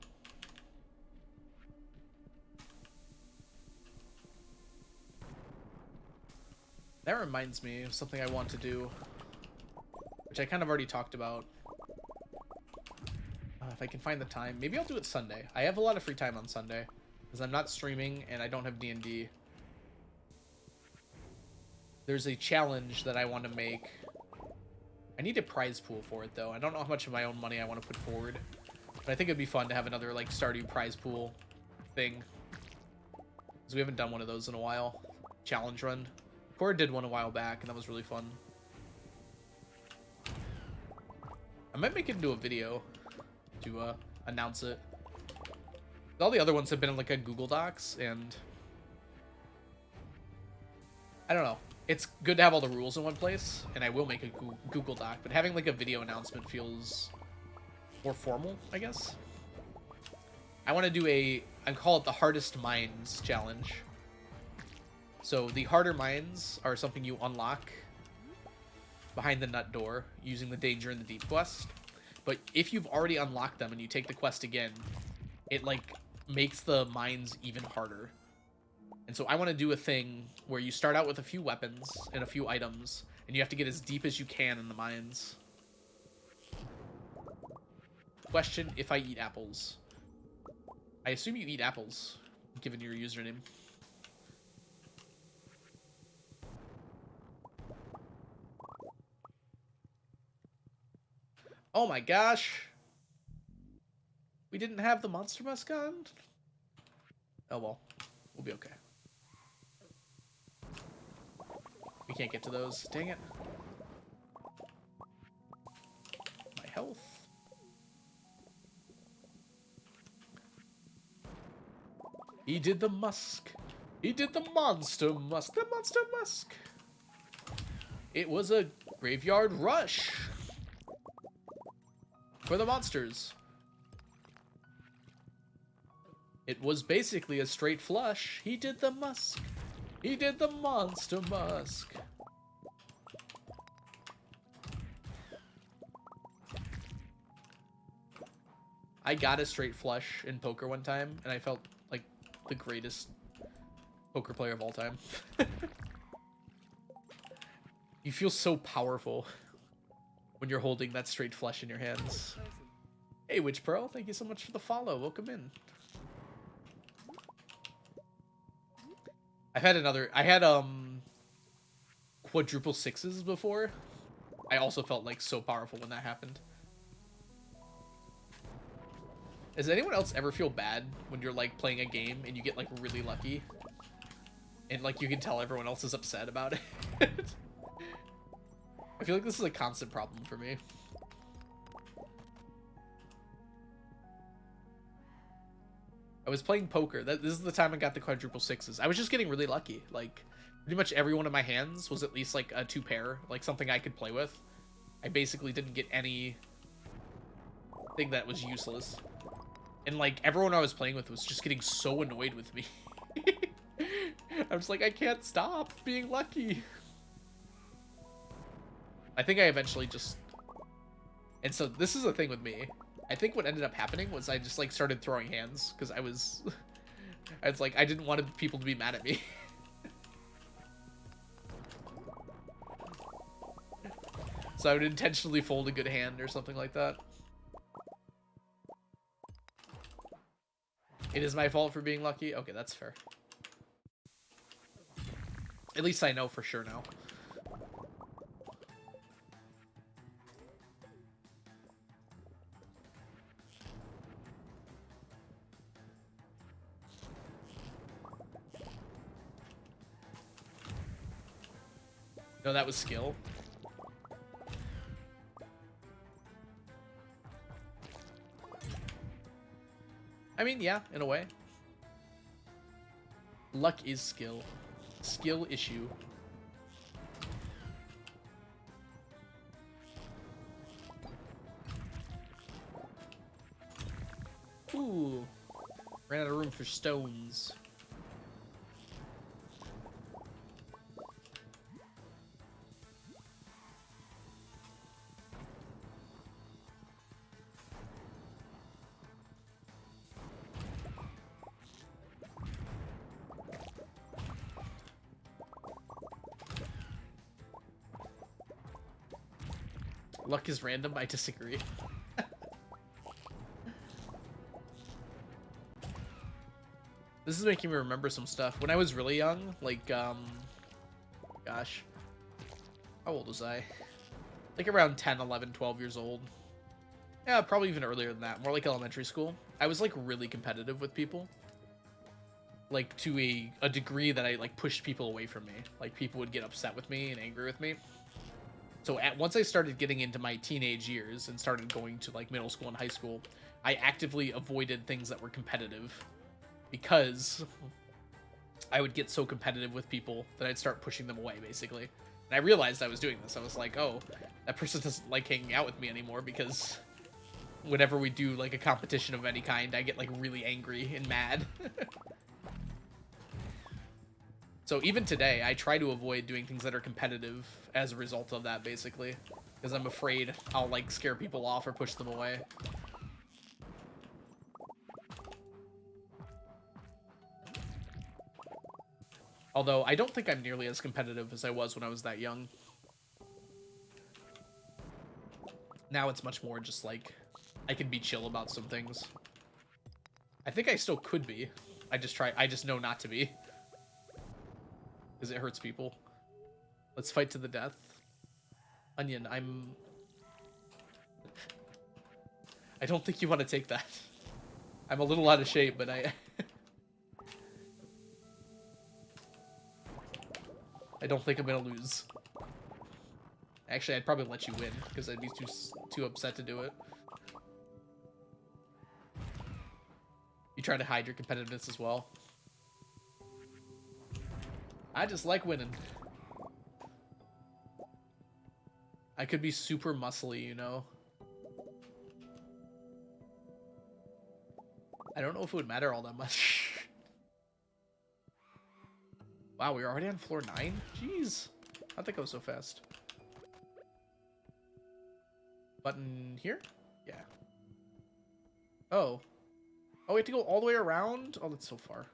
That reminds me of something I want to do, which I kind of already talked about. If I can find the time, maybe I'll do it Sunday. I have a lot of free time on Sunday because I'm not streaming and I don't have D&D. there's a challenge that I want to make. I need a prize pool for it, though. I don't know how much of my own money I want to put forward. But I think it'd be fun to have another, like, Stardew prize pool thing. Because we haven't done one of those in a while. Challenge run. Cora did one a while back, and that was really fun. I might make it into a video to announce it. All the other ones have been in, like, a Google Docs, and I don't know. It's good to have all the rules in one place, and I will make a Google Doc, but having, like, a video announcement feels more formal, I guess. I want to do I call it the Hardest Mines Challenge. So the harder mines are something you unlock behind the nut door using the Danger in the Deep quest. But if you've already unlocked them and you take the quest again, it, like, makes the mines even harder. And so I want to do a thing where you start out with a few weapons and a few items, and you have to get as deep as you can in the mines. Question, if I eat apples. I assume you eat apples, given your username. Oh my gosh! We didn't have the Monster Musk on? Oh well, we'll be okay. We can't get to those. Dang it. My health. He did the musk. He did the monster musk. The monster musk. It was a graveyard rush. For the monsters. It was basically a straight flush. He did the musk. He did the monster musk. I got a straight flush in poker one time, and I felt like the greatest poker player of all time. You feel so powerful when you're holding that straight flush in your hands. Hey, Witch Pearl, thank you so much for the follow. Welcome in. I had quadruple sixes before. I also felt like so powerful when that happened. Does anyone else ever feel bad when you're like playing a game and you get like really lucky? And like you can tell everyone else is upset about it? I feel like this is a constant problem for me. I was playing poker. This is the time I got the quadruple sixes. I was just getting really lucky. Like, pretty much every one of my hands was at least like a 2-pair, like something I could play with. I basically didn't get any thing that was useless. And like everyone I was playing with was just getting so annoyed with me. I was like, I can't stop being lucky. I think I eventually just... And so this is the thing with me. I think what ended up happening was I just like started throwing hands because I was like, I didn't want people to be mad at me. So I would intentionally fold a good hand or something like that. It is my fault for being lucky? Okay, that's fair. At least I know for sure now. No, that was skill. I mean, yeah, in a way. Luck is skill. Skill issue. Ooh. Ran out of room for stones. Luck is random, I disagree. This is making me remember some stuff. When I was really young, like, gosh, How old was I? Like around 10, 11, 12 years old. Yeah, probably even earlier than that. More like elementary school. I was like really competitive with people. Like to a degree that I like pushed people away from me. Like people would get upset with me and angry with me. So once I started getting into my teenage years and started going to like middle school and high school, I actively avoided things that were competitive because I would get so competitive with people that I'd start pushing them away, basically. And I realized I was doing this. I was like, oh, that person doesn't like hanging out with me anymore because whenever we do like a competition of any kind, I get like really angry and mad. So even today, I try to avoid doing things that are competitive as a result of that, basically. Because I'm afraid I'll, like, scare people off or push them away. Although, I don't think I'm nearly as competitive as I was when I was that young. Now it's much more just, like, I can be chill about some things. I think I still could be. I just know not to be. Because it hurts people. Let's fight to the death. Onion, I don't think you want to take that. I'm a little out of shape, but I don't think I'm gonna lose. Actually, I'd probably let you win, because I'd be too upset to do it. You try to hide your competitiveness as well. I just like winning. I could be super muscly, you know? I don't know if it would matter all that much. Wow, we're already on floor 9? Jeez. How'd that go so fast? Button here? Yeah. Oh. Oh, we have to go all the way around? Oh, that's so far.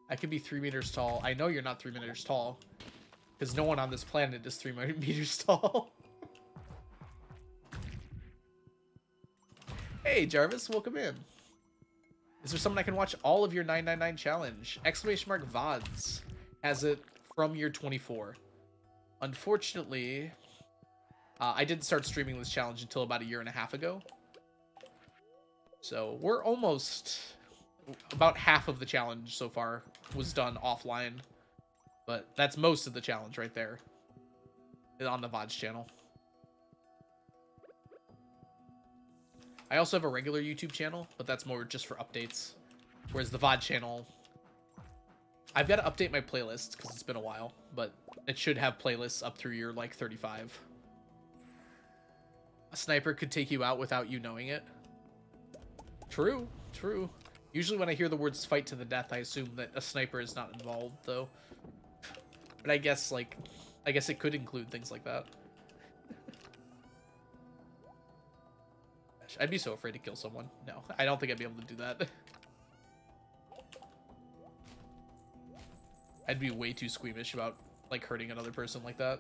I could be 3 meters tall. I know you're not 3 meters tall. Because no one on this planet is 3 meters tall. Hey, Jarvis, welcome in. Is there someone I can watch all of your 999 challenge? Exclamation mark VODs has it from year 24. Unfortunately, I didn't start streaming this challenge until about a year and a half ago. So we're almost... About half of the challenge so far was done offline. But that's most of the challenge right there. On the VODs channel. I also have a regular YouTube channel, but that's more just for updates. Whereas the VOD channel... I've got to update my playlist, because it's been a while. But it should have playlists up through year, like, 35. A sniper could take you out without you knowing it. True, true. Usually when I hear the words fight to the death, I assume that a sniper is not involved, though. But I guess, like, it could include things like that. Gosh, I'd be so afraid to kill someone. No, I don't think I'd be able to do that. I'd be way too squeamish about, like, hurting another person like that.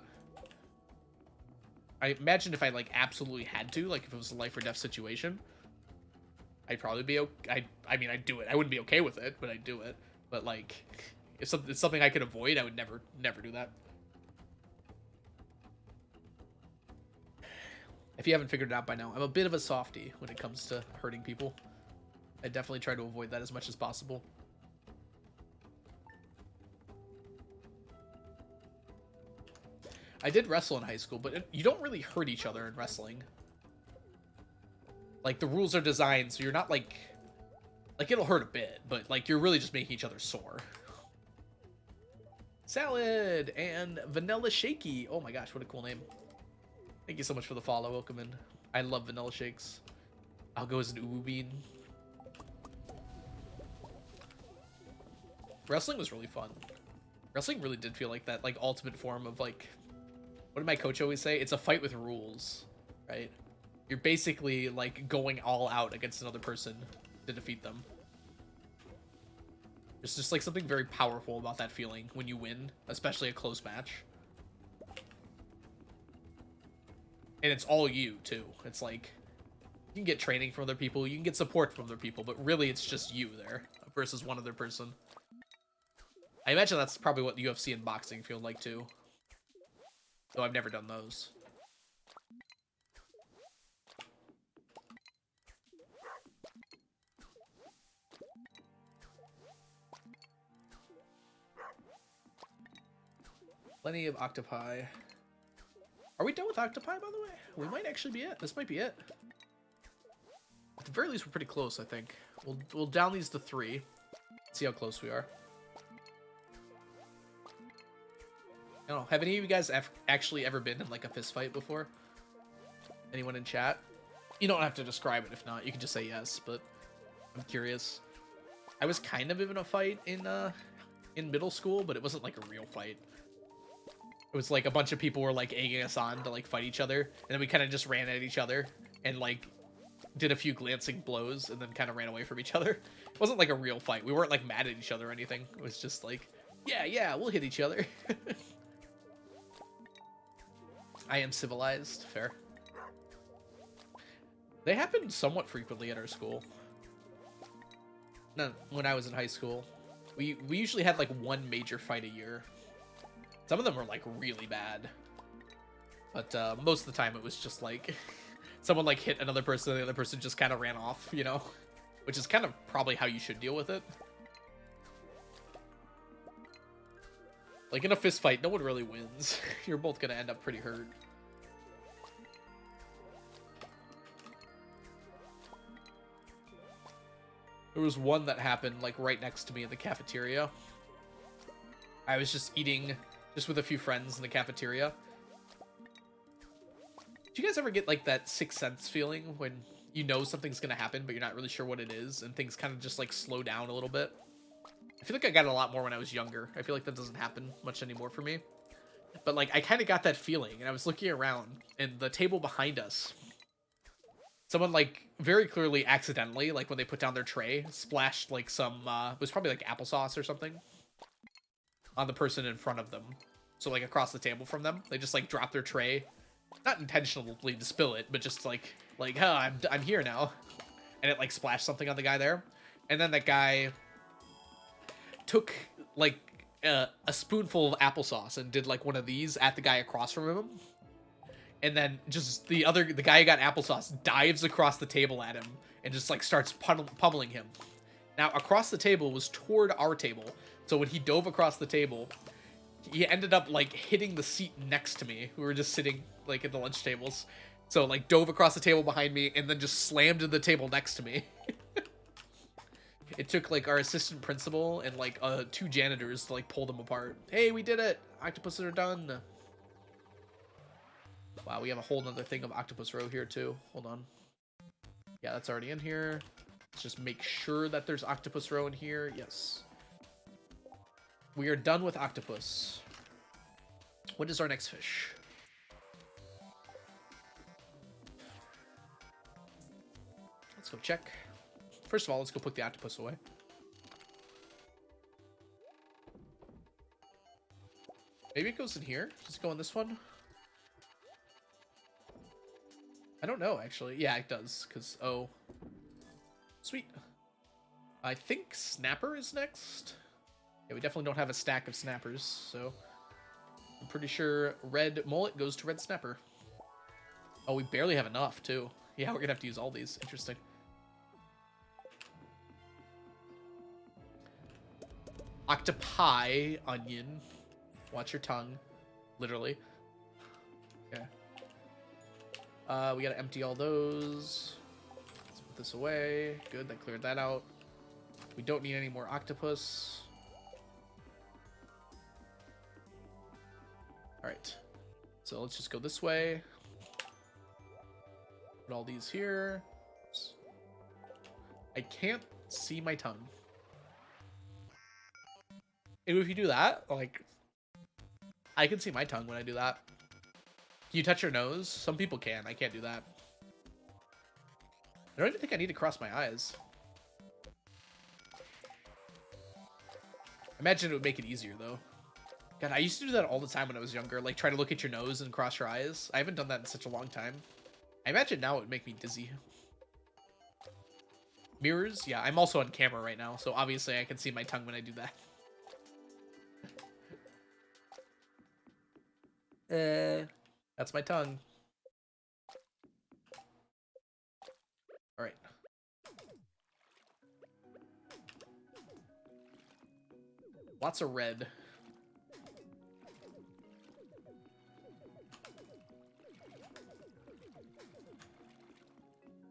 I imagine if I, like, absolutely had to, like, if it was a life or death situation, I'd probably be okay. I mean, I'd do it. I wouldn't be okay with it, but I'd do it. But, like, if it's something I could avoid, I would never do that. If you haven't figured it out by now, I'm a bit of a softie when it comes to hurting people. I definitely try to avoid that as much as possible. I did wrestle in high school, but you don't really hurt each other in wrestling. Like, the rules are designed so you're not, like, it'll hurt a bit, but, like, you're really just making each other sore. Salad and Vanilla Shaky. Oh my gosh, what a cool name. Thank you so much for the follow. Welcome in. I love vanilla shakes. I'll go as an uwu bean. Wrestling was really fun. Wrestling really did feel like that, like, ultimate form of, like... What did my coach always say? It's a fight with rules, right? You're basically, like, going all out against another person to defeat them. There's just, like, something very powerful about that feeling when you win, especially a close match. And it's all you, too. It's like, you can get training from other people, you can get support from other people, but really it's just you there versus one other person. I imagine that's probably what UFC and boxing feel like, too. Though I've never done those. Plenty of octopi. Are we done with octopi, by the way? We might actually be it. This might be it. At the very least, we're pretty close, I think. We'll down these to 3. See how close we are. I don't know. Have any of you guys actually ever been in like a fist fight before? Anyone in chat? You don't have to describe it if not. You can just say yes, but I'm curious. I was kind of in a fight in middle school, but it wasn't like a real fight. It was like a bunch of people were like egging us on to like fight each other, and then we kind of just ran at each other and like did a few glancing blows and then kind of ran away from each other. It wasn't like a real fight. We weren't like mad at each other or anything. It was just like, yeah, we'll hit each other. I am civilized. Fair. They happened somewhat frequently at our school. No, when I was in high school, we usually had like one major fight a year. Some of them were like really bad, but most of the time it was just like someone like hit another person and the other person just kind of ran off, you know, which is kind of probably how you should deal with it. Like in a fist fight, no one really wins. You're both gonna end up pretty hurt. There was one that happened like right next to me in the cafeteria. I was just eating just with a few friends in the cafeteria. Do you guys ever get like that sixth sense feeling when you know something's gonna happen but you're not really sure what it is and things kind of just like slow down a little bit? I feel like I got it a lot more when I was younger. I feel like that doesn't happen much anymore for me. But like I kind of got that feeling, and I was looking around and the table behind us, someone like very clearly accidentally, like when they put down their tray, splashed like some it was probably like applesauce or something on the person in front of them. So like across the table from them, they just like dropped their tray, not intentionally to spill it, but just like oh, I'm here now, and it like splashed something on the guy there, and then that guy took like a spoonful of applesauce and did like one of these at the guy across from him, and then just the guy who got applesauce dives across the table at him and just like starts pummeling him. Now across the table was toward our table, so when he dove across the table, he ended up like hitting the seat next to me. We were just sitting like at the lunch tables, so like dove across the table behind me and then just slammed into the table next to me. It took like our assistant principal and like 2 janitors to like pull them apart. Hey, we did it! Octopuses are done. Wow, we have a whole nother thing of octopus row here too. Hold on. Yeah, that's already in here. Let's just make sure that there's octopus row in here. Yes. We are done with octopus. What is our next fish? Let's go check. First of all, let's go put the octopus away. Maybe it goes in here. Does it go in this one? I don't know, actually. Yeah, it does, because, oh. Sweet. I think snapper is next. Yeah, we definitely don't have a stack of snappers, so I'm pretty sure red mullet goes to red snapper. Oh, we barely have enough, too. Yeah, we're gonna have to use all these. Interesting. Octopi, onion. Watch your tongue. Literally. Okay. We gotta empty all those. Let's put this away. Good, that cleared that out. We don't need any more octopus. Alright. So let's just go this way. Put all these here. I can't see my tongue. And if you do that, like, I can see my tongue when I do that. Can you touch your nose? Some people can. I can't do that. I don't even think I need to cross my eyes. Imagine it would make it easier, though. God, I used to do that all the time when I was younger. Like, try to look at your nose and cross your eyes. I haven't done that in such a long time. I imagine now it would make me dizzy. Mirrors? Yeah, I'm also on camera right now, so obviously I can see my tongue when I do that. That's my tongue. All right. Lots of red.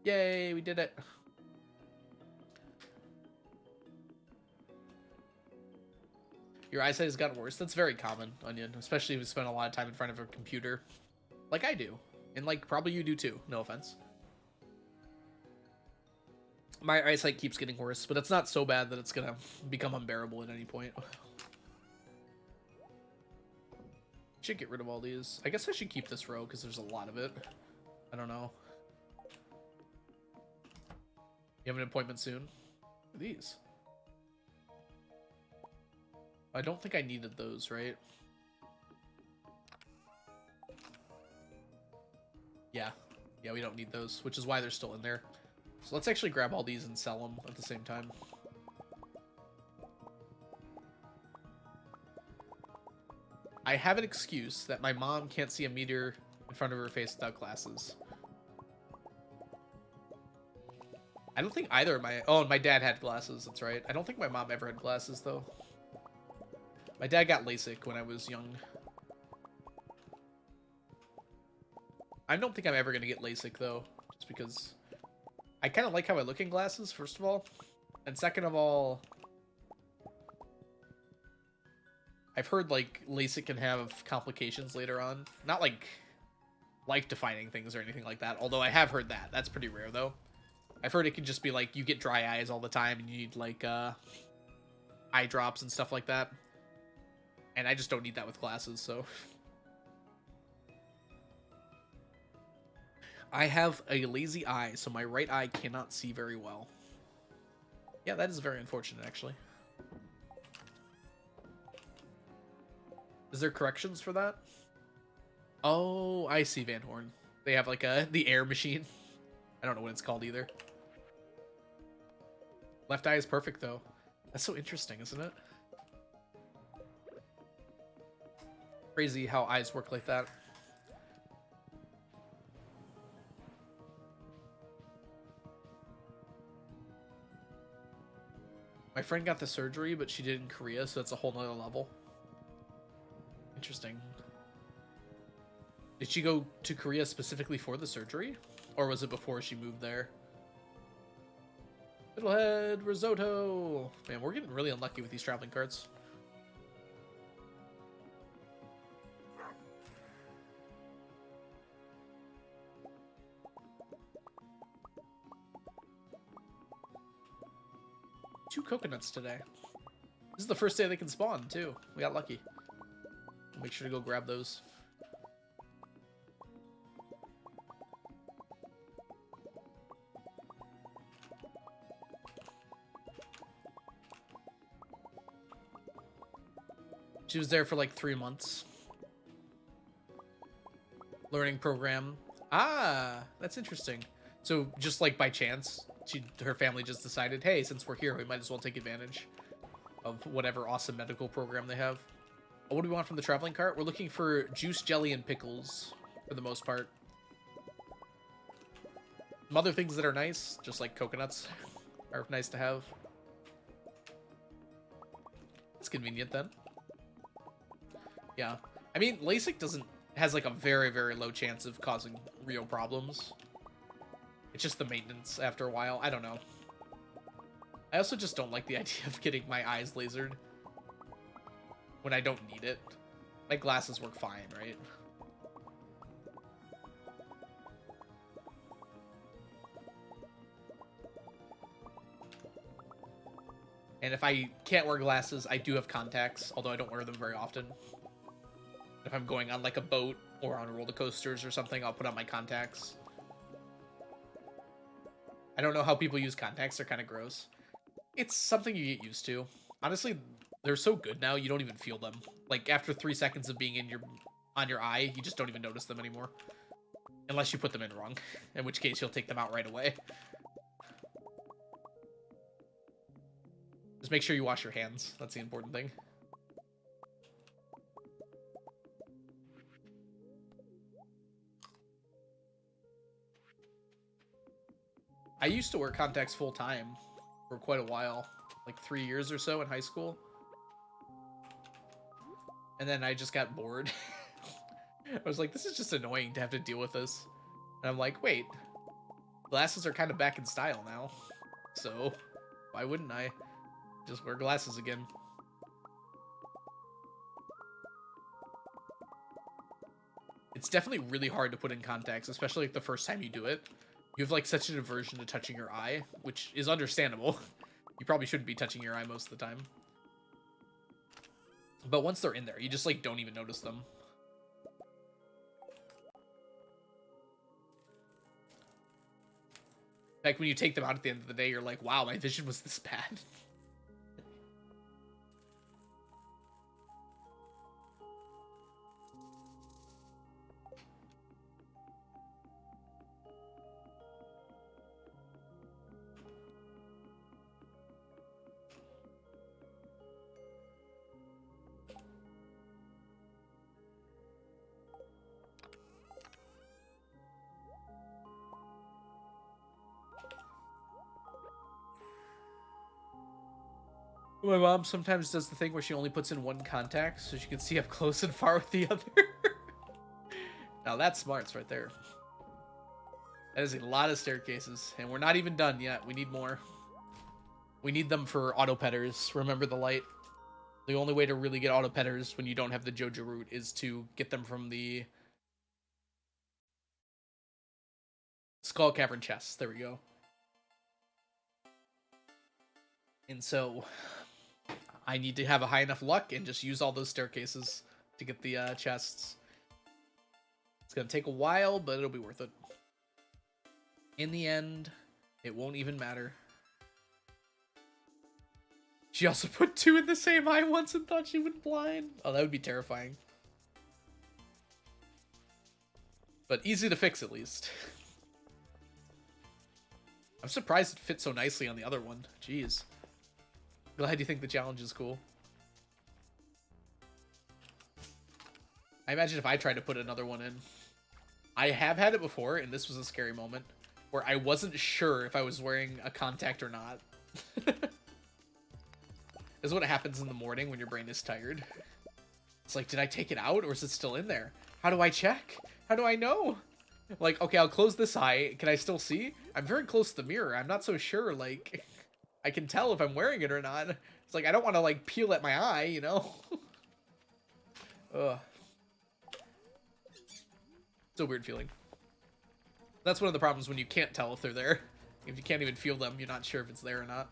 Yay, we did it. Your eyesight has gotten worse. That's very common, Onion, especially if you spend a lot of time in front of a computer. Like I do. And like probably you do too, no offense. My eyesight keeps getting worse, but it's not so bad that it's gonna become unbearable at any point. Should get rid of all these. I guess I should keep this row because there's a lot of it. I don't know. You have an appointment soon? These. I don't think I needed those, right? Yeah. Yeah, we don't need those, which is why they're still in there. So let's actually grab all these and sell them at the same time. I have an excuse that my mom can't see a meteor in front of her face without glasses. I don't think either of my... Oh, my dad had glasses, that's right. I don't think my mom ever had glasses, though. My dad got LASIK when I was young. I don't think I'm ever going to get LASIK, though. Just because I kind of like how I look in glasses, first of all. And second of all, I've heard, like, LASIK can have complications later on. Not, like, life-defining things or anything like that. Although I have heard that. That's pretty rare, though. I've heard it can just be, like, you get dry eyes all the time and you need, like, eye drops and stuff like that. And I just don't need that with glasses, so... I have a lazy eye, so my right eye cannot see very well. Yeah, that is very unfortunate, actually. Is there corrections for that? Oh, I see, Van Horn. They have, like, the air machine. I don't know what it's called, either. Left eye is perfect, though. That's so interesting, isn't it? Crazy how eyes work like that. My friend got the surgery, but she did it in Korea, so it's a whole nother level. Interesting. Did she go to Korea specifically for the surgery? Or was it before she moved there? Fiddlehead risotto! Man, we're getting really unlucky with these traveling carts. Two coconuts today. This is the first day they can spawn, too. We got lucky. Make sure to go grab those. She was there for like 3 months. Learning program. Ah, that's interesting. So just like by chance, her family just decided, hey, since we're here, we might as well take advantage of whatever awesome medical program they have. Oh, what do we want from the traveling cart? We're looking for juice, jelly, and pickles for the most part. Some other things that are nice, just like coconuts, are nice to have. It's convenient then. Yeah. I mean, LASIK has like a very, very low chance of causing real problems. It's just the maintenance after a while. I don't know. I also just don't like the idea of getting my eyes lasered when I don't need it. My glasses work fine, right? And if I can't wear glasses, I do have contacts, although I don't wear them very often. If I'm going on like a boat or on roller coasters or something, I'll put on my contacts. I don't know how people use contacts. They're kind of gross. It's something you get used to. Honestly, they're so good now, you don't even feel them. Like, after 3 seconds of being on your eye, you just don't even notice them anymore. Unless you put them in wrong, in which case you'll take them out right away. Just make sure you wash your hands. That's the important thing. I used to wear contacts full time for quite a while, like 3 years or so in high school. And then I just got bored. I was like, this is just annoying to have to deal with this. And I'm like, wait, glasses are kind of back in style now. So why wouldn't I just wear glasses again? It's definitely really hard to put in contacts, especially like the first time you do it. You have like such an aversion to touching your eye, which is understandable. You probably shouldn't be touching your eye most of the time. But once they're in there, you just like don't even notice them. Like when you take them out at the end of the day, you're like, wow, my vision was this bad. My mom sometimes does the thing where she only puts in one contact so she can see up close and far with the other. Now that's smarts right there. That is a lot of staircases, and we're not even done yet. We need more. We need them for auto petters. Remember the light. The only way to really get auto petters when you don't have the JoJo route is to get them from the Skull Cavern chests. There we go. And so I need to have a high enough luck and just use all those staircases to get the chests. It's going to take a while, but it'll be worth it. In the end, it won't even matter. She also put 2 in the same eye once and thought she went blind. Oh, that would be terrifying. But easy to fix, at least. I'm surprised it fits so nicely on the other one. Jeez. Glad you think the challenge is cool. I imagine if I tried to put another one in. I have had it before, and this was a scary moment, where I wasn't sure if I was wearing a contact or not. This is what happens in the morning when your brain is tired. It's like, did I take it out, or is it still in there? How do I check? How do I know? Like, okay, I'll close this eye. Can I still see? I'm very close to the mirror. I'm not so sure, like, I can tell if I'm wearing it or not. It's like, I don't want to, like, peel at my eye, you know? Ugh. It's a weird feeling. That's one of the problems when you can't tell if they're there. If you can't even feel them, you're not sure if it's there or not.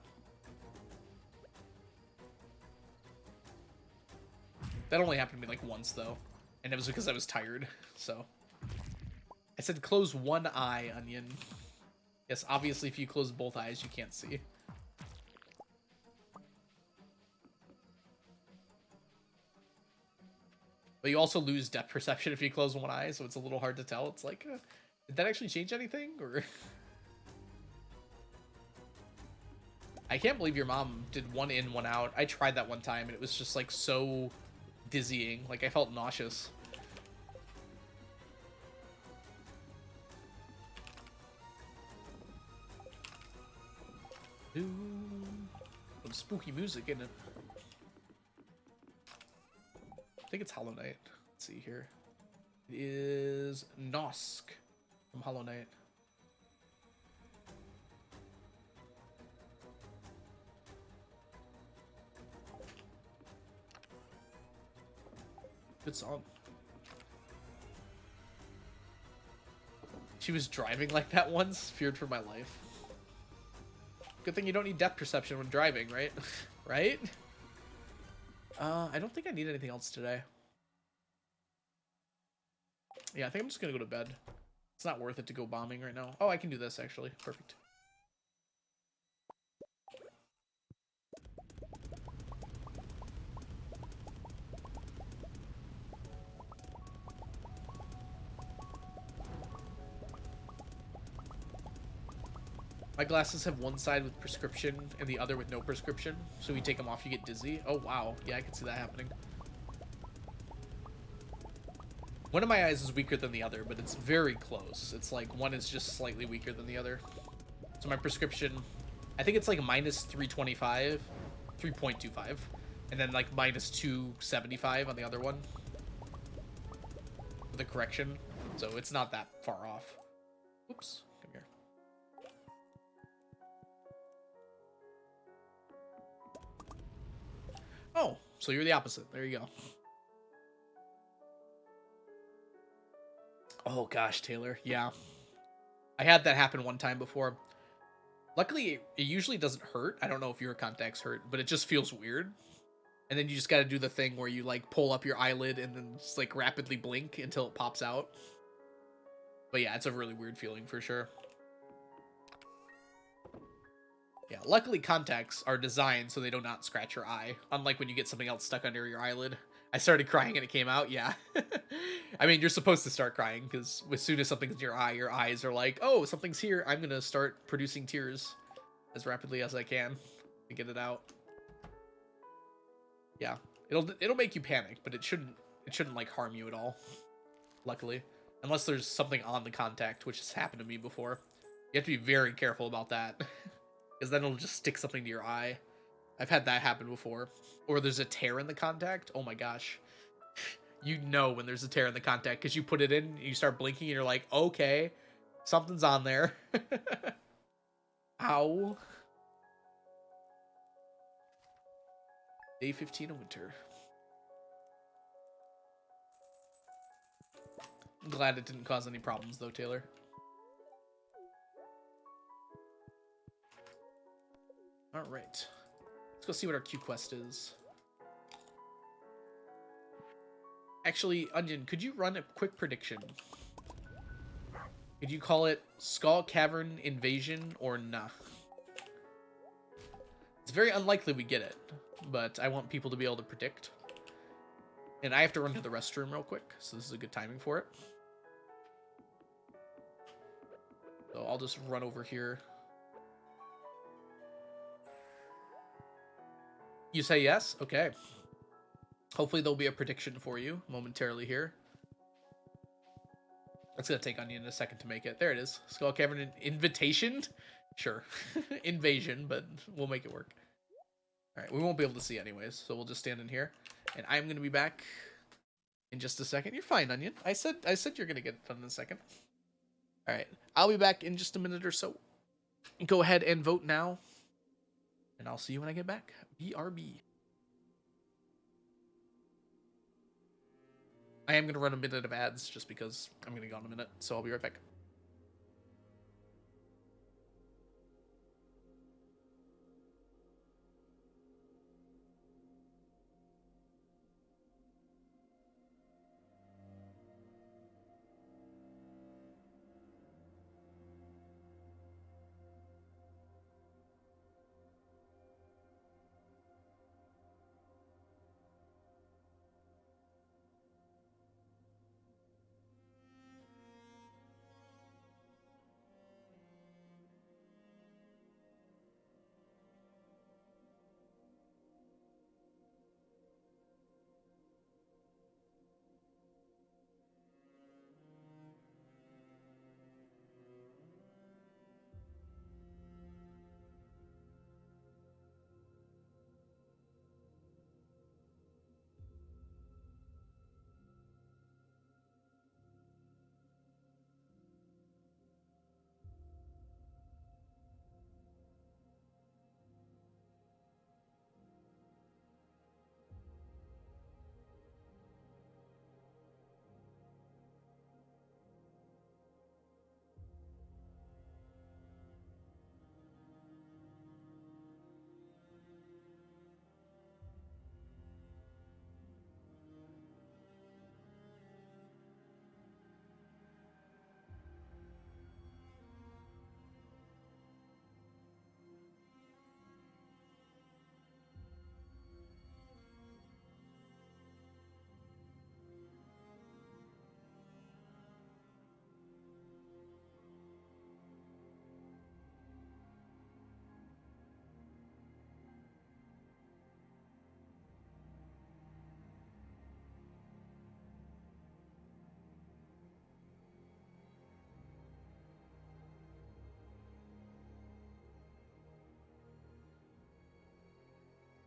That only happened to me like once though, and it was because I was tired. So I said close one eye, Onion. Yes, obviously if you close both eyes you can't see. But you also lose depth perception if you close one eye, so it's a little hard to tell. It's like, did that actually change anything? Or I can't believe your mom did one in, one out. I tried that one time and it was just like so dizzying. Like I felt nauseous. Ooh, some spooky music in it. I think it's Hollow Knight. Let's see here. It is Nosk from Hollow Knight. Good song. She was driving like that once. Feared for my life. Good thing you don't need depth perception when driving, right? Right? I don't think I need anything else today. Yeah, I think I'm just gonna go to bed. It's not worth it to go bombing right now. Oh, I can do this actually. Perfect. My glasses have one side with prescription and the other with no prescription. So you take them off, you get dizzy. Oh, wow. Yeah, I can see that happening. One of my eyes is weaker than the other, but it's very close. It's like one is just slightly weaker than the other. So my prescription, I think it's like minus 325, 3.25, and then like minus 275 on the other one. The correction, so it's not that far off. Oops, come here. Oh, so you're the opposite. There you go. Oh gosh, Taylor. Yeah. I had that happen one time before. Luckily, it usually doesn't hurt. I don't know if your contacts hurt, but it just feels weird. And then you just gotta do the thing where you like pull up your eyelid and then just like rapidly blink until it pops out. But yeah, it's a really weird feeling for sure. Yeah, luckily contacts are designed so they do not scratch your eye. Unlike when you get something else stuck under your eyelid. I started crying and it came out, yeah. I mean, you're supposed to start crying because as soon as something's in your eyes are like, oh, something's here. I'm going to start producing tears as rapidly as I can to get it out. Yeah, it'll make you panic, but it shouldn't like harm you at all. Luckily, unless there's something on the contact, which has happened to me before. You have to be very careful about that because then it'll just stick something to your eye. I've had that happen before. Or there's a tear in the contact. Oh my gosh. You know when there's a tear in the contact because you put it in, you start blinking, and you're like, okay, something's on there. Ow. Day 15 of winter. I'm glad it didn't cause any problems though, Taylor. Alright. Let's go see what our Q quest is. Actually, Onion, could you run a quick prediction? Could you call it Skull Cavern Invasion or nah? It's very unlikely we get it, but I want people to be able to predict. And I have to run to the restroom real quick, so this is a good timing for it. So I'll just run over here. You say yes? Okay. Hopefully there'll be a prediction for you momentarily here. It's going to take Onion a second to make it. There it is. Skull Cavern Invitation? Sure. Invasion, but we'll make it work. Alright, we won't be able to see anyways, so we'll just stand in here. And I'm going to be back in just a second. You're fine, Onion. I said you're going to get it done in a second. Alright, I'll be back in just a minute or so. Go ahead and vote now. And I'll see you when I get back. BRB. I am going to run a minute of ads just because I'm going to go in a minute, so I'll be right back.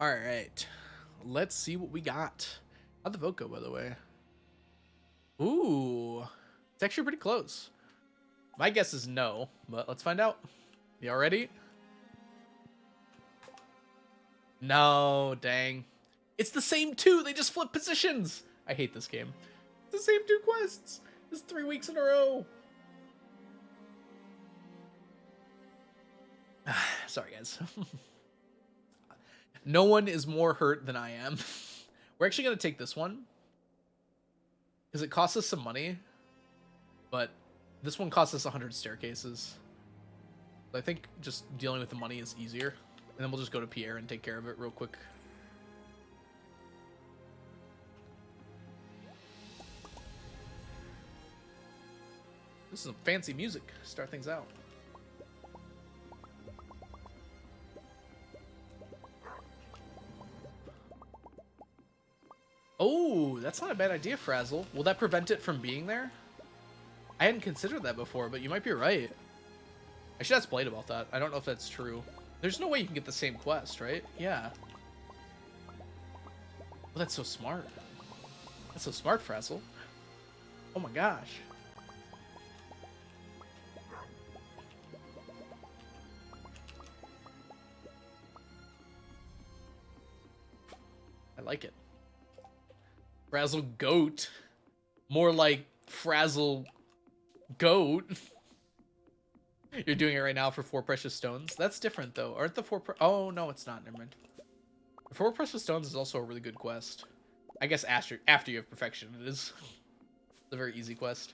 All right. Let's see what we got. How'd the vote go, by the way? Ooh. It's actually pretty close. My guess is no, but let's find out. Y'all ready? No, dang. It's the same two. They just flip positions. I hate this game. It's the same two quests. It's 3 weeks in a row. Sorry, guys. No one is more hurt than I am. We're actually going to take this one because it costs us some money, but this one costs us 100 staircases. I think just dealing with the money is easier, and then we'll just go to Pierre and take care of it real quick. This is some fancy music. Start things out. Oh, that's not a bad idea, Frazzle. Will that prevent it from being there? I hadn't considered that before, but you might be right. I should ask Blade about that. I don't know if that's true. There's no way you can get the same quest, right? Yeah. Oh, that's so smart. That's so smart, Frazzle. Oh my gosh. I like it. Frazzle goat. More like Frazzle goat. You're doing it right now for 4 precious stones. That's different though. Aren't the 4 oh no, it's not. Never mind. 4 precious stones is also a really good quest. I guess after you have perfection it is. It's a very easy quest.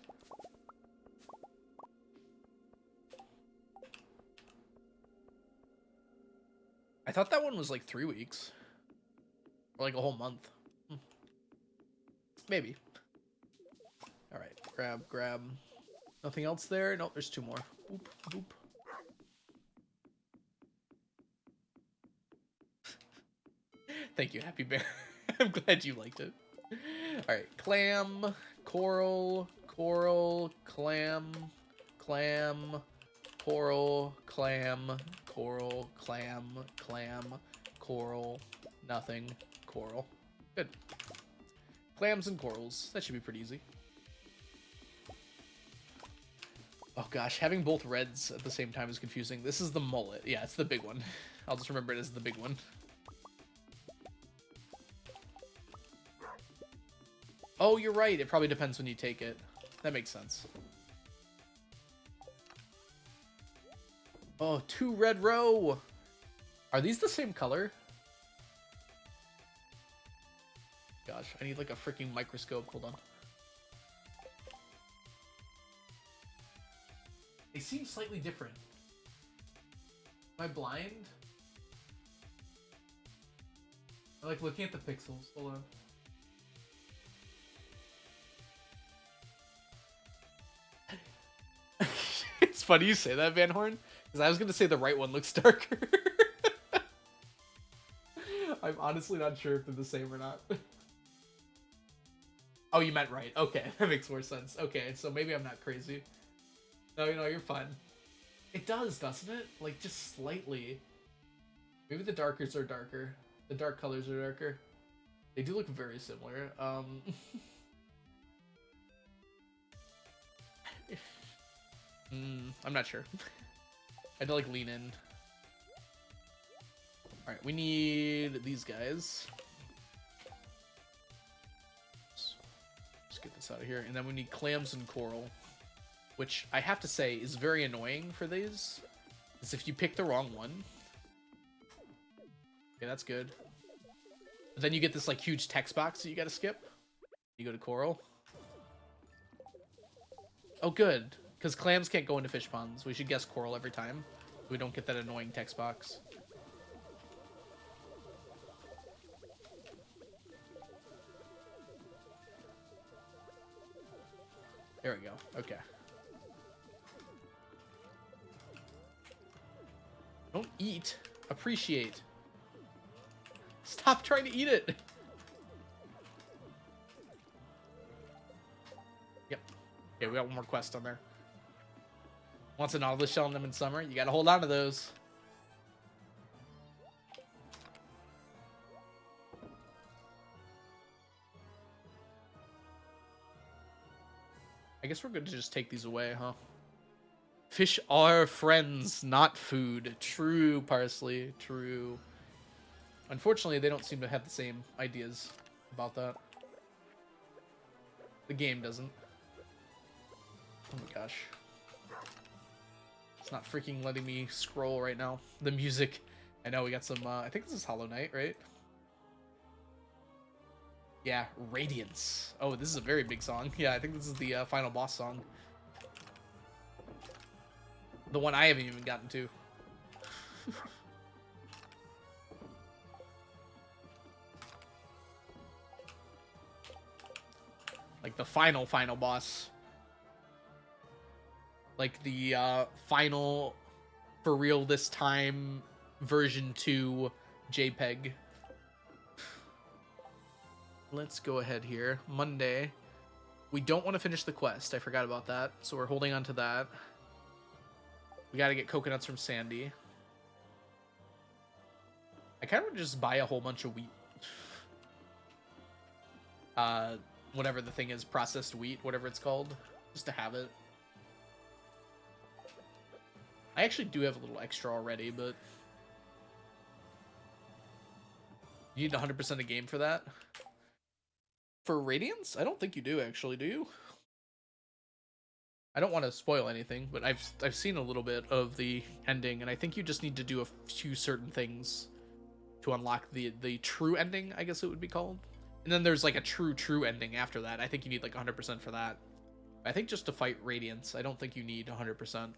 I thought that one was like 3 weeks. Or like a whole month. Maybe. Alright, grab. Nothing else there? Nope, there's 2 more. Boop, boop. Thank you, Happy Bear. I'm glad you liked it. Alright, clam, coral, clam, coral, coral, nothing, coral. Good. Clams and corals. That should be pretty easy. Oh gosh, having both reds at the same time is confusing. This is the mullet. Yeah, it's the big one. I'll just remember it as the big one. Oh, you're right. It probably depends when you take it. That makes sense. Oh, 2 red row. Are these the same color? Gosh, I need like a freaking microscope. Hold on. They seem slightly different. Am I blind? I like looking at the pixels. Hold on. It's funny you say that, Van Horn, because I was going to say the right one looks darker. I'm honestly not sure if they're the same or not. Oh, you meant right. Okay, that makes more sense. Okay, so maybe I'm not crazy. No, you're fine. It does, doesn't it? Like, just slightly. Maybe the darkers are darker. The dark colors are darker. They do look very similar. I'm not sure. I had to, like, lean in. Alright, we need these guys. Let's get this out of here. And then we need clams and coral. Which I have to say is very annoying for these. Is if you pick the wrong one. Okay, that's good. But then you get this like huge text box that you gotta skip. You go to coral. Oh, good. Because clams can't go into fish ponds. We should guess coral every time. So we don't get that annoying text box. There we go. Okay. Don't eat. Appreciate. Stop trying to eat it. Yep. Okay, we got one more quest on there. Once an olive shell in them in summer, you gotta hold on to those. I guess we're good to just take these away, huh? Fish are friends, not food. True, Parsley. True. Unfortunately, they don't seem to have the same ideas about that. The game doesn't. Oh my gosh. It's not freaking letting me scroll right now. The music. I know we got some, I think this is Hollow Knight, right? Yeah, Radiance. Oh, this is a very big song. Yeah, I think this is the final boss song. The one I haven't even gotten to. Like the final boss. Like the final, for real this time, version 2 JPEG. Let's go ahead here. Monday. We don't want to finish the quest. I forgot about that. So we're holding on to that. We got to get coconuts from Sandy. I kind of want to just buy a whole bunch of wheat. Whatever the thing is, processed wheat, whatever it's called. Just to have it. I actually do have a little extra already, but... You need 100% a game for that? For Radiance? I don't think you do, actually, do you? I don't want to spoil anything, but I've seen a little bit of the ending, and I think you just need to do a few certain things to unlock the true ending, I guess it would be called. And then there's like a true ending after that. I think you need like 100% for that. I think just to fight Radiance, I don't think you need 100%.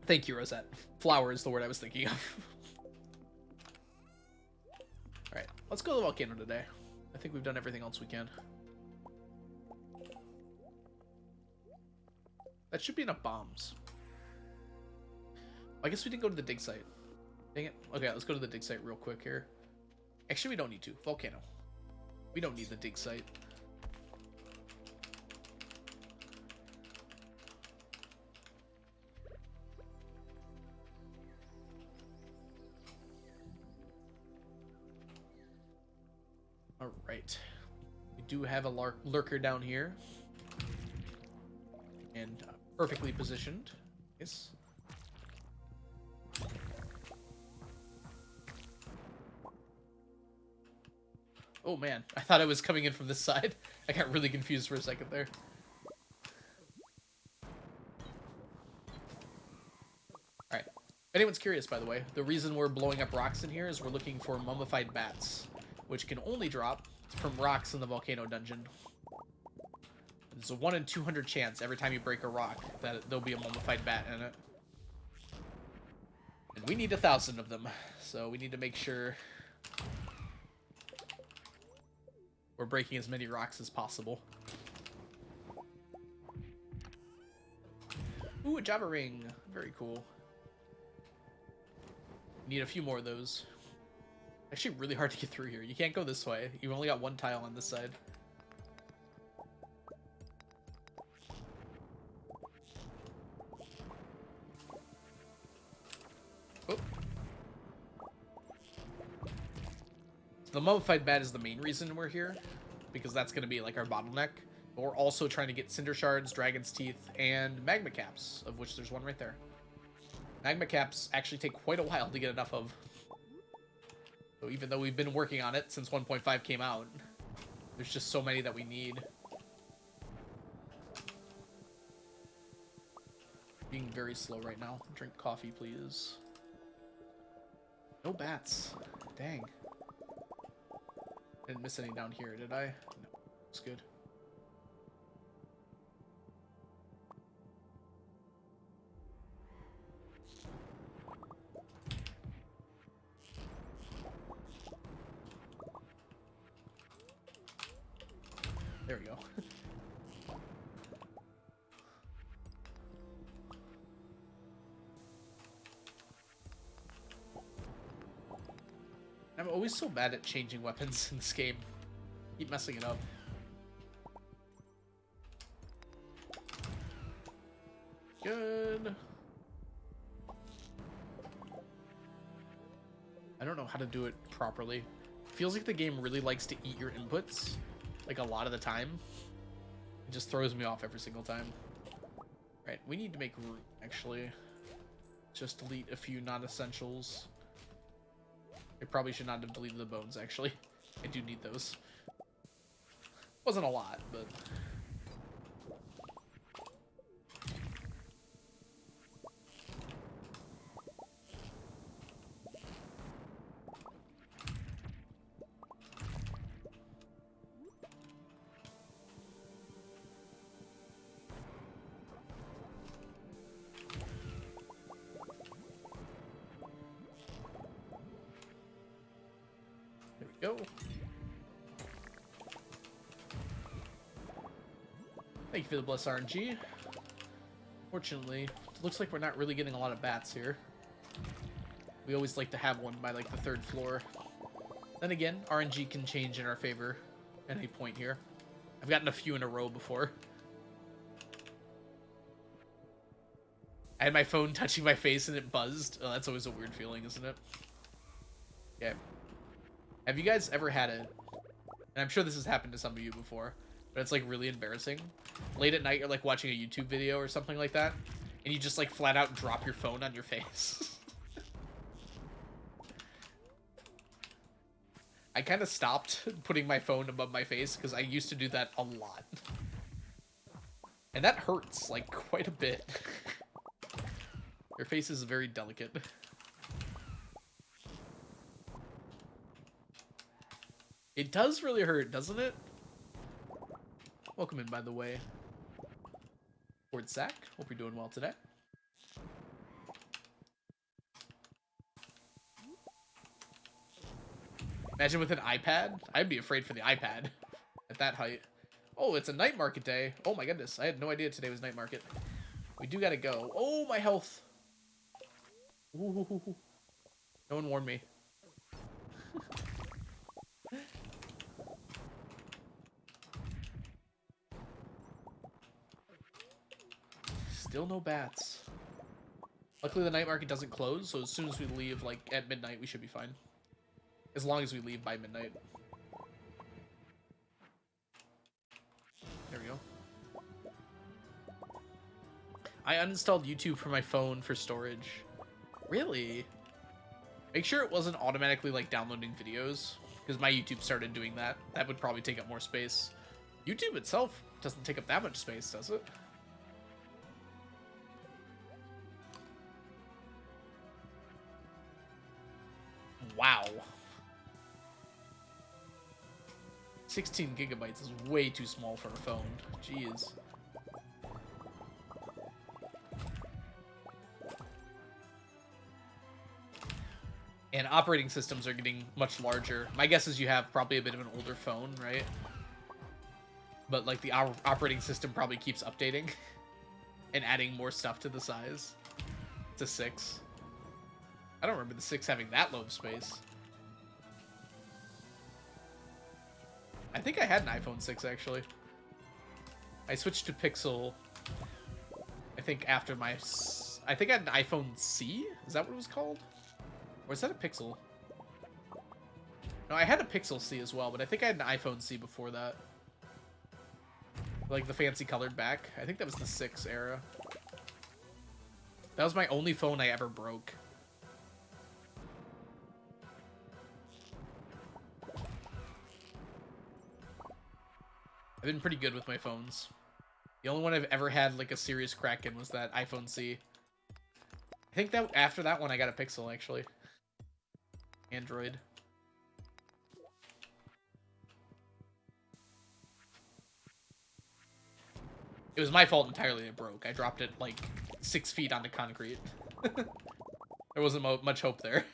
Thank you, Rosette. Flower is the word I was thinking of. Alright, let's go to the volcano today. I think we've done everything else we can. That should be enough bombs. I guess we didn't go to the dig site. Dang it. Okay, let's go to the dig site real quick here. Actually, we don't need to. Volcano. We don't need the dig site. Alright. We do have a lurker down here. And perfectly positioned. Yes. Oh man, I thought it was coming in from this side. I got really confused for a second there. Alright. If anyone's curious, by the way, the reason we're blowing up rocks in here is we're looking for mummified bats, which can only drop from rocks in the volcano dungeon. There's a 1 in 200 chance every time you break a rock that there'll be a mummified bat in it. And we need 1,000 of them, so we need to make sure we're breaking as many rocks as possible. Ooh, a Java ring. Very cool. Need a few more of those. Actually really hard to get through here. You can't go this way. You've only got one tile on this side. Oh. The mummified bat is the main reason we're here, because that's going to be like our bottleneck. But we're also trying to get cinder shards, dragon's teeth, and magma caps, of which there's one right there. Magma caps actually take quite a while to get enough of. So even though we've been working on it since 1.5 came out, there's just so many that we need. Being very slow right now. Drink coffee, please. No bats. Dang. Didn't miss any down here, did I? No. It's good. There we go. I'm always so bad at changing weapons in this game. Keep messing it up. Good. I don't know how to do it properly. Feels like the game really likes to eat your inputs. like a lot of the time. It just throws me off every single time. Right, we need to make room, actually. Just delete a few non-essentials. I probably should not have deleted the bones, actually. I do need those. Wasn't a lot, but... There we go. Thank you for the blessed RNG. Fortunately, it looks like we're not really getting a lot of bats here. We always like to have one by like the 3rd floor. Then again, RNG can change in our favor at any point here. I've gotten a few in a row before. I had my phone touching my face and it buzzed. Oh, that's always a weird feeling, isn't it? Yeah. Have you guys ever had it? And I'm sure this has happened to some of you before, but it's like really embarrassing. Late at night, you're like watching a YouTube video or something like that, and you just like flat out drop your phone on your face. I kind of stopped putting my phone above my face because I used to do that a lot. And that hurts, like, quite a bit. Your face is very delicate. It does really hurt, doesn't it? Welcome in, by the way. Ford Sack, hope you're doing well today. Imagine with an iPad. I'd be afraid for the iPad at that height. Oh, it's a night market day. Oh my goodness, I had no idea today was night market. We do gotta go. Oh, my health. Ooh. No one warned me. Still no bats. Luckily, the night market doesn't close, so as soon as we leave, like, at midnight, we should be fine. As long as we leave by midnight. There we go. I uninstalled YouTube from my phone for storage. Really? Make sure it wasn't automatically, like, downloading videos, because my YouTube started doing that. That would probably take up more space. YouTube itself doesn't take up that much space, does it? Wow. 16 gigabytes is way too small for a phone. Jeez. And operating systems are getting much larger. My guess is you have probably a bit of an older phone, right? But like the operating system probably keeps updating and adding more stuff to the size. To 6. I don't remember the 6 having that low of space. I think I had an iPhone 6 actually. I switched to Pixel. I think after my... I think I had an iPhone C? Is that what it was called? Or is that a Pixel? No, I had a Pixel C as well, but I think I had an iPhone C before that. Like the fancy colored back. I think that was the 6 era. That was my only phone I ever broke. I've been pretty good with my phones. The only one I've ever had like a serious crack in was that iPhone C. I think that after that one I got a Pixel actually. Android. It was my fault entirely it broke. I dropped it like 6 feet onto concrete. There wasn't much hope there.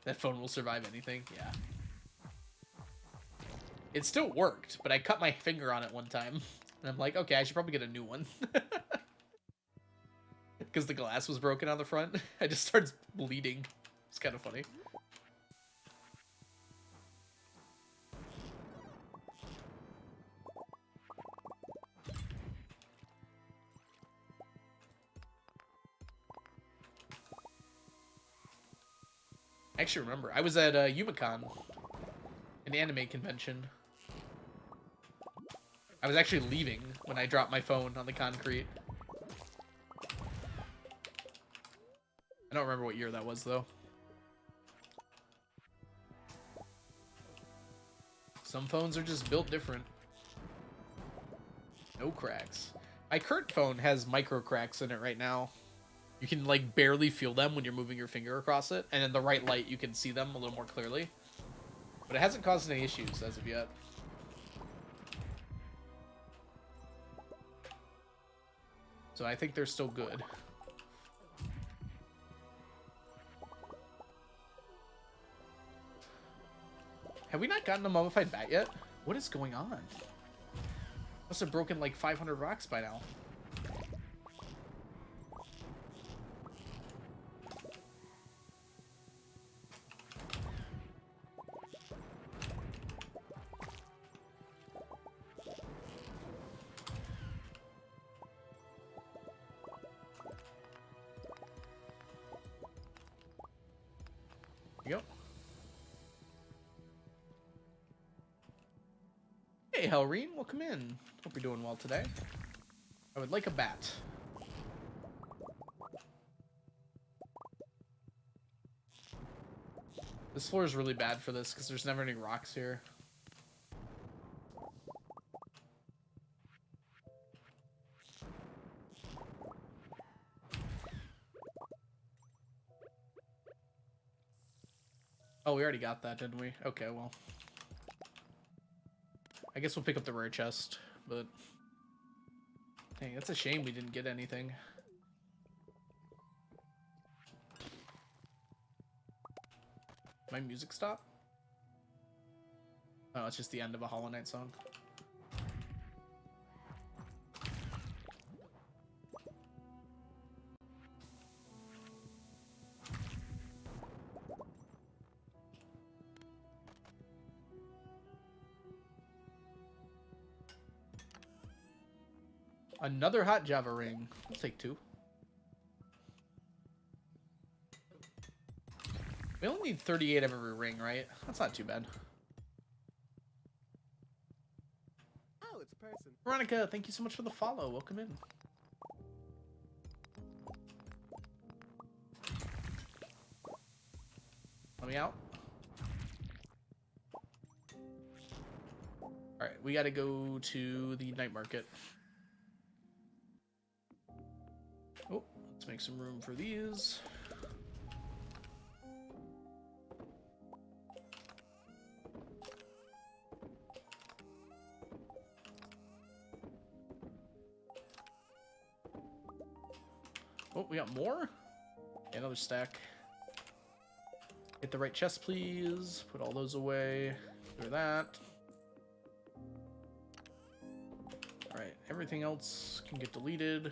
That phone will survive anything, yeah. It still worked, but I cut my finger on it one time. And I'm like, okay, I should probably get a new one. Because the glass was broken on the front. I just started bleeding. It's kind of funny. I actually remember. I was at Yumicon, an anime convention. I was actually leaving when I dropped my phone on the concrete. I don't remember what year that was, though. Some phones are just built different. No cracks. My current phone has micro cracks in it right now. You can, like, barely feel them when you're moving your finger across it, and in the right light, you can see them a little more clearly. But it hasn't caused any issues as of yet. So I think they're still good. Have we not gotten a mummified bat yet? What is going on? Must have broken like 500 rocks by now. There you go. Hey, Helreen, welcome in. Hope you're doing well today. I would like a bat. This floor is really bad for this because there's never any rocks here. Oh, we already got that, didn't we? Okay, well. I guess we'll pick up the rare chest, but... Dang, that's a shame we didn't get anything. My music stop? Oh, it's just the end of a Hollow Knight song. Another hot Java ring. We'll take 2. We only need 38 of every ring, right? That's not too bad. Oh, it's a person. Veronica, thank you so much for the follow. Welcome in. Let me out. Alright, we gotta go to the night market. Oh, let's make some room for these. Oh, we got more? Yeah, another stack. Hit the right chest, please. Put all those away. Clear that. Alright, everything else can get deleted.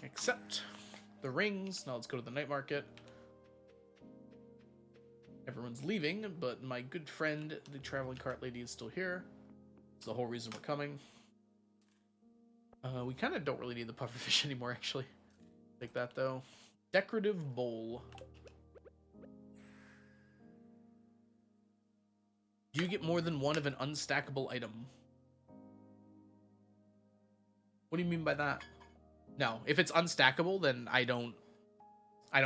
Except the rings. Now let's go to the night market. Everyone's leaving, but my good friend, the traveling cart lady, is still here. It's the whole reason we're coming. We kind of don't really need the pufferfish anymore, actually. Take that, though. Decorative bowl. Do you get more than one of an unstackable item? What do you mean by that? No, if it's unstackable, then I don't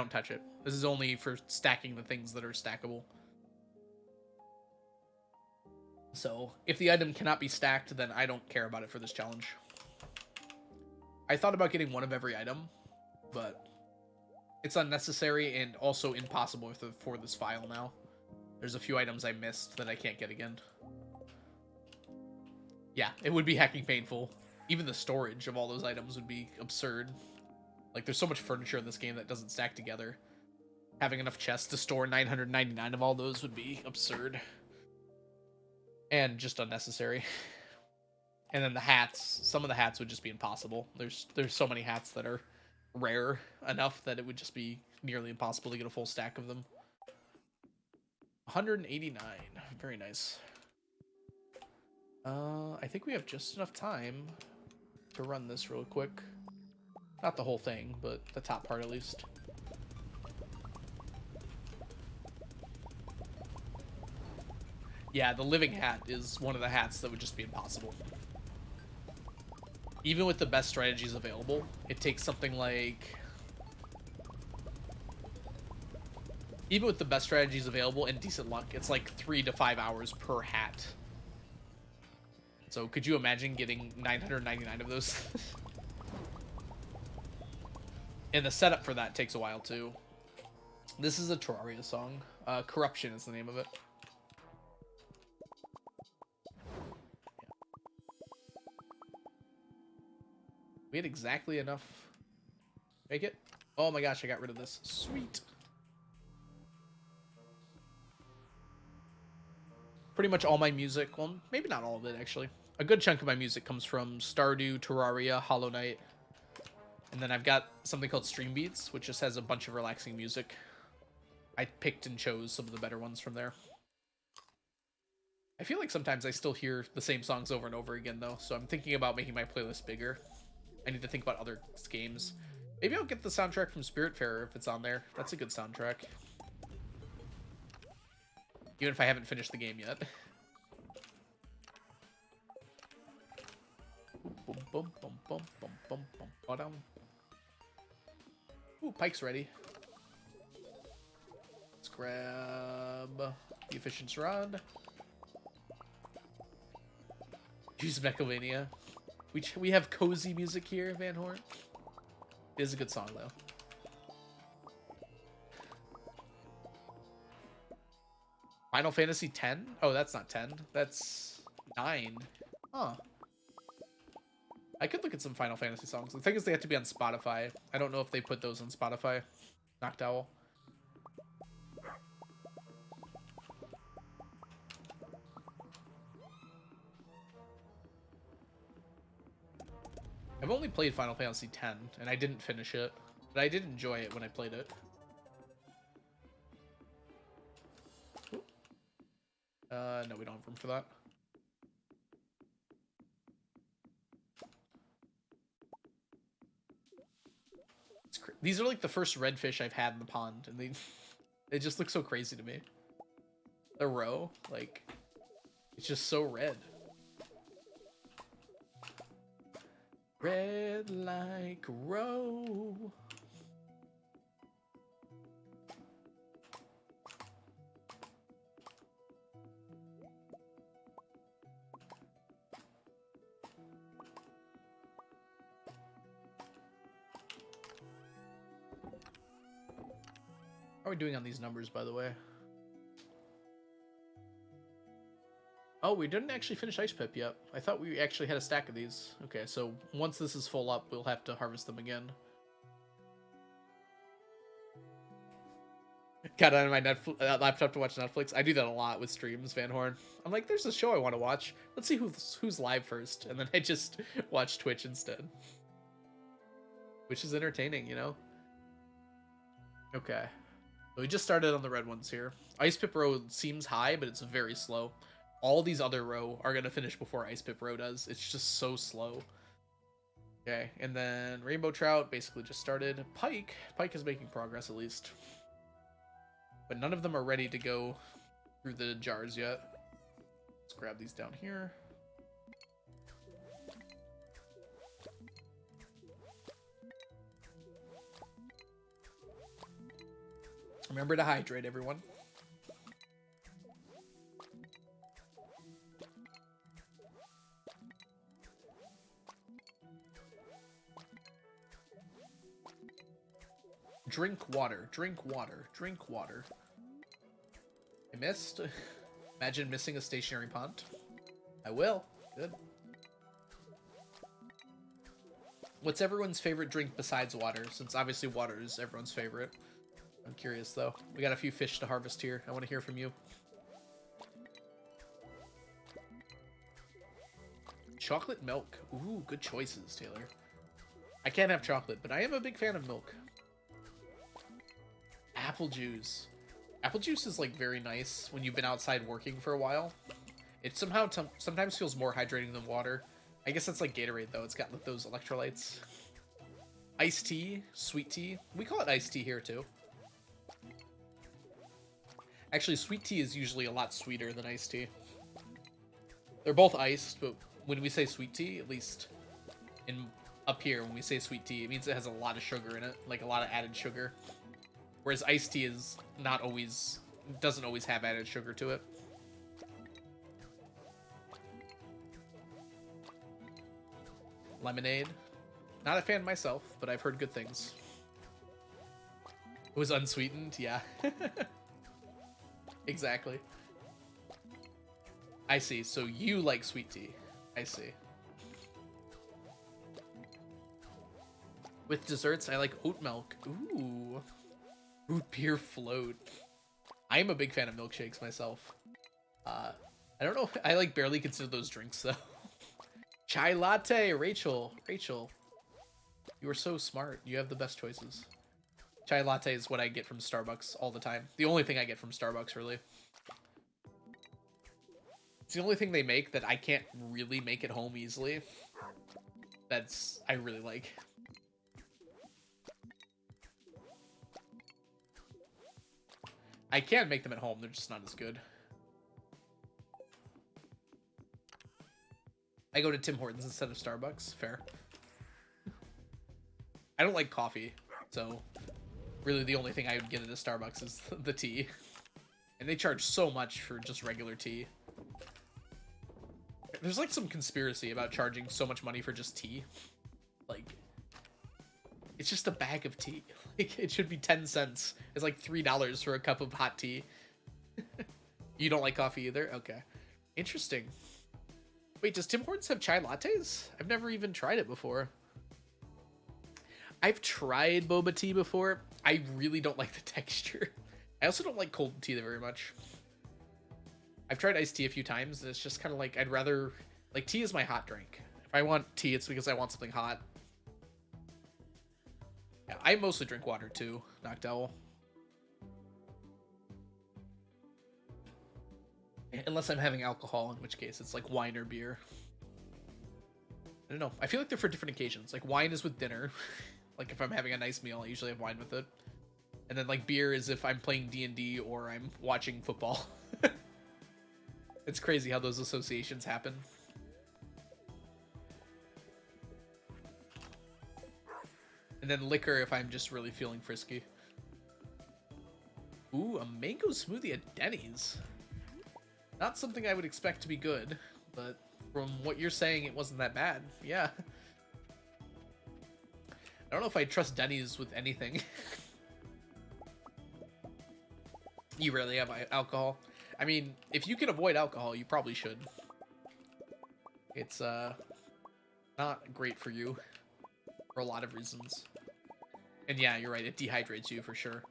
touch it. This is only for stacking the things that are stackable. So, if the item cannot be stacked, then I don't care about it for this challenge. I thought about getting one of every item, but it's unnecessary and also impossible for this file now. There's a few items I missed that I can't get again. Yeah, it would be hecking painful. Even the storage of all those items would be absurd. Like, there's so much furniture in this game that doesn't stack together. Having enough chests to store 999 of all those would be absurd. And just unnecessary. And then the hats, some of the hats would just be impossible. There's so many hats that are rare enough that it would just be nearly impossible to get a full stack of them. 189. Very nice. I think we have just enough time to run this real quick. Not the whole thing, but the top part at least. Yeah, the living hat is one of the hats that would just be impossible. Even with the best strategies available, it takes something like... Even with the best strategies available and decent luck, it's like 3 to 5 hours per hat. So could you imagine getting 999 of those? And the setup for that takes a while too. This is a Terraria song. Corruption is the name of it. We had exactly enough. Make it? Oh my gosh, I got rid of this. Sweet. Pretty much all my music, well, maybe not all of it actually. A good chunk of my music comes from Stardew, Terraria, Hollow Knight. And then I've got something called Stream Beats, which just has a bunch of relaxing music. I picked and chose some of the better ones from there. I feel like sometimes I still hear the same songs over and over again though, so I'm thinking about making my playlist bigger. I need to think about other games. Maybe I'll get the soundtrack from Spiritfarer if it's on there. That's a good soundtrack. Even if I haven't finished the game yet. Ooh, Pike's ready. Let's grab the Efficiency Rod. Use Mechovania. We have cozy music here, Van Horn. It is a good song, though. Final Fantasy X? Oh, that's not 10. That's 9. Huh. I could look at some Final Fantasy songs. The thing is they have to be on Spotify. I don't know if they put those on Spotify. Noctowl. I've only played Final Fantasy X, and I didn't finish it. But I did enjoy it when I played it. No, we don't have room for that. These are like the first redfish I've had in the pond, and they just look so crazy to me. The roe, like, it's just so red. Red like roe. How are we doing on these numbers, by the way? Oh, we didn't actually finish Ice Pip yet. I thought we actually had a stack of these. Okay, so once this is full up, we'll have to harvest them again. Got on my laptop to watch Netflix. I do that a lot with streams, Van Horn. I'm like, there's a show I want to watch. Let's see who's live first. And then I just watch Twitch instead. Which is entertaining, you know? Okay. So we just started on the red ones here. Ice Pip Row seems high, but it's very slow. All these other row are going to finish before Ice Pip Row does. It's just so slow. Okay, and then Rainbow Trout basically just started. Pike is making progress at least. But none of them are ready to go through the jars yet. Let's grab these down here. Remember to hydrate, everyone. Drink water, drink water, drink water. I missed. Imagine missing a stationary pond. I will. Good. What's everyone's favorite drink besides water? Since obviously water is everyone's favorite. I'm curious though. We got a few fish to harvest here. I want to hear from you. Chocolate milk. Ooh, good choices, Taylor. I can't have chocolate, but I am a big fan of milk. Apple juice. Apple juice is like very nice when you've been outside working for a while. It somehow sometimes feels more hydrating than water. I guess that's like Gatorade though. It's got those electrolytes. Iced tea, sweet tea. We call it iced tea here too. Actually, sweet tea is usually a lot sweeter than iced tea. They're both iced, but when we say sweet tea, at least in up here, when we say sweet tea, it means it has a lot of sugar in it, like a lot of added sugar. Whereas iced tea is not always, doesn't always have added sugar to it. Lemonade. Not a fan myself, but I've heard good things. It was unsweetened, yeah. Exactly. I see. So you like sweet tea. I see. With desserts, I like oat milk. Ooh. Root beer float. I am a big fan of milkshakes myself. I don't know. I like barely consider those drinks though. Chai latte, Rachel. Rachel. You are so smart. You have the best choices. Chai latte is what I get from Starbucks all the time. The only thing I get from Starbucks, really. It's the only thing they make that I can't really make at home easily. That's, I really like. I can make them at home, they're just not as good. I go to Tim Hortons instead of Starbucks, fair. I don't like coffee, so really the only thing I would get at a Starbucks is the tea. And they charge so much for just regular tea. There's like some conspiracy about charging so much money for just tea. Like, it's just a bag of tea. Like, it should be 10 cents. It's like $3 for a cup of hot tea. You don't like coffee either? Okay. Interesting. Wait, does Tim Hortons have chai lattes? I've never even tried it before. I've tried boba tea before. I really don't like the texture. I also don't like cold tea very much. I've tried iced tea a few times, and it's just kind of like, I'd rather... Like, tea is my hot drink. If I want tea, it's because I want something hot. Yeah, I mostly drink water, too, Noctowl. Unless I'm having alcohol, in which case it's like wine or beer. I don't know. I feel like they're for different occasions. Like, wine is with dinner. Like, if I'm having a nice meal, I usually have wine with it. And then, like, beer is if I'm playing D&D or I'm watching football. It's crazy how those associations happen. And then liquor if I'm just really feeling frisky. Ooh, a mango smoothie at Denny's. Not something I would expect to be good, but from what you're saying, it wasn't that bad. Yeah. I don't know if I trust Denny's with anything. You rarely have alcohol. I mean, if you can avoid alcohol, you probably should. It's not great for you for a lot of reasons. And yeah, you're right, it dehydrates you for sure.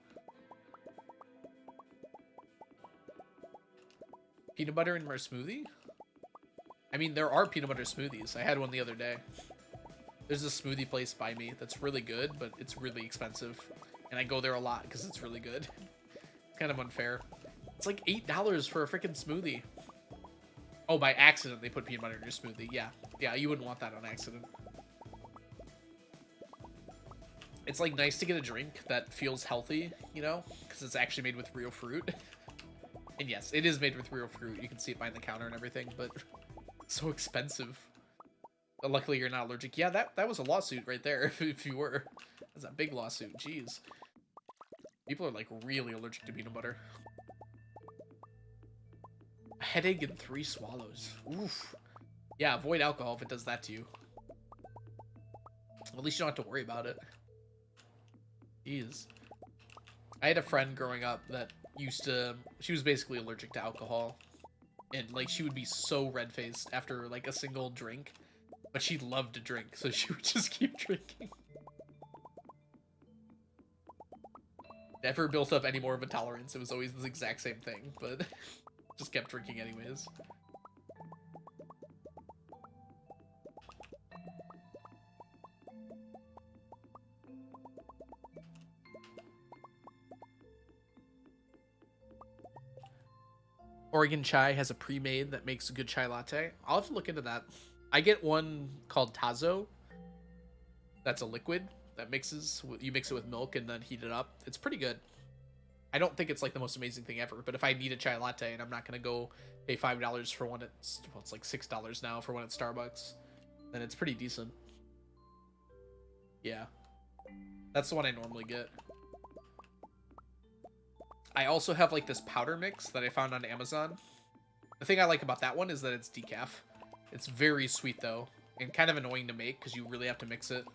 Peanut butter in my smoothie? I mean, there are peanut butter smoothies. I had one the other day. There's a smoothie place by me that's really good, but it's really expensive. And I go there a lot because it's really good. It's kind of unfair. It's like $8 for a freaking smoothie. Oh, by accident they put peanut butter in your smoothie. Yeah. Yeah, you wouldn't want that on accident. It's like nice to get a drink that feels healthy, you know? Because it's actually made with real fruit. And yes, it is made with real fruit. You can see it behind the counter and everything, but so expensive. But luckily you're not allergic. Yeah, that was a lawsuit right there, if you were. That's a big lawsuit, jeez. People are like really allergic to peanut butter. A headache in 3 swallows. Oof. Yeah, avoid alcohol if it does that to you. At least you don't have to worry about it. Jeez. I had a friend growing up that used to... She was basically allergic to alcohol. And, like, she would be so red-faced after, like, a single drink. But she loved to drink, so she would just keep drinking. Never built up any more of a tolerance. It was always the exact same thing, but just kept drinking anyways. Oregon Chai has a pre-made that makes a good chai latte. I'll have to look into that. I get one called Tazo. That's a liquid that mixes. You mix it with milk and then heat it up. It's pretty good. I don't think it's like the most amazing thing ever, but if I need a chai latte and I'm not gonna go pay $5 for one, it's like $6 now for one at Starbucks, then it's pretty decent. Yeah, that's the one I normally get. I also have like this powder mix that I found on Amazon. The thing I like about that one is that it's decaf. It's very sweet though, and kind of annoying to make because you really have to mix it.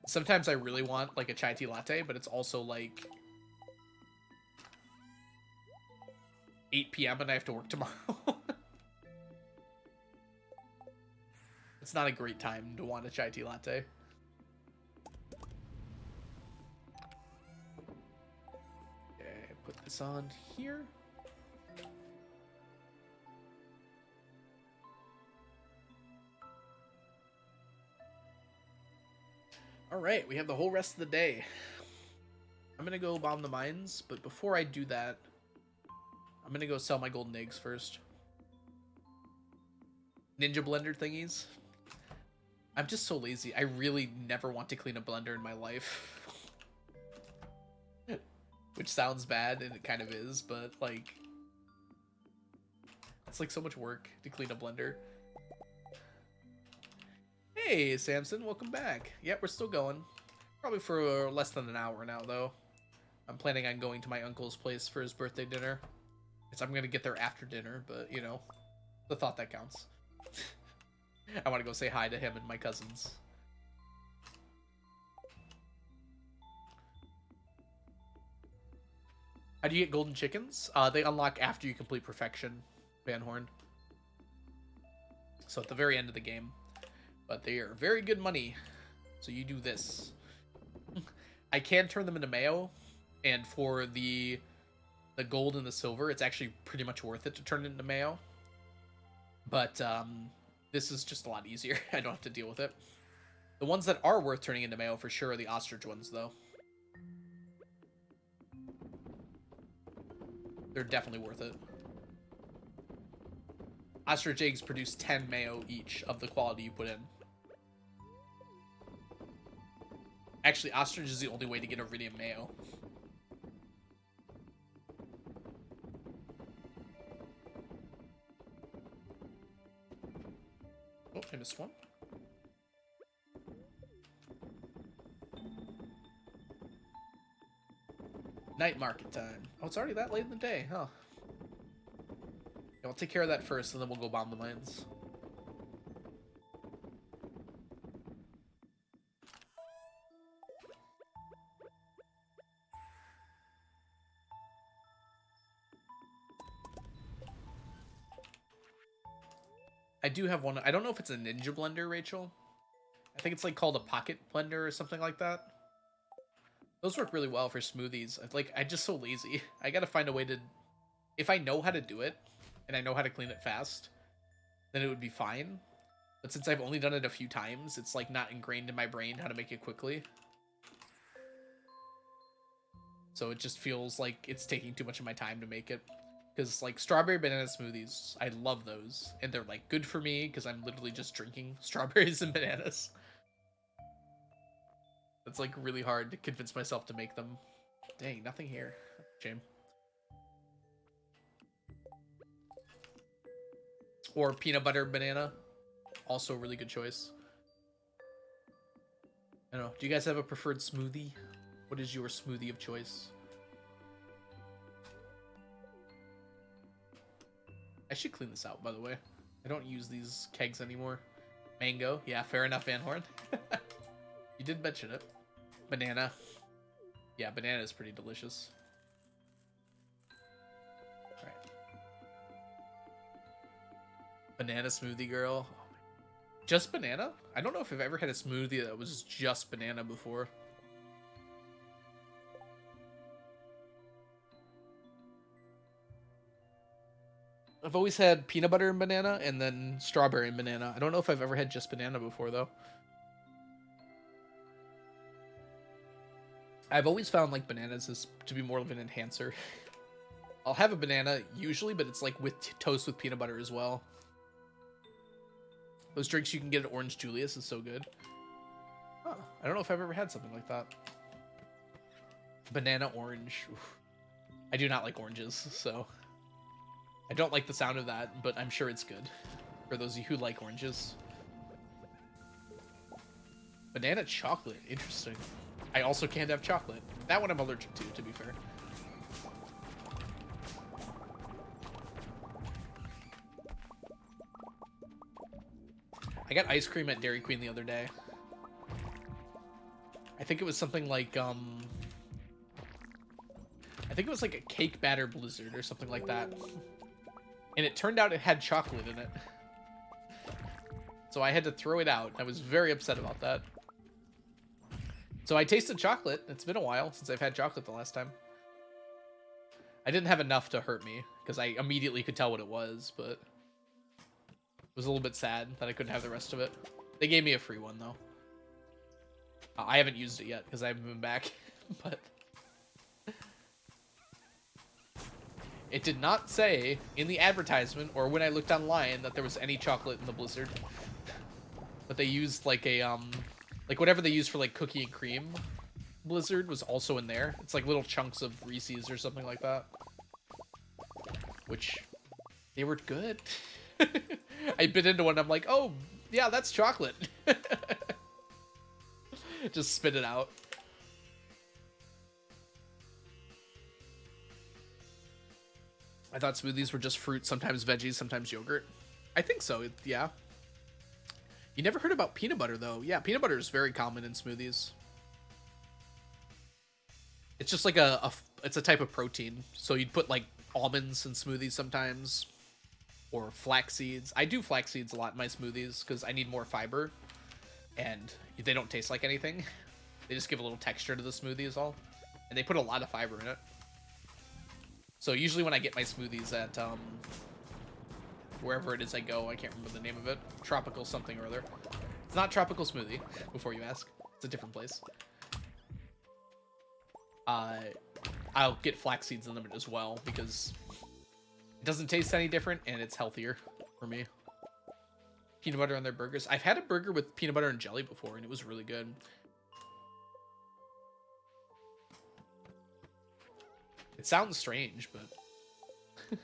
Sometimes I really want like a chai tea latte, but it's also like 8 p.m. and I have to work tomorrow. It's not a great time to want a chai tea latte. Okay, put this on here. All right, we have the whole rest of the day. I'm gonna go bomb the mines, but before I do that, I'm gonna go sell my golden eggs first. Ninja blender thingies. I'm just so lazy. I really never want to clean a blender in my life. Which sounds bad, and it kind of is, but like... it's like so much work to clean a blender. Hey, Samson, welcome back. Yep, we're still going. Probably for less than an hour now, though. I'm planning on going to my uncle's place for his birthday dinner. Because I'm going to get there after dinner, but, you know, the thought that counts. I want to go say hi to him and my cousins. How do you get golden chickens? They unlock after you complete Perfection, Van Horn. So at the very end of the game. But they are very good money. So you do this. I can turn them into mayo. And for the gold and the silver, it's actually pretty much worth it to turn it into mayo. But this is just a lot easier. I don't have to deal with it. The ones that are worth turning into mayo for sure are the ostrich ones, though. They're definitely worth it. Ostrich eggs produce 10 mayo each of the quality you put in. Actually, ostrich is the only way to get iridium mayo. Oh, I missed one. Night market time. Oh, it's already that late in the day, huh? Yeah, I'll take care of that first, and then we'll go bomb the mines. I do have one. I don't know if it's a ninja blender, Rachel. I think it's like called a pocket blender or something like that. Those work really well for smoothies. I'm just so lazy. I gotta find a way to... if I know how to do it, and I know how to clean it fast, then it would be fine. But since I've only done it a few times, it's like not ingrained in my brain how to make it quickly. So it just feels like it's taking too much of my time to make it. Because like strawberry banana smoothies, I love those. And they're like good for me because I'm literally just drinking strawberries and bananas. It's like really hard to convince myself to make them. Dang, nothing here. Shame. Or peanut butter banana. Also a really good choice. I don't know. Do you guys have a preferred smoothie? What is your smoothie of choice? I should clean this out, by the way. I don't use these kegs anymore. Mango. Yeah, fair enough, Van Horn. You did mention it. Banana. Yeah, banana is pretty delicious. Alright. Banana smoothie girl. Just banana? I don't know if I've ever had a smoothie that was just banana before. I've always had peanut butter and banana and then strawberry and banana. I don't know if I've ever had just banana before, though. I've always found like bananas is to be more of an enhancer. I'll have a banana usually, but it's like with toast with peanut butter as well. Those drinks you can get at Orange Julius is so good. Huh. I don't know if I've ever had something like that. Banana orange. Oof. I do not like oranges, so I don't like the sound of that, but I'm sure it's good for those of you who like oranges. Banana chocolate. Interesting. I also can't have chocolate. That one I'm allergic to be fair. I got ice cream at Dairy Queen the other day. I think it was something like, I think it was like a cake batter blizzard or something like that. And it turned out it had chocolate in it. So I had to throw it out. I was very upset about that. So I tasted chocolate. It's been a while since I've had chocolate the last time. I didn't have enough to hurt me because I immediately could tell what it was, but it was a little bit sad that I couldn't have the rest of it. They gave me a free one though. I haven't used it yet because I haven't been back, but it did not say in the advertisement or when I looked online that there was any chocolate in the blizzard. But they used like a like whatever they use for like cookie and cream blizzard was also in there. It's like little chunks of Reese's or something like that, which they were good. I bit into one and I'm like, oh yeah, that's chocolate. Just spit it out. I thought smoothies were just fruit, sometimes veggies, sometimes yogurt. I think so, yeah. You never heard about peanut butter, though. Yeah, peanut butter is very common in smoothies. It's just like it's a type of protein. So you'd put, like, almonds in smoothies sometimes. Or flax seeds. I do flax seeds a lot in my smoothies because I need more fiber. And they don't taste like anything. They just give a little texture to the smoothie is all. And they put a lot of fiber in it. So usually when I get my smoothies at wherever it is I go, I can't remember the name of it. Tropical something or other. It's not Tropical Smoothie, before you ask. It's a different place. I'll get flax seeds in them as well because it doesn't taste any different and it's healthier for me. Peanut butter on their burgers. I've had a burger with peanut butter and jelly before and it was really good. It sounds strange, but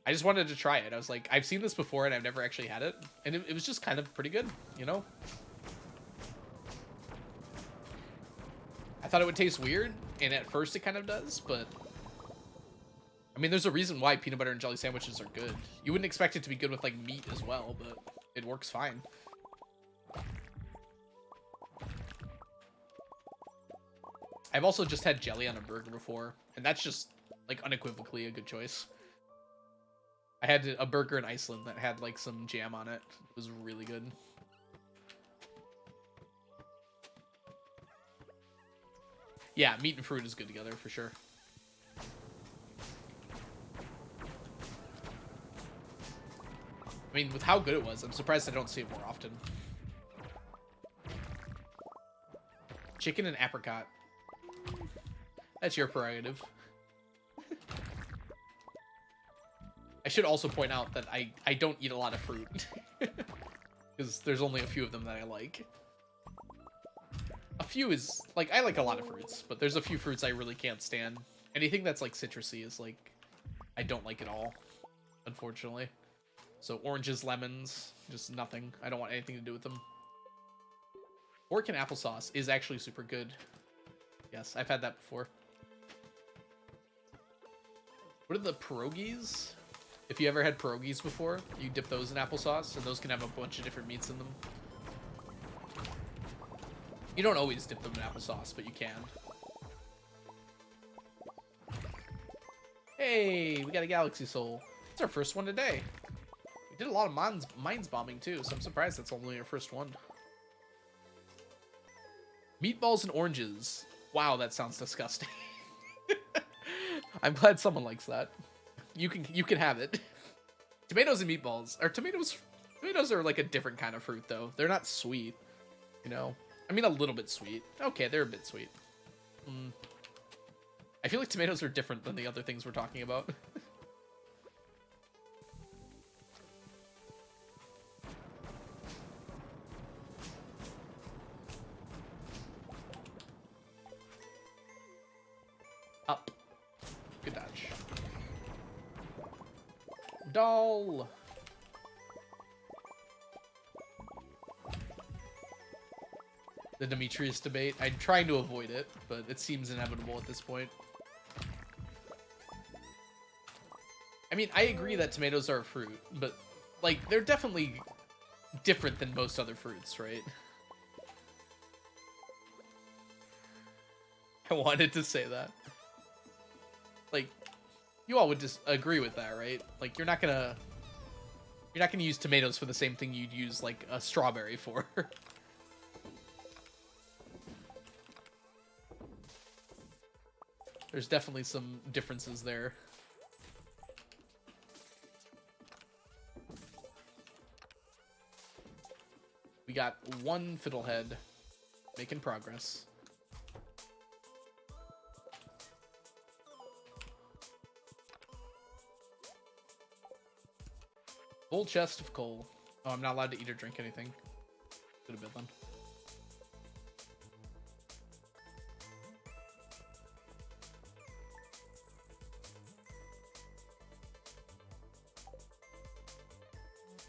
I just wanted to try it. I was like, I've seen this before and I've never actually had it. And it was just kind of pretty good, you know? I thought it would taste weird, and at first it kind of does, but I mean, there's a reason why peanut butter and jelly sandwiches are good. You wouldn't expect it to be good with like meat as well, but it works fine. I've also just had jelly on a burger before, and that's just like unequivocally a good choice. I had a burger in Iceland that had like some jam on it. It was really good. Yeah, meat and fruit is good together for sure. I mean, with how good it was, I'm surprised I don't see it more often. Chicken and apricot. That's your prerogative. I should also point out that I don't eat a lot of fruit. Because there's only a few of them that I like. A few is, like, I like a lot of fruits, but there's a few fruits I really can't stand. Anything that's, like, citrusy is, like, I don't like at all, unfortunately. So oranges, lemons, just nothing. I don't want anything to do with them. Pork and applesauce is actually super good. Yes, I've had that before. What are the pierogies? If you ever had pierogies before, you dip those in applesauce, and those can have a bunch of different meats in them. You don't always dip them in applesauce, but you can. Hey, we got a galaxy soul. It's our first one today. We did a lot of mines bombing too, so I'm surprised that's only our first one. Meatballs and oranges. Wow, that sounds disgusting. I'm glad someone likes that. You can have it. Tomatoes and meatballs. Tomatoes are like a different kind of fruit though. They're not sweet, you know. I mean, a little bit sweet. Okay, they're a bit sweet. I feel like tomatoes are different than the other things we're talking about. doll. The Demetrius debate. I'm trying to avoid it, but it seems inevitable at this point. I mean, I agree that tomatoes are a fruit, but, like, they're definitely different than most other fruits, right? I wanted to say that. Like, you all would just agree with that, right? Like, you're not gonna use tomatoes for the same thing you'd use, like, a strawberry for. There's definitely some differences there. We got one fiddlehead making progress. Full chest of coal. Oh, I'm not allowed to eat or drink anything. Could have been then.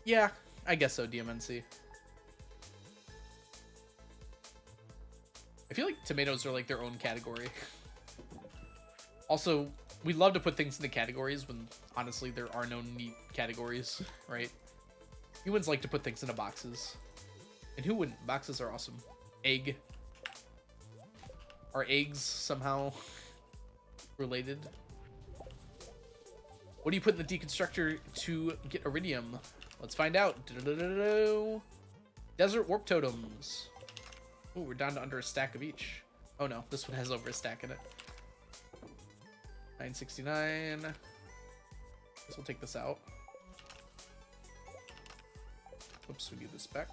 Yeah, I guess so, DMNC. I feel like tomatoes are like their own category. Also, we love to put things into categories when, honestly, there are no neat categories, right? Humans like to put things into boxes. And who wouldn't? Boxes are awesome. Egg. Are eggs somehow related? What do you put in the deconstructor to get iridium? Let's find out. Desert warp totems. Ooh, we're down to under a stack of each. Oh no, this one has over a stack in it. 969. Guess we'll take this out. Oops, we need this back.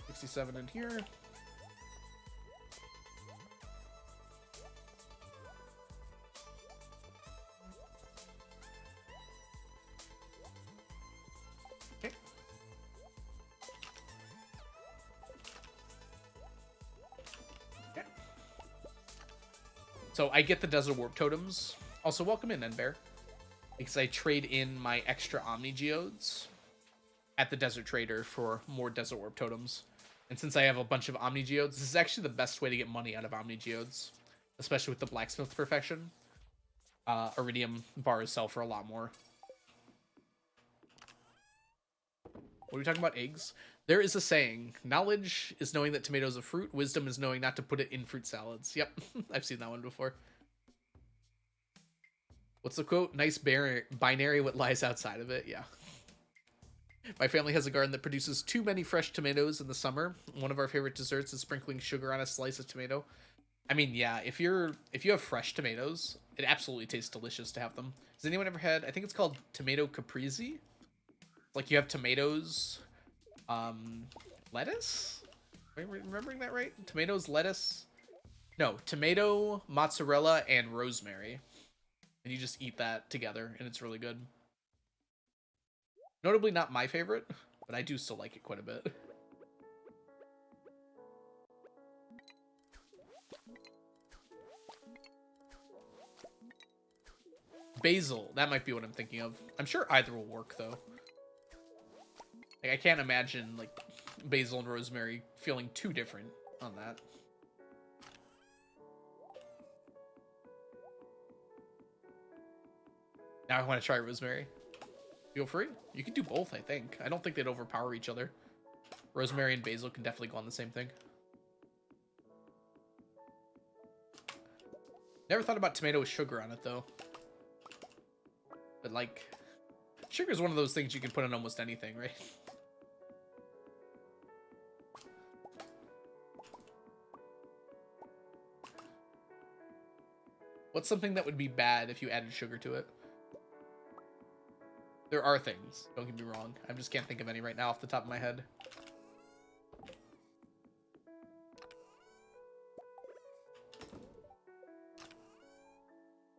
67 in here. Okay. Okay. So I get the desert warp totems. Also, welcome in, Nbear. Because I trade in my extra Omni Geodes at the Desert Trader for more Desert Warp Totems. And since I have a bunch of Omni Geodes, this is actually the best way to get money out of Omni Geodes, especially with the Blacksmith Perfection. Iridium bars sell for a lot more. What are we talking about? Eggs? There is a saying, knowledge is knowing that tomato is a fruit, wisdom is knowing not to put it in fruit salads. Yep, I've seen that one before. What's the quote? Nice binary what lies outside of it. Yeah. My family has a garden that produces too many fresh tomatoes in the summer. One of our favorite desserts is sprinkling sugar on a slice of tomato. I mean, yeah, if you have fresh tomatoes, it absolutely tastes delicious to have them. Has anyone ever had, I think it's called tomato caprese? Like you have tomatoes, lettuce? Am I remembering that right? Tomatoes, lettuce? No, tomato, mozzarella, and rosemary. And you just eat that together, and it's really good. Notably not my favorite, but I do still like it quite a bit. Basil, that might be what I'm thinking of. I'm sure either will work, though. Like, I can't imagine, like, basil and rosemary feeling too different on that. Now I want to try rosemary. Feel free. You can do both, I think. I don't think they'd overpower each other. Rosemary and basil can definitely go on the same thing. Never thought about tomato with sugar on it, though. But, like, sugar is one of those things you can put on almost anything, right? What's something that would be bad if you added sugar to it? There are things, don't get me wrong. I just can't think of any right now off the top of my head.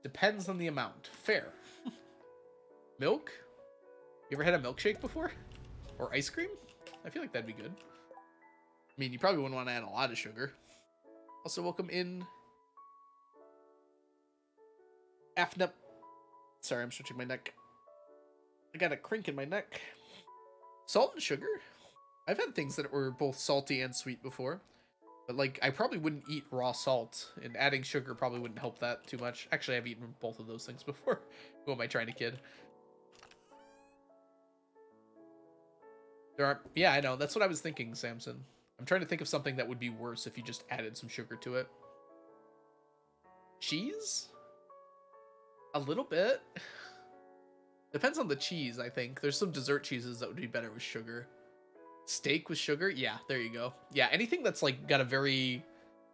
Depends on the amount. Fair. Milk? You ever had a milkshake before? Or ice cream? I feel like that'd be good. I mean, you probably wouldn't want to add a lot of sugar. Also, welcome in Afnep Sorry, I'm stretching my neck. I got a crink in my neck. Salt and sugar? I've had things that were both salty and sweet before. But, like, I probably wouldn't eat raw salt, and adding sugar probably wouldn't help that too much. Actually, I've eaten both of those things before. Who am I trying to kid? There aren't... Yeah, I know. That's what I was thinking, Samson. I'm trying to think of something that would be worse if you just added some sugar to it. Cheese? A little bit. Depends on the cheese, I think. There's some dessert cheeses that would be better with sugar. Steak with sugar? Yeah, there you go. Yeah, anything that's like got a very,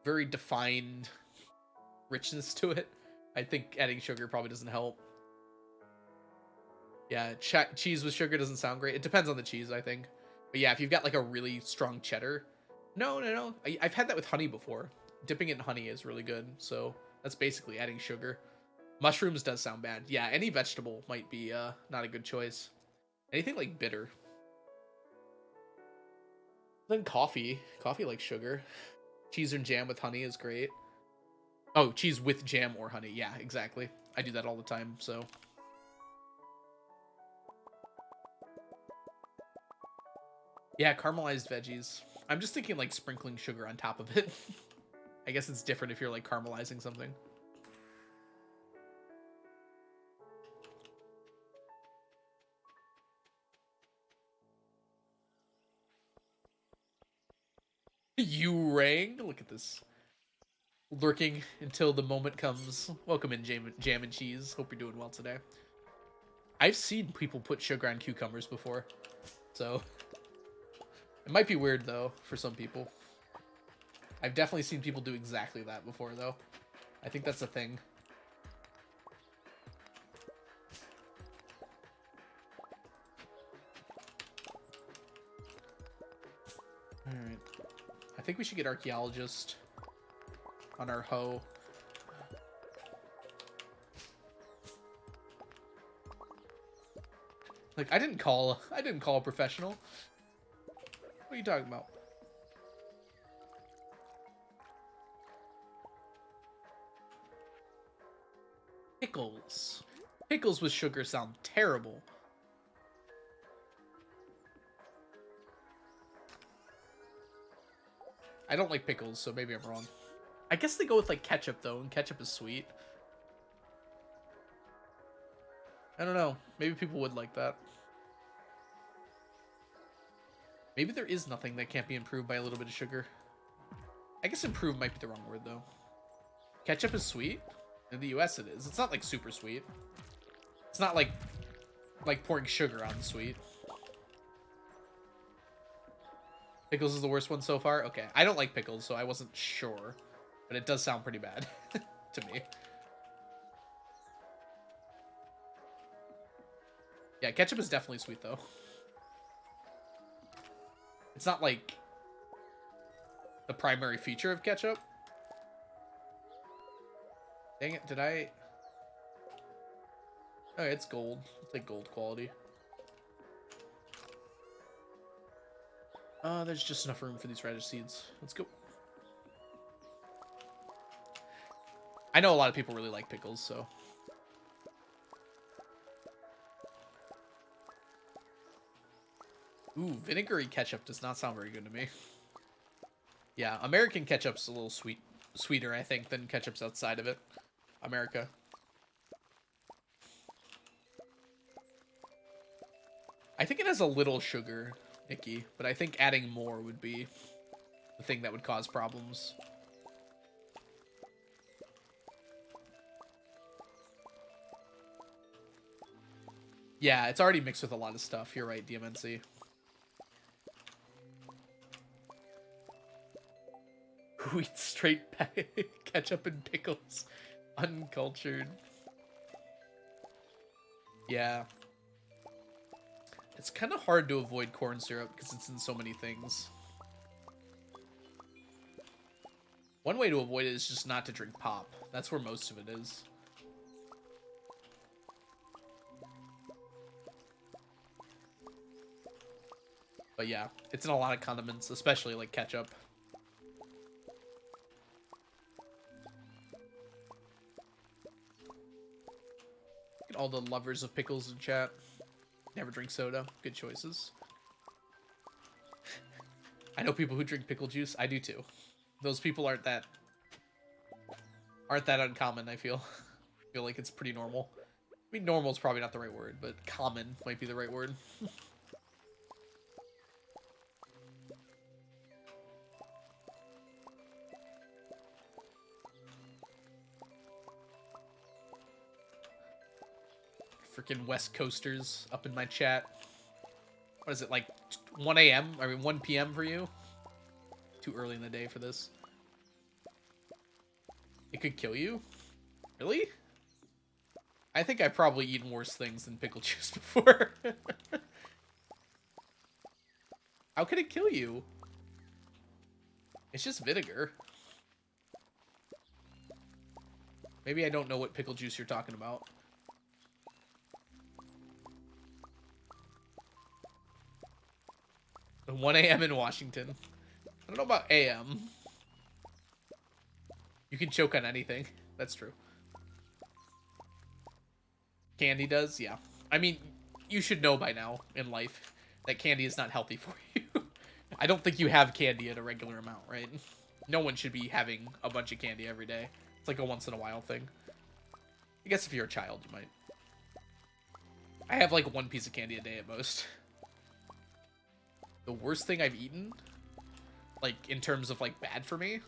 very defined richness to it. I think adding sugar probably doesn't help. Yeah, cheese with sugar doesn't sound great. It depends on the cheese, I think. But yeah, if you've got like a really strong cheddar. No. I've had that with honey before. Dipping it in honey is really good. So that's basically adding sugar. Mushrooms does sound bad. Yeah, any vegetable might be not a good choice. Anything like bitter. Then coffee. Coffee like sugar. Cheese and jam with honey is great. Oh, cheese with jam or honey. Yeah, exactly. I do that all the time, so. Yeah, caramelized veggies. I'm just thinking like sprinkling sugar on top of it. I guess it's different if you're like caramelizing something. You rang? Look at this. Lurking until the moment comes. Welcome in, Jam and Cheese. Hope you're doing well today. I've seen people put sugar on cucumbers before. So, it might be weird, though, for some people. I've definitely seen people do exactly that before, though. I think that's a thing. Alright. I think we should get Archaeologist on our hoe. Like, I didn't call a professional. What are you talking about? Pickles. Pickles with sugar sound terrible. I don't like pickles, so maybe I'm wrong. I guess they go with like ketchup though, and ketchup is sweet. I don't know. Maybe people would like that. Maybe there is nothing that can't be improved by a little bit of sugar. I guess improved might be the wrong word though. Ketchup is sweet? In the US it is. It's not like super sweet. It's not like pouring sugar on sweet. Pickles is the worst one so far? Okay. I don't like pickles, so I wasn't sure. But it does sound pretty bad to me. Yeah, ketchup is definitely sweet, though. It's not, like, the primary feature of ketchup. Dang it, did I... Oh, it's gold. It's like gold quality. There's just enough room for these radish seeds. Let's go. I know a lot of people really like pickles, so... Ooh, vinegary ketchup does not sound very good to me. Yeah, American ketchup's a little sweeter, I think, than ketchups outside of it. America. I think it has a little sugar, Nikki, but I think adding more would be the thing that would cause problems. Yeah, it's already mixed with a lot of stuff. You're right, DMNC. Who eats straight ketchup and pickles? Uncultured. Yeah. It's kind of hard to avoid corn syrup because it's in so many things. One way to avoid it is just not to drink pop. That's where most of it is. But yeah, it's in a lot of condiments, especially like ketchup. You can all the lovers of pickles in chat. Never drink soda. Good choices. I know people who drink pickle juice. I do too. Those people aren't that uncommon, I feel. I feel like it's pretty normal. I mean, normal is probably not the right word, but common might be the right word. Freaking West Coasters up in my chat. What is it, like 1 a.m.? I mean, 1 p.m. for you? Too early in the day for this. It could kill you? Really? I think I've probably eaten worse things than pickle juice before. How could it kill you? It's just vinegar. Maybe I don't know what pickle juice you're talking about. The 1 a.m. in Washington. I don't know about a.m. You can choke on anything. That's true. Candy does? Yeah. I mean, you should know by now in life that candy is not healthy for you. I don't think you have candy at a regular amount, right? No one should be having a bunch of candy every day. It's like a once in a while thing. I guess if you're a child, you might. I have like 1 piece of candy a day at most. The worst thing I've eaten, like in terms of like bad for me,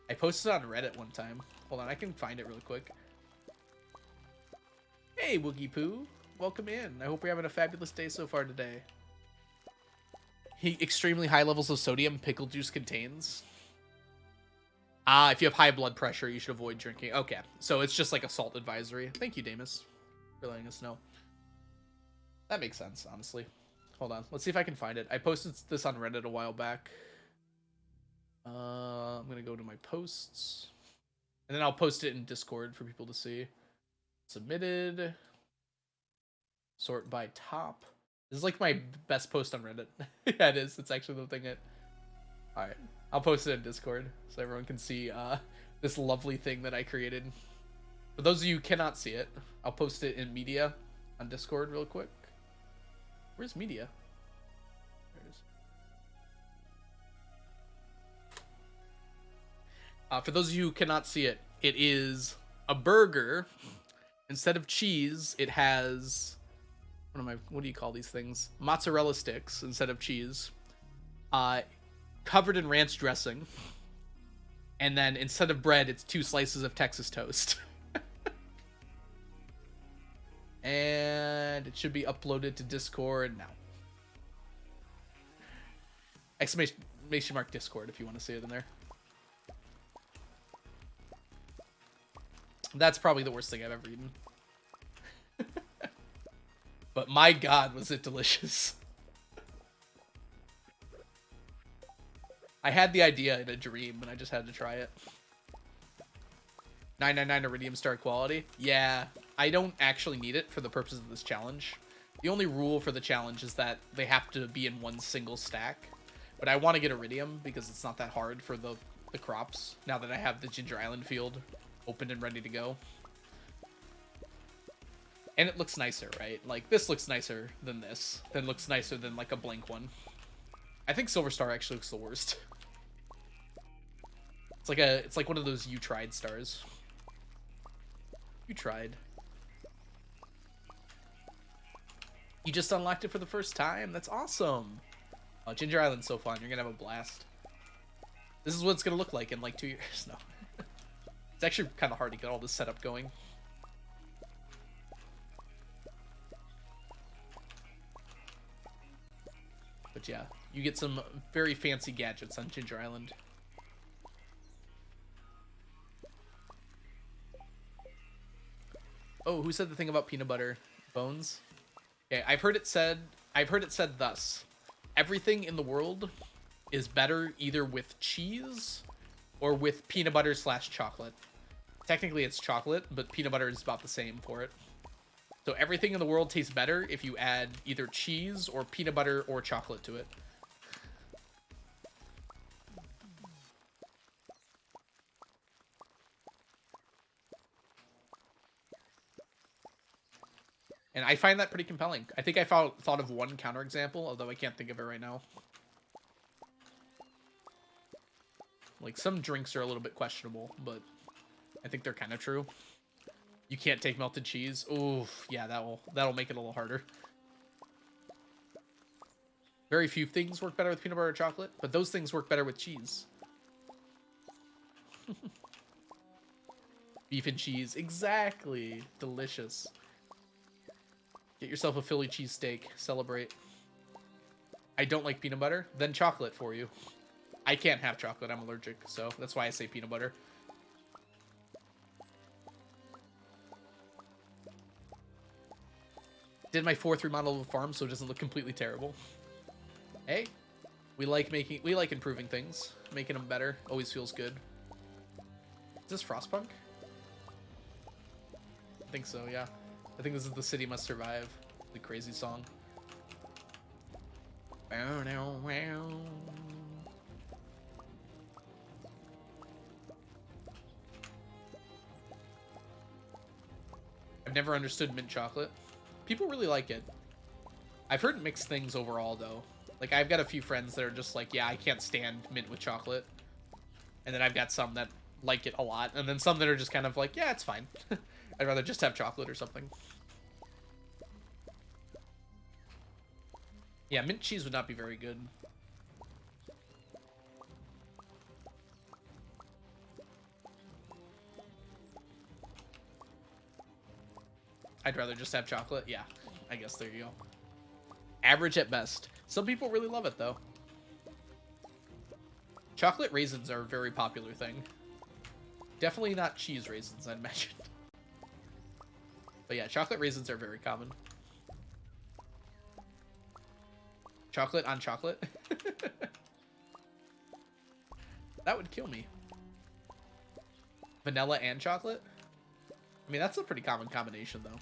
I posted on Reddit one time. Hold on, I can find it really quick. Hey, Woogie Poo. Welcome in. I hope you're having a fabulous day so far today. Extremely high levels of sodium pickle juice contains. If you have high blood pressure, you should avoid drinking. Okay, so it's just like a salt advisory. Thank you, Damus, for letting us know. That makes sense, honestly. Hold on. Let's see if I can find it. I posted this on Reddit a while back. I'm going to go to my posts. And then I'll post it in Discord for people to see. Submitted. Sort by top. This is like my best post on Reddit. Yeah, it is. It's actually the thing. Alright. I'll post it in Discord so everyone can see this lovely thing that I created. For those of you who cannot see it, I'll post it in media on Discord real quick. Where's media? There it is. For those of you who cannot see it, it is a burger. Instead of cheese, it has... What do you call these things? Mozzarella sticks instead of cheese. Covered in ranch dressing. And then instead of bread, it's 2 slices of Texas toast. And it should be uploaded to Discord now. Exclamation mark Discord if you want to see it in there. That's probably the worst thing I've ever eaten. But my god, was it delicious. I had the idea in a dream, and I just had to try it. 999 Iridium Star quality? Yeah, I don't actually need it for the purposes of this challenge. The only rule for the challenge is that they have to be in one single stack. But I want to get Iridium because it's not that hard for the crops, now that I have the Ginger Island field open and ready to go. And it looks nicer, right? Like, this looks nicer than this. Then looks nicer than, like, a blank one. I think Silver Star actually looks the worst. It's like one of those you tried stars. You tried. You just unlocked it for the first time? That's awesome. Oh, Ginger Island's so fun. You're gonna have a blast. This is what it's gonna look like in, like, 2 years. No. It's actually kind of hard to get all this setup going. But yeah, you get some very fancy gadgets on Ginger Island. Oh, who said the thing about peanut butter? Bones? Okay, I've heard it said thus. Everything in the world is better either with cheese or with peanut butter / chocolate. Technically it's chocolate, but peanut butter is about the same for it. So everything in the world tastes better if you add either cheese or peanut butter or chocolate to it. And I find that pretty compelling. I think I thought of one counterexample, although I can't think of it right now. Like, some drinks are a little bit questionable, but I think they're kind of true. You can't take melted cheese. Oof, yeah, that'll make it a little harder. Very few things work better with peanut butter or chocolate, but those things work better with cheese. Beef and cheese, exactly. Delicious. Get yourself a Philly cheesesteak. Celebrate. I don't like peanut butter. Then chocolate for you. I can't have chocolate. I'm allergic, so that's why I say peanut butter. Did my 4th remodel of a farm so it doesn't look completely terrible. Hey, we like improving things. Making them better always feels good. Is this Frostpunk? I think so, yeah. I think this is The City Must Survive, the crazy song. I've never understood mint chocolate. People really like it. I've heard mixed things overall, though. Like, I've got a few friends that are just like, yeah, I can't stand mint with chocolate. And then I've got some that like it a lot. And then some that are just kind of like, yeah, it's fine. I'd rather just have chocolate or something. Yeah, mint cheese would not be very good. I'd rather just have chocolate. Yeah, I guess there you go. Average at best. Some people really love it, though. Chocolate raisins are a very popular thing. Definitely not cheese raisins, I'd imagine. But yeah, chocolate raisins are very common. Chocolate on chocolate? That would kill me. Vanilla and chocolate? I mean, that's a pretty common combination, though.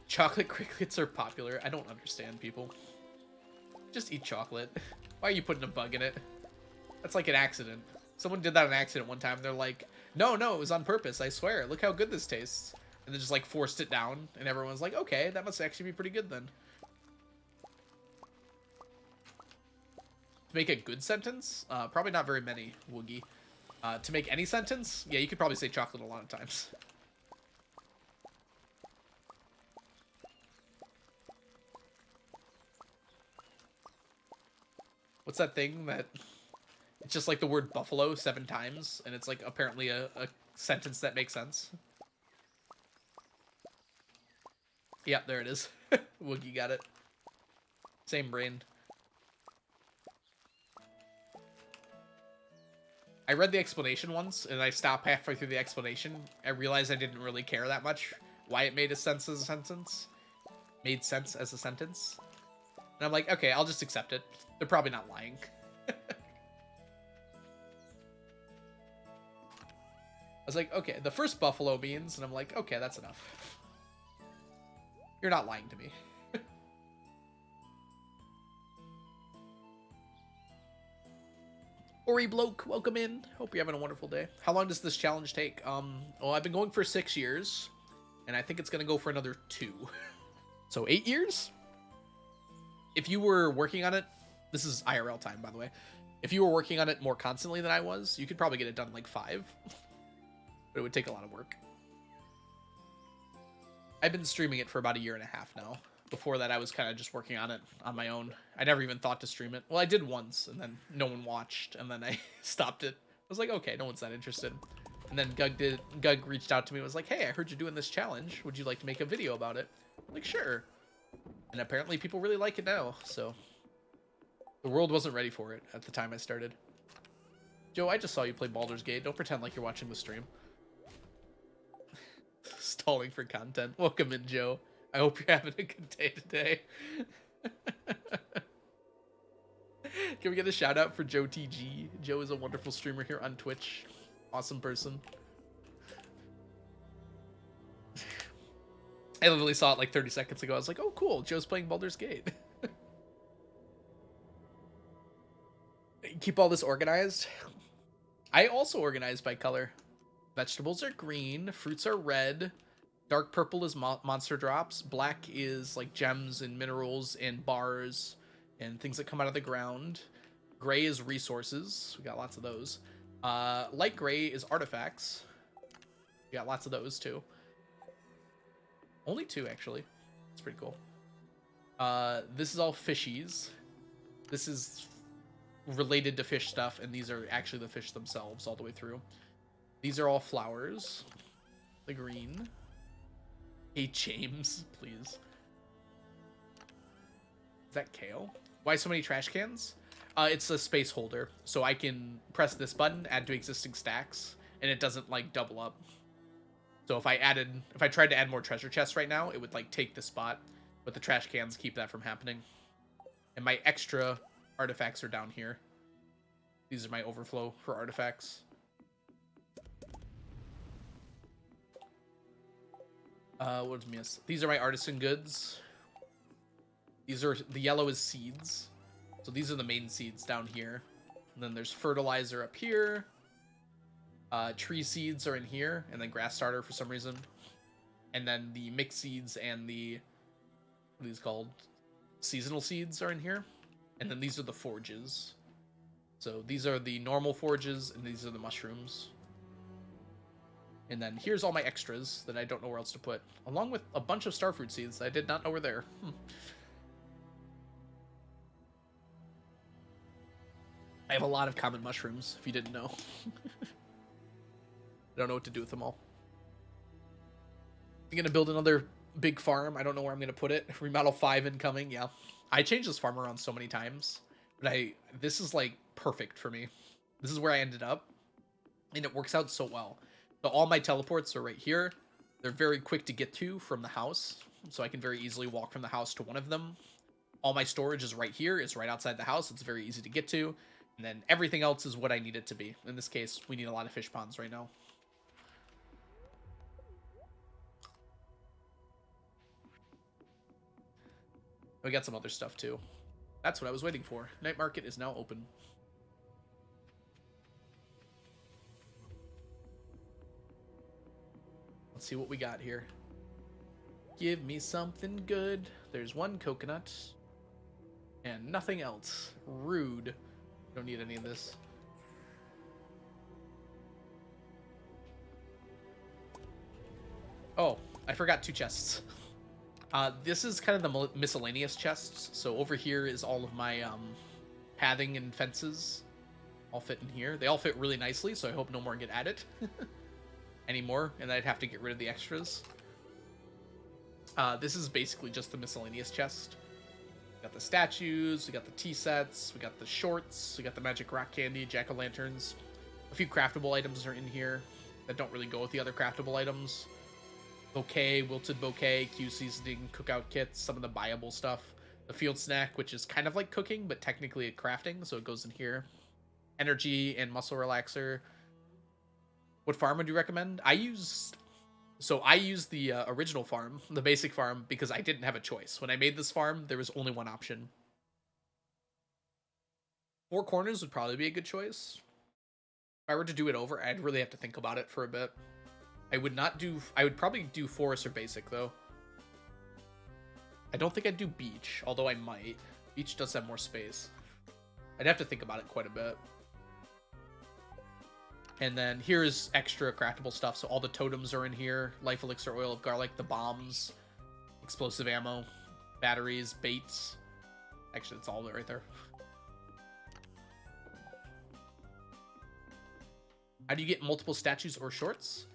Chocolate crickets are popular. I don't understand people. Just eat chocolate. Why are you putting a bug in it? That's like an accident. Someone did that on accident one time. They're like, no, it was on purpose. I swear. Look how good this tastes. And they just like forced it down. And everyone's like, okay, that must actually be pretty good then. To make a good sentence? Probably not very many, Woogie. To make any sentence? Yeah, you could probably say chocolate a lot of times. What's that thing that... It's just like the word buffalo 7 times, and it's like apparently a sentence that makes sense. Yeah, there it is. Woogie got it. Same brain. I read the explanation once, and I stopped halfway through the explanation. I realized I didn't really care that much why it made sense as a sentence. Made sense as a sentence. And I'm like, okay, I'll just accept it. They're probably not lying. I was like, okay, the first buffalo beans, and I'm like, okay, that's enough. You're not lying to me. Ori Bloke, welcome in. Hope you're having a wonderful day. How long does this challenge take? Well, I've been going for 6 years, and I think it's gonna go for another 2. So 8 years? If you were working on it, this is IRL time, by the way. If you were working on it more constantly than I was, you could probably get it done in like 5. But it would take a lot of work. I've been streaming it for about 1.5 years now. Before that, I was kind of just working on it on my own. I never even thought to stream it. Well, I did once, and then no one watched, and then I stopped it. I was like, okay, no one's that interested. And then Gug reached out to me and was like, hey, I heard you're doing this challenge. Would you like to make a video about it? I'm like, sure. And apparently people really like it now, so... The world wasn't ready for it at the time I started. Joe, I just saw you play Baldur's Gate. Don't pretend like you're watching the stream. Stalling for content. Welcome in, Joe. I hope you're having a good day today. Can we get a shout out for Joe TG? Joe is a wonderful streamer here on Twitch. Awesome person. I literally saw it like 30 seconds ago. I was like, oh, cool. Joe's playing Baldur's Gate. Keep all this organized. I also organize by color. Vegetables are green. Fruits are red. Dark purple is monster drops. Black is like gems and minerals and bars and things that come out of the ground. Gray is resources. We got lots of those. Light gray is artifacts. We got lots of those too. Only 2 actually. It's pretty cool. This is all fishies. This is related to fish stuff, and these are actually the fish themselves all the way through. These are all flowers. The green. Hey, James, please. Is that kale? Why so many trash cans? It's a space holder, so I can press this button, add to existing stacks, and it doesn't like double up. So if I tried to add more treasure chests right now, it would like take the spot, but the trash cans keep that from happening. And my extra artifacts are down here. These are my overflow for artifacts. What's miss? These are my artisan goods. These are, the yellow is seeds. So these are the main seeds down here. And then there's fertilizer up here. Tree seeds are in here, and then grass starter for some reason. And then the mixed seeds and the, what are these called? Seasonal seeds are in here. And then these are the forges. So these are the normal forges, and these are the mushrooms. And then here's all my extras that I don't know where else to put, along with a bunch of starfruit seeds that I did not know were there. I have a lot of common mushrooms, if you didn't know. I don't know what to do with them all. I'm gonna build another big farm. I don't know where I'm gonna put it. Remodel 5 incoming, yeah. I changed this farm around so many times, but this is like perfect for me. This is where I ended up, and it works out so well. So all my teleports are right here. They're very quick to get to from the house, so I can very easily walk from the house to one of them. All my storage is right here. It's right outside the house. It's very easy to get to. And then everything else is what I need it to be. In this case, we need a lot of fish ponds right now. We got some other stuff too. That's what I was waiting for. Night market is now open. Let's see what we got here. Give me something good. There's 1 coconut. And nothing else. Rude. Don't need any of this. Oh, I forgot 2 chests. This is kind of the miscellaneous chests. So over here is all of my pathing and fences. All fit in here. They all fit really nicely, so I hope no more get added anymore, and I'd have to get rid of the extras. This is basically just the miscellaneous chest. We got the statues, we got the tea sets, we got the shorts, we got the magic rock candy, jack-o'-lanterns. A few craftable items are in here that don't really go with the other craftable items. Bouquet, wilted bouquet, Q seasoning, cookout kits, some of the buyable stuff. The field snack, which is kind of like cooking, but technically a crafting, so it goes in here. Energy and muscle relaxer. What farm would you recommend? I use the original farm, the basic farm, because I didn't have a choice. When I made this farm, there was only one option. 4 corners would probably be a good choice. If I were to do it over, I'd really have to think about it for a bit. I would probably do forest or basic, though. I don't think I'd do beach, although I might. Beach does have more space. I'd have to think about it quite a bit. And then here's extra craftable stuff. So all the totems are in here. Life elixir, oil of garlic, the bombs, explosive ammo, batteries, baits. Actually, it's all right there. How do you get multiple statues or shorts?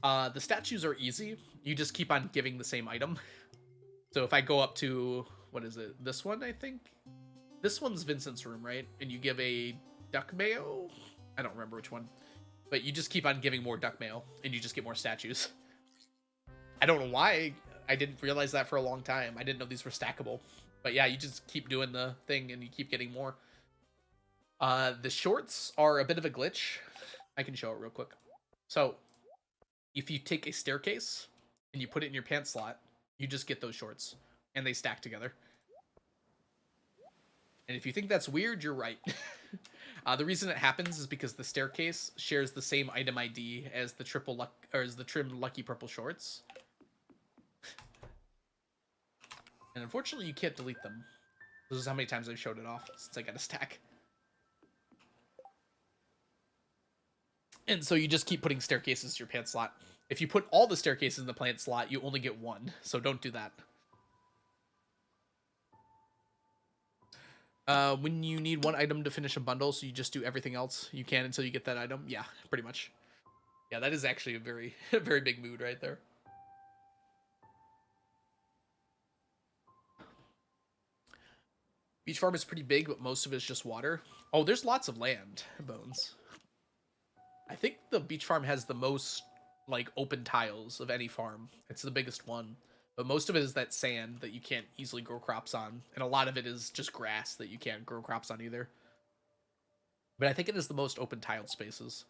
The statues are easy. You just keep on giving the same item. So if I go up to, what is it? This one, I think? This one's Vincent's room, right? And you give a duck mayo? I don't remember which one. But you just keep on giving more duck mail, and you just get more statues. I don't know why. I didn't realize that for a long time. I didn't know these were stackable. But yeah, you just keep doing the thing, and you keep getting more. The shorts are a bit of a glitch. I can show it real quick. So, if you take a staircase, and you put it in your pants slot, you just get those shorts. And they stack together. And if you think that's weird, you're right. The reason it happens is because the staircase shares the same item ID as the trim lucky purple shorts. And unfortunately, you can't delete them. This is how many times I've showed it off since I got a stack. And so you just keep putting staircases to your plant slot. If you put all the staircases in the plant slot, you only get one. So don't do that. When you need one item to finish a bundle, so you just do everything else you can until you get that item. Yeah, pretty much. Yeah, that is actually a very, very big mood right there. Beach farm is pretty big, but most of it is just water. Oh, there's lots of land, Bones. I think the beach farm has the most, like, open tiles of any farm. It's the biggest one. But most of it is that sand that you can't easily grow crops on. And a lot of it is just grass that you can't grow crops on either. But I think it is the most open tiled spaces.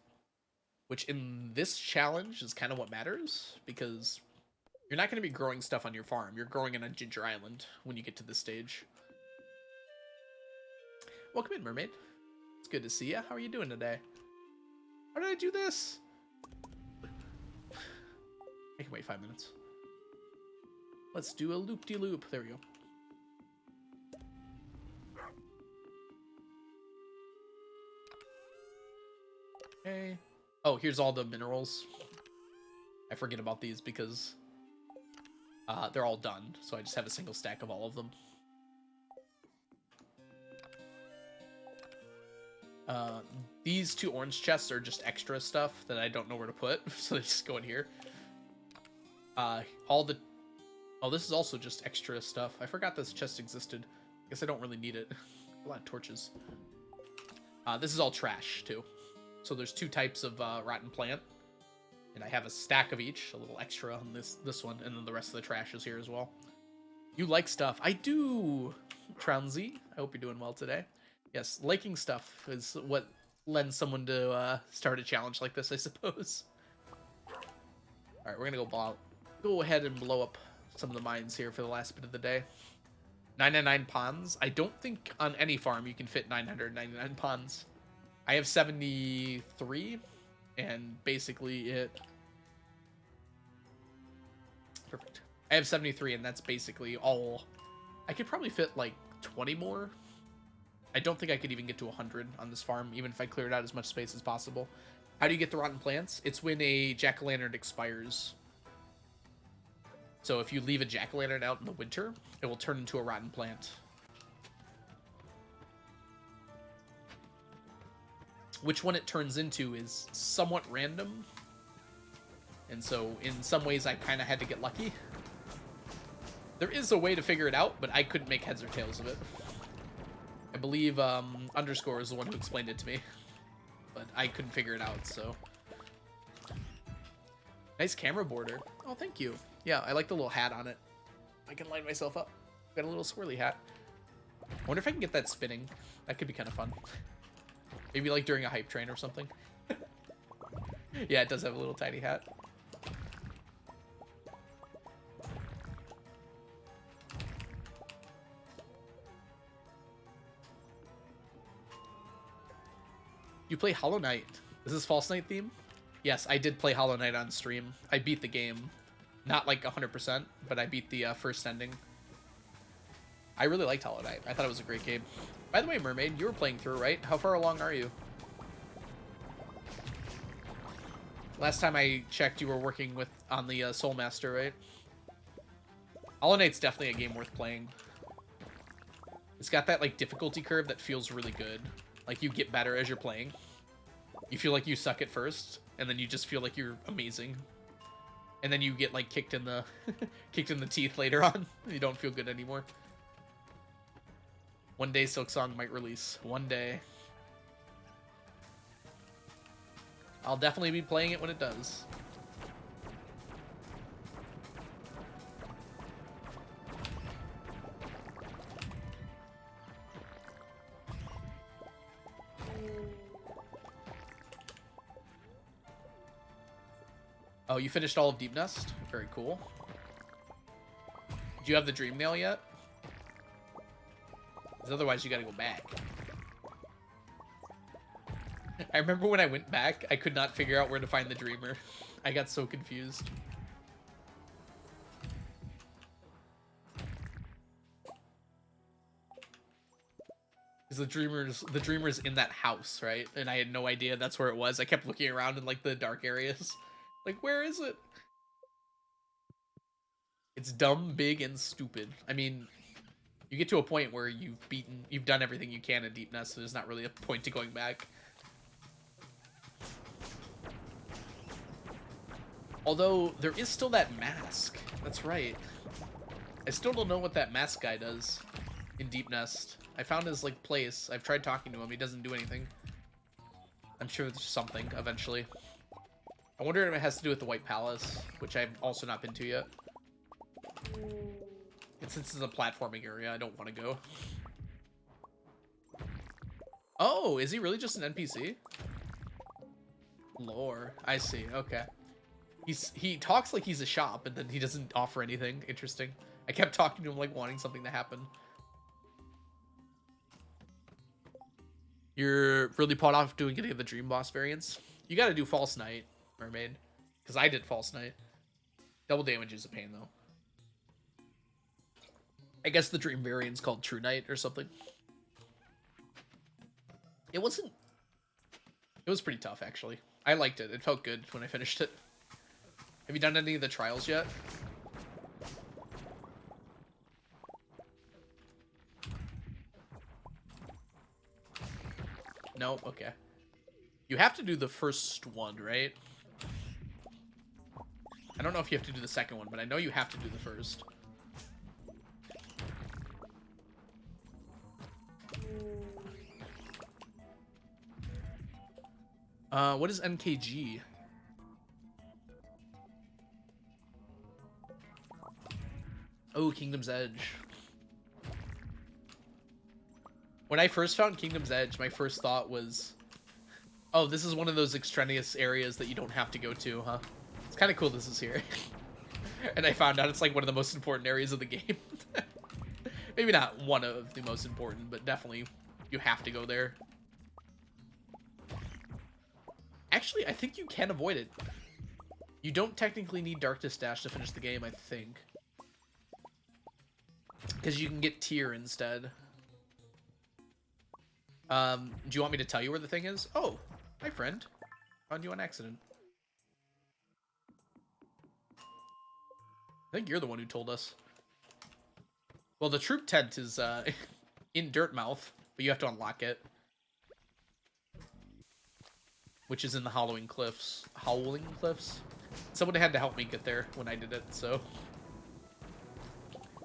Which in this challenge is kind of what matters. Because you're not going to be growing stuff on your farm. You're growing on a ginger island when you get to this stage. Welcome in, Mermaid. It's good to see you. How are you doing today? How did I do this? I can wait 5 minutes. Let's do a loop-de-loop. There we go. Okay. Oh, here's all the minerals. I forget about these because they're all done. So I just have a single stack of all of them. These 2 orange chests are just extra stuff that I don't know where to put. So they just go in here. Oh, this is also just extra stuff. I forgot this chest existed. I guess I don't really need it. A lot of torches. This is all trash, too. So there's 2 types of rotten plant. And I have a stack of each, a little extra on this one, and then the rest of the trash is here as well. You like stuff. I do, Trounzy. I hope you're doing well today. Yes, liking stuff is what lends someone to start a challenge like this, I suppose. Alright, we're gonna go ahead and blow up some of the mines here for the last bit of the day. 999 ponds. I don't think on any farm you can fit 999 ponds. I have 73, and basically it... Perfect. I have 73, and that's basically all. I could probably fit like 20 more. I don't think I could even get to 100 on this farm, even if I cleared out as much space as possible. How do you get the rotten plants? It's when a jack-o'-lantern expires. So if you leave a jack-o'-lantern out in the winter, it will turn into a rotten plant. Which one it turns into is somewhat random. And so in some ways I kind of had to get lucky. There is a way to figure it out, but I couldn't make heads or tails of it. I believe Underscore is the one who explained it to me. But I couldn't figure it out, so... Nice camera border. Oh, thank you. Yeah, I like the little hat on it. I can line myself up. Got a little swirly hat. I wonder if I can get that spinning. That could be kind of fun. Maybe like during a hype train or something. Yeah, it does have a little tiny hat. You play Hollow Knight. Is this False Knight theme? Yes, I did play Hollow Knight on stream. I beat the game. Not like 100%, but I beat the first ending. I really liked Hollow Knight. I thought it was a great game. By the way, Mermaid, you were playing through, right? How far along are you? Last time I checked, you were working on the Soul Master, right? Hollow Knight's definitely a game worth playing. It's got that like difficulty curve that feels really good. Like you get better as you're playing. You feel like you suck at first, and then you just feel like you're amazing. And then you get like kicked in the kicked in the teeth later on. You don't feel good anymore. One day Silksong might release. One day. I'll definitely be playing it when it does. Oh, you finished all of Deep Nest? Very cool. Do you have the Dream Nail yet? Because otherwise you gotta go back. I remember when I went back, I could not figure out where to find the Dreamer. I got so confused. Is the dreamer's in that house, right? And I had no idea that's where it was. I kept looking around in like the dark areas. Like, where is it? It's dumb, big, and stupid. I mean, you get to a point where you've done everything you can in Deep Nest, so there's not really a point to going back. Although, there is still that mask. That's right. I still don't know what that mask guy does in Deep Nest. I found his, like, place. I've tried talking to him. He doesn't do anything. I'm sure there's something, eventually. I wonder if it has to do with the White Palace, which I've also not been to yet. And since it's a platforming area, I don't want to go. Oh, is he really just an NPC? Lore. I see. Okay. He talks like he's a shop, and then he doesn't offer anything. Interesting. I kept talking to him like wanting something to happen. You're really put off doing any of the Dream Boss variants? You gotta do False Knight, Mermaid. Because I did False Knight. Double damage is a pain, though. I guess the Dream variant's called True Knight or something. It was pretty tough, actually. I liked it. It felt good when I finished it. Have you done any of the trials yet? No? Okay. You have to do the first one, right? I don't know if you have to do the second one, but I know you have to do the first. What is NKG? Oh, Kingdom's Edge. When I first found Kingdom's Edge, my first thought was, oh, this is one of those extraneous areas that you don't have to go to, huh? It's kind of cool this is here. And I found out it's like one of the most important areas of the game. Maybe not one of the most important, but definitely you have to go there. Actually, I think you can avoid it. You don't technically need Darkness Dash to finish the game, I think. Because you can get Tier instead. Do you want me to tell you where the thing is? Oh, hi friend. Found you on accident. I think you're the one who told us. Well, the troop tent is in Dirtmouth, but you have to unlock it. Which is in the Howling Cliffs. Howling Cliffs? Someone had to help me get there when I did it, so...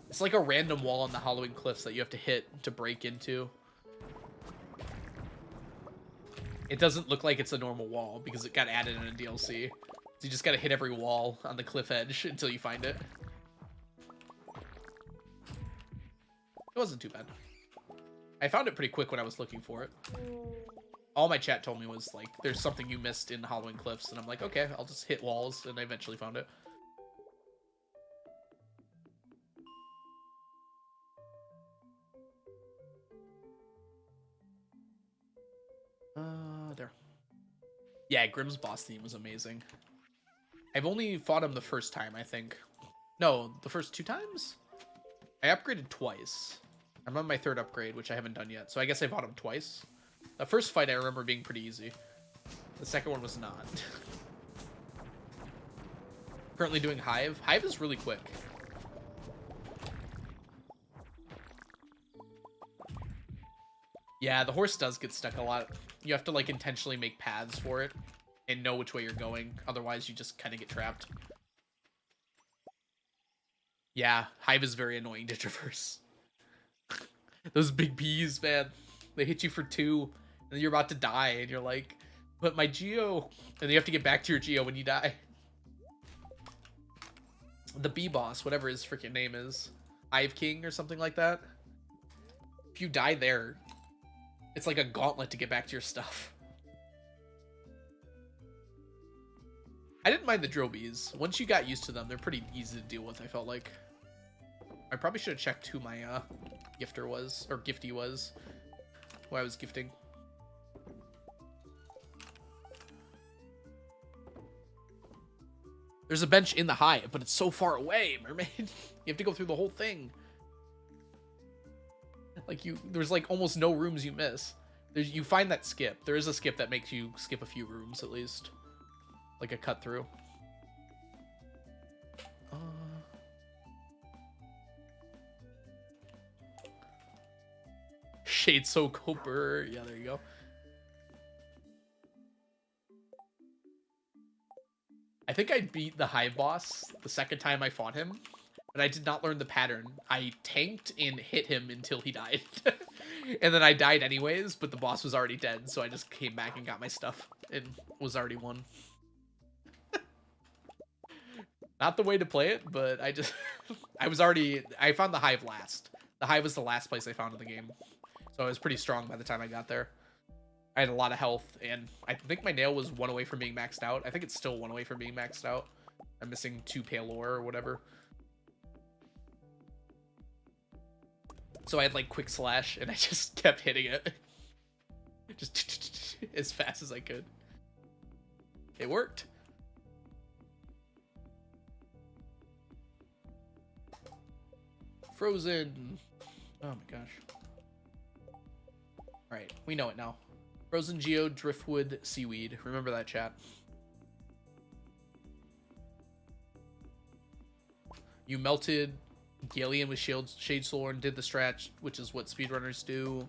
It's like a random wall on the Howling Cliffs that you have to hit to break into. It doesn't look like it's a normal wall because it got added in a DLC. So you just gotta hit every wall on the cliff edge until you find it. It wasn't too bad. I found it pretty quick when I was looking for it. All my chat told me was, like, there's something you missed in Howling Cliffs, and I'm like, okay, I'll just hit walls, and I eventually found it. There. Yeah, Grimm's boss theme was amazing. I've only fought him the first time, I think. No, the first 2 times? I upgraded twice. I'm on my 3rd upgrade, which I haven't done yet, so I guess I fought him twice. The first fight I remember being pretty easy. The second one was not. Currently doing Hive. Hive is really quick. Yeah, the horse does get stuck a lot. You have to, like, intentionally make paths for it and know which way you're going. Otherwise, you just kind of get trapped. Yeah, Hive is very annoying to traverse. Those big bees, man. They hit you for 2, and then you're about to die, and you're like, but my Geo... And then you have to get back to your Geo when you die. The bee boss, whatever his freaking name is. Hive King or something like that. If you die there... It's like a gauntlet to get back to your stuff. I didn't mind the drill bees. Once you got used to them, they're pretty easy to deal with, I felt like. I probably should have checked who my gifter was, or gifty was, who I was gifting. There's a bench in the hive, but it's so far away, mermaid. You have to go through the whole thing. Like there's like almost no rooms you miss. You find that skip. There is a skip that makes you skip a few rooms at least, like a cut through. Shade so Cooper. Yeah, there you go. I think I beat the Hive boss the second time I fought him, but I did not learn the pattern. I tanked and hit him until he died. And then I died anyways, but the boss was already dead, so I just came back and got my stuff and was already won. Not the way to play it, but I just... I found the Hive last. The Hive was the last place I found in the game. So I was pretty strong by the time I got there. I had a lot of health, and I think my nail was 1 away from being maxed out. I think it's still 1 away from being maxed out. I'm missing 2 pale ore or whatever. So I had like quick slash, and I just kept hitting it. Just as fast as I could. It worked. Frozen. Oh my gosh. Alright, we know it now. Frozen Geo, Driftwood, Seaweed. Remember that, chat. You melted Galleon with Shade Solar and did the stretch, which is what speedrunners do.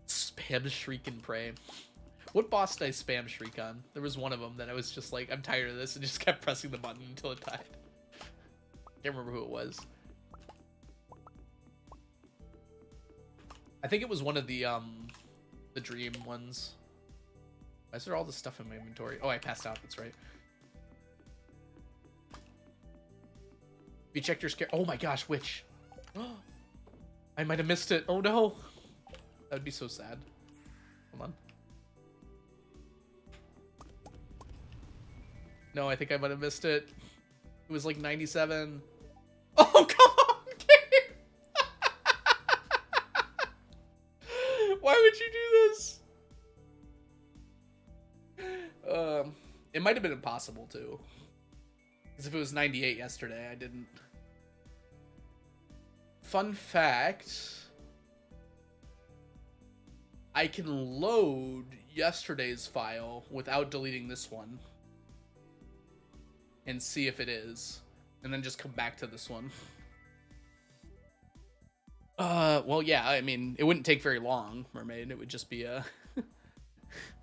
Spam Shriek and Pray. What boss did I spam Shriek on? There was one of them that I was just like, I'm tired of this, and just kept pressing the button until it died. Can't remember who it was. I think it was one of the dream ones. Why is there all this stuff in my inventory? Oh, I passed out, that's right. You checked your scare. Oh my gosh, which? I might have missed it. Oh no. That would be so sad. Hold on. No, I think I might have missed it. It was like 97. Oh, come on, game. Why would you do this? It might have been impossible too. Because if it was 98 yesterday, I didn't. Fun fact. I can load yesterday's file without deleting this one. And see if it is. And then just come back to this one. Well, yeah, I mean, it wouldn't take very long, Mermaid. It would just be a...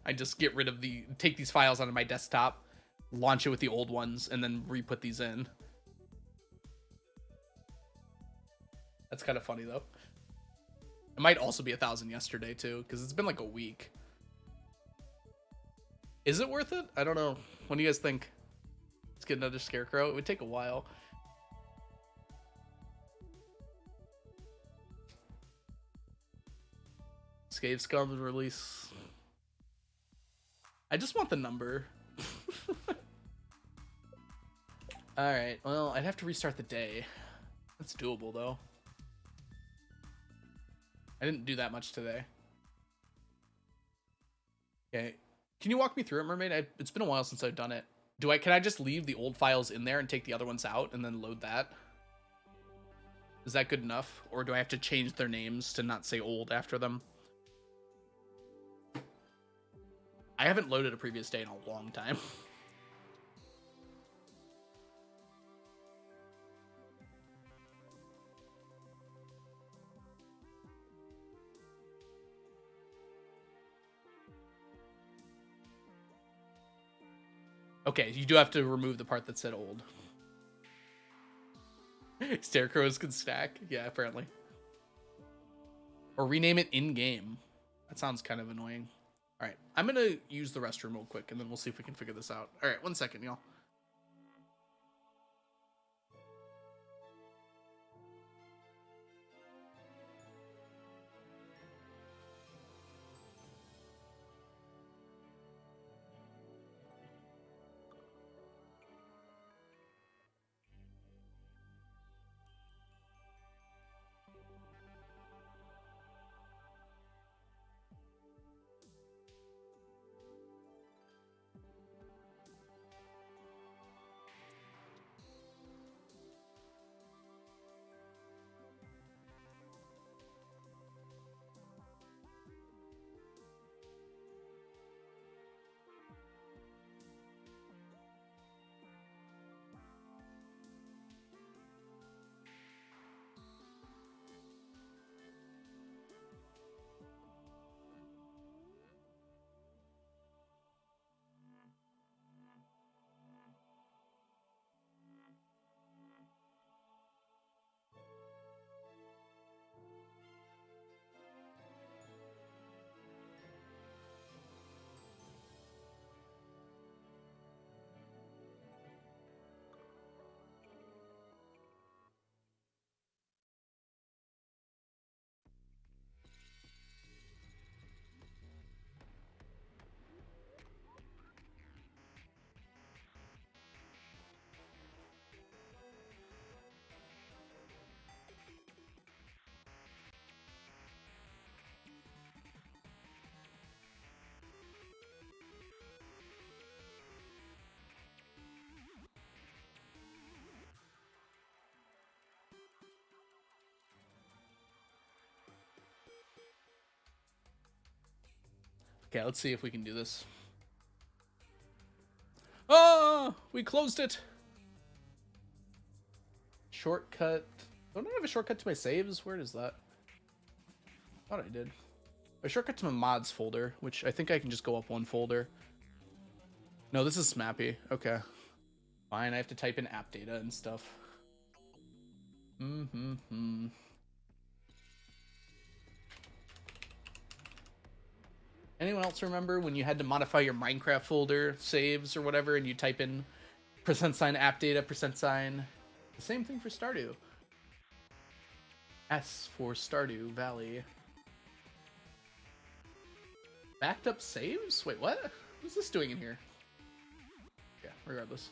I just get rid of take these files onto my desktop, launch it with the old ones, and then re-put these in. That's kind of funny, though. It might also be 1,000 yesterday, too, because it's been like a week. Is it worth it? I don't know. What do you guys think? Let's get another Scarecrow. It would take a while. Scave Scum release. I just want the number. Alright, well, I'd have to restart the day. That's doable, though. I didn't do that much today. Okay. Can you walk me through it, Mermaid? It's been a while since I've done it. Can I just leave the old files in there and take the other ones out and then load that? Is that good enough? Or do I have to change their names to not say old after them? I haven't loaded a previous day in a long time. Okay, you do have to remove the part that said old. Scarecrows can stack? Yeah, apparently. Or rename it in-game. That sounds kind of annoying. Alright, I'm gonna use the restroom real quick, and then we'll see if we can figure this out. Alright, 1 second, y'all. Okay, let's see if we can do this. Oh, we closed it. Shortcut. Don't I have a shortcut to my saves? Where is that? Thought I did. A shortcut to my mods folder, which I think I can just go up one folder. No, this is Smappy. Okay. Fine, I have to type in app data and stuff. Anyone else remember when you had to modify your Minecraft folder saves or whatever, and you type in %sign app data %sign? The same thing for Stardew. S for Stardew Valley. Backed up saves? Wait, what? What's this doing in here? Yeah, regardless.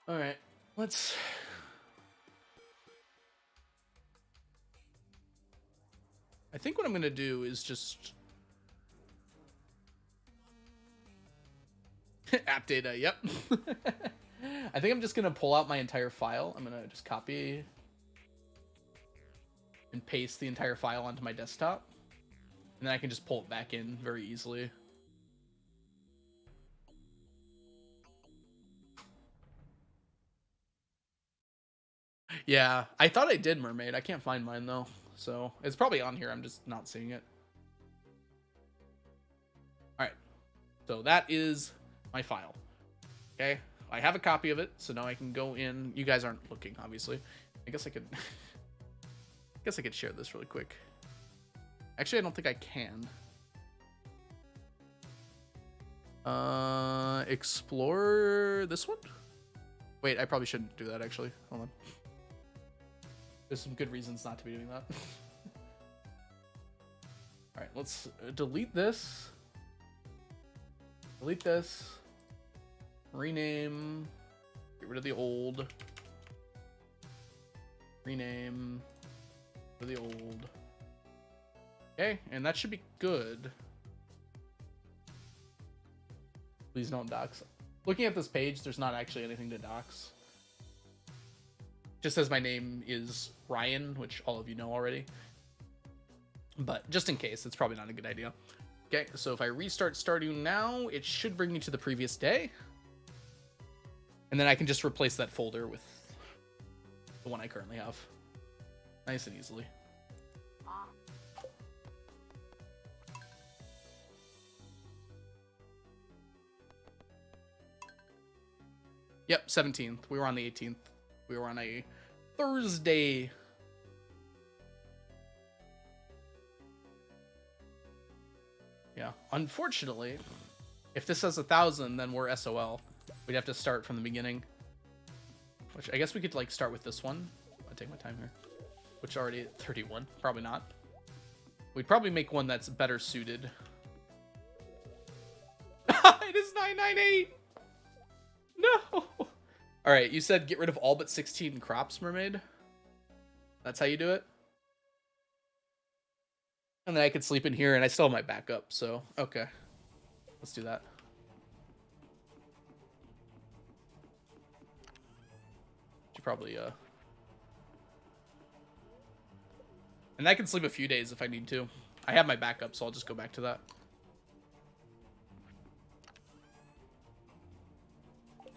Alright, let's... I think what I'm going to do is just... app data, yep. I think I'm just going to pull out my entire file. I'm going to just copy and paste the entire file onto my desktop. And then I can just pull it back in very easily. Yeah, I thought I did Mermaid. I can't find mine though. So it's probably on here. I'm just not seeing it. All right. So that is my file. Okay. I have a copy of it. So now I can go in. You guys aren't looking, obviously. I guess I could... I guess I could share this really quick. Actually, I don't think I can. Explore this one? Wait, I probably shouldn't do that, actually. Hold on. There's some good reasons not to be doing that. Alright, let's delete this. Delete this. Rename. Get rid of the old. Rename. Get rid of the old. Okay, and that should be good. Please don't dox. Looking at this page, there's not actually anything to dox. Just says my name is Ryan, which all of you know already. But just in case, it's probably not a good idea. Okay, so if I restart Stardew now, it should bring me to the previous day. And then I can just replace that folder with the one I currently have. Nice and easily. Yep, 17th. We were on the 18th. We were on a Thursday. Yeah, unfortunately, if this says 1,000, then we're SOL. We'd have to start from the beginning. Which I guess we could like start with this one. I'll take my time here. Which already at 31. Probably not. We'd probably make one that's better suited. It is 998. No. All right, you said get rid of all but 16 crops, Mermaid. That's how you do it. And then I could sleep in here, and I still have my backup. So okay, let's do that. Should probably and I can sleep a few days if I need to. I have my backup, so I'll just go back to that.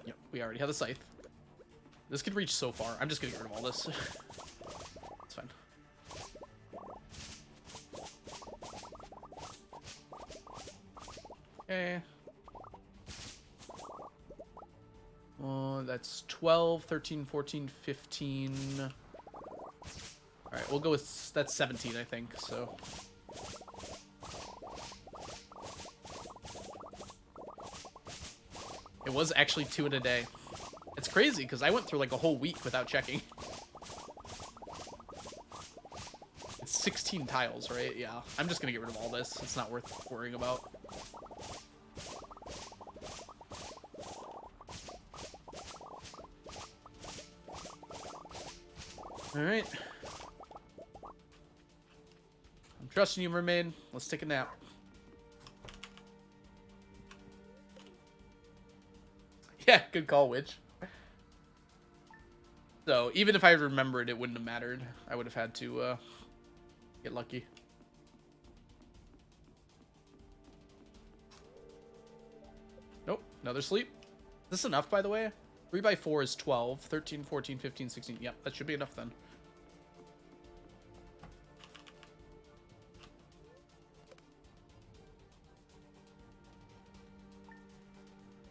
Yep, we already have the scythe. This could reach so far. I'm just gonna get rid of all this. It's fine. Okay. That's 12, 13, 14, 15. All right, we'll go with, that's 17, I think, so. It was actually 2 in a day. It's crazy, because I went through like a whole week without checking. It's 16 tiles, right? Yeah, I'm just gonna get rid of all this. It's not worth worrying about. All right. I'm trusting you, Mermaid. Let's take a nap. Yeah, good call, Witch. So, even if I remembered, it wouldn't have mattered. I would have had to get lucky. Another sleep. Is this enough, by the way? 3 by 4 is 12. 13, 14, 15, 16. Yep, that should be enough then.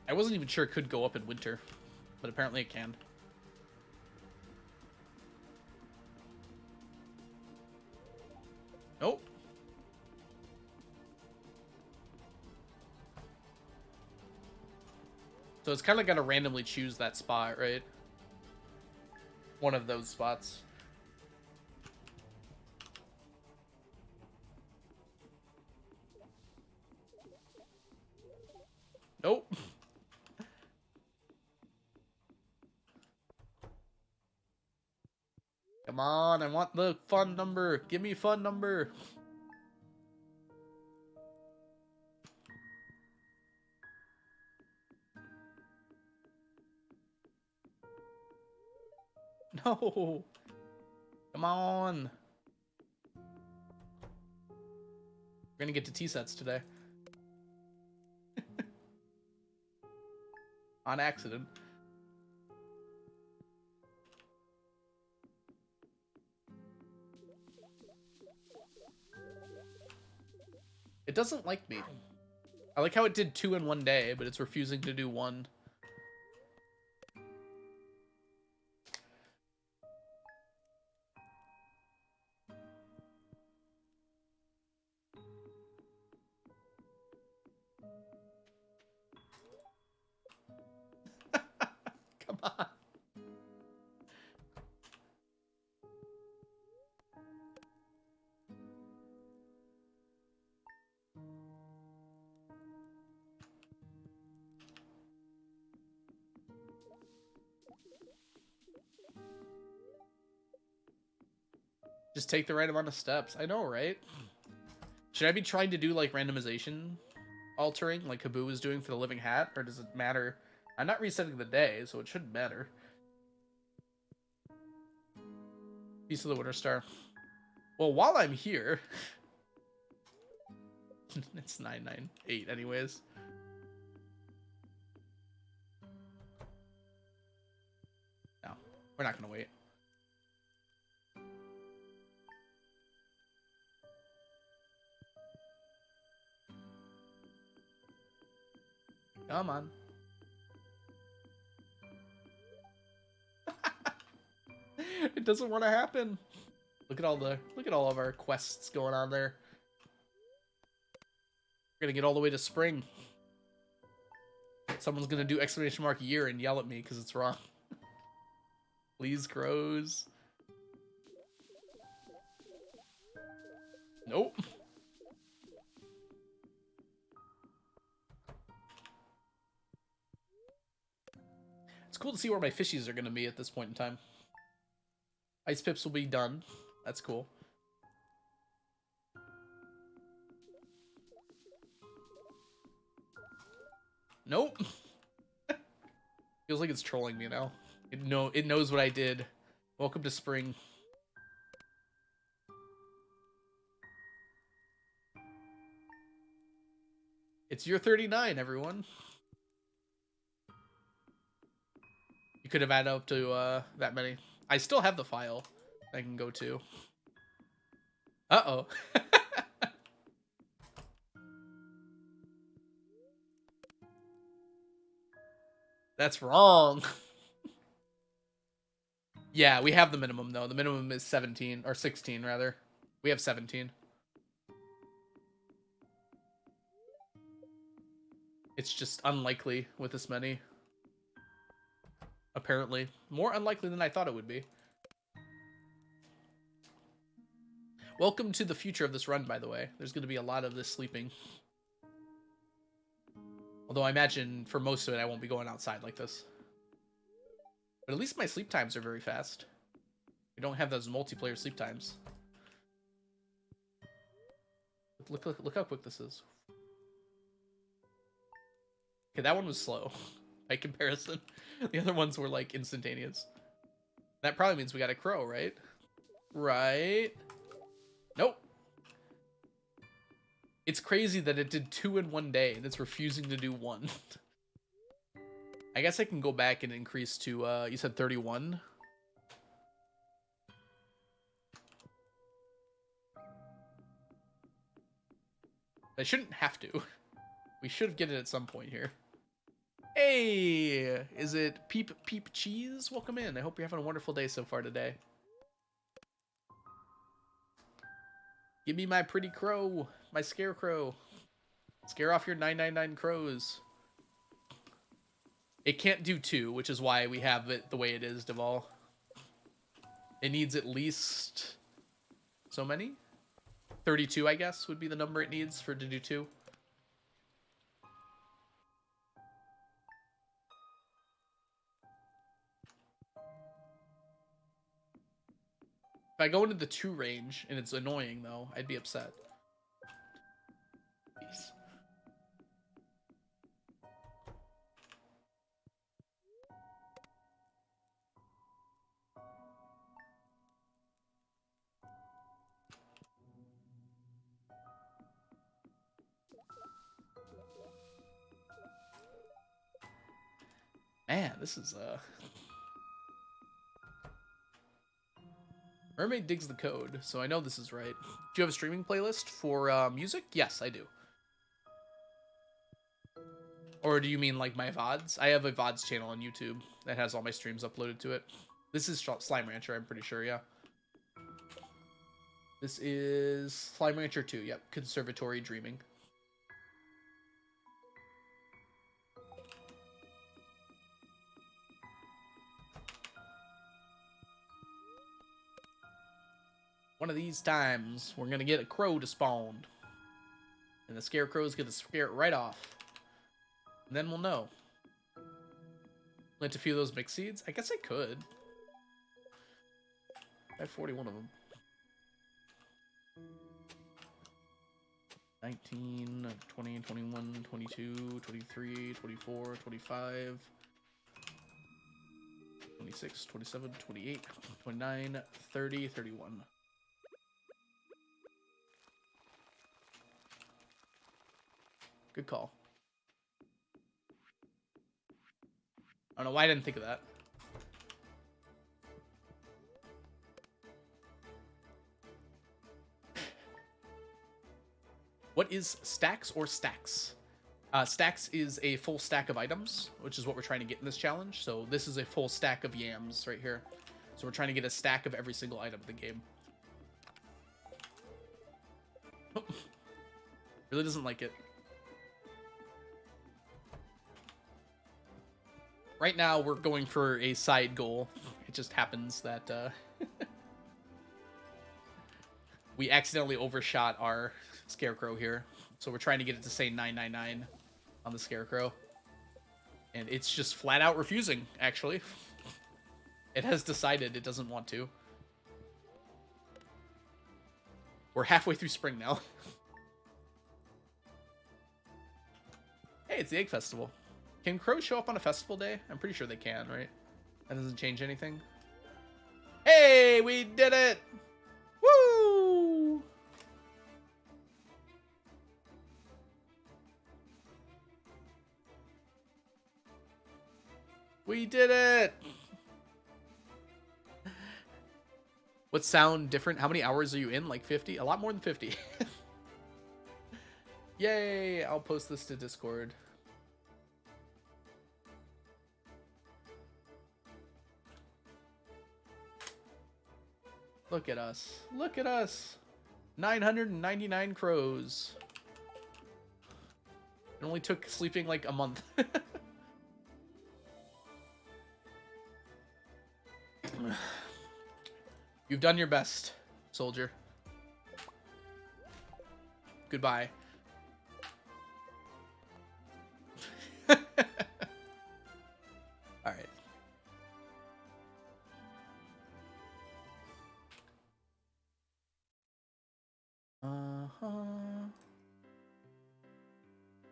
I wasn't even sure it could go up in winter, but apparently it can. Nope. So it's kind of got to randomly choose that spot, right? One of those spots. Nope. Come on, I want the fun number. Give me fun number. No. Come on. We're gonna get to T-sets today. On accident. It doesn't like me. I like how it did 2 in one day, but it's refusing to do 1. Come on. Just take the right amount of steps. I know, right? Should I be trying to do, like, randomization altering, like Kaboo was doing for the living hat? Or does it matter? I'm not resetting the day, so it shouldn't matter. Piece of the Winter Star. Well, while I'm here... it's 998 anyways. No, we're not gonna wait. Come on. It doesn't want to happen. Look at all of our quests going on there. We're gonna get all the way to spring. Someone's gonna do exclamation mark year and yell at me because it's wrong. Please, crows. Nope. It's cool to see where my fishies are gonna be at this point in time. Ice pips will be done. That's cool. Nope. Feels like it's trolling me now. It knows what I did. Welcome to spring. It's year 39, everyone. You could have added up to that many. I still have the file I can go to. Uh-oh. That's wrong. Yeah, we have the minimum, though. The minimum is 17, or 16, rather. We have 17. It's just unlikely with this many. Apparently. More unlikely than I thought it would be. Welcome to the future of this run, by the way. There's going to be a lot of this sleeping. Although I imagine for most of it, I won't be going outside like this. But at least my sleep times are very fast. We don't have those multiplayer sleep times. Look how quick this is. Okay, that one was slow by comparison. The other ones were like instantaneous. That probably means we got a crow, right? Right. Nope. It's crazy that it did 2 in one day and it's refusing to do 1. I guess I can go back and increase to, you said 31? I shouldn't have to. We should get it at some point here. Hey, is it Peep Cheese? Welcome in. I hope you're having a wonderful day so far today. Give me my pretty crow, my scarecrow. Scare off your 999 crows. It can't do 2, which is why we have it the way it is, Deval. It needs at least so many? 32, I guess, would be the number it needs for it to do 2. If I go into the 2 range and it's annoying, though, I'd be upset. Peace. Man, this is Mermaid digs the code, so I know this is right. Do you have a streaming playlist for music? Yes, I do. Or do you mean like my VODs? I have a VODs channel on YouTube that has all my streams uploaded to it. This is Slime Rancher, I'm pretty sure, yeah. This is Slime Rancher 2, yep. Conservatory Dreaming. One of these times, we're gonna get a crow to spawn. And the scarecrow's gonna scare it right off. And then we'll know. Plant a few of those mixed seeds? I guess I could. I have 41 of them. 19, 20, 21, 22, 23, 24, 25, 26, 27, 28, 29, 30, 31. Good call. I don't know why I didn't think of that. What is stacks or stacks? Stacks is a full stack of items, which is what we're trying to get in this challenge. So this is a full stack of yams right here. So we're trying to get a stack of every single item in the game. Really doesn't like it. Right now, we're going for a side goal. It just happens that we accidentally overshot our scarecrow here. So we're trying to get it to say 999 on the scarecrow. And it's just flat out refusing, actually. It has decided it doesn't want to. We're halfway through spring now. Hey, it's the Egg Festival. Can crows show up on a festival day? I'm pretty sure they can, right? That doesn't change anything. Hey, we did it! Woo! We did it! What sound different? How many hours are you in? Like 50? A lot more than 50. Yay! I'll post this to Discord. Look at us. Look at us. 999 crows. It only took sleeping like a month. You've done your best, soldier. Goodbye. All right.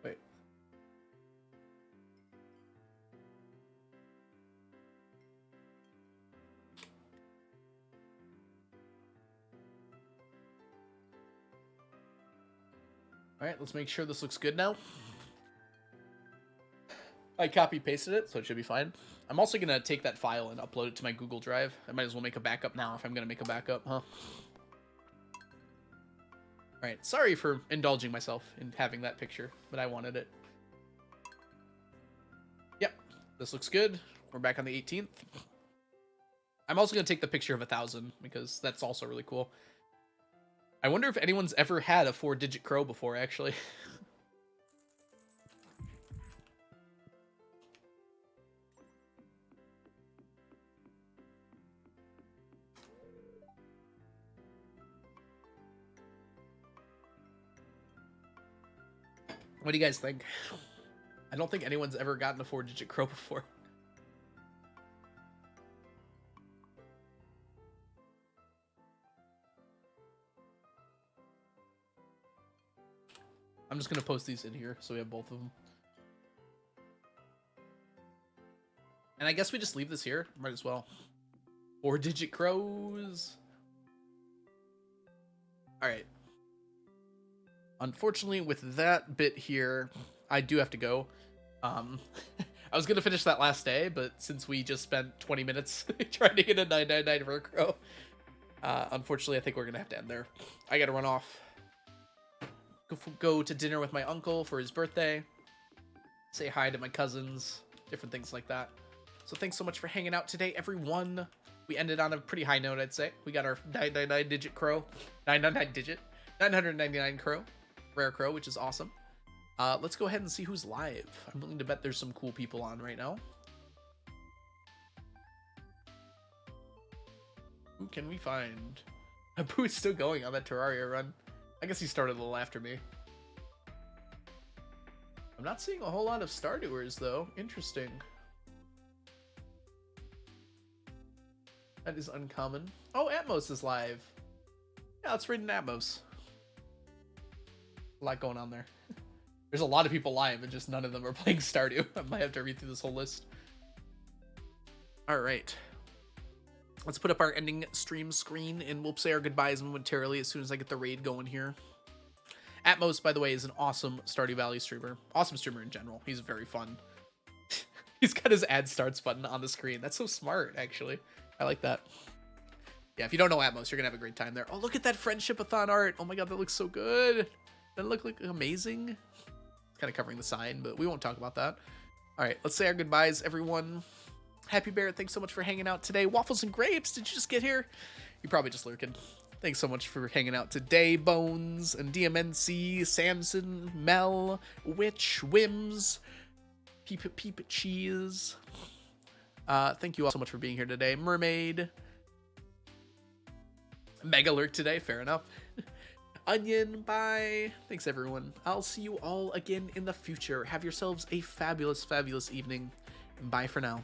Wait. All right, let's make sure this looks good now. I copy pasted it, so it should be fine. I'm also gonna take that file and upload it to my Google Drive. I might as well make a backup now if I'm gonna make a backup, huh? Alright, sorry for indulging myself in having that picture, but I wanted it. Yep, this looks good. We're back on the 18th. I'm also gonna take the picture of 1,000 because that's also really cool. I wonder if anyone's ever had a 4-digit crow before, actually. What do you guys think? I don't think anyone's ever gotten a 4-digit crow before. I'm just gonna post these in here so we have both of them. And I guess we just leave this here. Might as well. 4-digit crows. Alright. Unfortunately, with that bit here, I do have to go. I was gonna finish that last day, but since we just spent 20 minutes trying to get a 999 for a crow, unfortunately, I think we're gonna have to end there. I gotta run off. Go to dinner with my uncle for his birthday. Say hi to my cousins. Different things like that. So thanks so much for hanging out today, everyone. We ended on a pretty high note, I'd say. We got our 999-digit crow. 999-digit. 999 crow. Rare crow, which is awesome. Let's go ahead and see who's live. I'm willing to bet there's some cool people on right now. Who can we find? Abu is still going on that Terraria run. I guess he started a little after me. I'm not seeing a whole lot of Stardewers, though. Interesting. That is uncommon. Oh, Atmos is live. Yeah, let's read an Atmos. A lot going on there. There's a lot of people live, and just none of them are playing Stardew. I might have to read through this whole list. Alright. Let's put up our ending stream screen, and we'll say our goodbyes momentarily as soon as I get the raid going here. Atmos, by the way, is an awesome Stardew Valley streamer. Awesome streamer in general. He's very fun. He's got his ad starts button on the screen. That's so smart, actually. I like that. Yeah, if you don't know Atmos, you're going to have a great time there. Oh, look at that Friendship-a-thon art. Oh my god, that looks so good. Doesn't it look like amazing? It's kind of covering the sign, but we won't talk about that. All right, let's say our goodbyes, everyone. Happy Bear, thanks so much for hanging out today. Waffles and Grapes, did you just get here? You're probably just lurking. Thanks so much for hanging out today, Bones, and DMNC, Samson, Mel, Witch, Wims, Peep Cheese. Thank you all so much for being here today. Mermaid. Mega lurk today, fair enough. Onion, bye. Thanks, everyone. I'll see you all again in the future. Have yourselves a fabulous, fabulous evening. And bye for now.